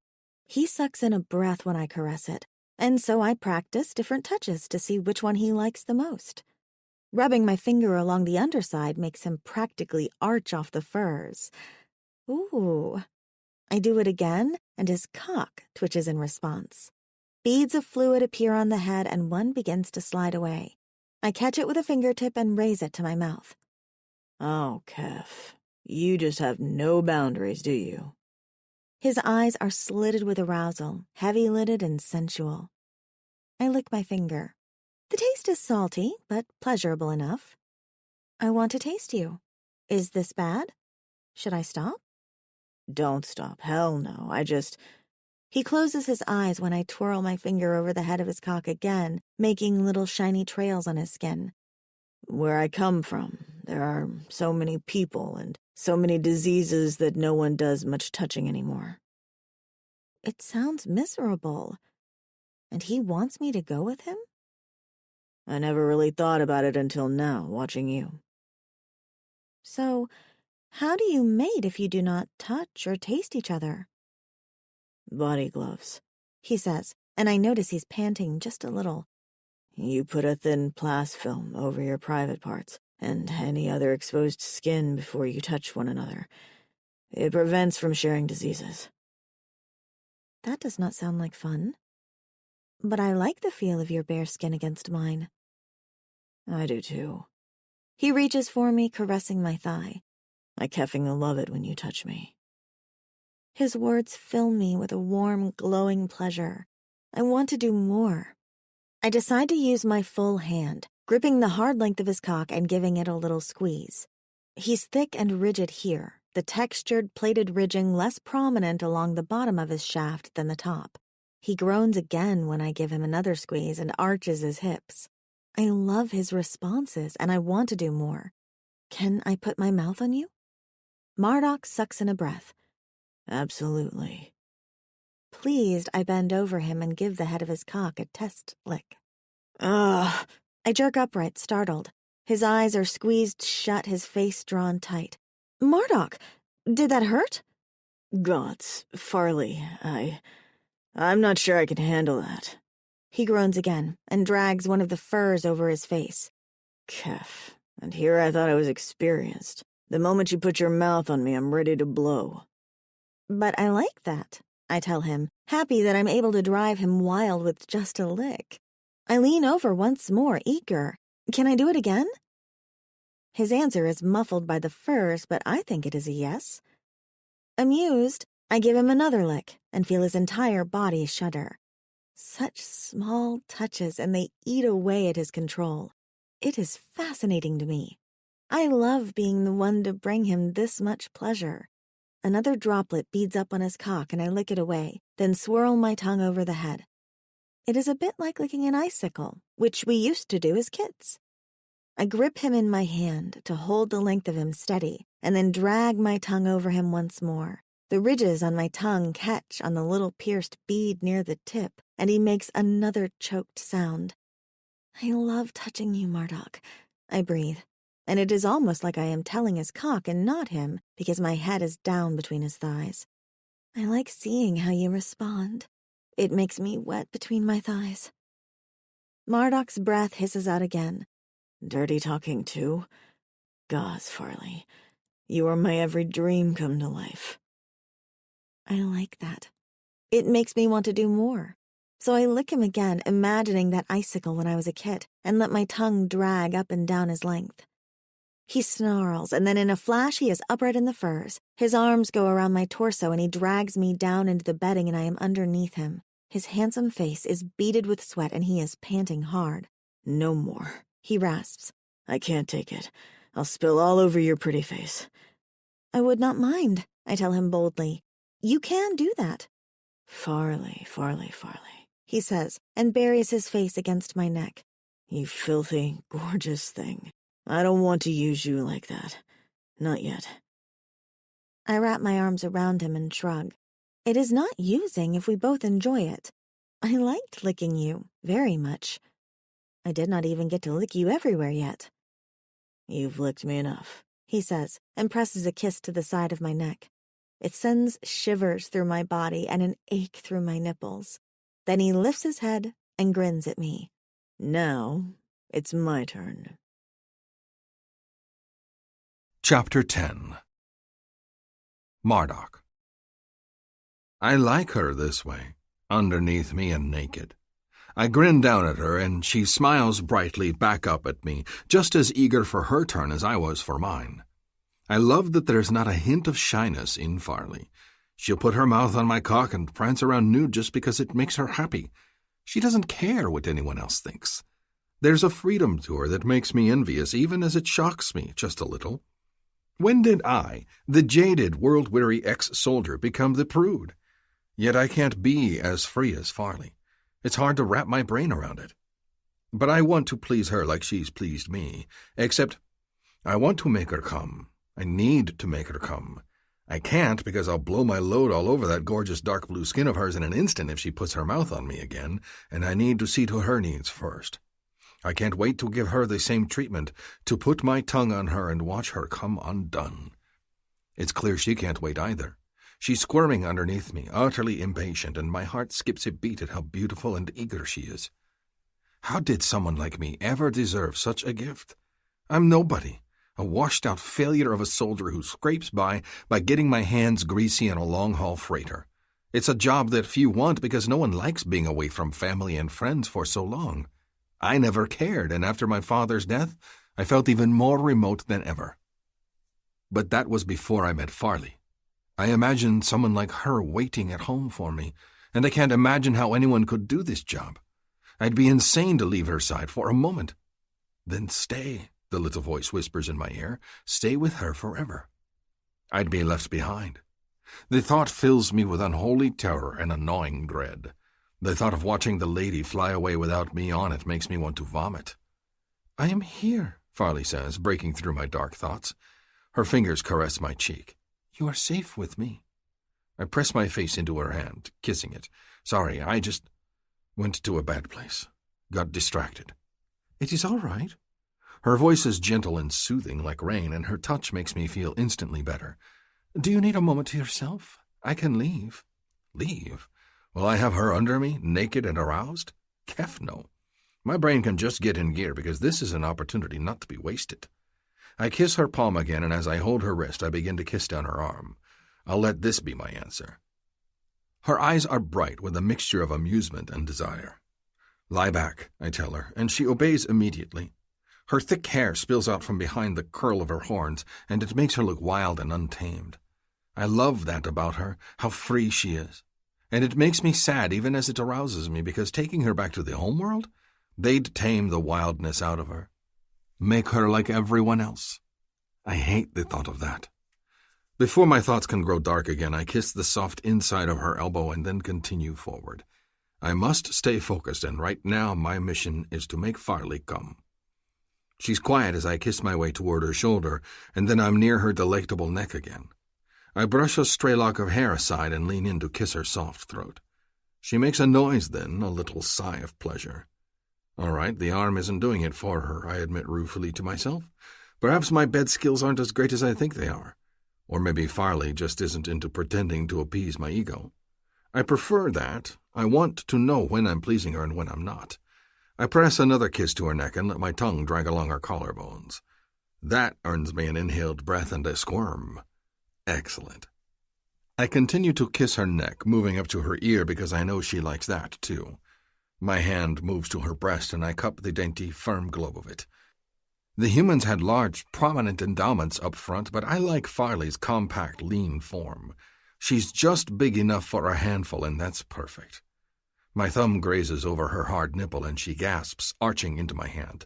He sucks in a breath when I caress it, and so I practice different touches to see which one he likes the most. Rubbing my finger along the underside makes him practically arch off the furs. Ooh. I do it again, and his cock twitches in response. Beads of fluid appear on the head, and one begins to slide away. I catch it with a fingertip and raise it to my mouth. Oh, Kef, you just have no boundaries, do you? His eyes are slitted with arousal, heavy-lidded and sensual. I lick my finger. The taste is salty, but pleasurable enough. I want to taste you. Is this bad? Should I stop? Don't stop. Hell no. He closes his eyes when I twirl my finger over the head of his cock again, making little shiny trails on his skin. Where I come from, there are so many people and so many diseases that no one does much touching anymore. It sounds miserable. And he wants me to go with him? I never really thought about it until now, watching you. So, how do you mate if you do not touch or taste each other? Body gloves, he says, and I notice he's panting just a little. You put a thin plast film over your private parts and any other exposed skin before you touch one another. It prevents from sharing diseases. That does not sound like fun. But I like the feel of your bare skin against mine. I do too. He reaches for me, caressing my thigh. I keffing love it when you touch me. His words fill me with a warm, glowing pleasure. I want to do more. I decide to use my full hand, gripping the hard length of his cock and giving it a little squeeze. He's thick and rigid here, the textured, plated ridging less prominent along the bottom of his shaft than the top. He groans again when I give him another squeeze and arches his hips. I love his responses, and I want to do more. Can I put my mouth on you? Marduk sucks in a breath. Absolutely. Pleased, I bend over him and give the head of his cock a test lick. Ugh! I jerk upright, startled. His eyes are squeezed shut, his face drawn tight. Marduk, did that hurt? Gods, Farley, I'm not sure I can handle that. He groans again and drags one of the furs over his face. Kef, and here I thought I was experienced. The moment you put your mouth on me, I'm ready to blow. But I like that, I tell him, happy that I'm able to drive him wild with just a lick. I lean over once more, eager. Can I do it again? His answer is muffled by the furs, but I think it is a yes. Amused, I give him another lick and feel his entire body shudder. Such small touches, and they eat away at his control. It is fascinating to me. I love being the one to bring him this much pleasure. Another droplet beads up on his cock, and I lick it away, then swirl my tongue over the head. It is a bit like licking an icicle, which we used to do as kids. I grip him in my hand to hold the length of him steady, and then drag my tongue over him once more. The ridges on my tongue catch on the little pierced bead near the tip, and he makes another choked sound. I love touching you, Marduk. I breathe, and it is almost like I am telling his cock and not him, because my head is down between his thighs. I like seeing how you respond. It makes me wet between my thighs. Marduk's breath hisses out again. Dirty talking too? Gods, Farley, you are my every dream come to life. I like that. It makes me want to do more. So I lick him again, imagining that icicle when I was a kid, and let my tongue drag up and down his length. He snarls, and then in a flash he is upright in the furs. His arms go around my torso, and he drags me down into the bedding, and I am underneath him. His handsome face is beaded with sweat, and he is panting hard. No more, he rasps. I can't take it. I'll spill all over your pretty face. I would not mind, I tell him boldly. You can do that. Farley, He says, and buries his face against my neck. You filthy, gorgeous thing. I don't want to use you like that. Not yet. I wrap my arms around him and shrug. It is not using if we both enjoy it. I liked licking you, very much. I did not even get to lick you everywhere yet. You've licked me enough, he says, and presses a kiss to the side of my neck. It sends shivers through my body and an ache through my nipples. Then he lifts his head and grins at me. Now, it's my turn. Chapter 10. Marduk. I like her this way, underneath me and naked. I grin down at her, and she smiles brightly back up at me, just as eager for her turn as I was for mine. I love that there's not a hint of shyness in Farley. She'll put her mouth on my cock and prance around nude just because it makes her happy. She doesn't care what anyone else thinks. There's a freedom to her that makes me envious, even as it shocks me just a little. When did I, the jaded, world-weary ex-soldier, become the prude? Yet I can't be as free as Farley. It's hard to wrap my brain around it. But I want to please her like she's pleased me, except I want to make her come. I need to make her come. I can't because I'll blow my load all over that gorgeous dark blue skin of hers in an instant if she puts her mouth on me again, and I need to see to her needs first. I can't wait to give her the same treatment, to put my tongue on her and watch her come undone. It's clear she can't wait either. She's squirming underneath me, utterly impatient, and my heart skips a beat at how beautiful and eager she is. How did someone like me ever deserve such a gift? I'm nobody, a washed-out failure of a soldier who scrapes by getting my hands greasy in a long-haul freighter. It's a job that few want because no one likes being away from family and friends for so long. I never cared, and after my father's death, I felt even more remote than ever. But that was before I met Farley. I imagined someone like her waiting at home for me, and I can't imagine how anyone could do this job. I'd be insane to leave her side for a moment. Then stay, the little voice whispers in my ear. Stay with her forever. I'd be left behind. The thought fills me with unholy terror and annoying dread. The thought of watching the lady fly away without me on it makes me want to vomit. I am here, Farley says, breaking through my dark thoughts. Her fingers caress my cheek. You are safe with me. I press my face into her hand, kissing it. Sorry, I just went to a bad place. Got distracted. It is all right. Her voice is gentle and soothing like rain, and her touch makes me feel instantly better. Do you need a moment to yourself? I can leave. Leave? Will I have her under me, naked and aroused? Kef no. My brain can just get in gear because this is an opportunity not to be wasted. I kiss her palm again, and as I hold her wrist, I begin to kiss down her arm. I'll let this be my answer. Her eyes are bright with a mixture of amusement and desire. Lie back, I tell her, and she obeys immediately. Her thick hair spills out from behind the curl of her horns, and it makes her look wild and untamed. I love that about her, how free she is. And it makes me sad even as it arouses me, because taking her back to the homeworld, they'd tame the wildness out of her. Make her like everyone else. I hate the thought of that. Before my thoughts can grow dark again, I kiss the soft inside of her elbow and then continue forward. I must stay focused, and right now my mission is to make Farley come. She's quiet as I kiss my way toward her shoulder, and then I'm near her delectable neck again. I brush a stray lock of hair aside and lean in to kiss her soft throat. She makes a noise then, a little sigh of pleasure. All right, the arm isn't doing it for her, I admit ruefully to myself. Perhaps my bed skills aren't as great as I think they are. Or maybe Farley just isn't into pretending to appease my ego. I prefer that. I want to know when I'm pleasing her and when I'm not. I press another kiss to her neck and let my tongue drag along her collarbones. That earns me an inhaled breath and a squirm. Excellent. I continue to kiss her neck, moving up to her ear because I know she likes that, too. My hand moves to her breast, and I cup the dainty, firm globe of it. The humans had large, prominent endowments up front, but I like Farley's compact, lean form. She's just big enough for a handful, and that's perfect. My thumb grazes over her hard nipple, and she gasps, arching into my hand.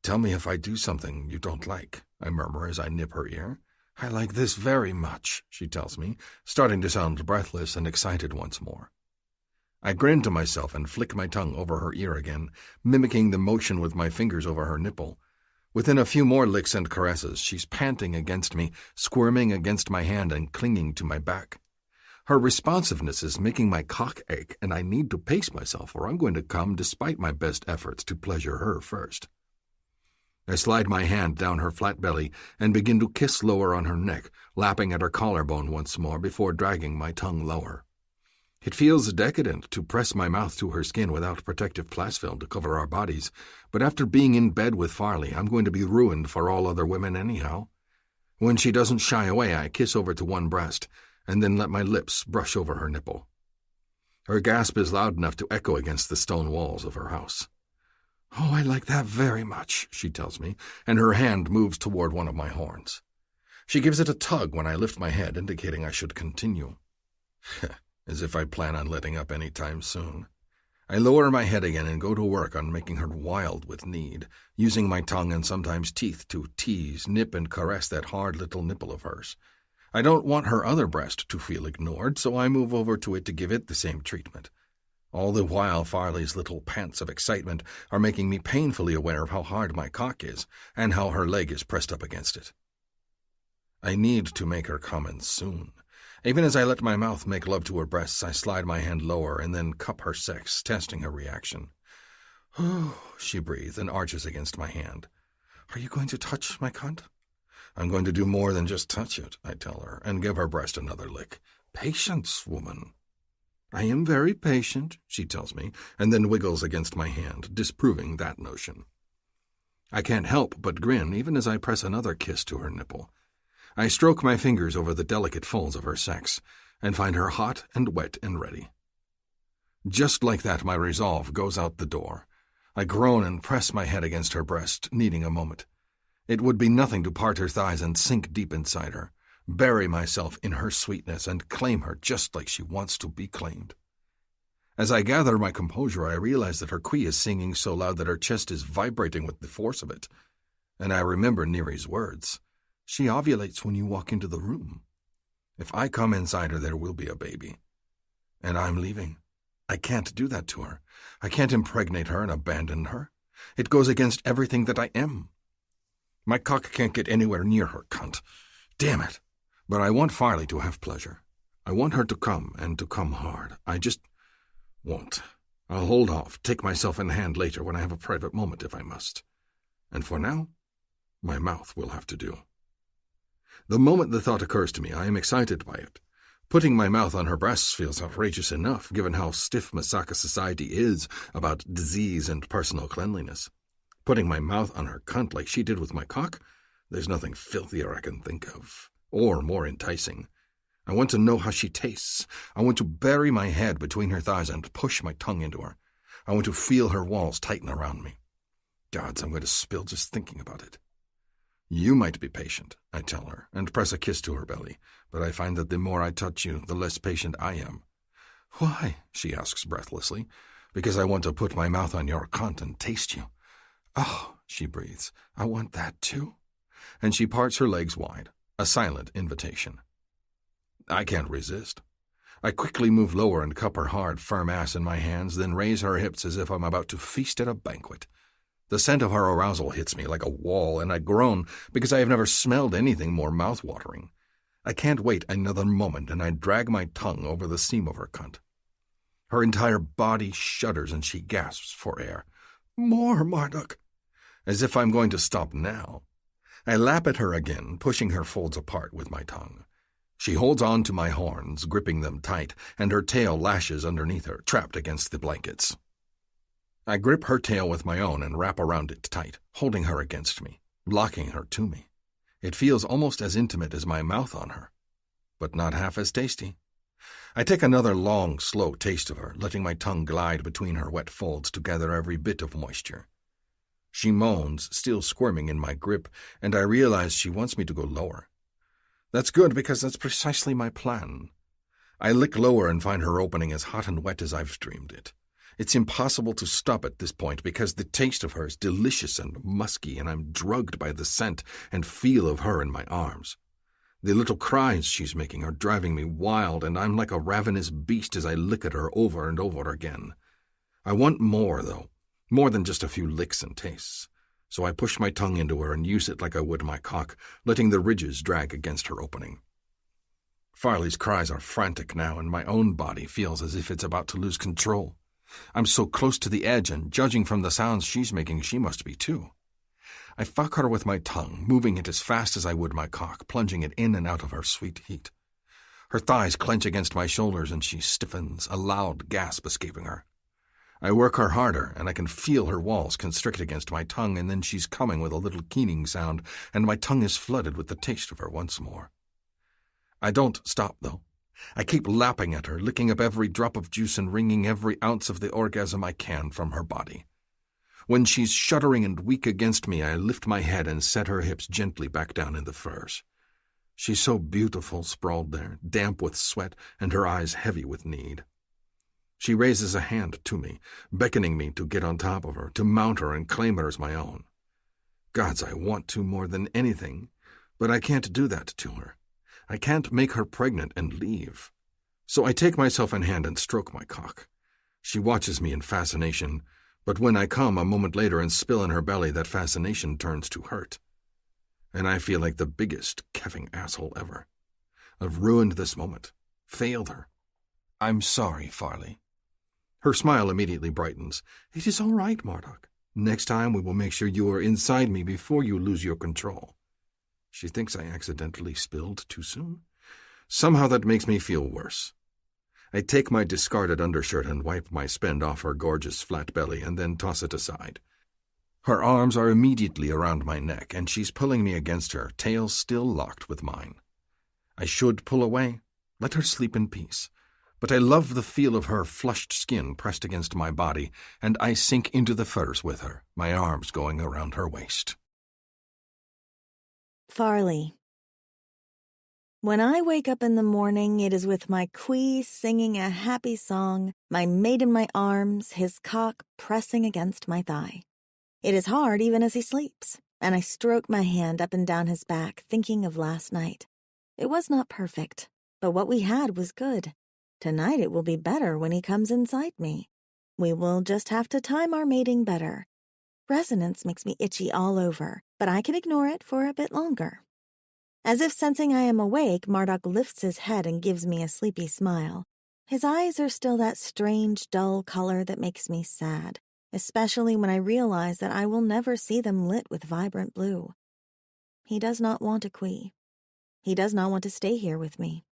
Tell me if I do something you don't like, I murmur as I nip her ear. I like this very much, she tells me, starting to sound breathless and excited once more. I grin to myself and flick my tongue over her ear again, mimicking the motion with my fingers over her nipple. Within a few more licks and caresses, she's panting against me, squirming against my hand and clinging to my back. Her responsiveness is making my cock ache, and I need to pace myself or I'm going to come despite my best efforts to pleasure her first. I slide my hand down her flat belly and begin to kiss lower on her neck, lapping at her collarbone once more before dragging my tongue lower. It feels decadent to press my mouth to her skin without protective plasfilm to cover our bodies, but after being in bed with Farley, I'm going to be ruined for all other women anyhow. When she doesn't shy away, I kiss over to one breast, and then let my lips brush over her nipple. Her gasp is loud enough to echo against the stone walls of her house. "Oh, I like that very much," she tells me, and her hand moves toward one of my horns. She gives it a tug when I lift my head, indicating I should continue. As if I plan on letting up any time soon. I lower my head again and go to work on making her wild with need, using my tongue and sometimes teeth to tease, nip, and caress that hard little nipple of hers. I don't want her other breast to feel ignored, so I move over to it to give it the same treatment. All the while, Farley's little pants of excitement are making me painfully aware of how hard my cock is and how her leg is pressed up against it. I need to make her come in soon. Even as I let my mouth make love to her breasts, I slide my hand lower and then cup her sex, testing her reaction. "Oh," she breathes and arches against my hand. "Are you going to touch my cunt?" "I'm going to do more than just touch it," I tell her, and give her breast another lick. "Patience, woman." "I am very patient," she tells me, and then wiggles against my hand, disproving that notion. I can't help but grin even as I press another kiss to her nipple. I stroke my fingers over the delicate folds of her sex and find her hot and wet and ready. Just like that, my resolve goes out the door. I groan and press my head against her breast, needing a moment. It would be nothing to part her thighs and sink deep inside her, bury myself in her sweetness and claim her just like she wants to be claimed. As I gather my composure, I realize that her quee is singing so loud that her chest is vibrating with the force of it. And I remember Neri's words. She ovulates when you walk into the room. If I come inside her, there will be a baby. And I'm leaving. I can't do that to her. I can't impregnate her and abandon her. It goes against everything that I am. My cock can't get anywhere near her, cunt. Damn it. But I want Farley to have pleasure. I want her to come, and to come hard. I just won't. I'll hold off, take myself in hand later when I have a private moment if I must. And for now, my mouth will have to do. The moment the thought occurs to me, I am excited by it. Putting my mouth on her breasts feels outrageous enough, given how stiff Masaka society is about disease and personal cleanliness. Putting my mouth on her cunt like she did with my cock, there's nothing filthier I can think of, or more enticing. I want to know how she tastes. I want to bury my head between her thighs and push my tongue into her. I want to feel her walls tighten around me. Gods, I'm going to spill just thinking about it. You might be patient, I tell her, and press a kiss to her belly, but I find that the more I touch you, the less patient I am. Why? She asks breathlessly. Because I want to put my mouth on your cunt and taste you. Oh, she breathes, I want that too. And she parts her legs wide, a silent invitation. I can't resist. I quickly move lower and cup her hard, firm ass in my hands, then raise her hips as if I'm about to feast at a banquet. The scent of her arousal hits me like a wall, and I groan because I have never smelled anything more mouth-watering. I can't wait another moment, and I drag my tongue over the seam of her cunt. Her entire body shudders, and she gasps for air. More, Marduk! As if I'm going to stop now. I lap at her again, pushing her folds apart with my tongue. She holds on to my horns, gripping them tight, and her tail lashes underneath her, trapped against the blankets. I grip her tail with my own and wrap around it tight, holding her against me, locking her to me. It feels almost as intimate as my mouth on her, but not half as tasty. I take another long, slow taste of her, letting my tongue glide between her wet folds to gather every bit of moisture. She moans, still squirming in my grip, and I realize she wants me to go lower. That's good, because that's precisely my plan. I lick lower and find her opening as hot and wet as I've dreamed it. It's impossible to stop at this point because the taste of her is delicious and musky, and I'm drugged by the scent and feel of her in my arms. The little cries she's making are driving me wild, and I'm like a ravenous beast as I lick at her over and over again. I want more, though, more than just a few licks and tastes. So I push my tongue into her and use it like I would my cock, letting the ridges drag against her opening. Farley's cries are frantic now, and my own body feels as if it's about to lose control. I'm so close to the edge, and judging from the sounds she's making, she must be too. I fuck her with my tongue, moving it as fast as I would my cock, plunging it in and out of her sweet heat. Her thighs clench against my shoulders, and she stiffens, a loud gasp escaping her. I work her harder, and I can feel her walls constrict against my tongue, and then she's coming with a little keening sound, and my tongue is flooded with the taste of her once more. I don't stop, though. I keep lapping at her, licking up every drop of juice and wringing every ounce of the orgasm I can from her body. When she's shuddering and weak against me, I lift my head and set her hips gently back down in the furs. She's so beautiful, sprawled there, damp with sweat, and her eyes heavy with need. She raises a hand to me, beckoning me to get on top of her, to mount her and claim her as my own. Gods, I want to more than anything, but I can't do that to her. I can't make her pregnant and leave. So I take myself in hand and stroke my cock. She watches me in fascination, but when I come a moment later and spill in her belly, that fascination turns to hurt. And I feel like the biggest keffing asshole ever. I've ruined this moment, failed her. I'm sorry, Farley. Her smile immediately brightens. It is all right, Marduk. Next time we will make sure you are inside me before you lose your control. She thinks I accidentally spilled too soon. Somehow that makes me feel worse. I take my discarded undershirt and wipe my spend off her gorgeous flat belly and then toss it aside. Her arms are immediately around my neck, and she's pulling me against her, tail still locked with mine. I should pull away, let her sleep in peace. But I love the feel of her flushed skin pressed against my body, and I sink into the furs with her, my arms going around her waist. Farley. When I wake up in the morning, it is with my Quee singing a happy song, my mate in my arms, his cock pressing against my thigh. It is hard even as he sleeps, and I stroke my hand up and down his back, thinking of last night. It was not perfect, but what we had was good. Tonight it will be better when he comes inside me. We will just have to time our mating better. Resonance makes me itchy all over, but I can ignore it for a bit longer. As if sensing I am awake, Marduk lifts his head and gives me a sleepy smile. His eyes are still that strange, dull color that makes me sad, especially when I realize that I will never see them lit with vibrant blue. He does not want a Quee. He does not want to stay here with me.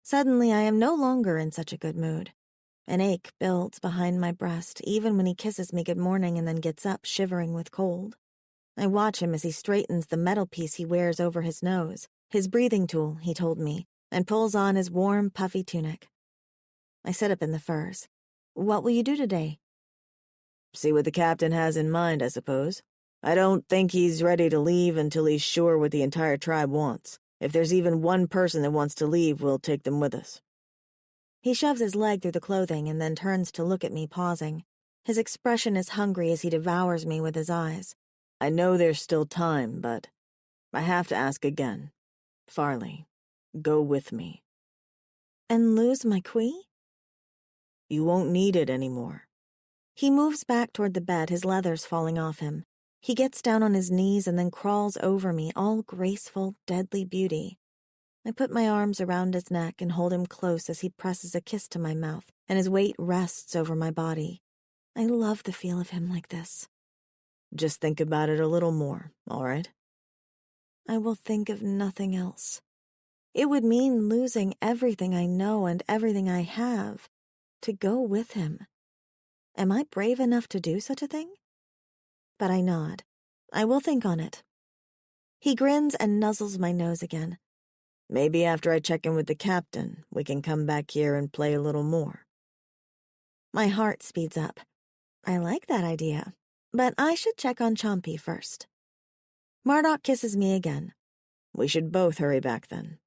Suddenly, I am no longer in such a good mood. An ache builds behind my breast, even when he kisses me good morning and then gets up, shivering with cold. I watch him as he straightens the metal piece he wears over his nose, his breathing tool, he told me, and pulls on his warm, puffy tunic. I sit up in the furs. What will you do today? See what the captain has in mind, I suppose. I don't think he's ready to leave until he's sure what the entire tribe wants. If there's even one person that wants to leave, we'll take them with us. He shoves his leg through the clothing and then turns to look at me, pausing. His expression is hungry as he devours me with his eyes. I know there's still time, but I have to ask again. Farley, go with me. And lose my Quee? You won't need it anymore. He moves back toward the bed, his leathers falling off him. He gets down on his knees and then crawls over me, all graceful, deadly beauty. I put my arms around his neck and hold him close as he presses a kiss to my mouth, and his weight rests over my body. I love the feel of him like this. Just think about it a little more, all right? I will think of nothing else. It would mean losing everything I know and everything I have to go with him. Am I brave enough to do such a thing? But I nod. I will think on it. He grins and nuzzles my nose again. Maybe after I check in with the captain, we can come back here and play a little more. My heart speeds up. I like that idea, but I should check on Chompy first. Marduk kisses me again. We should both hurry back then.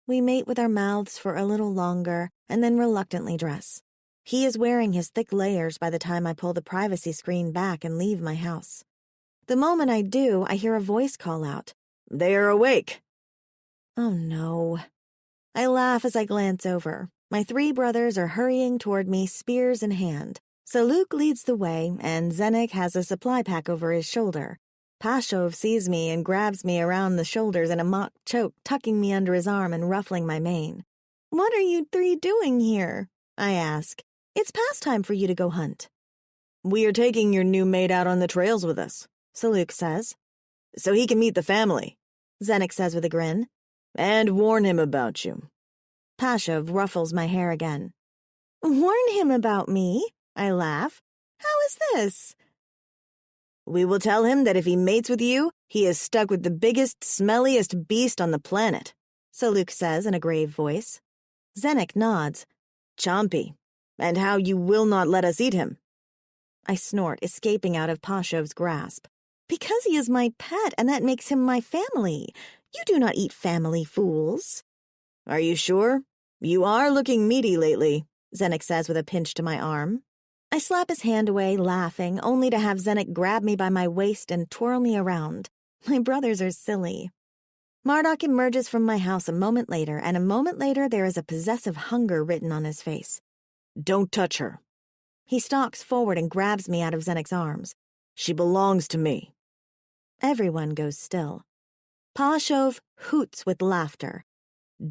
We mate with our mouths for a little longer and then reluctantly dress. He is wearing his thick layers by the time I pull the privacy screen back and leave my house. The moment I do, I hear a voice call out, They are awake! Oh no. I laugh as I glance over. My 3 brothers are hurrying toward me, spears in hand. So Luke leads the way, and Zenik has a supply pack over his shoulder. Pashov sees me and grabs me around the shoulders in a mock choke, tucking me under his arm and ruffling my mane. "What are you 3 doing here?" I ask. "It's past time for you to go hunt." "We are taking your new mate out on the trails with us," Luke says. "So he can meet the family," Zenik says with a grin. "And warn him about you." Pashov ruffles my hair again. "Warn him about me?" I laugh. "How is this?" "We will tell him that if he mates with you, he is stuck with the biggest, smelliest beast on the planet," Luke says in a grave voice. Zenik nods. "Chompy, and how you will not let us eat him." I snort, escaping out of Pashov's grasp. "Because he is my pet, and that makes him my family. You do not eat family, fools." "Are you sure? You are looking meaty lately," Zenik says with a pinch to my arm. I slap his hand away, laughing, only to have Zenik grab me by my waist and twirl me around. My brothers are silly. Marduk emerges from my house a moment later, and a moment later there is a possessive hunger written on his face. "Don't touch her." He stalks forward and grabs me out of Zenik's arms. "She belongs to me." Everyone goes still. Pashov hoots with laughter.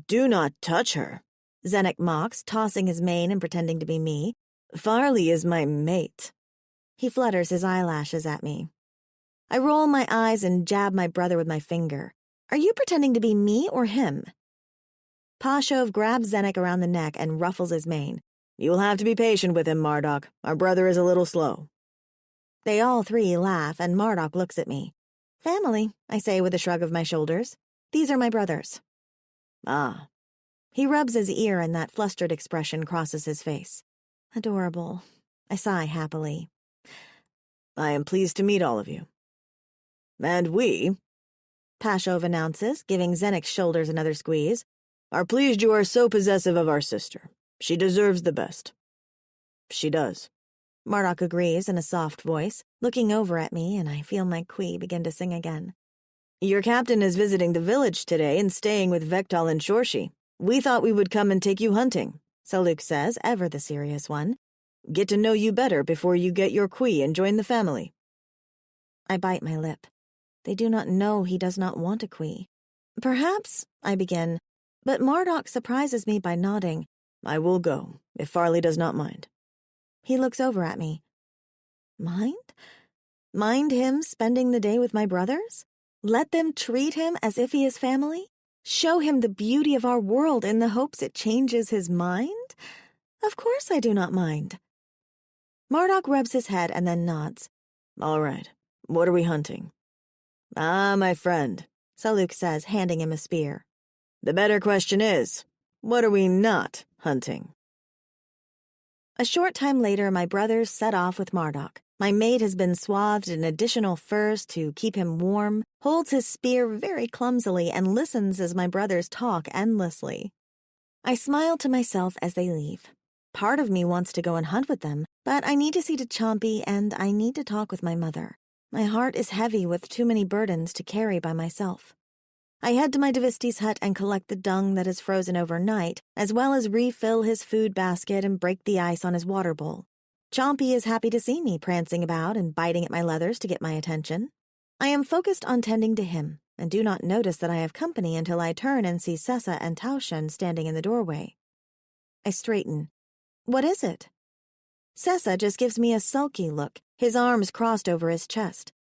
"Do not touch her," Zenik mocks, tossing his mane and pretending to be me. "Farley is my mate." He flutters his eyelashes at me. I roll my eyes and jab my brother with my finger. "Are you pretending to be me or him?" Pashov grabs Zenik around the neck and ruffles his mane. "You will have to be patient with him, Marduk. Our brother is a little slow." They all 3 laugh, and Marduk looks at me. "Family," I say with a shrug of my shoulders. "These are my brothers." "Ah." He rubs his ear and that flustered expression crosses his face. Adorable. I sigh happily. "I am pleased to meet all of you." "And we," Pashov announces, giving Zenik's shoulders another squeeze, "are pleased you are so possessive of our sister. She deserves the best." "She does," Marduk agrees in a soft voice, looking over at me, and I feel my Kui begin to sing again. "Your captain is visiting the village today and staying with Vektal and Shorshi. We thought we would come and take you hunting," Luke says, ever the serious one. "Get to know you better before you get your Kui and join the family." I bite my lip. They do not know he does not want a Kui. "Perhaps," I begin, but Marduk surprises me by nodding. "I will go, if Farley does not mind." He looks over at me. Mind? Mind him spending the day with my brothers? Let them treat him as if he is family? Show him the beauty of our world in the hopes it changes his mind? Of course I do not mind. Marduk rubs his head and then nods. "All right. What are we hunting?" "Ah, my friend," Luke says, handing him a spear. "The better question is, what are we not hunting?" A short time later, my brothers set off with Marduk. My mate has been swathed in additional furs to keep him warm, holds his spear very clumsily, and listens as my brothers talk endlessly. I smile to myself as they leave. Part of me wants to go and hunt with them, but I need to see to Chompy and I need to talk with my mother. My heart is heavy with too many burdens to carry by myself. I head to my Devisti's hut and collect the dung that is frozen overnight, as well as refill his food basket and break the ice on his water bowl. Chompy is happy to see me prancing about and biting at my leathers to get my attention. I am focused on tending to him, and do not notice that I have company until I turn and see Sessa and Taushen standing in the doorway. I straighten. What is it? Sessa just gives me a sulky look, his arms crossed over his chest.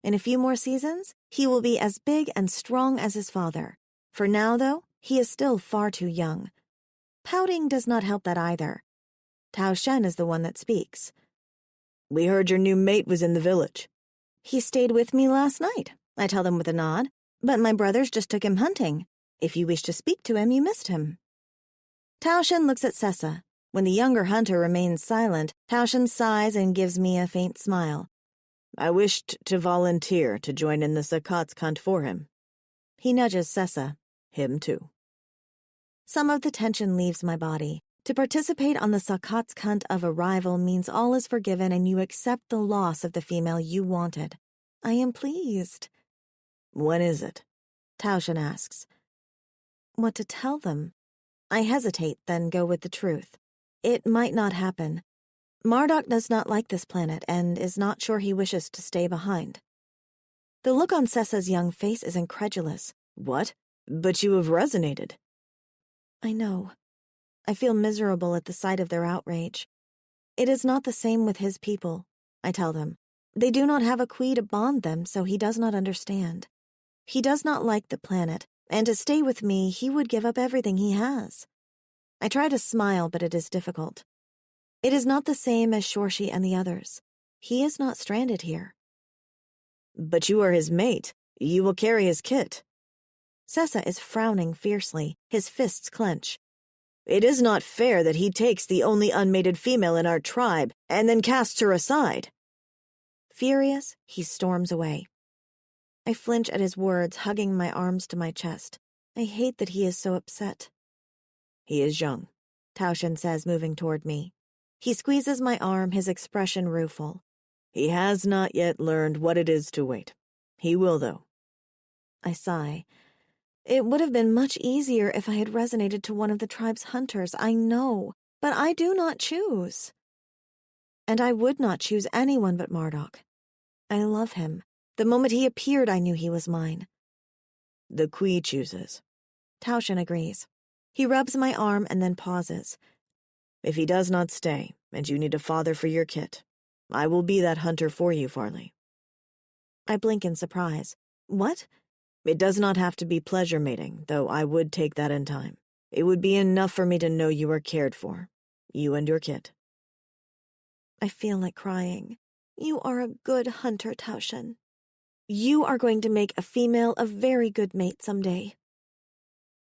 In a few more seasons, he will be as big and strong as his father. For now, though, he is still far too young. Pouting does not help that either. Taushen is the one that speaks. "We heard your new mate was in the village." "He stayed with me last night," I tell them with a nod. "But my brothers just took him hunting. If you wish to speak to him, you missed him." Taushen looks at Sessa. When the younger hunter remains silent, Taushen sighs and gives me a faint smile. "I wished to volunteer to join in the Sakats hunt for him." He nudges Sessa. "Him too." Some of the tension leaves my body. To participate on the Sakats hunt of a rival means all is forgiven and you accept the loss of the female you wanted. I am pleased. "When is it?" Taushen asks. what to tell them. I hesitate, then go with the truth. It might not happen. Marduk does not like this planet and is not sure he wishes to stay behind. The look on Sessa's young face is incredulous. What? But you have resonated. I know. I feel miserable at the sight of their outrage. It is not the same with his people, I tell them. They do not have a Qui to bond them, so he does not understand. He does not like the planet, and to stay with me, he would give up everything he has. I try to smile, but it is difficult. It is not the same as Shorshi and the others. He is not stranded here. But you are his mate. You will carry his kit. Sessa is frowning fiercely, his fists clench. It is not fair that he takes the only unmated female in our tribe and then casts her aside. Furious, he storms away. I flinch at his words, hugging my arms to my chest. I hate that he is so upset. He is young, Taushen says, moving toward me. He squeezes my arm, his expression rueful. He has not yet learned what it is to wait. He will, though. I sigh. It would have been much easier if I had resonated to one of the tribe's hunters, I know, but I do not choose. And I would not choose anyone but Marduk. I love him. The moment he appeared, I knew he was mine. The Qui chooses. Taushen agrees. He rubs my arm and then pauses. If he does not stay, and you need a father for your kit, I will be that hunter for you, Farley. I blink in surprise. What? It does not have to be pleasure mating, though I would take that in time. It would be enough for me to know you are cared for. You and your kit. I feel like crying. You are a good hunter, Taushen. You are going to make a female a very good mate someday.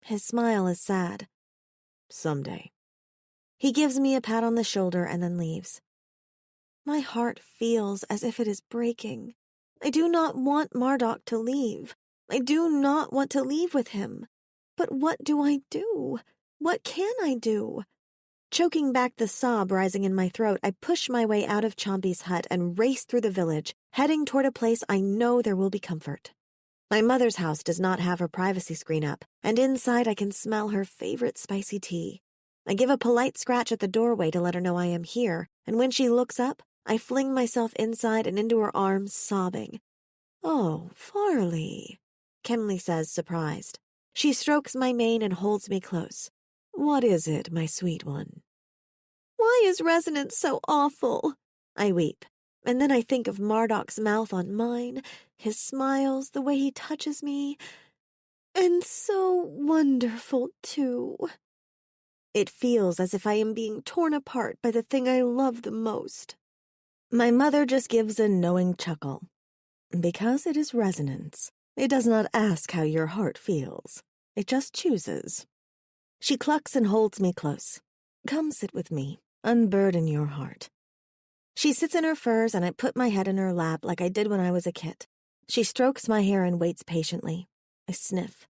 His smile is sad. Someday. He gives me a pat on the shoulder and then leaves. My heart feels as if it is breaking. I do not want Marduk to leave. I do not want to leave with him. But what do I do? What can I do? Choking back the sob rising in my throat, I push my way out of Chompy's hut and race through the village, heading toward a place I know there will be comfort. My mother's house does not have her privacy screen up, and inside I can smell her favorite spicy tea. I give a polite scratch at the doorway to let her know I am here, and when she looks up, I fling myself inside and into her arms, sobbing. "Oh, Farley," Kemley says, surprised. She strokes my mane and holds me close. "What is it, my sweet one?" "Why is resonance so awful?" I weep, and then I think of Marduk's mouth on mine, his smiles, the way he touches me, and so wonderful, too. It feels as if I am being torn apart by the thing I love the most. My mother just gives a knowing chuckle. Because it is resonance. It does not ask how your heart feels. It just chooses. She clucks and holds me close. Come sit with me. Unburden your heart. She sits in her furs and I put my head in her lap like I did when I was a kid. She strokes my hair and waits patiently. I sniff.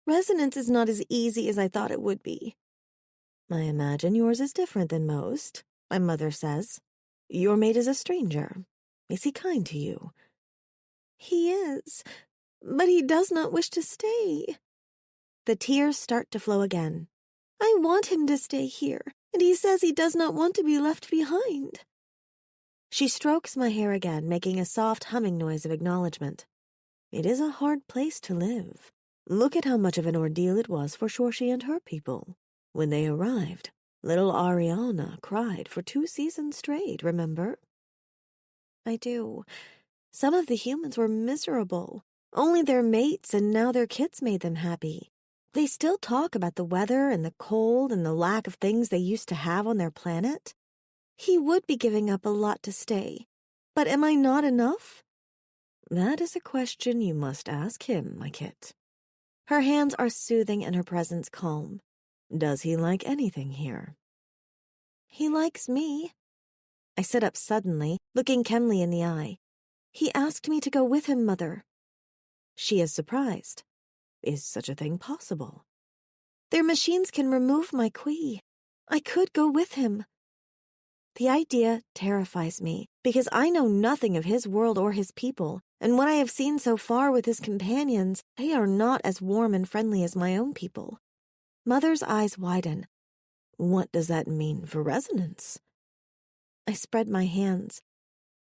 Resonance is not as easy as I thought it would be. I imagine yours is different than most, my mother says. Your mate is a stranger. Is he kind to you? He is, but he does not wish to stay. The tears start to flow again. I want him to stay here, and he says he does not want to be left behind. She strokes my hair again, making a soft humming noise of acknowledgement. It is a hard place to live. Look at how much of an ordeal it was for Shorshi and her people. When they arrived, little Ariana cried for 2 seasons straight, remember? I do. Some of the humans were miserable. Only their mates and now their kids made them happy. They still talk about the weather and the cold and the lack of things they used to have on their planet. He would be giving up a lot to stay. But am I not enough? That is a question you must ask him, my kit. Her hands are soothing and her presence calm. Does he like anything here? He likes me. I sit up suddenly, looking Kemley in the eye. He asked me to go with him, Mother. She is surprised. Is such a thing possible? Their machines can remove my Qui. I could go with him. The idea terrifies me, because I know nothing of his world or his people, and what I have seen so far with his companions, they are not as warm and friendly as my own people. Mother's eyes widen. What does that mean for resonance? I spread my hands.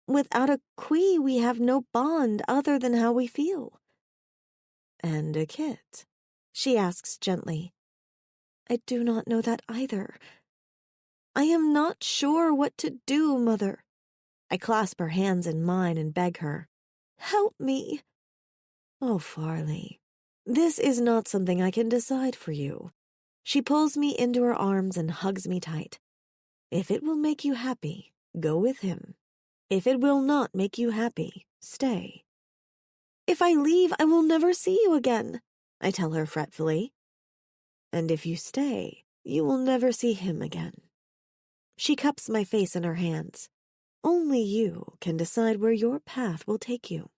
Without a Qui, we have no bond other than how we feel. And a kit? She asks gently. I do not know that either. I am not sure what to do, Mother. I clasp her hands in mine and beg her. Help me. Oh, Farley, this is not something I can decide for you. She pulls me into her arms and hugs me tight. If it will make you happy, go with him. If it will not make you happy, stay. If I leave, I will never see you again, I tell her fretfully. And if you stay, you will never see him again. She cups my face in her hands. Only you can decide where your path will take you.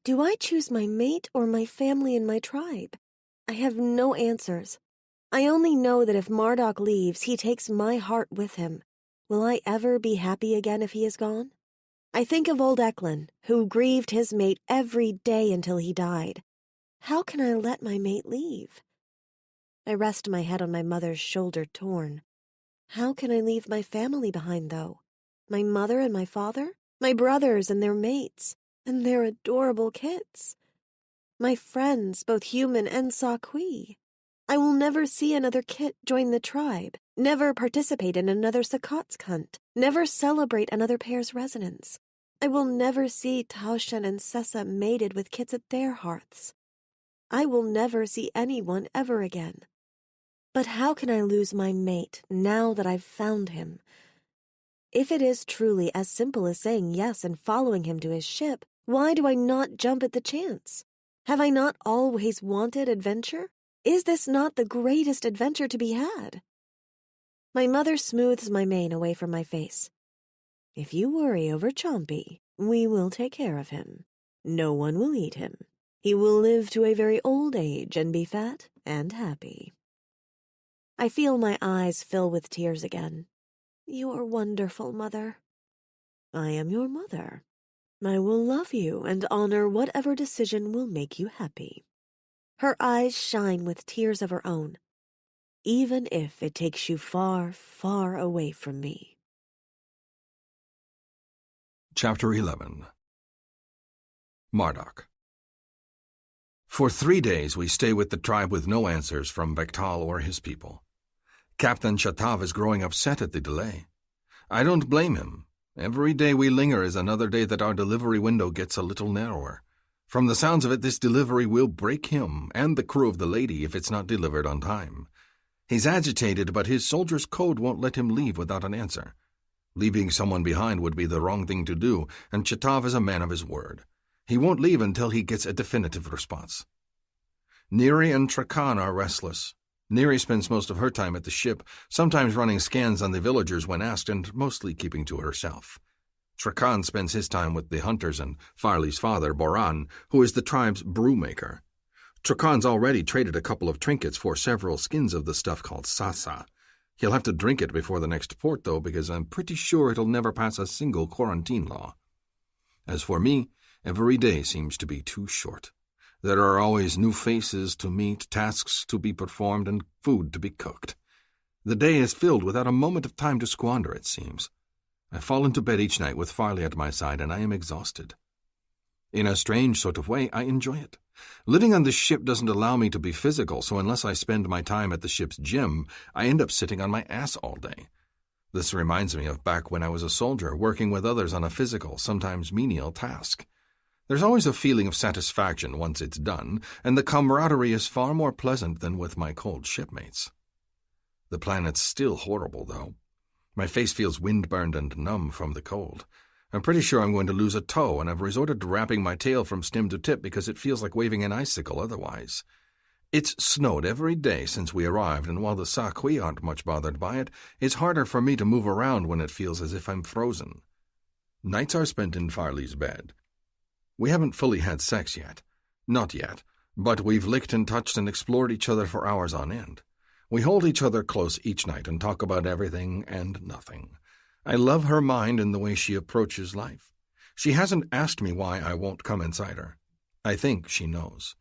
Do I choose my mate or my family and my tribe? I have no answers. I only know that if Marduk leaves, he takes my heart with him. Will I ever be happy again if he is gone? I think of old Eklund, who grieved his mate every day until he died. How can I let my mate leave? I rest my head on my mother's shoulder, torn. How can I leave my family behind, though? My mother and my father? My brothers and their mates? And their adorable kits? My friends, both human and Saqui? I will never see another kit join the tribe, never participate in another Sakotsk hunt, never celebrate another pair's resonance. I will never see Taushen and Sessa mated with kits at their hearths. I will never see anyone ever again. But how can I lose my mate now that I've found him? If it is truly as simple as saying yes and following him to his ship, why do I not jump at the chance? Have I not always wanted adventure? Is this not the greatest adventure to be had? My mother smooths my mane away from my face. If you worry over Chompy, we will take care of him. No one will eat him. He will live to a very old age and be fat and happy. I feel my eyes fill with tears again. You are wonderful, Mother. I am your mother. I will love you and honor whatever decision will make you happy. Her eyes shine with tears of her own. Even if it takes you far, far away from me. Chapter 11. Marduk. For 3 days we stay with the tribe with no answers from Bektal or his people. Captain Chatav is growing upset at the delay. I don't blame him. Every day we linger is another day that our delivery window gets a little narrower. From the sounds of it, this delivery will break him and the crew of the Lady if it's not delivered on time. He's agitated, but his soldier's code won't let him leave without an answer. Leaving someone behind would be the wrong thing to do, and Chatav is a man of his word. He won't leave until he gets a definitive response. Neri and Trakan are restless. Neri spends most of her time at the ship, sometimes running scans on the villagers when asked and mostly keeping to herself. Trakan spends his time with the hunters and Farley's father, Boran, who is the tribe's brewmaker. Trakan's already traded a couple of trinkets for several skins of the stuff called sasa. He'll have to drink it before the next port, though, because I'm pretty sure it'll never pass a single quarantine law. As for me, every day seems to be too short. There are always new faces to meet, tasks to be performed, and food to be cooked. The day is filled without a moment of time to squander, it seems. I fall into bed each night with Farley at my side, and I am exhausted. In a strange sort of way, I enjoy it. Living on this ship doesn't allow me to be physical, so unless I spend my time at the ship's gym, I end up sitting on my ass all day. This reminds me of back when I was a soldier, working with others on a physical, sometimes menial task. There's always a feeling of satisfaction once it's done, and the camaraderie is far more pleasant than with my cold shipmates. The planet's still horrible, though. My face feels wind-burned and numb from the cold. I'm pretty sure I'm going to lose a toe, and I've resorted to wrapping my tail from stem to tip because it feels like waving an icicle otherwise. It's snowed every day since we arrived, and while the Saqui aren't much bothered by it, it's harder for me to move around when it feels as if I'm frozen. Nights are spent in Farley's bed. We haven't fully had sex yet. Not yet, but we've licked and touched and explored each other for hours on end. We hold each other close each night and talk about everything and nothing. I love her mind and the way she approaches life. She hasn't asked me why I won't come inside her. I think she knows.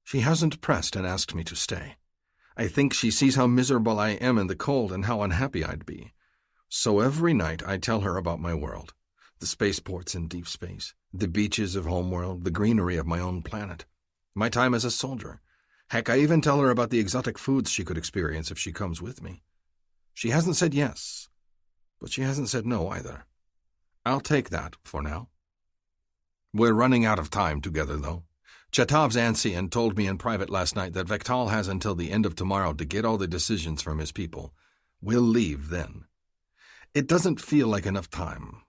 She hasn't pressed and asked me to stay. I think she sees how miserable I am in the cold and how unhappy I'd be. So every night I tell her about my world, the spaceports in deep space, the beaches of homeworld, the greenery of my own planet, my time as a soldier. Heck, I even tell her about the exotic foods she could experience if she comes with me. She hasn't said yes, but she hasn't said no either. I'll take that for now. We're running out of time together, though. Chetov's ancient told me in private last night that Vektal has until the end of tomorrow to get all the decisions from his people. We'll leave then. It doesn't feel like enough time,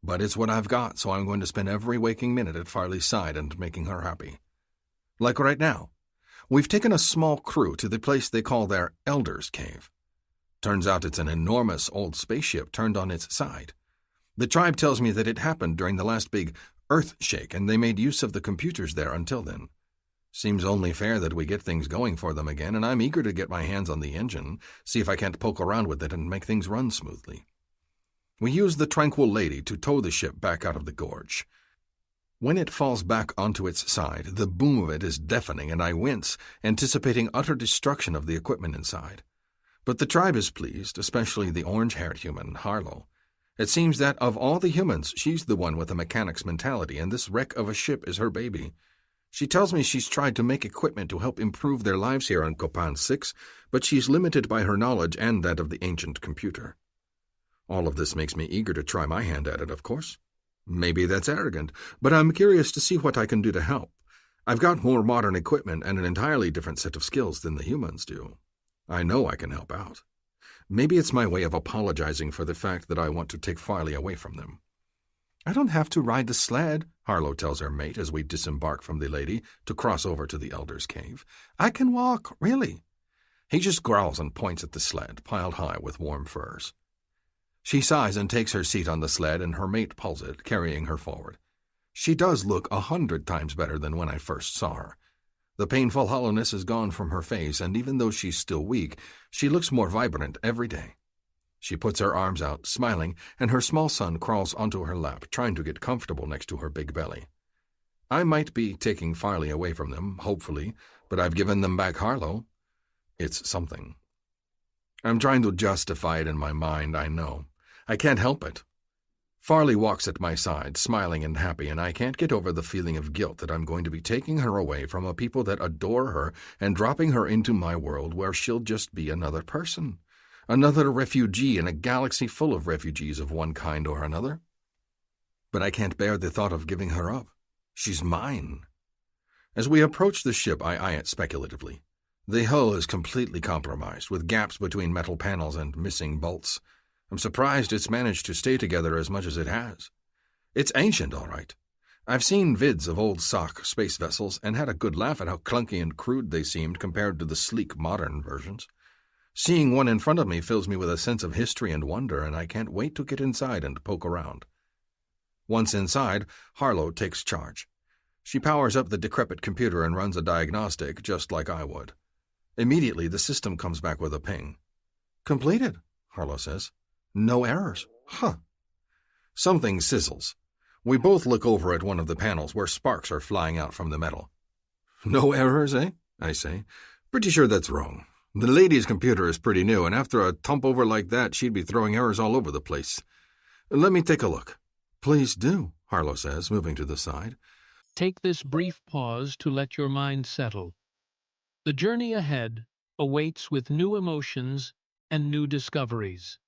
but it's what I've got, so I'm going to spend every waking minute at Farley's side and making her happy. Like right now, we've taken a small crew to the place they call their Elder's Cave. Turns out it's an enormous old spaceship turned on its side. The tribe tells me that it happened during the last big Earthshake, and they made use of the computers there until then. Seems only fair that we get things going for them again, and I'm eager to get my hands on the engine, see if I can't poke around with it and make things run smoothly. We use the Tranquil Lady to tow the ship back out of the gorge. When it falls back onto its side, the boom of it is deafening, and I wince, anticipating utter destruction of the equipment inside. But the tribe is pleased, especially the orange-haired human, Harlow. It seems that of all the humans, she's the one with a mechanic's mentality, and this wreck of a ship is her baby. She tells me she's tried to make equipment to help improve their lives here on Copan 6, but she's limited by her knowledge and that of the ancient computer. All of this makes me eager to try my hand at it, of course. Maybe that's arrogant, but I'm curious to see what I can do to help. I've got more modern equipment and an entirely different set of skills than the humans do. I know I can help out. Maybe it's my way of apologizing for the fact that I want to take Farley away from them. I don't have to ride the sled, Harlow tells her mate as we disembark from the lady to cross over to the Elder's Cave. I can walk, really. He just growls and points at the sled, piled high with warm furs. She sighs and takes her seat on the sled, and her mate pulls it, carrying her forward. She does look 100 times better than when I first saw her. The painful hollowness is gone from her face, and even though she's still weak, she looks more vibrant every day. She puts her arms out, smiling, and her small son crawls onto her lap, trying to get comfortable next to her big belly. I might be taking Farley away from them, hopefully, but I've given them back Harlow. It's something. I'm trying to justify it in my mind, I know. I can't help it. Farley walks at my side, smiling and happy, and I can't get over the feeling of guilt that I'm going to be taking her away from a people that adore her and dropping her into my world where she'll just be another person, another refugee in a galaxy full of refugees of one kind or another. But I can't bear the thought of giving her up. She's mine. As we approach the ship, I eye it speculatively. The hull is completely compromised, with gaps between metal panels and missing bolts. I'm surprised it's managed to stay together as much as it has. It's ancient, all right. I've seen vids of old sock space vessels and had a good laugh at how clunky and crude they seemed compared to the sleek modern versions. Seeing one in front of me fills me with a sense of history and wonder, and I can't wait to get inside and poke around. Once inside, Harlow takes charge. She powers up the decrepit computer and runs a diagnostic just like I would. Immediately, the system comes back with a ping. Completed, Harlow says. No errors. Huh. Something sizzles. We both look over at one of the panels where sparks are flying out from the metal. No errors, eh? I say. Pretty sure that's wrong. The lady's computer is pretty new, and after a tump-over like that, she'd be throwing errors all over the place. Let me take a look. Please do, Harlow says, moving to the side. Take this brief pause to let your mind settle. The journey ahead awaits with new emotions and new discoveries.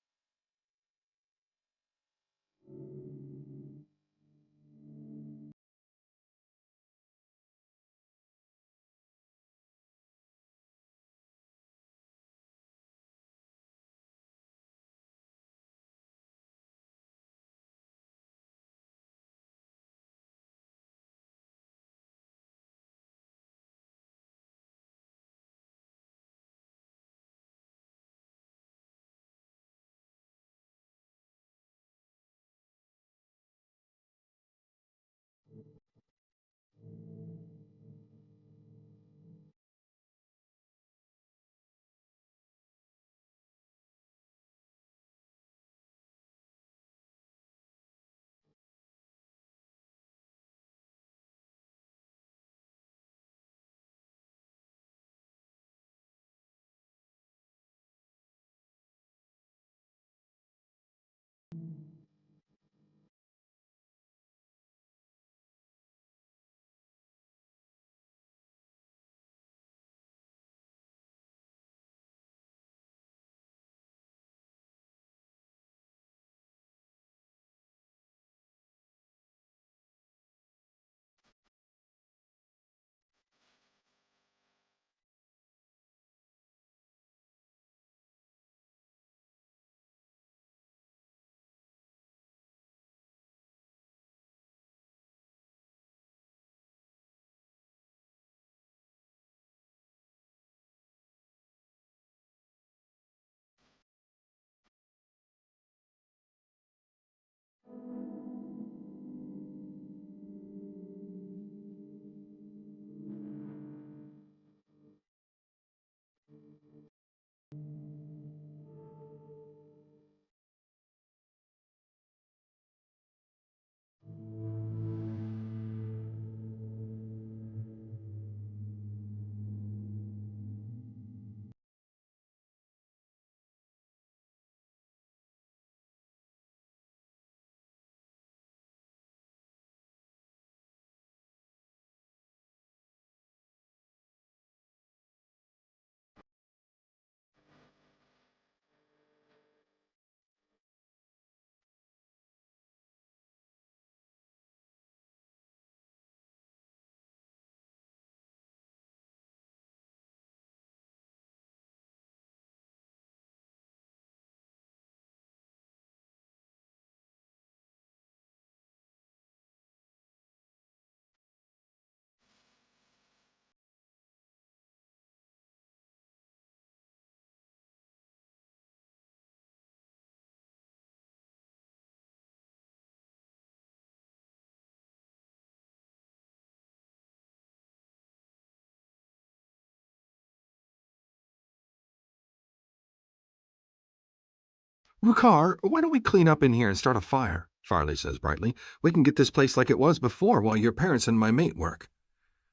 Rukar, why don't we clean up in here and start a fire? Farley says brightly. We can get this place like it was before while your parents and my mate work.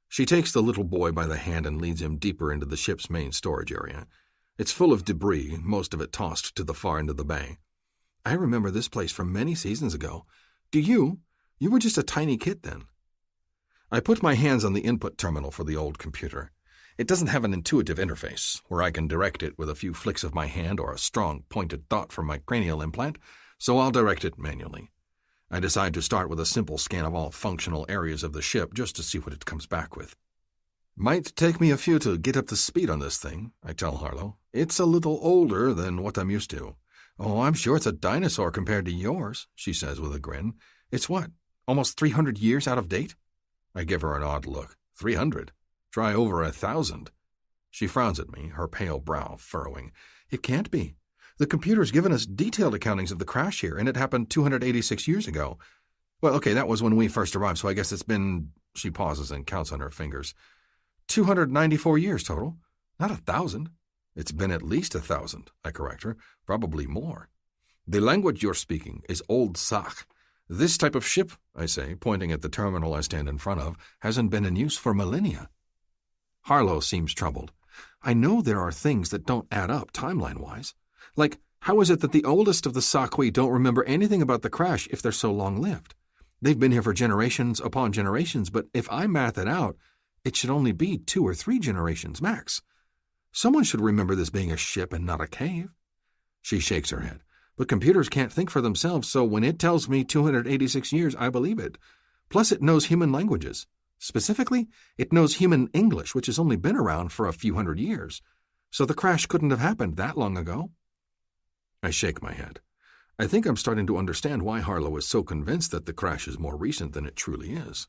She takes the little boy by the hand and leads him deeper into the ship's main storage area. It's full of debris, most of it tossed to the far end of the bay. I remember this place from many seasons ago. Do you? You were just a tiny kid then. I put my hands on the input terminal for the old computer. It doesn't have an intuitive interface, where I can direct it with a few flicks of my hand or a strong, pointed thought from my cranial implant, so I'll direct it manually. I decide to start with a simple scan of all functional areas of the ship just to see what it comes back with. Might take me a few to get up to speed on this thing, I tell Harlow. It's a little older than what I'm used to. Oh, I'm sure it's a dinosaur compared to yours, she says with a grin. It's what, almost 300 years out of date? I give her an odd look. 300? Try over 1,000. She frowns at me, her pale brow furrowing. It can't be. The computer's given us detailed accountings of the crash here, and it happened 286 years ago. Well, okay, that was when we first arrived, so I guess it's been... She pauses and counts on her fingers. 294 years total. Not 1,000. It's been at least 1,000, I correct her. Probably more. The language you're speaking is Old Sach. This type of ship, I say, pointing at the terminal I stand in front of, hasn't been in use for millennia. Harlow seems troubled. I know there are things that don't add up timeline-wise. Like, how is it that the oldest of the Saqui don't remember anything about the crash if they're so long-lived? They've been here for generations upon generations, but if I math it out, it should only be 2 or 3 generations max. Someone should remember this being a ship and not a cave. She shakes her head. But computers can't think for themselves, so when it tells me 286 years, I believe it. Plus, it knows human languages. Specifically, it knows human English, which has only been around for a few hundred years. So the crash couldn't have happened that long ago. I shake my head. I think I'm starting to understand why Harlow is so convinced that the crash is more recent than it truly is.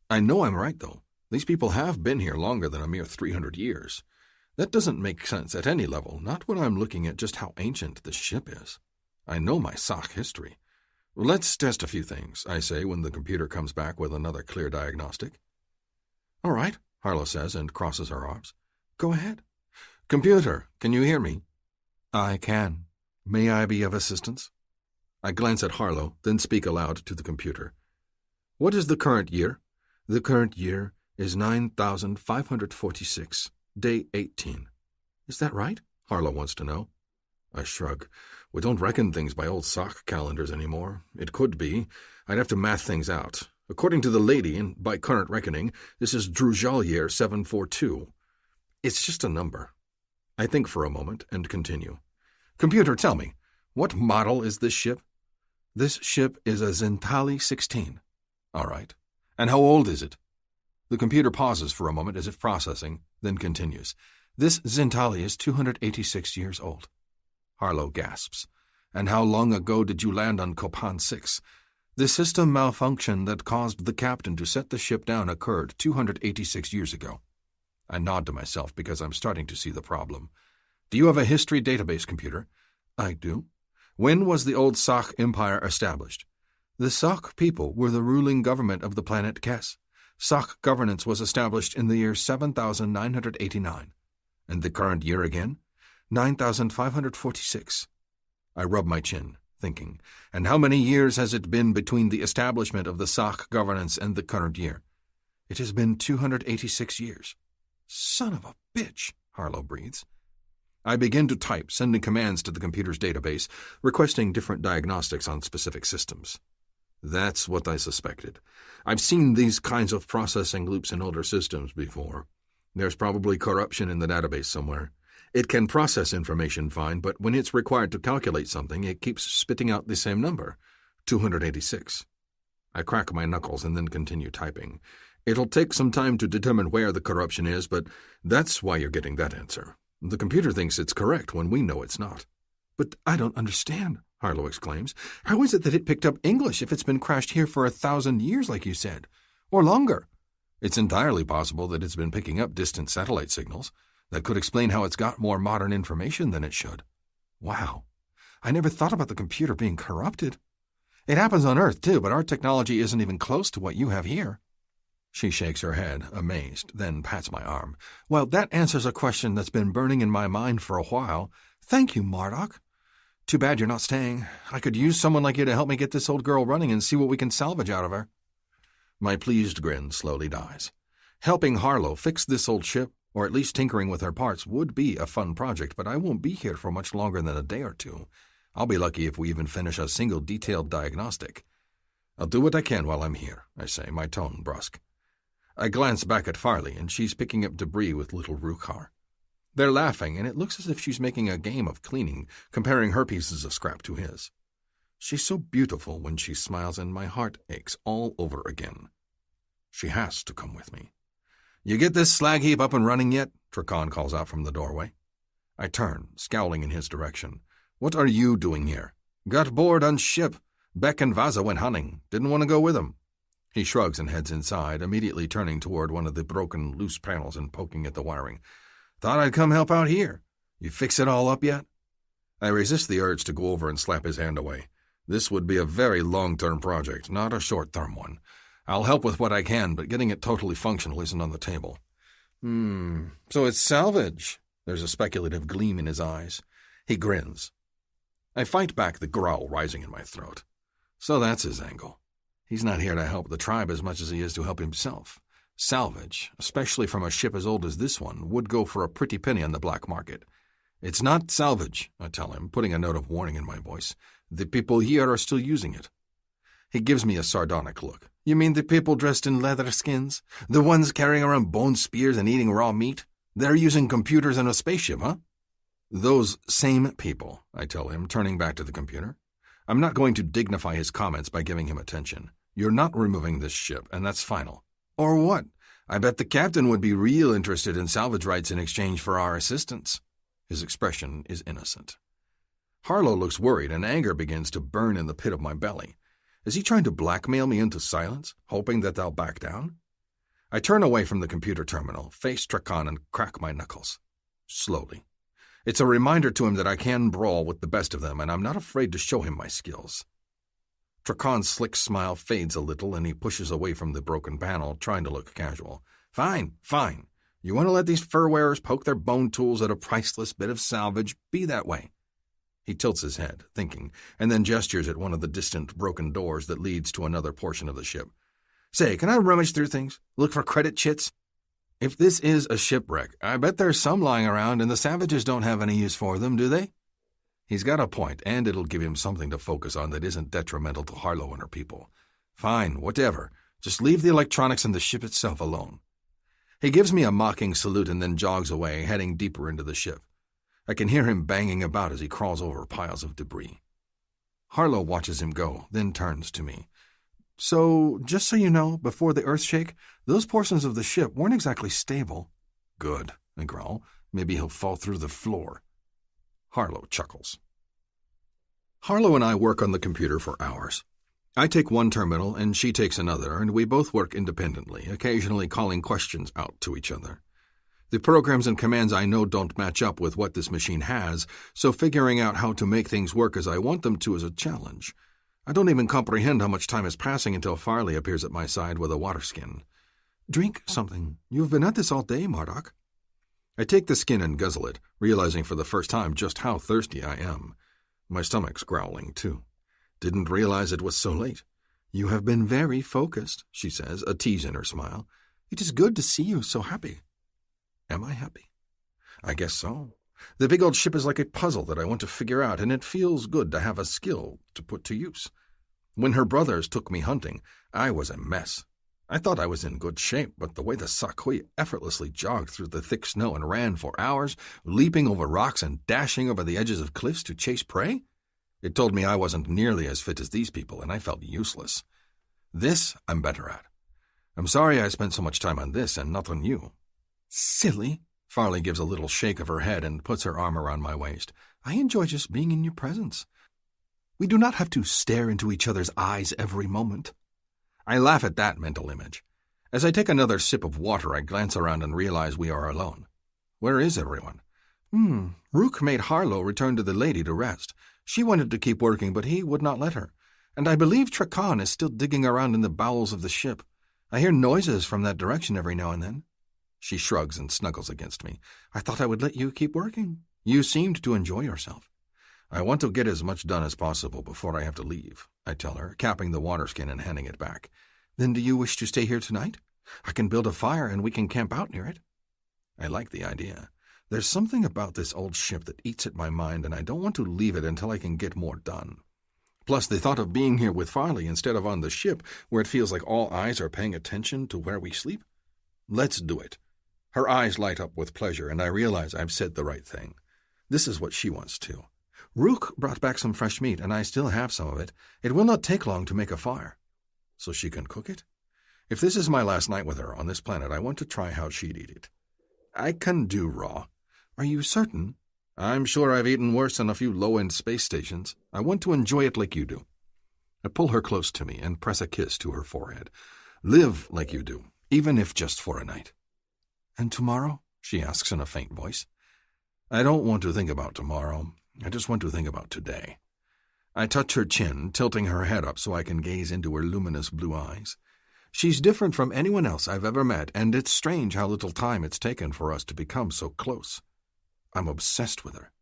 I know I'm right, though. These people have been here longer than a mere 300 years. That doesn't make sense at any level, not when I'm looking at just how ancient this ship is. I know my Sach history. Let's test a few things, I say when the computer comes back with another clear diagnostic. All right, Harlow says and crosses her arms. Go ahead. Computer, can you hear me? I can. May I be of assistance? I glance at Harlow, then speak aloud to the computer. What is the current year? The current year is 9,546, day 18. Is that right? Harlow wants to know. I shrug. We don't reckon things by old sock calendars anymore. It could be. I'd have to math things out. According to the lady, and by current reckoning, this is Drujal year 742. It's just a number. I think for a moment and continue. Computer, tell me, what model is this ship? This ship is a Zentali 16. All right. And how old is it? The computer pauses for a moment as if processing, then continues. This Zentali is 286 years old. Harlow gasps. And how long ago did you land on Copan 6? The system malfunction that caused the captain to set the ship down occurred 286 years ago. I nod to myself because I'm starting to see the problem. Do you have a history database, computer? I do. When was the old Sak Empire established? The Sak people were the ruling government of the planet Kes. Sak governance was established in the year 7,989. And the current year again? 9,546. I rub my chin, thinking, and how many years has it been between the establishment of the Sak governance and the current year? It has been 286 years. Son of a bitch, Harlow breathes. I begin to type, sending commands to the computer's database, requesting different diagnostics on specific systems. That's what I suspected. I've seen these kinds of processing loops in older systems before. There's probably corruption in the database somewhere. It can process information fine, but when it's required to calculate something, it keeps spitting out the same number, 286. I crack my knuckles and then continue typing. It'll take some time to determine where the corruption is, but that's why you're getting that answer. The computer thinks it's correct when we know it's not. But I don't understand, Harlow exclaims. How is it that it picked up English if it's been crashed here for 1,000 years, like you said? Or longer? It's entirely possible that it's been picking up distant satellite signals. That could explain how it's got more modern information than it should. Wow. I never thought about the computer being corrupted. It happens on Earth, too, but our technology isn't even close to what you have here. She shakes her head, amazed, then pats my arm. Well, that answers a question that's been burning in my mind for a while. Thank you, Marduk. Too bad you're not staying. I could use someone like you to help me get this old girl running and see what we can salvage out of her. My pleased grin slowly dies. Helping Harlow fix this old ship, or at least tinkering with her parts, would be a fun project, but I won't be here for much longer than a day or two. I'll be lucky if we even finish a single detailed diagnostic. I'll do what I can while I'm here, I say, my tone brusque. I glance back at Farley, and she's picking up debris with little Rukar. They're laughing, and it looks as if she's making a game of cleaning, comparing her pieces of scrap to his. She's so beautiful when she smiles, and my heart aches all over again. She has to come with me. "You get this slag heap up and running yet?" Trakan calls out from the doorway. I turn, scowling in his direction. "What are you doing here?" "Got bored on ship. Beck and Vaza went hunting. Didn't want to go with them." He shrugs and heads inside, immediately turning toward one of the broken, loose panels and poking at the wiring. "Thought I'd come help out here. You fix it all up yet?" I resist the urge to go over and slap his hand away. This would be a very long-term project, not a short-term one. I'll help with what I can, but getting it totally functional isn't on the table. So it's salvage." There's a speculative gleam in his eyes. He grins. I fight back the growl rising in my throat. So that's his angle. He's not here to help the tribe as much as he is to help himself. Salvage, especially from a ship as old as this one, would go for a pretty penny on the black market. "It's not salvage," I tell him, putting a note of warning in my voice. "The people here are still using it." He gives me a sardonic look. "You mean the people dressed in leather skins? The ones carrying around bone spears and eating raw meat? They're using computers in a spaceship, huh?" "Those same people," I tell him, turning back to the computer. I'm not going to dignify his comments by giving him attention. You're not removing this ship, and that's final. Or what? I bet the captain would be real interested in salvage rights in exchange for our assistance. His expression is innocent. Harlow looks worried, and anger begins to burn in the pit of my belly. Is he trying to blackmail me into silence, hoping that they'll back down? I turn away from the computer terminal, face Trakan, and crack my knuckles. Slowly. It's a reminder to him that I can brawl with the best of them, and I'm not afraid to show him my skills. Trakan's slick smile fades a little, and he pushes away from the broken panel, trying to look casual. Fine. You want to let these fur-wearers poke their bone tools at a priceless bit of salvage? Be that way. He tilts his head, thinking, and then gestures at one of the distant broken doors that leads to another portion of the ship. Say, can I rummage through things? Look for credit chits? If this is a shipwreck, I bet there's some lying around, and the savages don't have any use for them, do they? He's got a point, and it'll give him something to focus on that isn't detrimental to Harlow and her people. Fine, whatever. Just leave the electronics and the ship itself alone. He gives me a mocking salute and then jogs away, heading deeper into the ship. I can hear him banging about as he crawls over piles of debris. Harlow watches him go, then turns to me. So, just so you know, before the earthshake, those portions of the ship weren't exactly stable. Good, I growl. Maybe he'll fall through the floor. Harlow chuckles. Harlow and I work on the computer for hours. I take one terminal and she takes another, and we both work independently, occasionally calling questions out to each other. The programs and commands I know don't match up with what this machine has, so figuring out how to make things work as I want them to is a challenge. I don't even comprehend how much time is passing until Farley appears at my side with a water skin. Drink something. You've been at this all day, Marduk. I take the skin and guzzle it, realizing for the first time just how thirsty I am. My stomach's growling, too. Didn't realize it was so late. You have been very focused, she says, a tease in her smile. It is good to see you so happy. Am I happy? I guess so. The big old ship is like a puzzle that I want to figure out, and it feels good to have a skill to put to use. When her brothers took me hunting, I was a mess. I thought I was in good shape, but the way the Sakui effortlessly jogged through the thick snow and ran for hours, leaping over rocks and dashing over the edges of cliffs to chase prey, it told me I wasn't nearly as fit as these people, and I felt useless. This I'm better at. I'm sorry I spent so much time on this and not on you. Silly. Farley gives a little shake of her head and puts her arm around my waist. I enjoy just being in your presence. We do not have to stare into each other's eyes every moment. I laugh at that mental image. As I take another sip of water, I glance around and realize we are alone. Where is everyone? Rook made Harlow return to the lady to rest. She wanted to keep working, but he would not let her. And I believe Trakan is still digging around in the bowels of the ship. I hear noises from that direction every now and then. She shrugs and snuggles against me. I thought I would let you keep working. You seemed to enjoy yourself. I want to get as much done as possible before I have to leave, I tell her, capping the water skin and handing it back. Then do you wish to stay here tonight? I can build a fire and we can camp out near it. I like the idea. There's something about this old ship that eats at my mind, and I don't want to leave it until I can get more done. Plus, the thought of being here with Farley instead of on the ship, where it feels like all eyes are paying attention to where we sleep. Let's do it. Her eyes light up with pleasure, and I realize I've said the right thing. This is what she wants too. Rook brought back some fresh meat, and I still have some of it. It will not take long to make a fire. So she can cook it? If this is my last night with her on this planet, I want to try how she'd eat it. I can do raw. Are you certain? I'm sure I've eaten worse on a few low-end space stations. I want to enjoy it like you do. I pull her close to me and press a kiss to her forehead. Live like you do, even if just for a night. And tomorrow? She asks in a faint voice. I don't want to think about tomorrow. I just want to think about today. I touch her chin, tilting her head up so I can gaze into her luminous blue eyes. She's different from anyone else I've ever met, and it's strange how little time it's taken for us to become so close. I'm obsessed with her.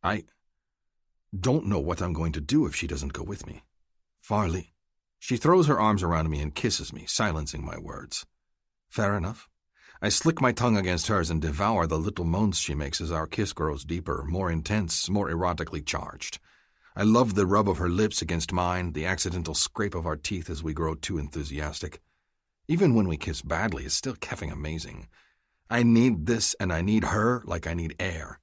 I don't know what I'm going to do if she doesn't go with me. Farley. She throws her arms around me and kisses me, silencing my words. Fair enough. I slick my tongue against hers and devour the little moans she makes as our kiss grows deeper, more intense, more erotically charged. I love the rub of her lips against mine, the accidental scrape of our teeth as we grow too enthusiastic. Even when we kiss badly, it's still keffing amazing. I need this, and I need her like I need air.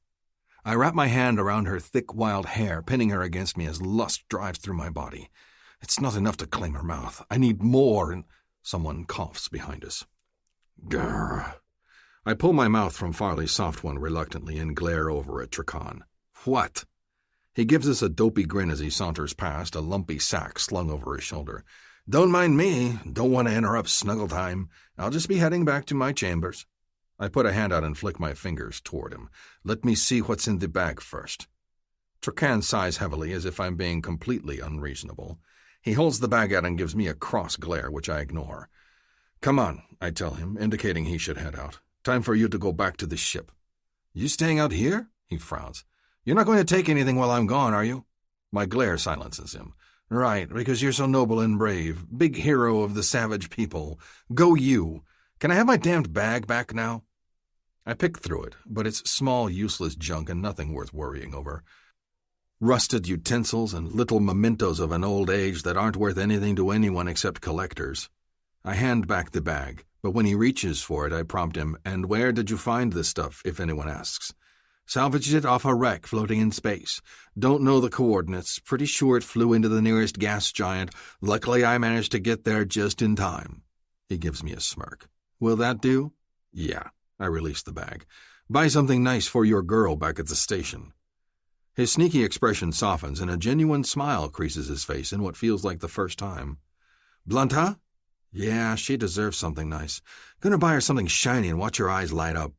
I wrap my hand around her thick, wild hair, pinning her against me as lust drives through my body. It's not enough to claim her mouth. I need more, and someone coughs behind us. Grr. I pull my mouth from Farley's soft one reluctantly and glare over at Trakan. What? He gives us a dopey grin as he saunters past, a lumpy sack slung over his shoulder. Don't mind me. Don't want to interrupt snuggle time. I'll just be heading back to my chambers. I put a hand out and flick my fingers toward him. Let me see what's in the bag first. Trakan sighs heavily as if I'm being completely unreasonable. He holds the bag out and gives me a cross glare, which I ignore. Come on, I tell him, indicating he should head out. Time for you to go back to the ship. You staying out here? He frowns. You're not going to take anything while I'm gone, are you? My glare silences him. Right, because you're so noble and brave. Big hero of the savage people. Go you. Can I have my damned bag back now? I pick through it, but it's small, useless junk and nothing worth worrying over. Rusted utensils and little mementos of an old age that aren't worth anything to anyone except collectors. I hand back the bag, but when he reaches for it, I prompt him, and where did you find this stuff, if anyone asks? Salvaged it off a wreck floating in space. Don't know the coordinates. Pretty sure it flew into the nearest gas giant. Luckily, I managed to get there just in time. He gives me a smirk. Will that do? Yeah. I release the bag. Buy something nice for your girl back at the station. His sneaky expression softens, and a genuine smile creases his face in what feels like the first time. Blunt, huh? Yeah, she deserves something nice. Gonna buy her something shiny and watch her eyes light up.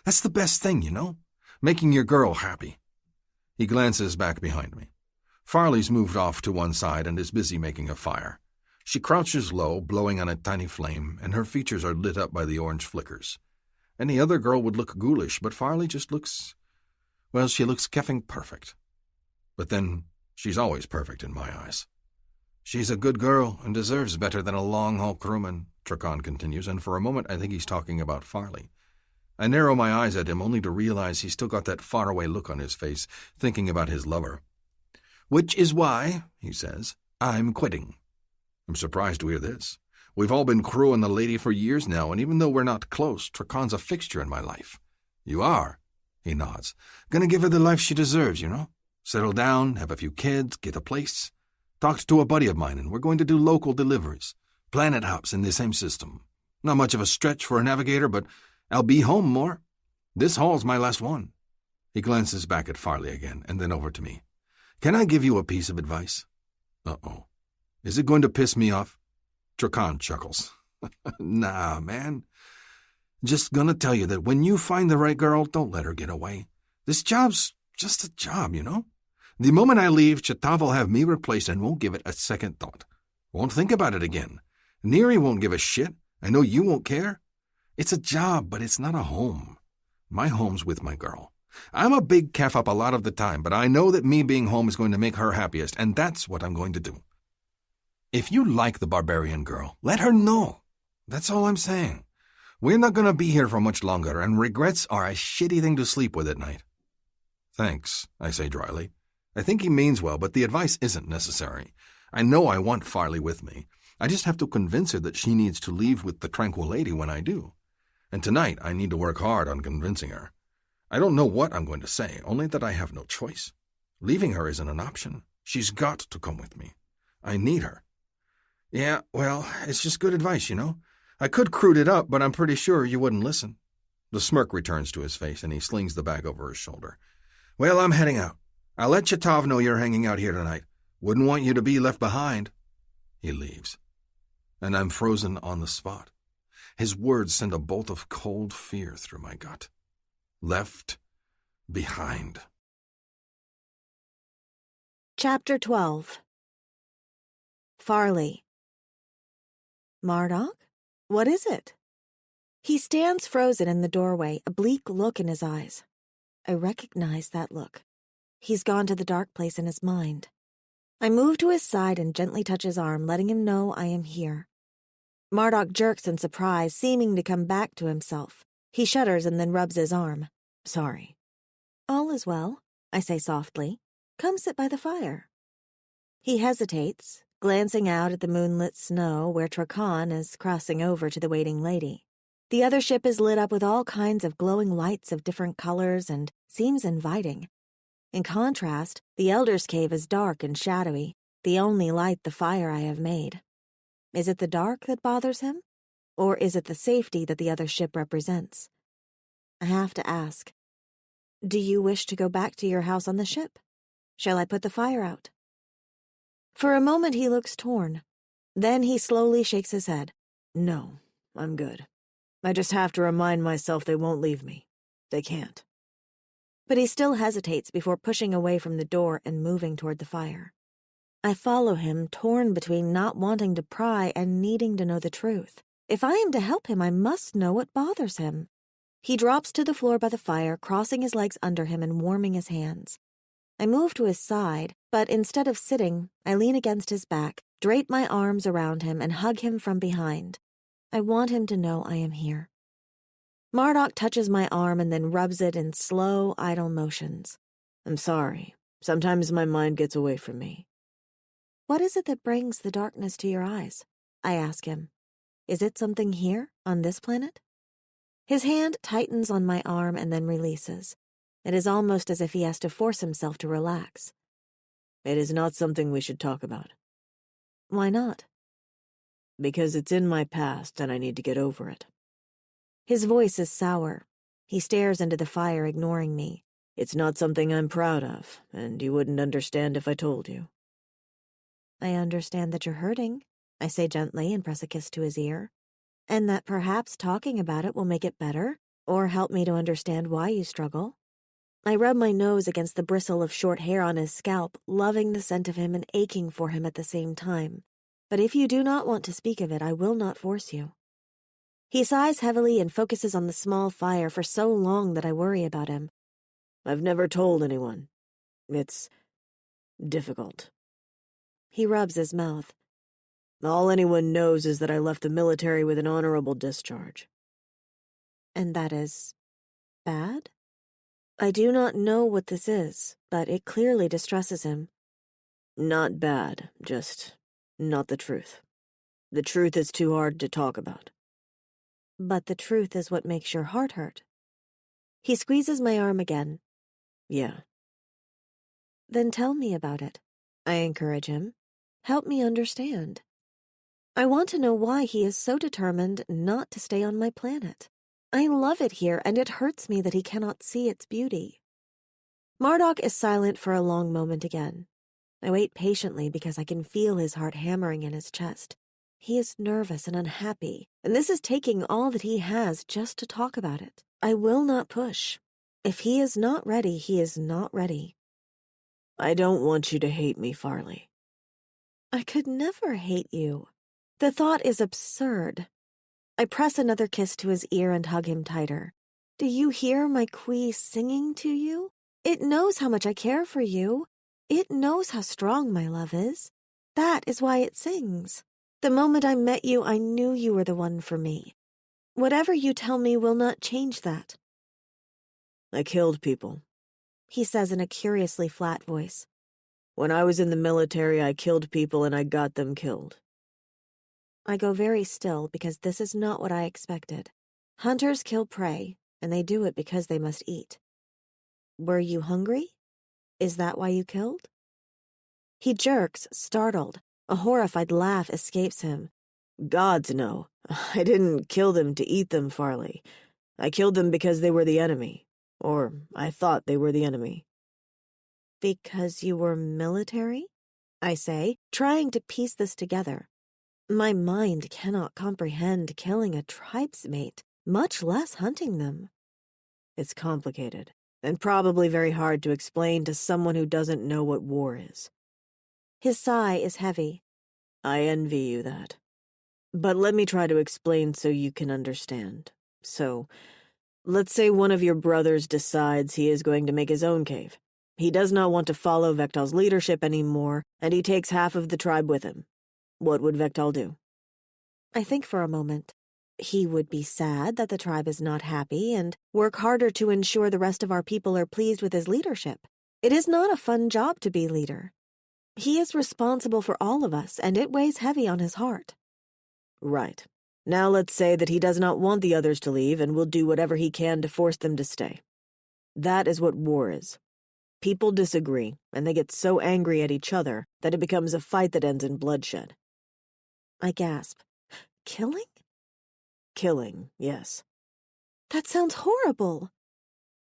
That's the best thing, you know? Making your girl happy. He glances back behind me. Farley's moved off to one side and is busy making a fire. She crouches low, blowing on a tiny flame, and her features are lit up by the orange flickers. Any other girl would look ghoulish, but Farley just looks... well, she looks keffing perfect. But then, she's always perfect in my eyes. She's a good girl and deserves better than a long-haul crewman, Trakan continues, and for a moment I think he's talking about Farley. I narrow my eyes at him only to realize he's still got that faraway look on his face, thinking about his lover. Which is why, he says, I'm quitting. I'm surprised to hear this. We've all been crewing the lady for years now, and even though we're not close, Trakan's a fixture in my life. You are? He nods. Gonna give her the life she deserves, you know? Settle down, have a few kids, get a place. Talked to a buddy of mine, and we're going to do local deliveries. Planet hops in the same system. Not much of a stretch for a navigator, but I'll be home more. This haul's my last one. He glances back at Farley again, and then over to me. Can I give you a piece of advice? Uh-oh. Is it going to piss me off? Trakan chuckles. Nah, man. Just gonna tell you that when you find the right girl, don't let her get away. This job's just a job, you know? The moment I leave, Chitav will have me replaced and won't give it a second thought. Won't think about it again. Neri won't give a shit. I know you won't care. It's a job, but it's not a home. My home's with my girl. I'm a big calf up a lot of the time, but I know that me being home is going to make her happiest, and that's what I'm going to do. If you like the barbarian girl, let her know. That's all I'm saying. We're not going to be here for much longer, and regrets are a shitty thing to sleep with at night. Thanks, I say dryly. I think he means well, but the advice isn't necessary. I know I want Farley with me. I just have to convince her that she needs to leave with the tranquil lady when I do. And tonight I need to work hard on convincing her. I don't know what I'm going to say, only that I have no choice. Leaving her isn't an option. She's got to come with me. I need her. Yeah, well, it's just good advice, you know. I could crude it up, but I'm pretty sure you wouldn't listen. The smirk returns to his face, and he slings the bag over his shoulder. Well, I'm heading out. I'll let Chetov know you're hanging out here tonight. Wouldn't want you to be left behind. He leaves. And I'm frozen on the spot. His words send a bolt of cold fear through my gut. Left behind. Chapter 12. Farley. Marduk? What is it? He stands frozen in the doorway, a bleak look in his eyes. I recognize that look. He's gone to the dark place in his mind. I move to his side and gently touch his arm, letting him know I am here. Marduk jerks in surprise, seeming to come back to himself. He shudders and then rubs his arm. Sorry. All is well, I say softly. Come sit by the fire. He hesitates, glancing out at the moonlit snow where Trakan is crossing over to the waiting lady. The other ship is lit up with all kinds of glowing lights of different colors and seems inviting. In contrast, the Elder's Cave is dark and shadowy, the only light the fire I have made. Is it the dark that bothers him? Or is it the safety that the other ship represents? I have to ask. Do you wish to go back to your house on the ship? Shall I put the fire out? For a moment he looks torn. Then he slowly shakes his head. No, I'm good. I just have to remind myself they won't leave me. They can't. But he still hesitates before pushing away from the door and moving toward the fire. I follow him, torn between not wanting to pry and needing to know the truth. If I am to help him, I must know what bothers him. He drops to the floor by the fire, crossing his legs under him and warming his hands. I move to his side, but instead of sitting, I lean against his back, drape my arms around him, and hug him from behind. I want him to know I am here. Marduk touches my arm and then rubs it in slow, idle motions. I'm sorry. Sometimes my mind gets away from me. What is it that brings the darkness to your eyes? I ask him. Is it something here, on this planet? His hand tightens on my arm and then releases. It is almost as if he has to force himself to relax. It is not something we should talk about. Why not? Because it's in my past and I need to get over it. His voice is sour. He stares into the fire, ignoring me. It's not something I'm proud of, and you wouldn't understand if I told you. I understand that you're hurting, I say gently and press a kiss to his ear, and that perhaps talking about it will make it better, or help me to understand why you struggle. I rub my nose against the bristle of short hair on his scalp, loving the scent of him and aching for him at the same time. But if you do not want to speak of it, I will not force you. He sighs heavily and focuses on the small fire for so long that I worry about him. I've never told anyone. It's difficult. He rubs his mouth. All anyone knows is that I left the military with an honorable discharge. And that is bad? I do not know what this is, but it clearly distresses him. Not bad, just not the truth. The truth is too hard to talk about. But the truth is what makes your heart hurt. He squeezes my arm again. Yeah. Then tell me about it, I encourage him. Help me understand. I want to know why he is so determined not to stay on my planet. I love it here, and it hurts me that he cannot see its beauty. Marduk is silent for a long moment again. I wait patiently because I can feel his heart hammering in his chest. He is nervous and unhappy, and this is taking all that he has just to talk about it. I will not push. If he is not ready, he is not ready. I don't want you to hate me, Farley. I could never hate you. The thought is absurd. I press another kiss to his ear and hug him tighter. Do you hear my Kui singing to you? It knows how much I care for you. It knows how strong my love is. That is why it sings. The moment I met you, I knew you were the one for me. Whatever you tell me will not change that. I killed people, He says in a curiously flat voice. When I was in the military, I killed people and I got them killed. I go very still because this is not what I expected. Hunters kill prey, and they do it because they must eat. Were you hungry? Is that why you killed? He jerks, startled. A horrified laugh escapes him. Gods, no. I didn't kill them to eat them, Farley. I killed them because they were the enemy. Or I thought they were the enemy. Because you were military? I say, trying to piece this together. My mind cannot comprehend killing a tribesmate, much less hunting them. It's complicated, and probably very hard to explain to someone who doesn't know what war is. His sigh is heavy. I envy you that. But let me try to explain so you can understand. So, let's say one of your brothers decides he is going to make his own cave. He does not want to follow Vektal's leadership anymore, and he takes half of the tribe with him. What would Vektal do? I think for a moment. He would be sad that the tribe is not happy and work harder to ensure the rest of our people are pleased with his leadership. It is not a fun job to be leader. He is responsible for all of us, and it weighs heavy on his heart. Right. Now let's say that he does not want the others to leave and will do whatever he can to force them to stay. That is what war is. People disagree, and they get so angry at each other that it becomes a fight that ends in bloodshed. I gasp. Killing? Killing, yes. That sounds horrible.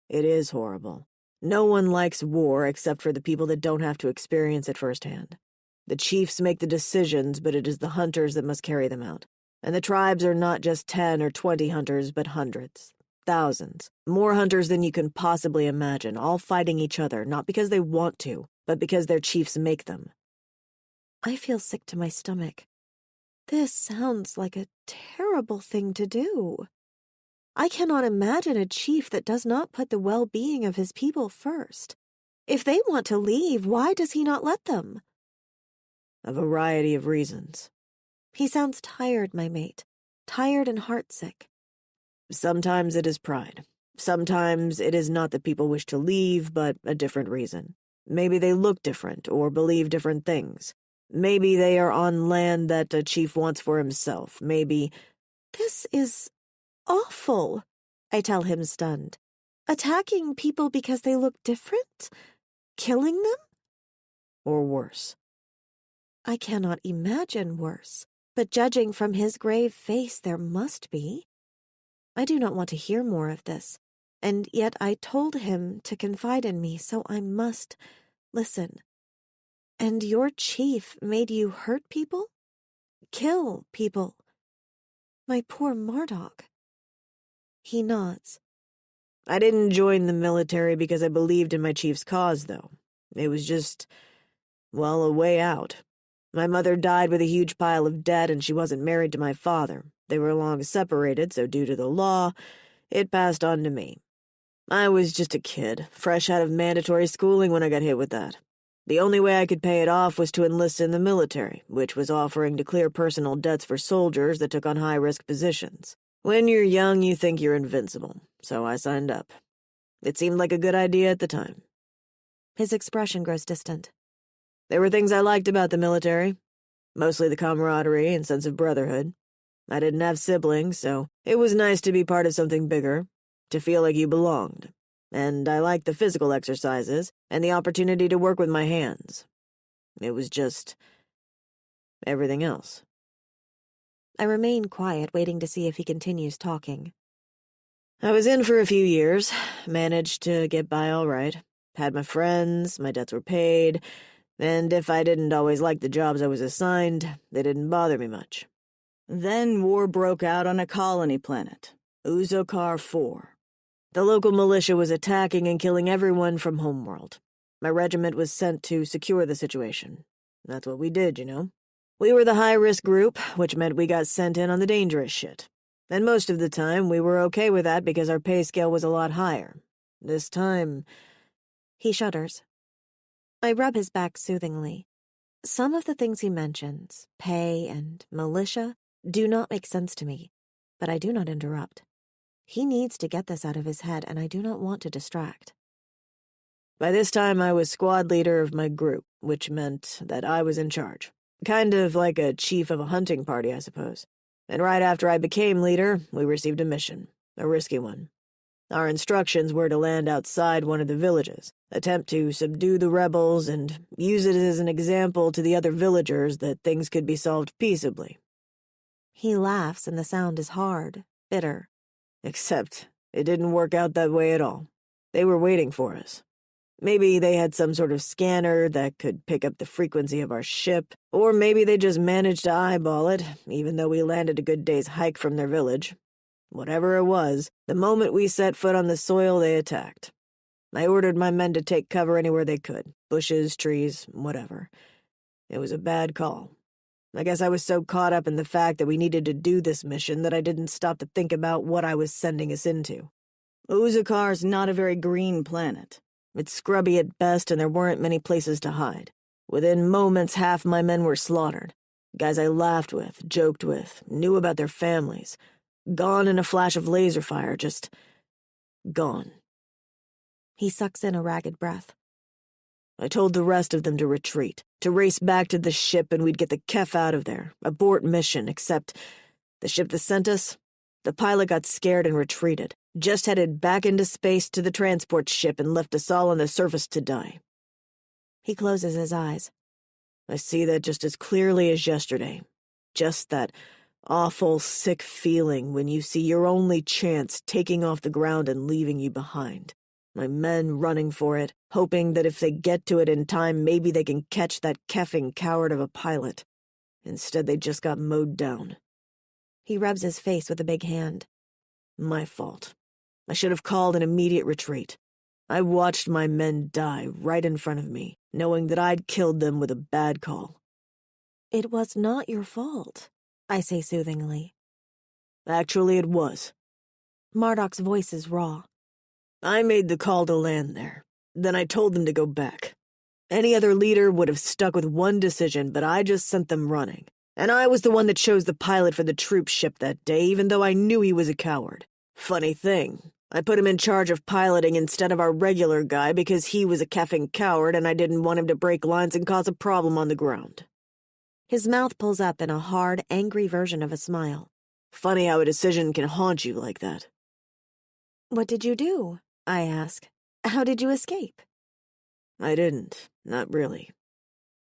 It is horrible. No one likes war except for the people that don't have to experience it firsthand. The chiefs make the decisions, but it is the hunters that must carry them out. And the tribes are not just 10 or 20 hunters, but hundreds, thousands. More hunters than you can possibly imagine, all fighting each other, not because they want to, but because their chiefs make them. I feel sick to my stomach. This sounds like a terrible thing to do. I cannot imagine a chief that does not put the well-being of his people first. If they want to leave, why does he not let them? A variety of reasons. He sounds tired, my mate. Tired and heartsick. Sometimes it is pride. Sometimes it is not that people wish to leave, but a different reason. Maybe they look different or believe different things. Maybe they are on land that a chief wants for himself. Maybe... This is awful, I tell him stunned. Attacking people because they look different? Killing them? Or worse. I cannot imagine worse, but judging from his grave face, there must be. I do not want to hear more of this, and yet I told him to confide in me, so I must listen. And your chief made you hurt people? Kill people? My poor Marduk. He nods. I didn't join the military because I believed in my chief's cause, though. It was just, well, a way out. My mother died with a huge pile of debt, and she wasn't married to my father. They were long separated, so due to the law, it passed on to me. I was just a kid, fresh out of mandatory schooling when I got hit with that. The only way I could pay it off was to enlist in the military, which was offering to clear personal debts for soldiers that took on high-risk positions. When you're young, you think you're invincible, so I signed up. It seemed like a good idea at the time. His expression grows distant. There were things I liked about the military, mostly the camaraderie and sense of brotherhood. I didn't have siblings, so it was nice to be part of something bigger, to feel like you belonged. And I liked the physical exercises and the opportunity to work with my hands. It was just everything else. I remain quiet, waiting to see if he continues talking. I was in for a few years, managed to get by all right, had my friends, my debts were paid, and if I didn't always like the jobs I was assigned, they didn't bother me much. Then war broke out on a colony planet, Uzokar 4. The local militia was attacking and killing everyone from Homeworld. My regiment was sent to secure the situation. That's what we did, you know. We were the high-risk group, which meant we got sent in on the dangerous shit. And most of the time, we were okay with that because our pay scale was a lot higher. This time... He shudders. I rub his back soothingly. Some of the things he mentions, pay and militia, do not make sense to me, but I do not interrupt. He needs to get this out of his head, and I do not want to distract. By this time, I was squad leader of my group, which meant that I was in charge. Kind of like a chief of a hunting party, I suppose. And right after I became leader, we received a mission, a risky one. Our instructions were to land outside one of the villages, attempt to subdue the rebels, and use it as an example to the other villagers that things could be solved peaceably. He laughs, and the sound is hard, bitter. Except it didn't work out that way at all. They were waiting for us. Maybe they had some sort of scanner that could pick up the frequency of our ship, or maybe they just managed to eyeball it, even though we landed a good day's hike from their village. Whatever it was, the moment we set foot on the soil, they attacked. I ordered my men to take cover anywhere they could, bushes, trees, whatever. It was a bad call. I guess I was so caught up in the fact that we needed to do this mission that I didn't stop to think about what I was sending us into. Uzakar's not a very green planet. It's scrubby at best, and there weren't many places to hide. Within moments, half my men were slaughtered. Guys I laughed with, joked with, knew about their families. Gone in a flash of laser fire, just gone. He sucks in a ragged breath. I told the rest of them to retreat, to race back to the ship, and we'd get the kef out of there, abort mission, except the ship that sent us, the pilot got scared and retreated. Just headed back into space to the transport ship and left us all on the surface to die. He closes his eyes. I see that just as clearly as yesterday. Just that awful, sick feeling when you see your only chance taking off the ground and leaving you behind. My men running for it, hoping that if they get to it in time, maybe they can catch that keffing coward of a pilot. Instead, they just got mowed down. He rubs his face with a big hand. My fault. I should have called an immediate retreat. I watched my men die right in front of me, knowing that I'd killed them with a bad call. It was not your fault, I say soothingly. Actually, it was. Marduk's voice is raw. I made the call to land there. Then I told them to go back. Any other leader would have stuck with one decision, but I just sent them running. And I was the one that chose the pilot for the troop ship that day, even though I knew he was a coward. Funny thing, I put him in charge of piloting instead of our regular guy because he was a keffing coward and I didn't want him to break lines and cause a problem on the ground. His mouth pulls up in a hard, angry version of a smile. Funny how a decision can haunt you like that. What did you do? I ask. How did you escape? I didn't, not really.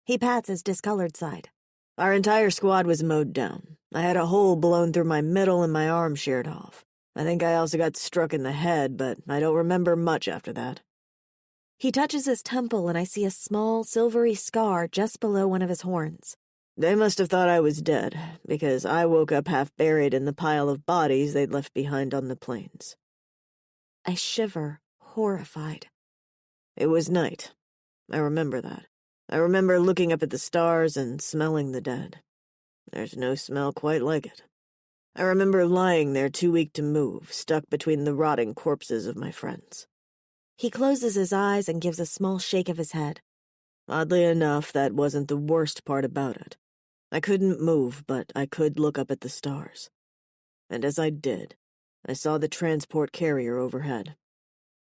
He pats his discolored side. Our entire squad was mowed down. I had a hole blown through my middle and my arm sheared off. I think I also got struck in the head, but I don't remember much after that. He touches his temple and I see a small, silvery scar just below one of his horns. They must have thought I was dead, because I woke up half buried in the pile of bodies they'd left behind on the plains. I shiver, horrified. It was night. I remember that. I remember looking up at the stars and smelling the dead. There's no smell quite like it. I remember lying there too weak to move, stuck between the rotting corpses of my friends. He closes his eyes and gives a small shake of his head. Oddly enough, that wasn't the worst part about it. I couldn't move, but I could look up at the stars. And as I did, I saw the transport carrier overhead.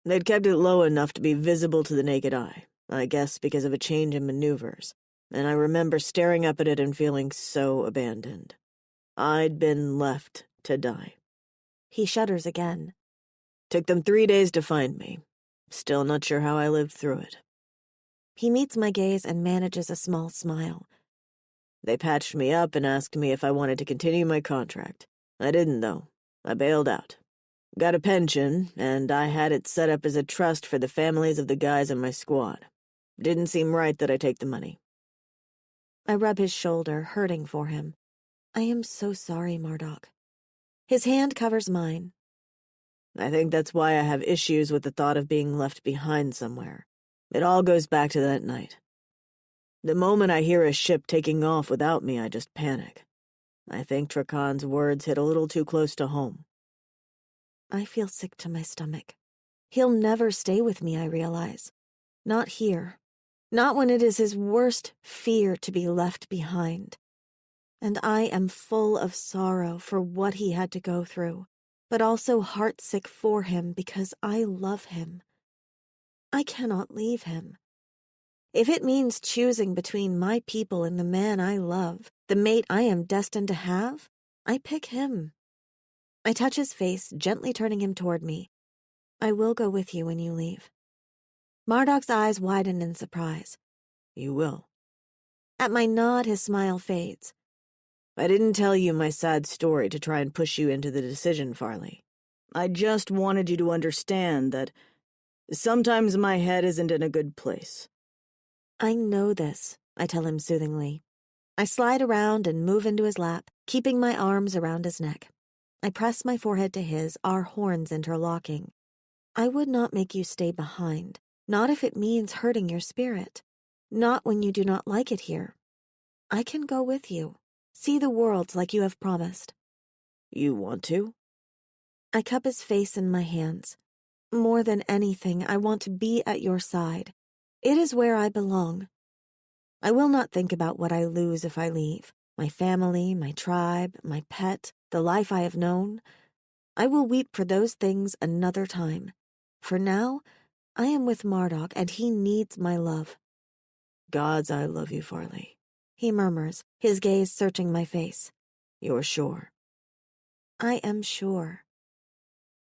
They'd kept it low enough to be visible to the naked eye, I guess because of a change in maneuvers, and I remember staring up at it and feeling so abandoned. I'd been left to die. He shudders again. Took them 3 days to find me. Still not sure how I lived through it. He meets my gaze and manages a small smile. They patched me up and asked me if I wanted to continue my contract. I didn't, though. I bailed out. Got a pension, and I had it set up as a trust for the families of the guys in my squad. Didn't seem right that I take the money. I rub his shoulder, hurting for him. I am so sorry, Marduk. His hand covers mine. I think that's why I have issues with the thought of being left behind somewhere. It all goes back to that night. The moment I hear a ship taking off without me, I just panic. I think Trakan's words hit a little too close to home. I feel sick to my stomach. He'll never stay with me, I realize. Not here. Not when it is his worst fear to be left behind. And I am full of sorrow for what he had to go through, but also heartsick for him because I love him. I cannot leave him. If it means choosing between my people and the man I love, the mate I am destined to have, I pick him. I touch his face, gently turning him toward me. I will go with you when you leave. Marduk's eyes widen in surprise. You will. At my nod, his smile fades. I didn't tell you my sad story to try and push you into the decision, Farley. I just wanted you to understand that sometimes my head isn't in a good place. I know this, I tell him soothingly. I slide around and move into his lap, keeping my arms around his neck. I press my forehead to his, our horns interlocking. I would not make you stay behind, not if it means hurting your spirit. Not when you do not like it here. I can go with you, see the world like you have promised. You want to? I cup his face in my hands. More than anything, I want to be at your side. It is where I belong. I will not think about what I lose if I leave. My family, my tribe, my pet, the life I have known. I will weep for those things another time. For now, I am with Marduk, and he needs my love. Gods, I love you, Farley, he murmurs, his gaze searching my face. You're sure? I am sure.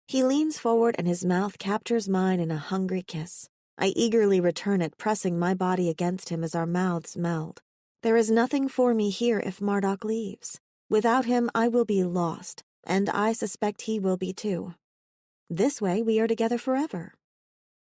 He leans forward and his mouth captures mine in a hungry kiss. I eagerly return it, pressing my body against him as our mouths meld. There is nothing for me here if Marduk leaves. Without him, I will be lost, and I suspect he will be too. This way, we are together forever.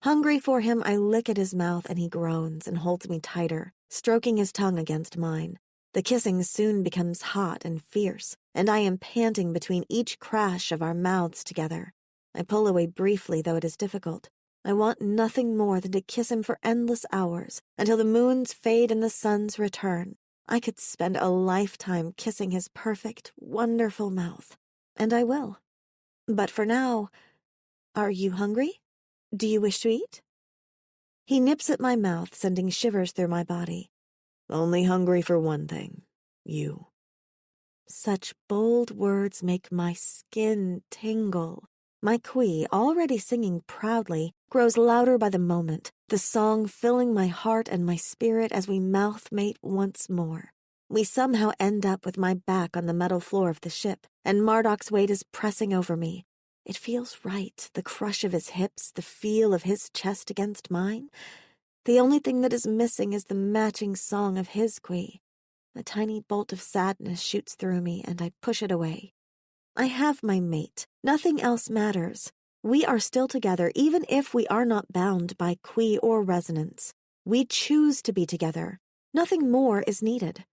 Hungry for him, I lick at his mouth and he groans and holds me tighter, stroking his tongue against mine. The kissing soon becomes hot and fierce, and I am panting between each crash of our mouths together. I pull away briefly, though it is difficult. I want nothing more than to kiss him for endless hours, until the moons fade and the suns return. I could spend a lifetime kissing his perfect, wonderful mouth. And I will. But for now, are you hungry? Do you wish to eat? He nips at my mouth, sending shivers through my body. Only hungry for one thing. You. Such bold words make my skin tingle. My Kui, already singing proudly, grows louder by the moment, the song filling my heart and my spirit as we mouth-mate once more. We somehow end up with my back on the metal floor of the ship, and Marduk's weight is pressing over me. It feels right, the crush of his hips, the feel of his chest against mine. The only thing that is missing is the matching song of his Kui. A tiny bolt of sadness shoots through me, and I push it away. I have my mate. Nothing else matters. We are still together, even if we are not bound by Kui or resonance. We choose to be together. Nothing more is needed.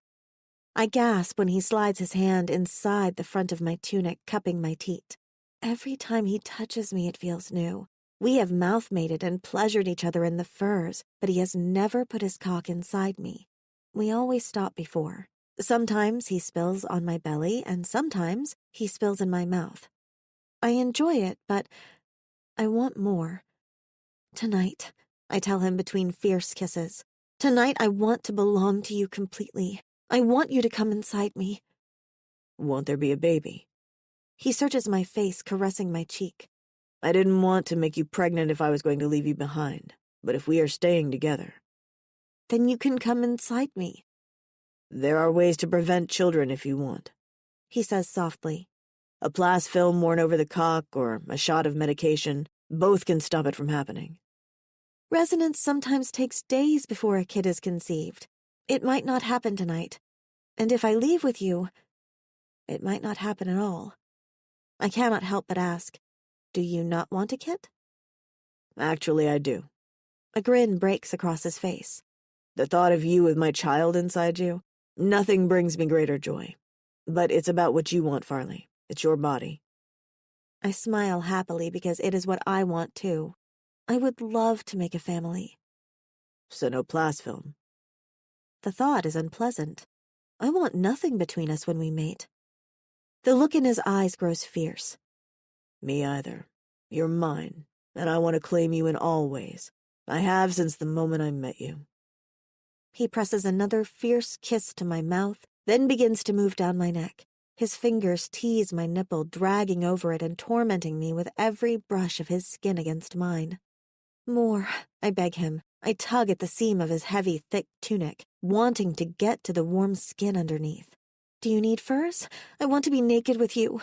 I gasp when he slides his hand inside the front of my tunic, cupping my teat. Every time he touches me, it feels new. We have mouth-mated and pleasured each other in the furs, but he has never put his cock inside me. We always stop before. Sometimes he spills on my belly, and sometimes he spills in my mouth. I enjoy it, but I want more. Tonight, I tell him between fierce kisses. Tonight I want to belong to you completely. I want you to come inside me. Won't there be a baby? He searches my face, caressing my cheek. I didn't want to make you pregnant if I was going to leave you behind, but if we are staying together... Then you can come inside me. There are ways to prevent children if you want, he says softly. A plas film worn over the cock or a shot of medication, both can stop it from happening. Resonance sometimes takes days before a kid is conceived. It might not happen tonight. And if I leave with you, it might not happen at all. I cannot help but ask, do you not want a kid? Actually, I do. A grin breaks across his face. The thought of you with my child inside you, nothing brings me greater joy. But it's about what you want, Farley. It's your body. I smile happily because it is what I want too. I would love to make a family. So no plas film. The thought is unpleasant. I want nothing between us when we mate. The look in his eyes grows fierce. Me either. You're mine, and I want to claim you in all ways. I have since the moment I met you. He presses another fierce kiss to my mouth, then begins to move down my neck. His fingers tease my nipple, dragging over it and tormenting me with every brush of his skin against mine. More, I beg him. I tug at the seam of his heavy, thick tunic, wanting to get to the warm skin underneath. Do you need furs? I want to be naked with you.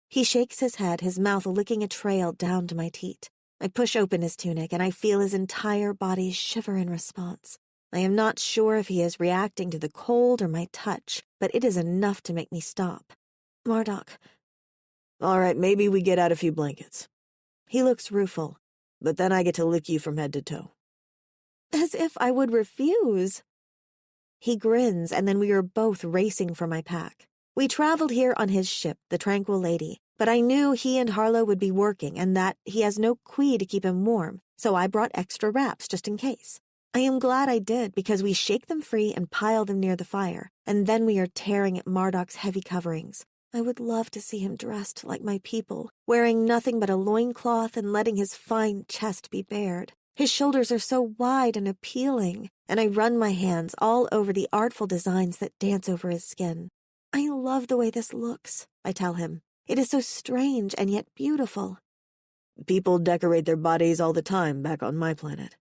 He shakes his head, his mouth licking a trail down to my teat. I push open his tunic, and I feel his entire body shiver in response. I am not sure if he is reacting to the cold or my touch, but it is enough to make me stop. Marduk. All right, maybe we get out a few blankets. He looks rueful. But then I get to lick you from head to toe. As if I would refuse. He grins, and then we are both racing for my pack. We traveled here on his ship, the Tranquil Lady, but I knew he and Harlow would be working and that he has no Quee to keep him warm, so I brought extra wraps just in case. I am glad I did, because we shake them free and pile them near the fire, and then we are tearing at Marduk's heavy coverings. I would love to see him dressed like my people, wearing nothing but a loincloth and letting his fine chest be bared. His shoulders are so wide and appealing, and I run my hands all over the artful designs that dance over his skin. I love the way this looks, I tell him. It is so strange and yet beautiful. People decorate their bodies all the time back on my planet,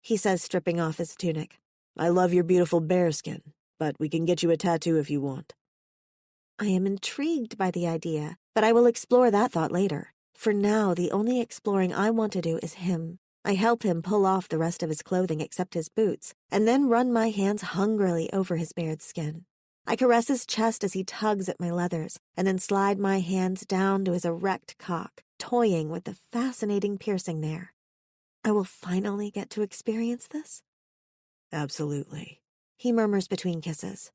he says, stripping off his tunic. I love your beautiful bear skin, but we can get you a tattoo if you want. I am intrigued by the idea, but I will explore that thought later. For now, the only exploring I want to do is him. I help him pull off the rest of his clothing except his boots, and then run my hands hungrily over his bared skin. I caress his chest as he tugs at my leathers, and then slide my hands down to his erect cock, toying with the fascinating piercing there. I will finally get to experience this? Absolutely, he murmurs between kisses.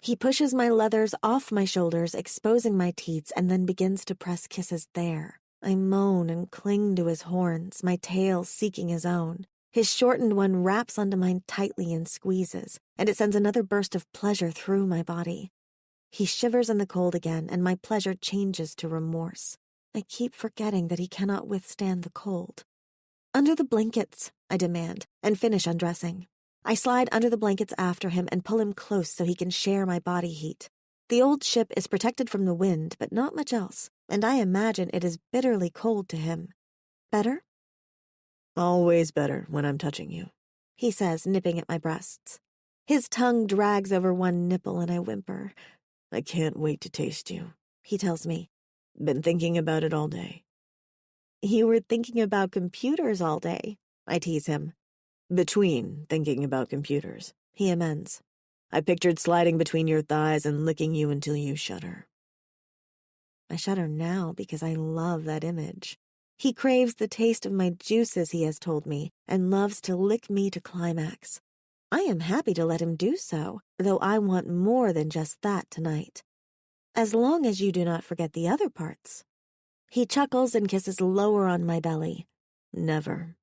He pushes my leathers off my shoulders, exposing my teats, and then begins to press kisses there. I moan and cling to his horns, my tail seeking his own. His shortened one wraps onto mine tightly and squeezes, and it sends another burst of pleasure through my body. He shivers in the cold again, and my pleasure changes to remorse. I keep forgetting that he cannot withstand the cold. Under the blankets, I demand, and finish undressing. I slide under the blankets after him and pull him close so he can share my body heat. The old ship is protected from the wind, but not much else, and I imagine it is bitterly cold to him. Better? Always better when I'm touching you, he says, nipping at my breasts. His tongue drags over one nipple and I whimper. I can't wait to taste you, he tells me. Been thinking about it all day. You were thinking about computers all day, I tease him. Between thinking about computers, he amends. I pictured sliding between your thighs and licking you until you shudder. I shudder now because I love that image. He craves the taste of my juices, he has told me, and loves to lick me to climax. I am happy to let him do so, though I want more than just that tonight. As long as you do not forget the other parts. He chuckles and kisses lower on my belly. Never.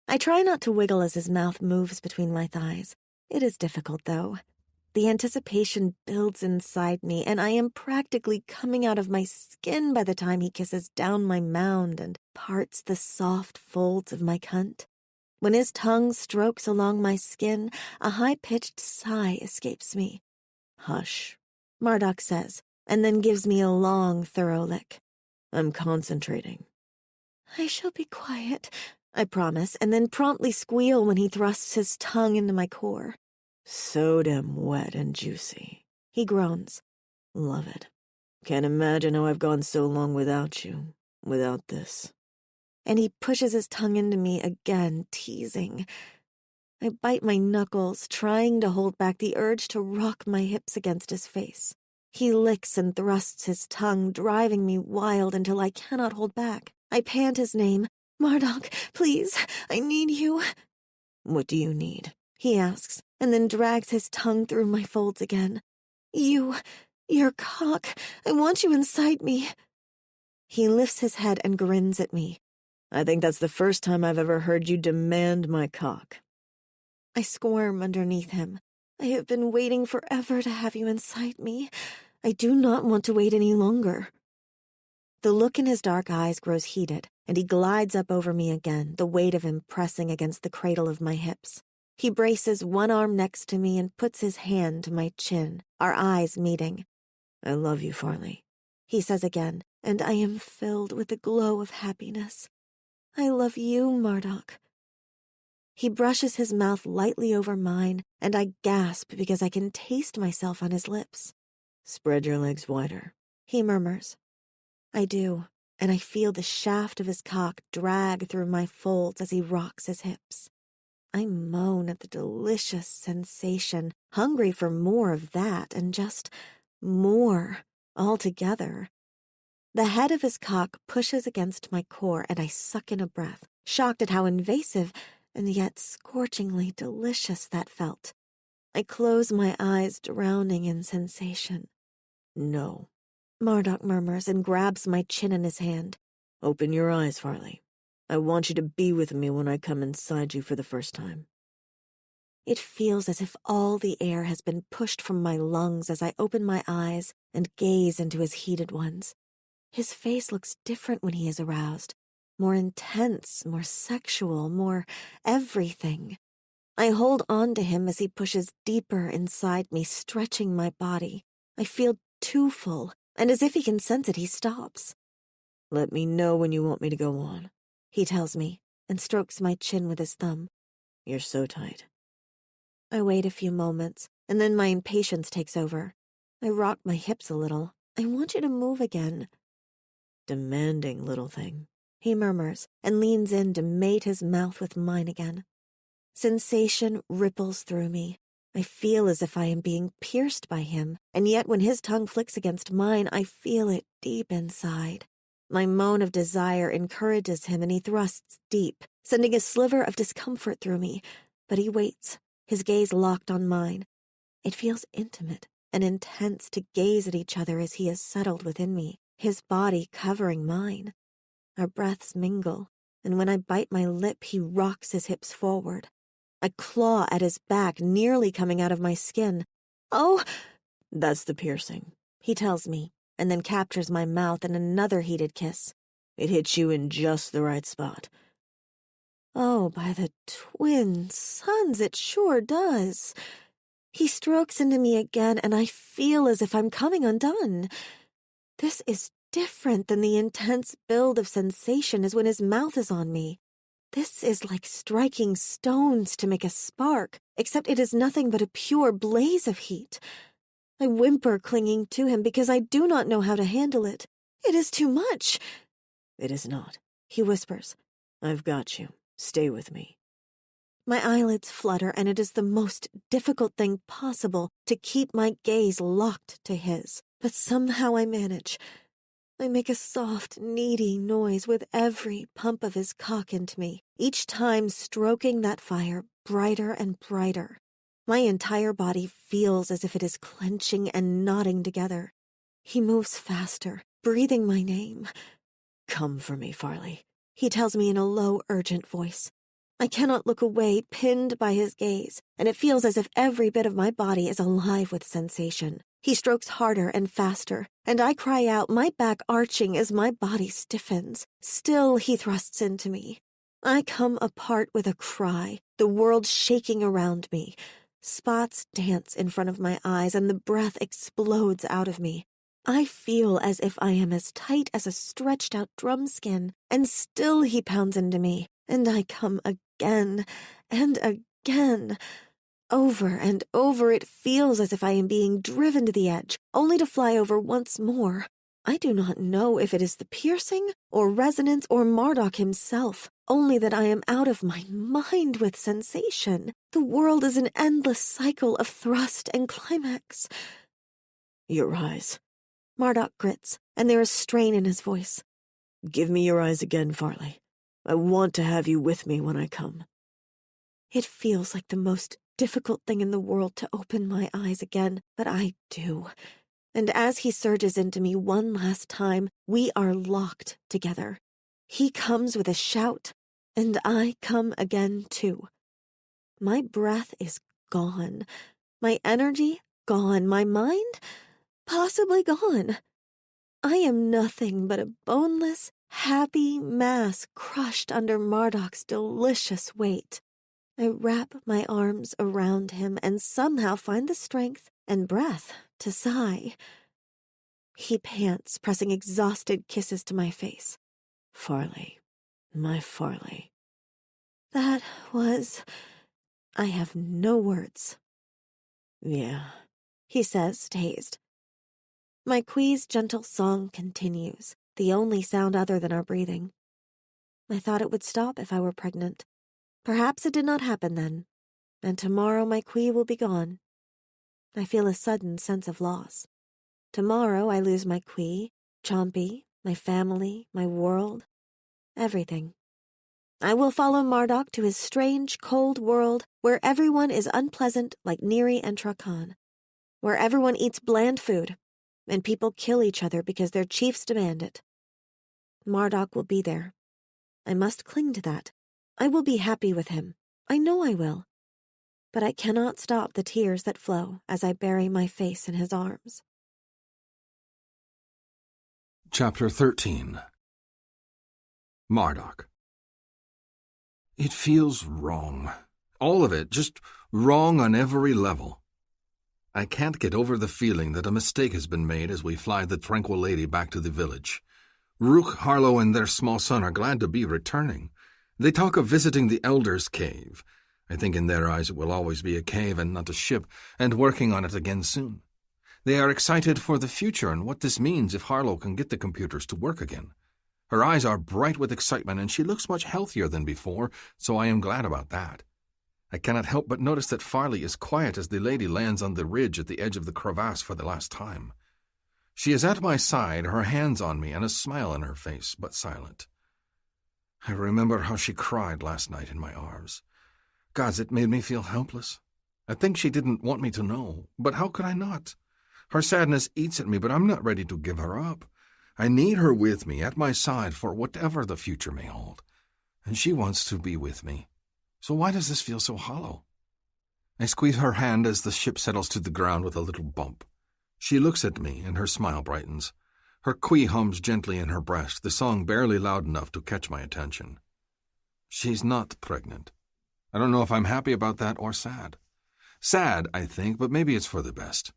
I try not to wiggle as his mouth moves between my thighs. It is difficult, though. The anticipation builds inside me, and I am practically coming out of my skin by the time he kisses down my mound and parts the soft folds of my cunt. When his tongue strokes along my skin, a high-pitched sigh escapes me. Hush, Marduk says, and then gives me a long, thorough lick. I'm concentrating. I shall be quiet, I promise, and then promptly squeal when he thrusts his tongue into my core. So damn wet and juicy, he groans. Love it. Can't imagine how I've gone so long without you, without this. And he pushes his tongue into me again, teasing. I bite my knuckles, trying to hold back the urge to rock my hips against his face. He licks and thrusts his tongue, driving me wild until I cannot hold back. I pant his name. Marduk, please, I need you. What do you need? He asks, and then drags his tongue through my folds again. Your cock, I want you inside me. He lifts his head and grins at me. I think that's the first time I've ever heard you demand my cock. I squirm underneath him. I have been waiting forever to have you inside me. I do not want to wait any longer. The look in his dark eyes grows heated, and he glides up over me again, the weight of him pressing against the cradle of my hips. He braces one arm next to me and puts his hand to my chin, our eyes meeting. I love you, Farley, he says again, and I am filled with the glow of happiness. I love you, Marduk. He brushes his mouth lightly over mine, and I gasp because I can taste myself on his lips. Spread your legs wider, he murmurs. I do, and I feel the shaft of his cock drag through my folds as he rocks his hips. I moan at the delicious sensation, hungry for more of that, and just more altogether. The head of his cock pushes against my core, and I suck in a breath, shocked at how invasive and yet scorchingly delicious that felt. I close my eyes, drowning in sensation. No, Marduk murmurs and grabs my chin in his hand. Open your eyes, Farley. I want you to be with me when I come inside you for the first time. It feels as if all the air has been pushed from my lungs as I open my eyes and gaze into his heated ones. His face looks different when he is aroused. More intense, more sexual, more everything. I hold on to him as he pushes deeper inside me, stretching my body. I feel too full, and as if he can sense it, he stops. Let me know when you want me to go on, he tells me, and strokes my chin with his thumb. You're so tight. I wait a few moments, and then my impatience takes over. I rock my hips a little. I want you to move again. Demanding little thing, he murmurs, and leans in to mate his mouth with mine again. Sensation ripples through me. I feel as if I am being pierced by him, and yet when his tongue flicks against mine, I feel it deep inside. My moan of desire encourages him, and he thrusts deep, sending a sliver of discomfort through me. But he waits, his gaze locked on mine. It feels intimate and intense to gaze at each other as he is settled within me, his body covering mine. Our breaths mingle, and when I bite my lip, he rocks his hips forward. I claw at his back, nearly coming out of my skin. Oh! That's the piercing, he tells me, and then captures my mouth in another heated kiss. It hits you in just the right spot. Oh, by the twin suns, it sure does. He strokes into me again, and I feel as if I'm coming undone. This is different than the intense build of sensation as when his mouth is on me. This is like striking stones to make a spark, except it is nothing but a pure blaze of heat. I whimper, clinging to him, because I do not know how to handle it. It is too much. It is not, he whispers. I've got you. Stay with me. My eyelids flutter, and it is the most difficult thing possible to keep my gaze locked to his. But somehow I manage. I make a soft, needy noise with every pump of his cock into me, each time stroking that fire brighter and brighter. My entire body feels as if it is clenching and knotting together. He moves faster, breathing my name. Come for me, Farley, he tells me in a low, urgent voice. I cannot look away, pinned by his gaze, and it feels as if every bit of my body is alive with sensation. He strokes harder and faster, and I cry out, my back arching as my body stiffens. Still he thrusts into me. I come apart with a cry, the world shaking around me. Spots dance in front of my eyes, and the breath explodes out of me. I feel as if I am as tight as a stretched-out drum skin, and still he pounds into me, and I come again and again. Over and over, it feels as if I am being driven to the edge, only to fly over once more. I do not know if it is the piercing, or resonance, or Marduk himself, only that I am out of my mind with sensation. The world is an endless cycle of thrust and climax. Your eyes. Marduk grits, and there is strain in his voice. Give me your eyes again, Farley. I want to have you with me when I come. It feels like the most difficult thing in the world to open my eyes again, but I do. And as he surges into me one last time, we are locked together. He comes with a shout, and I come again too. My breath is gone, my energy gone, my mind possibly gone? I am nothing but a boneless, happy mass crushed under Marduk's delicious weight. I wrap my arms around him and somehow find the strength and breath to sigh. He pants, pressing exhausted kisses to my face. Farley, my Farley. That was... I have no words. Yeah, he says, dazed. My Quee's gentle song continues, the only sound other than our breathing. I thought it would stop if I were pregnant. Perhaps it did not happen then, and tomorrow my Quee will be gone. I feel a sudden sense of loss. Tomorrow I lose my Quee, Chompy, my family, my world, everything. I will follow Marduk to his strange, cold world where everyone is unpleasant like Neri and Trakan, where everyone eats bland food, and people kill each other because their chiefs demand it. Marduk will be there. I must cling to that. I will be happy with him. I know I will. But I cannot stop the tears that flow as I bury my face in his arms. Chapter 13. Marduk. It feels wrong. All of it, just wrong on every level. I can't get over the feeling that a mistake has been made as we fly the Tranquil Lady back to the village. Rook, Harlow, and their small son are glad to be returning. They talk of visiting the Elder's Cave. I think in their eyes it will always be a cave and not a ship, and working on it again soon. They are excited for the future and what this means if Harlow can get the computers to work again. Her eyes are bright with excitement and she looks much healthier than before, so I am glad about that. I cannot help but notice that Farley is quiet as the lady lands on the ridge at the edge of the crevasse for the last time. She is at my side, her hands on me, and a smile on her face, but silent. I remember how she cried last night in my arms. Gods, it made me feel helpless. I think she didn't want me to know, but how could I not? Her sadness eats at me, but I'm not ready to give her up. I need her with me, at my side, for whatever the future may hold. And she wants to be with me. So why does this feel so hollow? I squeeze her hand as the ship settles to the ground with a little bump. She looks at me, and her smile brightens. Her Quee hums gently in her breast, the song barely loud enough to catch my attention. She's not pregnant. I don't know if I'm happy about that or sad. Sad, I think, but maybe it's for the best.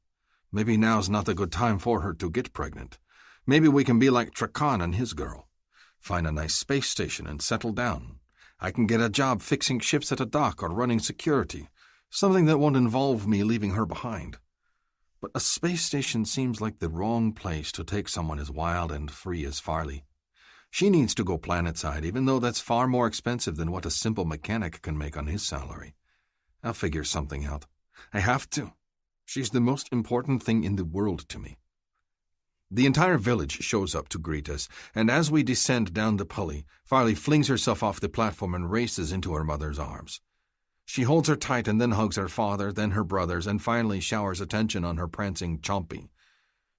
Maybe now's not the good time for her to get pregnant. Maybe we can be like Trakan and his girl. Find a nice space station and settle down. I can get a job fixing ships at a dock or running security, something that won't involve me leaving her behind. But a space station seems like the wrong place to take someone as wild and free as Farley. She needs to go planetside, even though that's far more expensive than what a simple mechanic can make on his salary. I'll figure something out. I have to. She's the most important thing in the world to me. The entire village shows up to greet us, and as we descend down the pulley, Farley flings herself off the platform and races into her mother's arms. She holds her tight and then hugs her father, then her brothers, and finally showers attention on her prancing Chompy.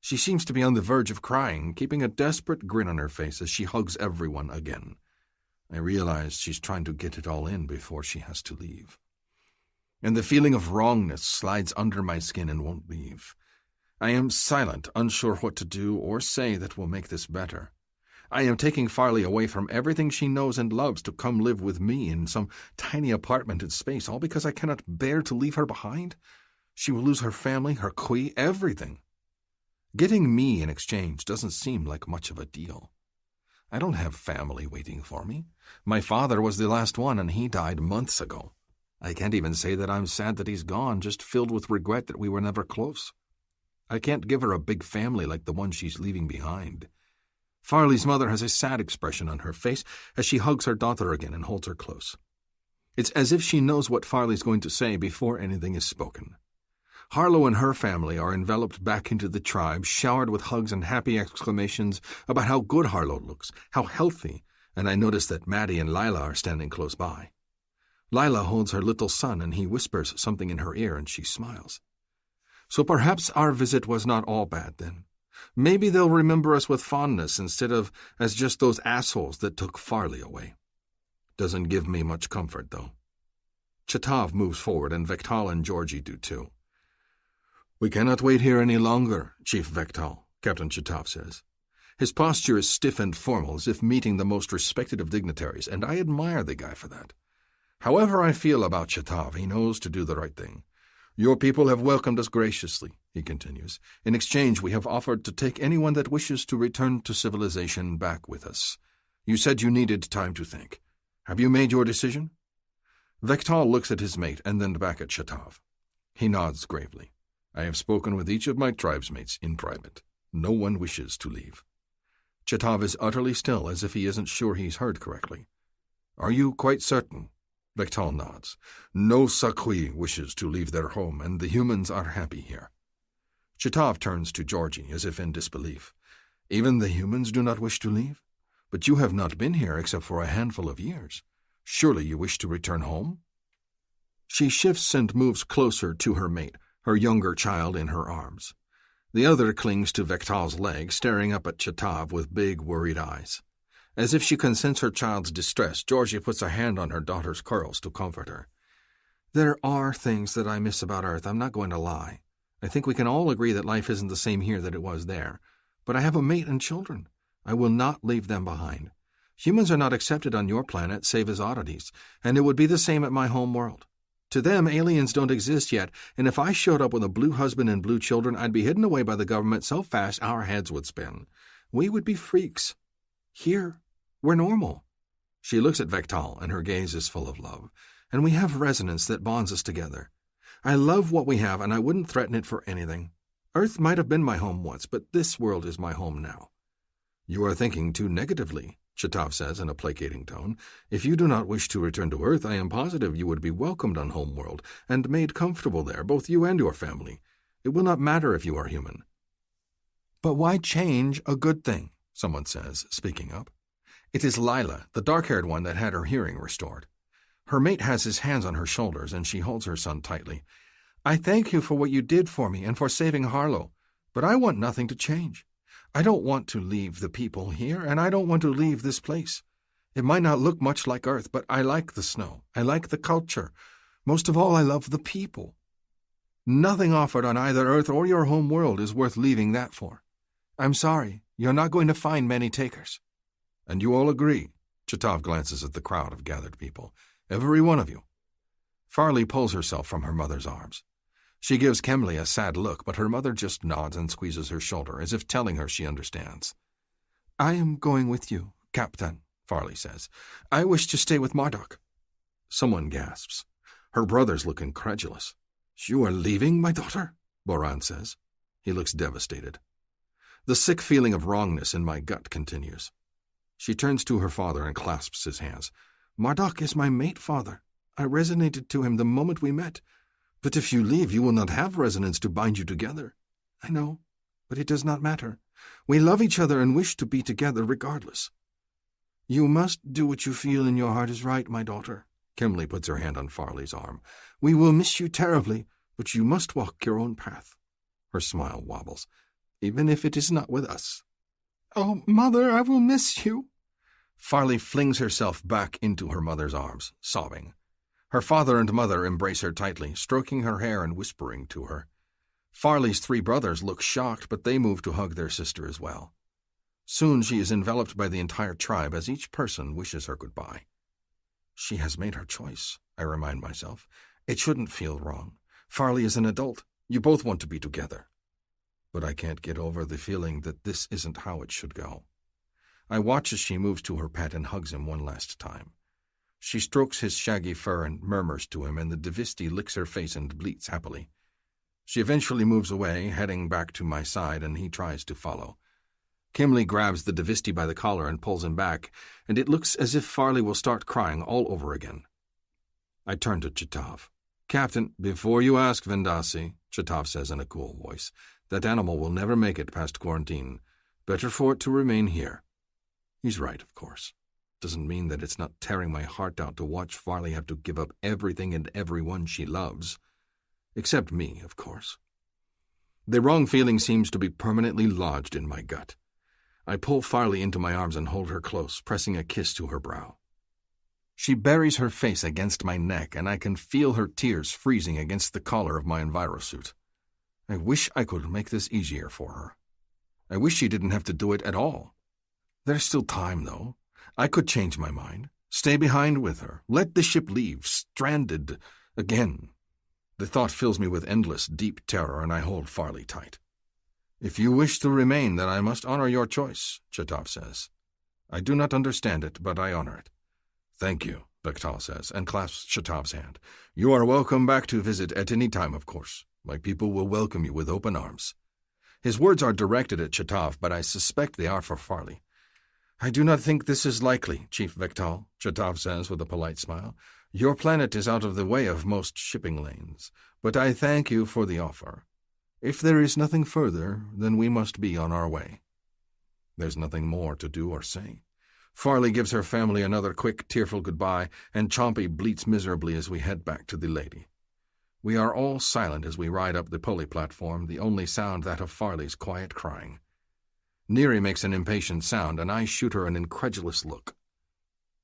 She seems to be on the verge of crying, keeping a desperate grin on her face as she hugs everyone again. I realize she's trying to get it all in before she has to leave. And the feeling of wrongness slides under my skin and won't leave. I am silent, unsure what to do or say that will make this better. I am taking Farley away from everything she knows and loves to come live with me in some tiny apartment in space, all because I cannot bear to leave her behind. She will lose her family, her Quee, everything. Getting me in exchange doesn't seem like much of a deal. I don't have family waiting for me. My father was the last one, and he died months ago. I can't even say that I'm sad that he's gone, just filled with regret that we were never close. I can't give her a big family like the one she's leaving behind. Farley's mother has a sad expression on her face as she hugs her daughter again and holds her close. It's as if she knows what Farley's going to say before anything is spoken. Harlow and her family are enveloped back into the tribe, showered with hugs and happy exclamations about how good Harlow looks, how healthy, and I notice that Maddie and Lila are standing close by. Lila holds her little son and he whispers something in her ear and she smiles. So perhaps our visit was not all bad then. Maybe they'll remember us with fondness instead of as just those assholes that took Farley away. Doesn't give me much comfort, though. Chitav moves forward, and Vektal and Georgie do too. "We cannot wait here any longer, Chief Vektal," Captain Chitav says. His posture is stiff and formal, as if meeting the most respected of dignitaries, and I admire the guy for that. However I feel about Chitav, he knows to do the right thing. "Your people have welcomed us graciously," he continues. "In exchange, we have offered to take anyone that wishes to return to civilization back with us. You said you needed time to think. Have you made your decision?" Vektal looks at his mate and then back at Chitav. He nods gravely. "I have spoken with each of my tribesmates in private. No one wishes to leave." Chitav is utterly still, as if he isn't sure he's heard correctly. "Are you quite certain?" Vektal nods. "No Sakui wishes to leave their home, and the humans are happy here." Chitav turns to Georgie, as if in disbelief. "Even the humans do not wish to leave? But you have not been here except for a handful of years. Surely you wish to return home?" She shifts and moves closer to her mate, her younger child in her arms. The other clings to Vektal's leg, staring up at Chitav with big, worried eyes. As if she can sense her child's distress, Georgie puts a hand on her daughter's curls to comfort her. "There are things that I miss about Earth, I'm not going to lie. I think we can all agree that life isn't the same here that it was there. But I have a mate and children. I will not leave them behind. Humans are not accepted on your planet save as oddities, and it would be the same at my home world. To them, aliens don't exist yet, and if I showed up with a blue husband and blue children, I'd be hidden away by the government so fast our heads would spin. We would be freaks. Here, we're normal." She looks at Vektal, and her gaze is full of love. "And we have resonance that bonds us together. I love what we have, and I wouldn't threaten it for anything. Earth might have been my home once, but this world is my home now." "You are thinking too negatively," Chitav says in a placating tone. "If you do not wish to return to Earth, I am positive you would be welcomed on Homeworld and made comfortable there, both you and your family. It will not matter if you are human." "But why change a good thing?" someone says, speaking up. It is Lila, the dark-haired one that had her hearing restored. Her mate has his hands on her shoulders, and she holds her son tightly. "I thank you for what you did for me and for saving Harlow, but I want nothing to change. I don't want to leave the people here, and I don't want to leave this place. It might not look much like Earth, but I like the snow. I like the culture. Most of all, I love the people. Nothing offered on either Earth or your home world is worth leaving that for. I'm sorry, you're not going to find many takers." "And you all agree?" Chitav glances at the crowd of gathered people. "Every one of you?" Farley pulls herself from her mother's arms. She gives Kemley a sad look, but her mother just nods and squeezes her shoulder, as if telling her she understands. "I am going with you, Captain," Farley says. "I wish to stay with Marduk." Someone gasps. Her brothers look incredulous. "You are leaving, my daughter?" Boran says. He looks devastated. The sick feeling of wrongness in my gut continues. She turns to her father and clasps his hands. "Marduk is my mate, father. I resonated to him the moment we met. But if you leave, you will not have resonance to bind you together." "I know, but it does not matter. We love each other and wish to be together regardless." "You must do what you feel in your heart is right, my daughter." Kemley puts her hand on Farley's arm. "We will miss you terribly, but you must walk your own path." Her smile wobbles. "Even if it is not with us." "Oh, Mother, I will miss you." Farley flings herself back into her mother's arms, sobbing. Her father and mother embrace her tightly, stroking her hair and whispering to her. Farley's 3 brothers look shocked, but they move to hug their sister as well. Soon she is enveloped by the entire tribe as each person wishes her goodbye. She has made her choice, I remind myself. It shouldn't feel wrong. Farley is an adult. You both want to be together. But I can't get over the feeling that this isn't how it should go. I watch as she moves to her pet and hugs him one last time. She strokes his shaggy fur and murmurs to him, and the Devisti licks her face and bleats happily. She eventually moves away, heading back to my side, and he tries to follow. Kemley grabs the Devisti by the collar and pulls him back, and it looks as if Farley will start crying all over again. I turn to Chitav. "Captain, before you ask, Vendasi," Chitav says in a cool voice, "that animal will never make it past quarantine. Better for it to remain here." He's right, of course. Doesn't mean that it's not tearing my heart out to watch Farley have to give up everything and everyone she loves. Except me, of course. The wrong feeling seems to be permanently lodged in my gut. I pull Farley into my arms and hold her close, pressing a kiss to her brow. She buries her face against my neck, and I can feel her tears freezing against the collar of my envirosuit. I wish I could make this easier for her. I wish she didn't have to do it at all. There's still time, though. I could change my mind, stay behind with her, let the ship leave, stranded again. The thought fills me with endless, deep terror, and I hold Farley tight. If you wish to remain, then I must honor your choice, Chetov says. I do not understand it, but I honor it. Thank you, Bechtel says, and clasps Chetov's hand. You are welcome back to visit at any time, of course. My people will welcome you with open arms. His words are directed at Chetov, but I suspect they are for Farley. I do not think this is likely, Chief Bechtel, Chetov says with a polite smile. Your planet is out of the way of most shipping lanes, but I thank you for the offer. If there is nothing further, then we must be on our way. There's nothing more to do or say. Farley gives her family another quick, tearful goodbye, and Chompy bleats miserably as we head back to the lady. We are all silent as we ride up the pulley platform, the only sound that of Farley's quiet crying. Neri makes an impatient sound, and I shoot her an incredulous look.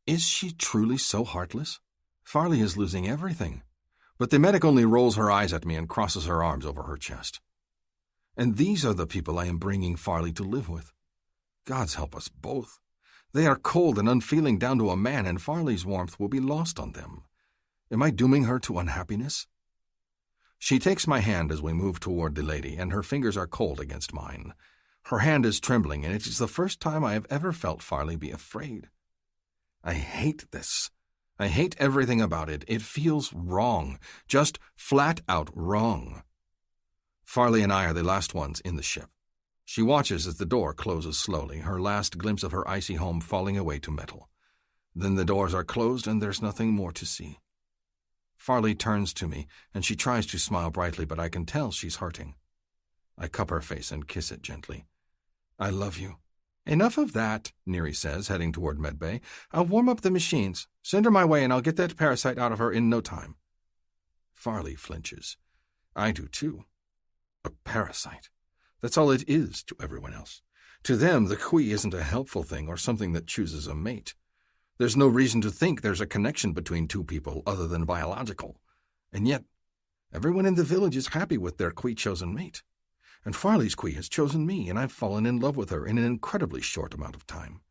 Is she truly so heartless? Farley is losing everything. But the medic only rolls her eyes at me and crosses her arms over her chest. And these are the people I am bringing Farley to live with. Gods help us both. They are cold and unfeeling down to a man, and Farley's warmth will be lost on them. Am I dooming her to unhappiness? She takes my hand as we move toward the lady, and her fingers are cold against mine. Her hand is trembling, and it is the first time I have ever felt Farley be afraid. I hate this. I hate everything about it. It feels wrong, just flat-out wrong. Farley and I are the last ones in the ship. She watches as the door closes slowly, her last glimpse of her icy home falling away to metal. Then the doors are closed, and there's nothing more to see. Farley turns to me, and she tries to smile brightly, but I can tell she's hurting. I cup her face and kiss it gently. I love you. Enough of that, Neri says, heading toward medbay. I'll warm up the machines. Send her my way, and I'll get that parasite out of her in no time. Farley flinches. I do too. A parasite. That's all it is to everyone else. To them, the Kui isn't a helpful thing or something that chooses a mate. There's no reason to think there's a connection between two people other than biological. And yet, everyone in the village is happy with their Kui-chosen mate. And Farley's Kui has chosen me, and I've fallen in love with her in an incredibly short amount of time.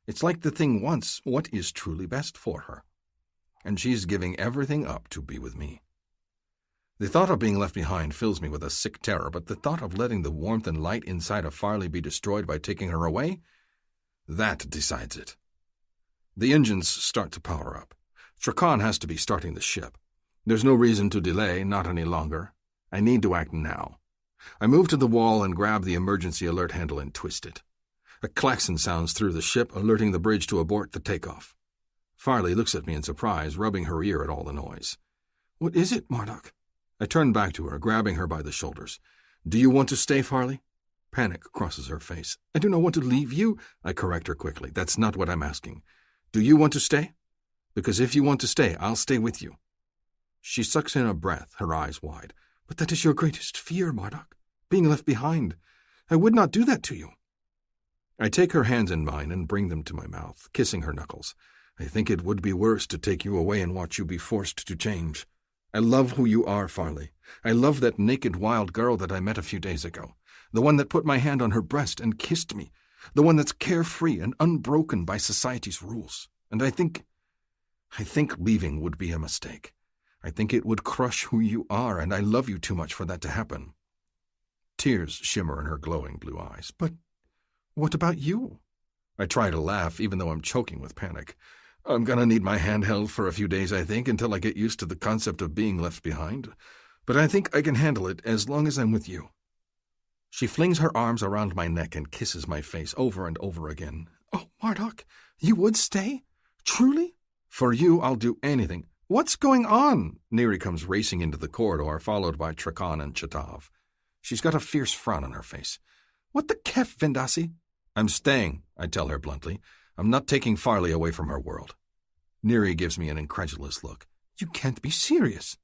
It's like the thing wants what is truly best for her. And she's giving everything up to be with me. The thought of being left behind fills me with a sick terror, but the thought of letting the warmth and light inside of Farley be destroyed by taking her away, that decides it. The engines start to power up. Trakan has to be starting the ship. There's no reason to delay, not any longer. I need to act now. I move to the wall and grab the emergency alert handle and twist it. A klaxon sounds through the ship, alerting the bridge to abort the takeoff. Farley looks at me in surprise, rubbing her ear at all the noise. What is it, Marduk? I turn back to her, grabbing her by the shoulders. Do you want to stay, Farley? Panic crosses her face. I do not want to leave you. I correct her quickly. That's not what I'm asking. Do you want to stay? Because if you want to stay, I'll stay with you. She sucks in a breath, her eyes wide. But that is your greatest fear, Marduk. Being left behind. I would not do that to you. I take her hands in mine and bring them to my mouth, kissing her knuckles. I think it would be worse to take you away and watch you be forced to change. I love who you are, Farley. I love that naked wild girl that I met a few days ago. The one that put my hand on her breast and kissed me. The one that's carefree and unbroken by society's rules. And I think leaving would be a mistake. I think it would crush who you are, and I love you too much for that to happen. Tears shimmer in her glowing blue eyes. But what about you? I try to laugh, even though I'm choking with panic. I'm gonna need my hand held for a few days, I think, until I get used to the concept of being left behind. But I think I can handle it as long as I'm with you. She flings her arms around my neck and kisses my face over and over again. Oh, Marduk, you would stay? Truly? For you, I'll do anything. What's going on? Neri comes racing into the corridor, followed by Trakan and Chetov. She's got a fierce frown on her face. What the kef, Vendasi? I'm staying, I tell her bluntly. I'm not taking Farley away from her world. Neri gives me an incredulous look. You can't be serious.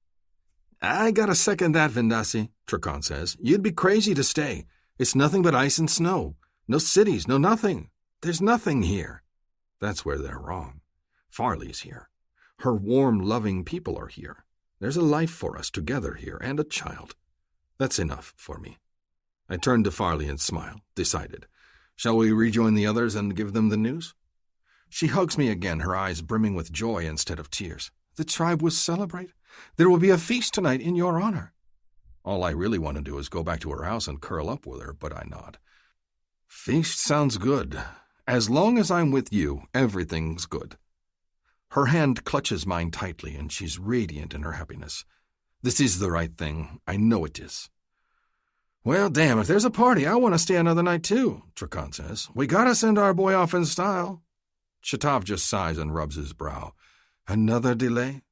I gotta second that, Vendasi, Trakan says. You'd be crazy to stay. It's nothing but ice and snow. No cities, no nothing. There's nothing here. That's where they're wrong. Farley's here. Her warm, loving people are here. There's a life for us together here, and a child. That's enough for me. I turn to Farley and smile, decided. Shall we rejoin the others and give them the news? She hugs me again, her eyes brimming with joy instead of tears. The tribe will celebrate. There will be a feast tonight in your honor. All I really want to do is go back to her house and curl up with her, but I nod. Feast sounds good. As long as I'm with you, everything's good. Her hand clutches mine tightly, and she's radiant in her happiness. This is the right thing. I know it is. Well, damn, if there's a party, I want to stay another night too, Trakan says. We gotta send our boy off in style. Shatov just sighs and rubs his brow. Another delay?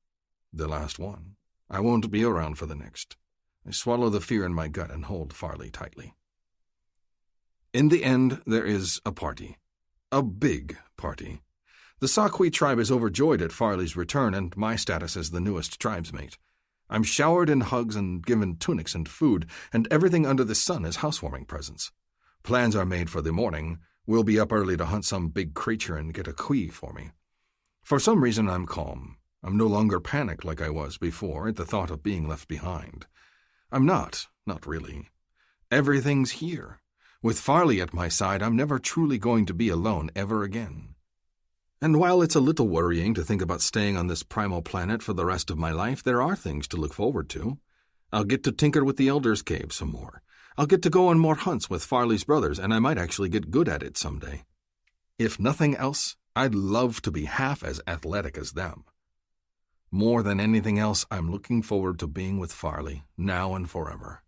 The last one. I won't be around for the next. I swallow the fear in my gut and hold Farley tightly. In the end, there is a party. A big party. The Saqui tribe is overjoyed at Farley's return and my status as the newest tribesmate. I'm showered in hugs and given tunics and food, and everything under the sun is housewarming presents. Plans are made for the morning. We'll be up early to hunt some big creature and get a kui for me. For some reason, I'm calm. I'm no longer panicked like I was before at the thought of being left behind. I'm not really. Everything's here. With Farley at my side, I'm never truly going to be alone ever again. And while it's a little worrying to think about staying on this primal planet for the rest of my life, there are things to look forward to. I'll get to tinker with the Elder's Cave some more. I'll get to go on more hunts with Farley's brothers, and I might actually get good at it someday. If nothing else, I'd love to be half as athletic as them. More than anything else, I'm looking forward to being with Farley, now and forever.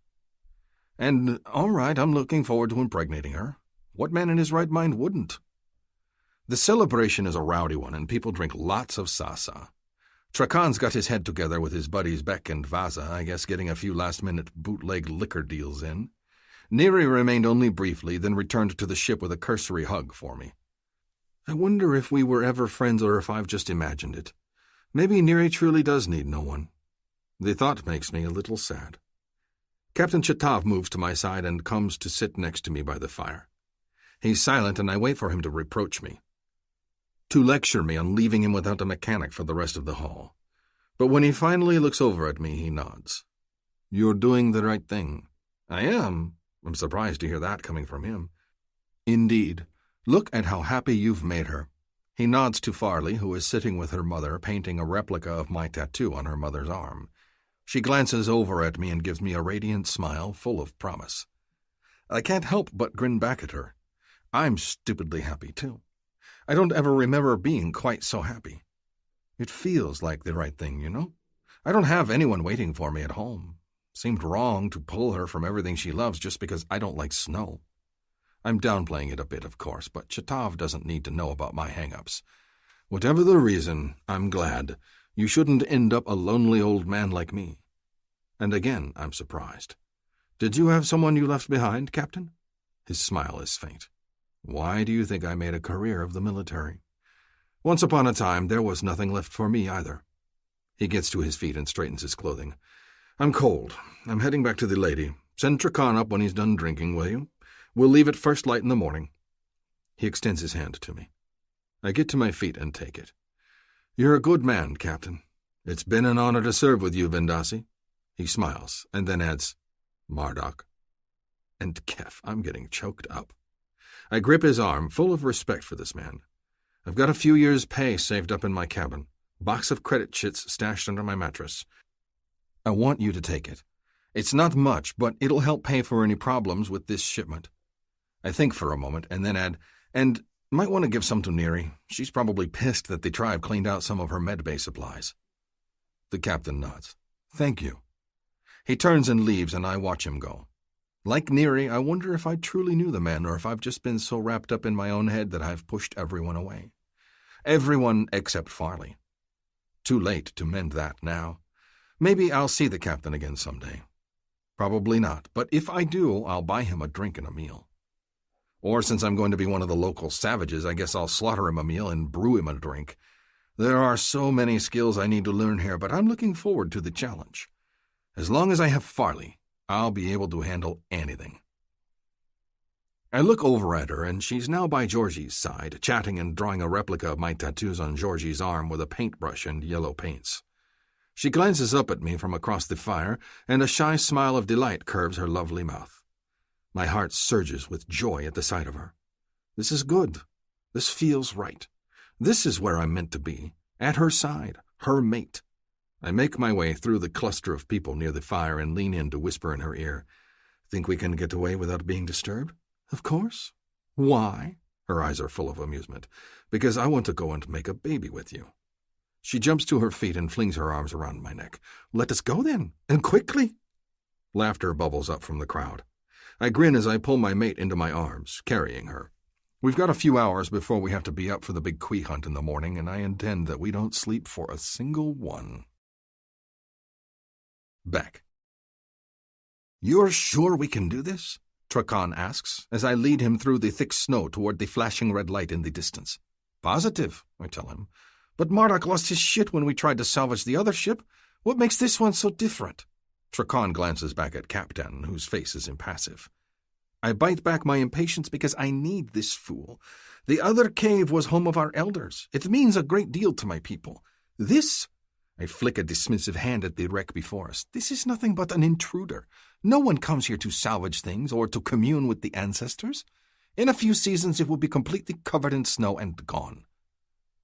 And, all right, I'm looking forward to impregnating her. What man in his right mind wouldn't? The celebration is a rowdy one, and people drink lots of sasa. Trakan's got his head together with his buddies Beck and Vaza, I guess getting a few last-minute bootleg liquor deals in. Neri remained only briefly, then returned to the ship with a cursory hug for me. I wonder if we were ever friends or if I've just imagined it. Maybe Neri truly does need no one. The thought makes me a little sad. Captain Chetov moves to my side and comes to sit next to me by the fire. He's silent, and I wait for him to reproach me, to lecture me on leaving him without a mechanic for the rest of the haul. But when he finally looks over at me, he nods. You're doing the right thing. I am. I'm surprised to hear that coming from him. Indeed. Look at how happy you've made her. He nods to Farley, who is sitting with her mother, painting a replica of my tattoo on her mother's arm. She glances over at me and gives me a radiant smile full of promise. I can't help but grin back at her. I'm stupidly happy, too. I don't ever remember being quite so happy. It feels like the right thing, you know? I don't have anyone waiting for me at home. Seemed wrong to pull her from everything she loves just because I don't like snow. I'm downplaying it a bit, of course, but Chetov doesn't need to know about my hang-ups. Whatever the reason, I'm glad. You shouldn't end up a lonely old man like me. And again, I'm surprised. Did you have someone you left behind, Captain? His smile is faint. Why do you think I made a career of the military? Once upon a time, there was nothing left for me either. He gets to his feet and straightens his clothing. I'm cold. I'm heading back to the lady. Send Trakan up when he's done drinking, will you? We'll leave at first light in the morning. He extends his hand to me. I get to my feet and take it. You're a good man, Captain. It's been an honor to serve with you, Vendasi. He smiles, and then adds, Marduk. And Kef, I'm getting choked up. I grip his arm, full of respect for this man. I've got a few years' pay saved up in my cabin, box of credit chits stashed under my mattress. I want you to take it. It's not much, but it'll help pay for any problems with this shipment. I think for a moment, and then add, and might want to give some to Neri. She's probably pissed that the tribe cleaned out some of her medbay supplies. The captain nods. Thank you. He turns and leaves, and I watch him go. Like Neri, I wonder if I truly knew the man, or if I've just been so wrapped up in my own head that I've pushed everyone away. Everyone except Farley. Too late to mend that now. Maybe I'll see the captain again someday. Probably not, but if I do, I'll buy him a drink and a meal. Or since I'm going to be one of the local savages, I guess I'll slaughter him a meal and brew him a drink. There are so many skills I need to learn here, but I'm looking forward to the challenge. As long as I have Farley, I'll be able to handle anything. I look over at her, and she's now by Georgie's side, chatting and drawing a replica of my tattoos on Georgie's arm with a paintbrush and yellow paints. She glances up at me from across the fire, and a shy smile of delight curves her lovely mouth. My heart surges with joy at the sight of her. This is good. This feels right. This is where I'm meant to be, at her side, her mate. I make my way through the cluster of people near the fire and lean in to whisper in her ear. Think we can get away without being disturbed? Of course. Why? Her eyes are full of amusement. Because I want to go and make a baby with you. She jumps to her feet and flings her arms around my neck. Let us go then, and quickly. Laughter bubbles up from the crowd. I grin as I pull my mate into my arms, carrying her. We've got a few hours before we have to be up for the big quee hunt in the morning, and I intend that we don't sleep for a single one. Back. You're sure we can do this? Trakan asks, as I lead him through the thick snow toward the flashing red light in the distance. Positive, I tell him. But Marduk lost his shit when we tried to salvage the other ship. What makes this one so different? Trakan glances back at Captain, whose face is impassive. I bite back my impatience because I need this fool. The other cave was home of our elders. It means a great deal to my people. This... I flick a dismissive hand at the wreck before us. This is nothing but an intruder. No one comes here to salvage things or to commune with the ancestors. In a few seasons it will be completely covered in snow and gone.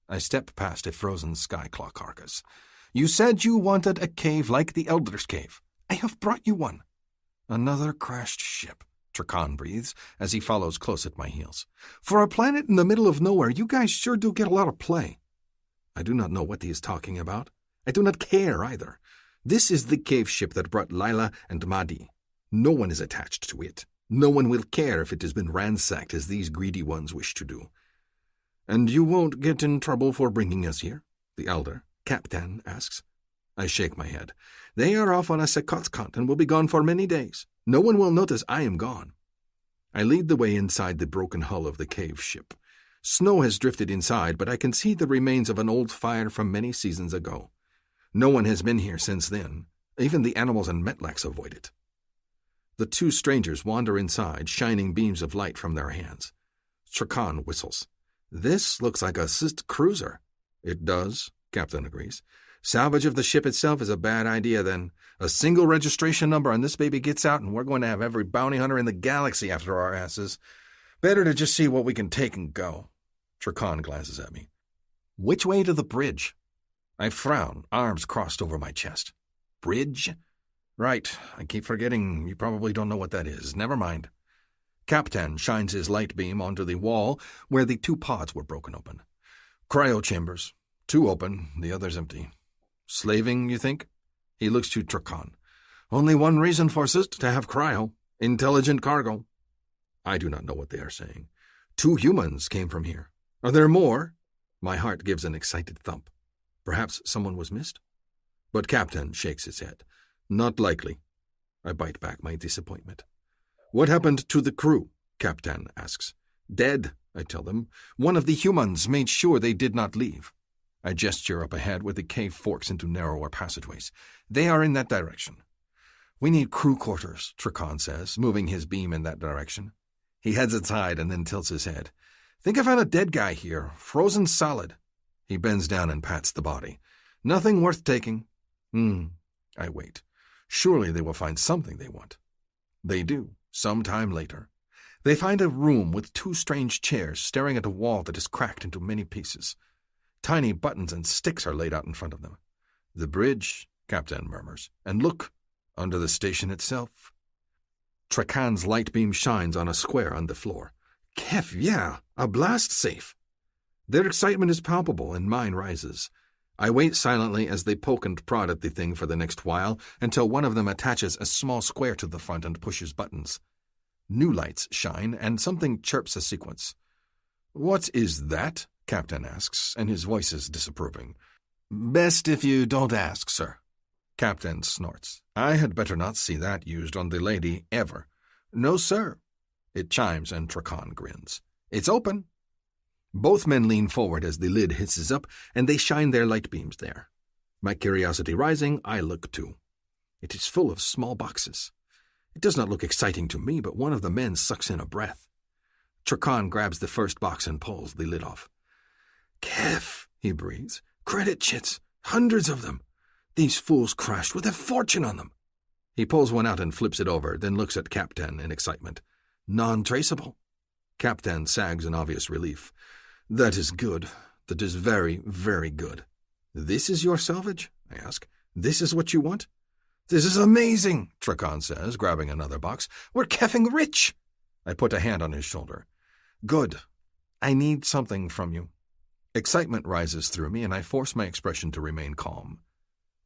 I step past a frozen skyclaw carcass. You said you wanted a cave like the Elders' Cave. I have brought you one. Another crashed ship, Trakan breathes as he follows close at my heels. For a planet in the middle of nowhere, you guys sure do get a lot of play. I do not know what he is talking about. I do not care either. This is the cave ship that brought Lila and Mahdi. No one is attached to it. No one will care if it has been ransacked as these greedy ones wish to do. And you won't get in trouble for bringing us here? The elder, Captain, asks. I shake my head. They are off on a Sekotscont and will be gone for many days. No one will notice I am gone. I lead the way inside the broken hull of the cave ship. Snow has drifted inside, but I can see the remains of an old fire from many seasons ago. No one has been here since then. Even the animals and Metlaks avoid it. The two strangers wander inside, shining beams of light from their hands. Trakan whistles. This looks like a Sist cruiser. It does, Captain agrees. Salvage of the ship itself is a bad idea, then. A single registration number and this baby gets out and we're going to have every bounty hunter in the galaxy after our asses. Better to just see what we can take and go. Trakan glances at me. Which way to the bridge? I frown, arms crossed over my chest. Bridge? Right, I keep forgetting. You probably don't know what that is. Never mind. Captain shines his light beam onto the wall where the two pods were broken open. Cryo chambers. Two open, the others empty. Slaving, you think? He looks to Trakan. Only one reason for Sist to have cryo. Intelligent cargo. I do not know what they are saying. 2 humans came from here. Are there more? My heart gives an excited thump. Perhaps someone was missed? But Captain shakes his head. Not likely. I bite back my disappointment. What happened to the crew? Captain asks. Dead, I tell them. One of the humans made sure they did not leave. I gesture up ahead where the cave forks into narrower passageways. They are in that direction. We need crew quarters, Trakan says, moving his beam in that direction. He heads aside and then tilts his head. Think I found a dead guy here, frozen solid. He bends down and pats the body. Nothing worth taking. I wait. Surely they will find something they want. They do, some time later. They find a room with 2 strange chairs staring at a wall that is cracked into many pieces. Tiny buttons and sticks are laid out in front of them. The bridge, Captain murmurs. And look, under the station itself. Trakan's light beam shines on a square on the floor. Kef, yeah, a blast safe. Their excitement is palpable, and mine rises. I wait silently as they poke and prod at the thing for the next while, until one of them attaches a small square to the front and pushes buttons. New lights shine, and something chirps a sequence. What is that? Captain asks, and his voice is disapproving. Best if you don't ask, sir. Captain snorts. I had better not see that used on the lady ever. No, sir. It chimes, and Trakan grins. It's open. Both men lean forward as the lid hisses up, and they shine their light beams there. My curiosity rising, I look too. It is full of small boxes. It does not look exciting to me, but one of the men sucks in a breath. Trakan grabs the first box and pulls the lid off. Kef, he breathes. Credit chits. Hundreds of them. These fools crashed with a fortune on them. He pulls one out and flips it over, then looks at Captain in excitement. Non-traceable. Captain sags in obvious relief. That is good. That is very, very good. This is your salvage? I ask. This is what you want? This is amazing, Trakon says, grabbing another box. We're keffing rich. I put a hand on his shoulder. Good. I need something from you. Excitement rises through me, and I force my expression to remain calm.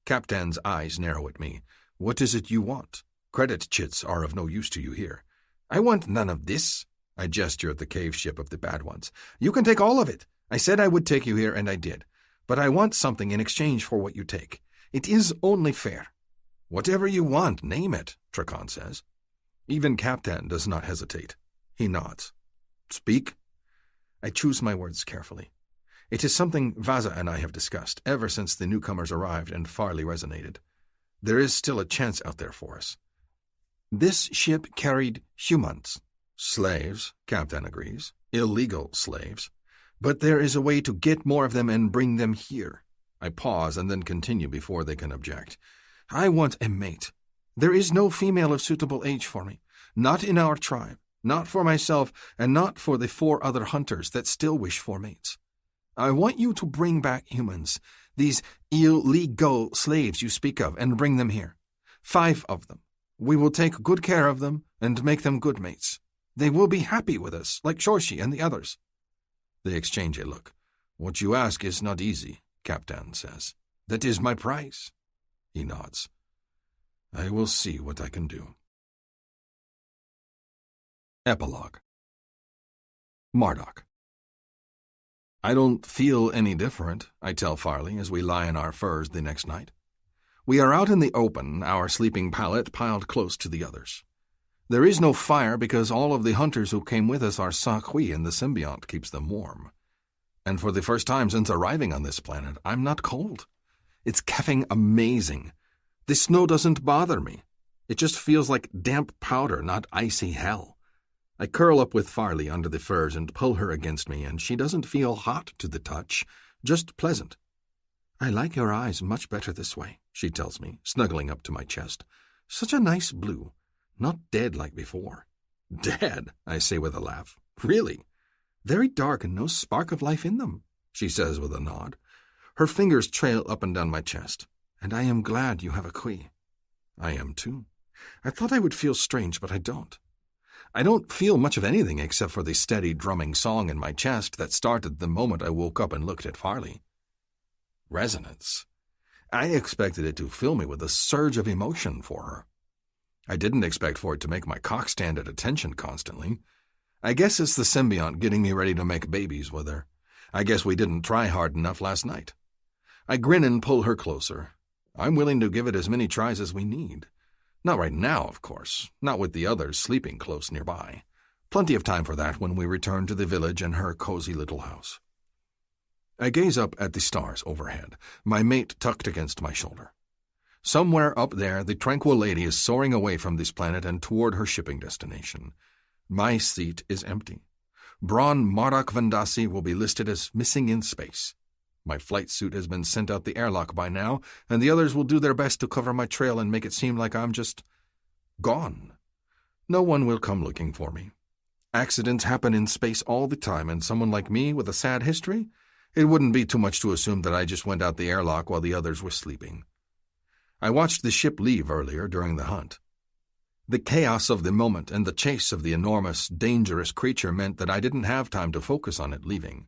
Captain's eyes narrow at me. What is it you want? Credit chits are of no use to you here. I want none of this. I gesture at the cave ship of the bad ones. You can take all of it. I said I would take you here, and I did. But I want something in exchange for what you take. It is only fair. Whatever you want, name it, Trakon says. Even Captain does not hesitate. He nods. Speak. I choose my words carefully. It is something Vaza and I have discussed ever since the newcomers arrived and Farley resonated. There is still a chance out there for us. This ship carried humans. Slaves, Captain agrees. Illegal slaves. But there is a way to get more of them and bring them here. I pause and then continue before they can object. I want a mate. There is no female of suitable age for me. Not in our tribe, not for myself, and not for the 4 other hunters that still wish for mates. I want you to bring back humans, these illegal slaves you speak of, and bring them here. 5 of them. We will take good care of them and make them good mates. They will be happy with us, like Shorshi and the others. They exchange a look. What you ask is not easy, Captain says. That is my price. He nods. I will see what I can do. Epilogue. Marduk. I don't feel any different, I tell Farley as we lie in our furs the next night. We are out in the open, our sleeping pallet piled close to the others. There is no fire because all of the hunters who came with us are Sakhui and the symbiont keeps them warm. And for the first time since arriving on this planet, I'm not cold. It's keffing amazing. The snow doesn't bother me. It just feels like damp powder, not icy hell. I curl up with Farley under the furs and pull her against me, and she doesn't feel hot to the touch, just pleasant. I like your eyes much better this way, she tells me, snuggling up to my chest. Such a nice blue. Not dead like before. Dead, I say with a laugh. Really? Very dark and no spark of life in them, she says with a nod. Her fingers trail up and down my chest. And I am glad you have a Kui. I am too. I thought I would feel strange, but I don't. I don't feel much of anything except for the steady drumming song in my chest that started the moment I woke up and looked at Farley. Resonance. I expected it to fill me with a surge of emotion for her. I didn't expect for it to make my cock stand at attention constantly. I guess it's the symbiont getting me ready to make babies with her. I guess we didn't try hard enough last night. I grin and pull her closer. I'm willing to give it as many tries as we need. Not right now, of course, not with the others sleeping close nearby. Plenty of time for that when we return to the village and her cozy little house. I gaze up at the stars overhead, my mate tucked against my shoulder. Somewhere up there, the tranquil lady is soaring away from this planet and toward her shipping destination. My seat is empty. Braun Marduk Vandasi will be listed as missing in space. My flight suit has been sent out the airlock by now, and the others will do their best to cover my trail and make it seem like I'm just gone. No one will come looking for me. Accidents happen in space all the time, and someone like me with a sad history, it wouldn't be too much to assume that I just went out the airlock while the others were sleeping. I watched the ship leave earlier during the hunt. The chaos of the moment and the chase of the enormous, dangerous creature meant that I didn't have time to focus on it leaving.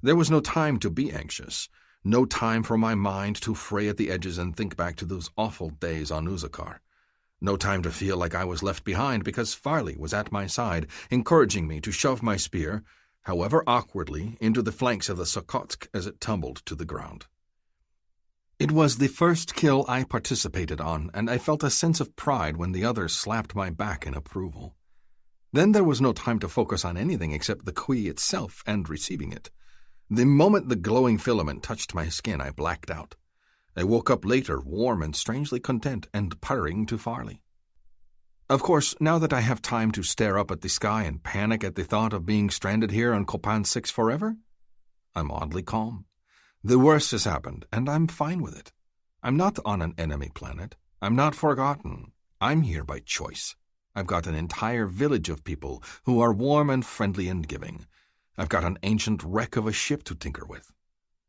There was no time to be anxious, no time for my mind to fray at the edges and think back to those awful days on Uzakar. No time to feel like I was left behind because Farley was at my side, encouraging me to shove my spear, however awkwardly, into the flanks of the Sokotsk as it tumbled to the ground. It was the first kill I participated on, and I felt a sense of pride when the others slapped my back in approval. Then there was no time to focus on anything except the Kui itself and receiving it. The moment the glowing filament touched my skin, I blacked out. I woke up later, warm and strangely content, and purring to Farley. Of course, now that I have time to stare up at the sky and panic at the thought of being stranded here on Kopan 6 forever, I'm oddly calm. The worst has happened, and I'm fine with it. I'm not on an enemy planet. I'm not forgotten. I'm here by choice. I've got an entire village of people who are warm and friendly and giving. I've got an ancient wreck of a ship to tinker with.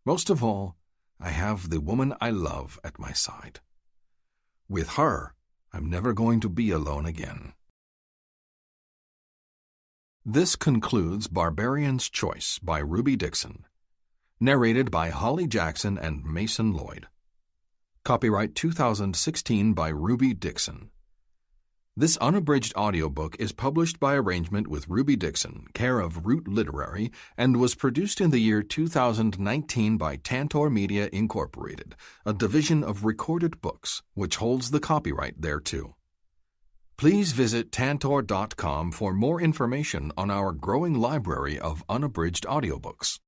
Most of all, I have the woman I love at my side. With her, I'm never going to be alone again. This concludes Barbarian's Choice by Ruby Dixon. Narrated by Holly Jackson and Mason Lloyd. Copyright 2016 by Ruby Dixon. This unabridged audiobook is published by arrangement with Ruby Dixon, care of Root Literary, and was produced in the year 2019 by Tantor Media Incorporated, a division of Recorded Books, which holds the copyright thereto. Please visit tantor.com for more information on our growing library of unabridged audiobooks.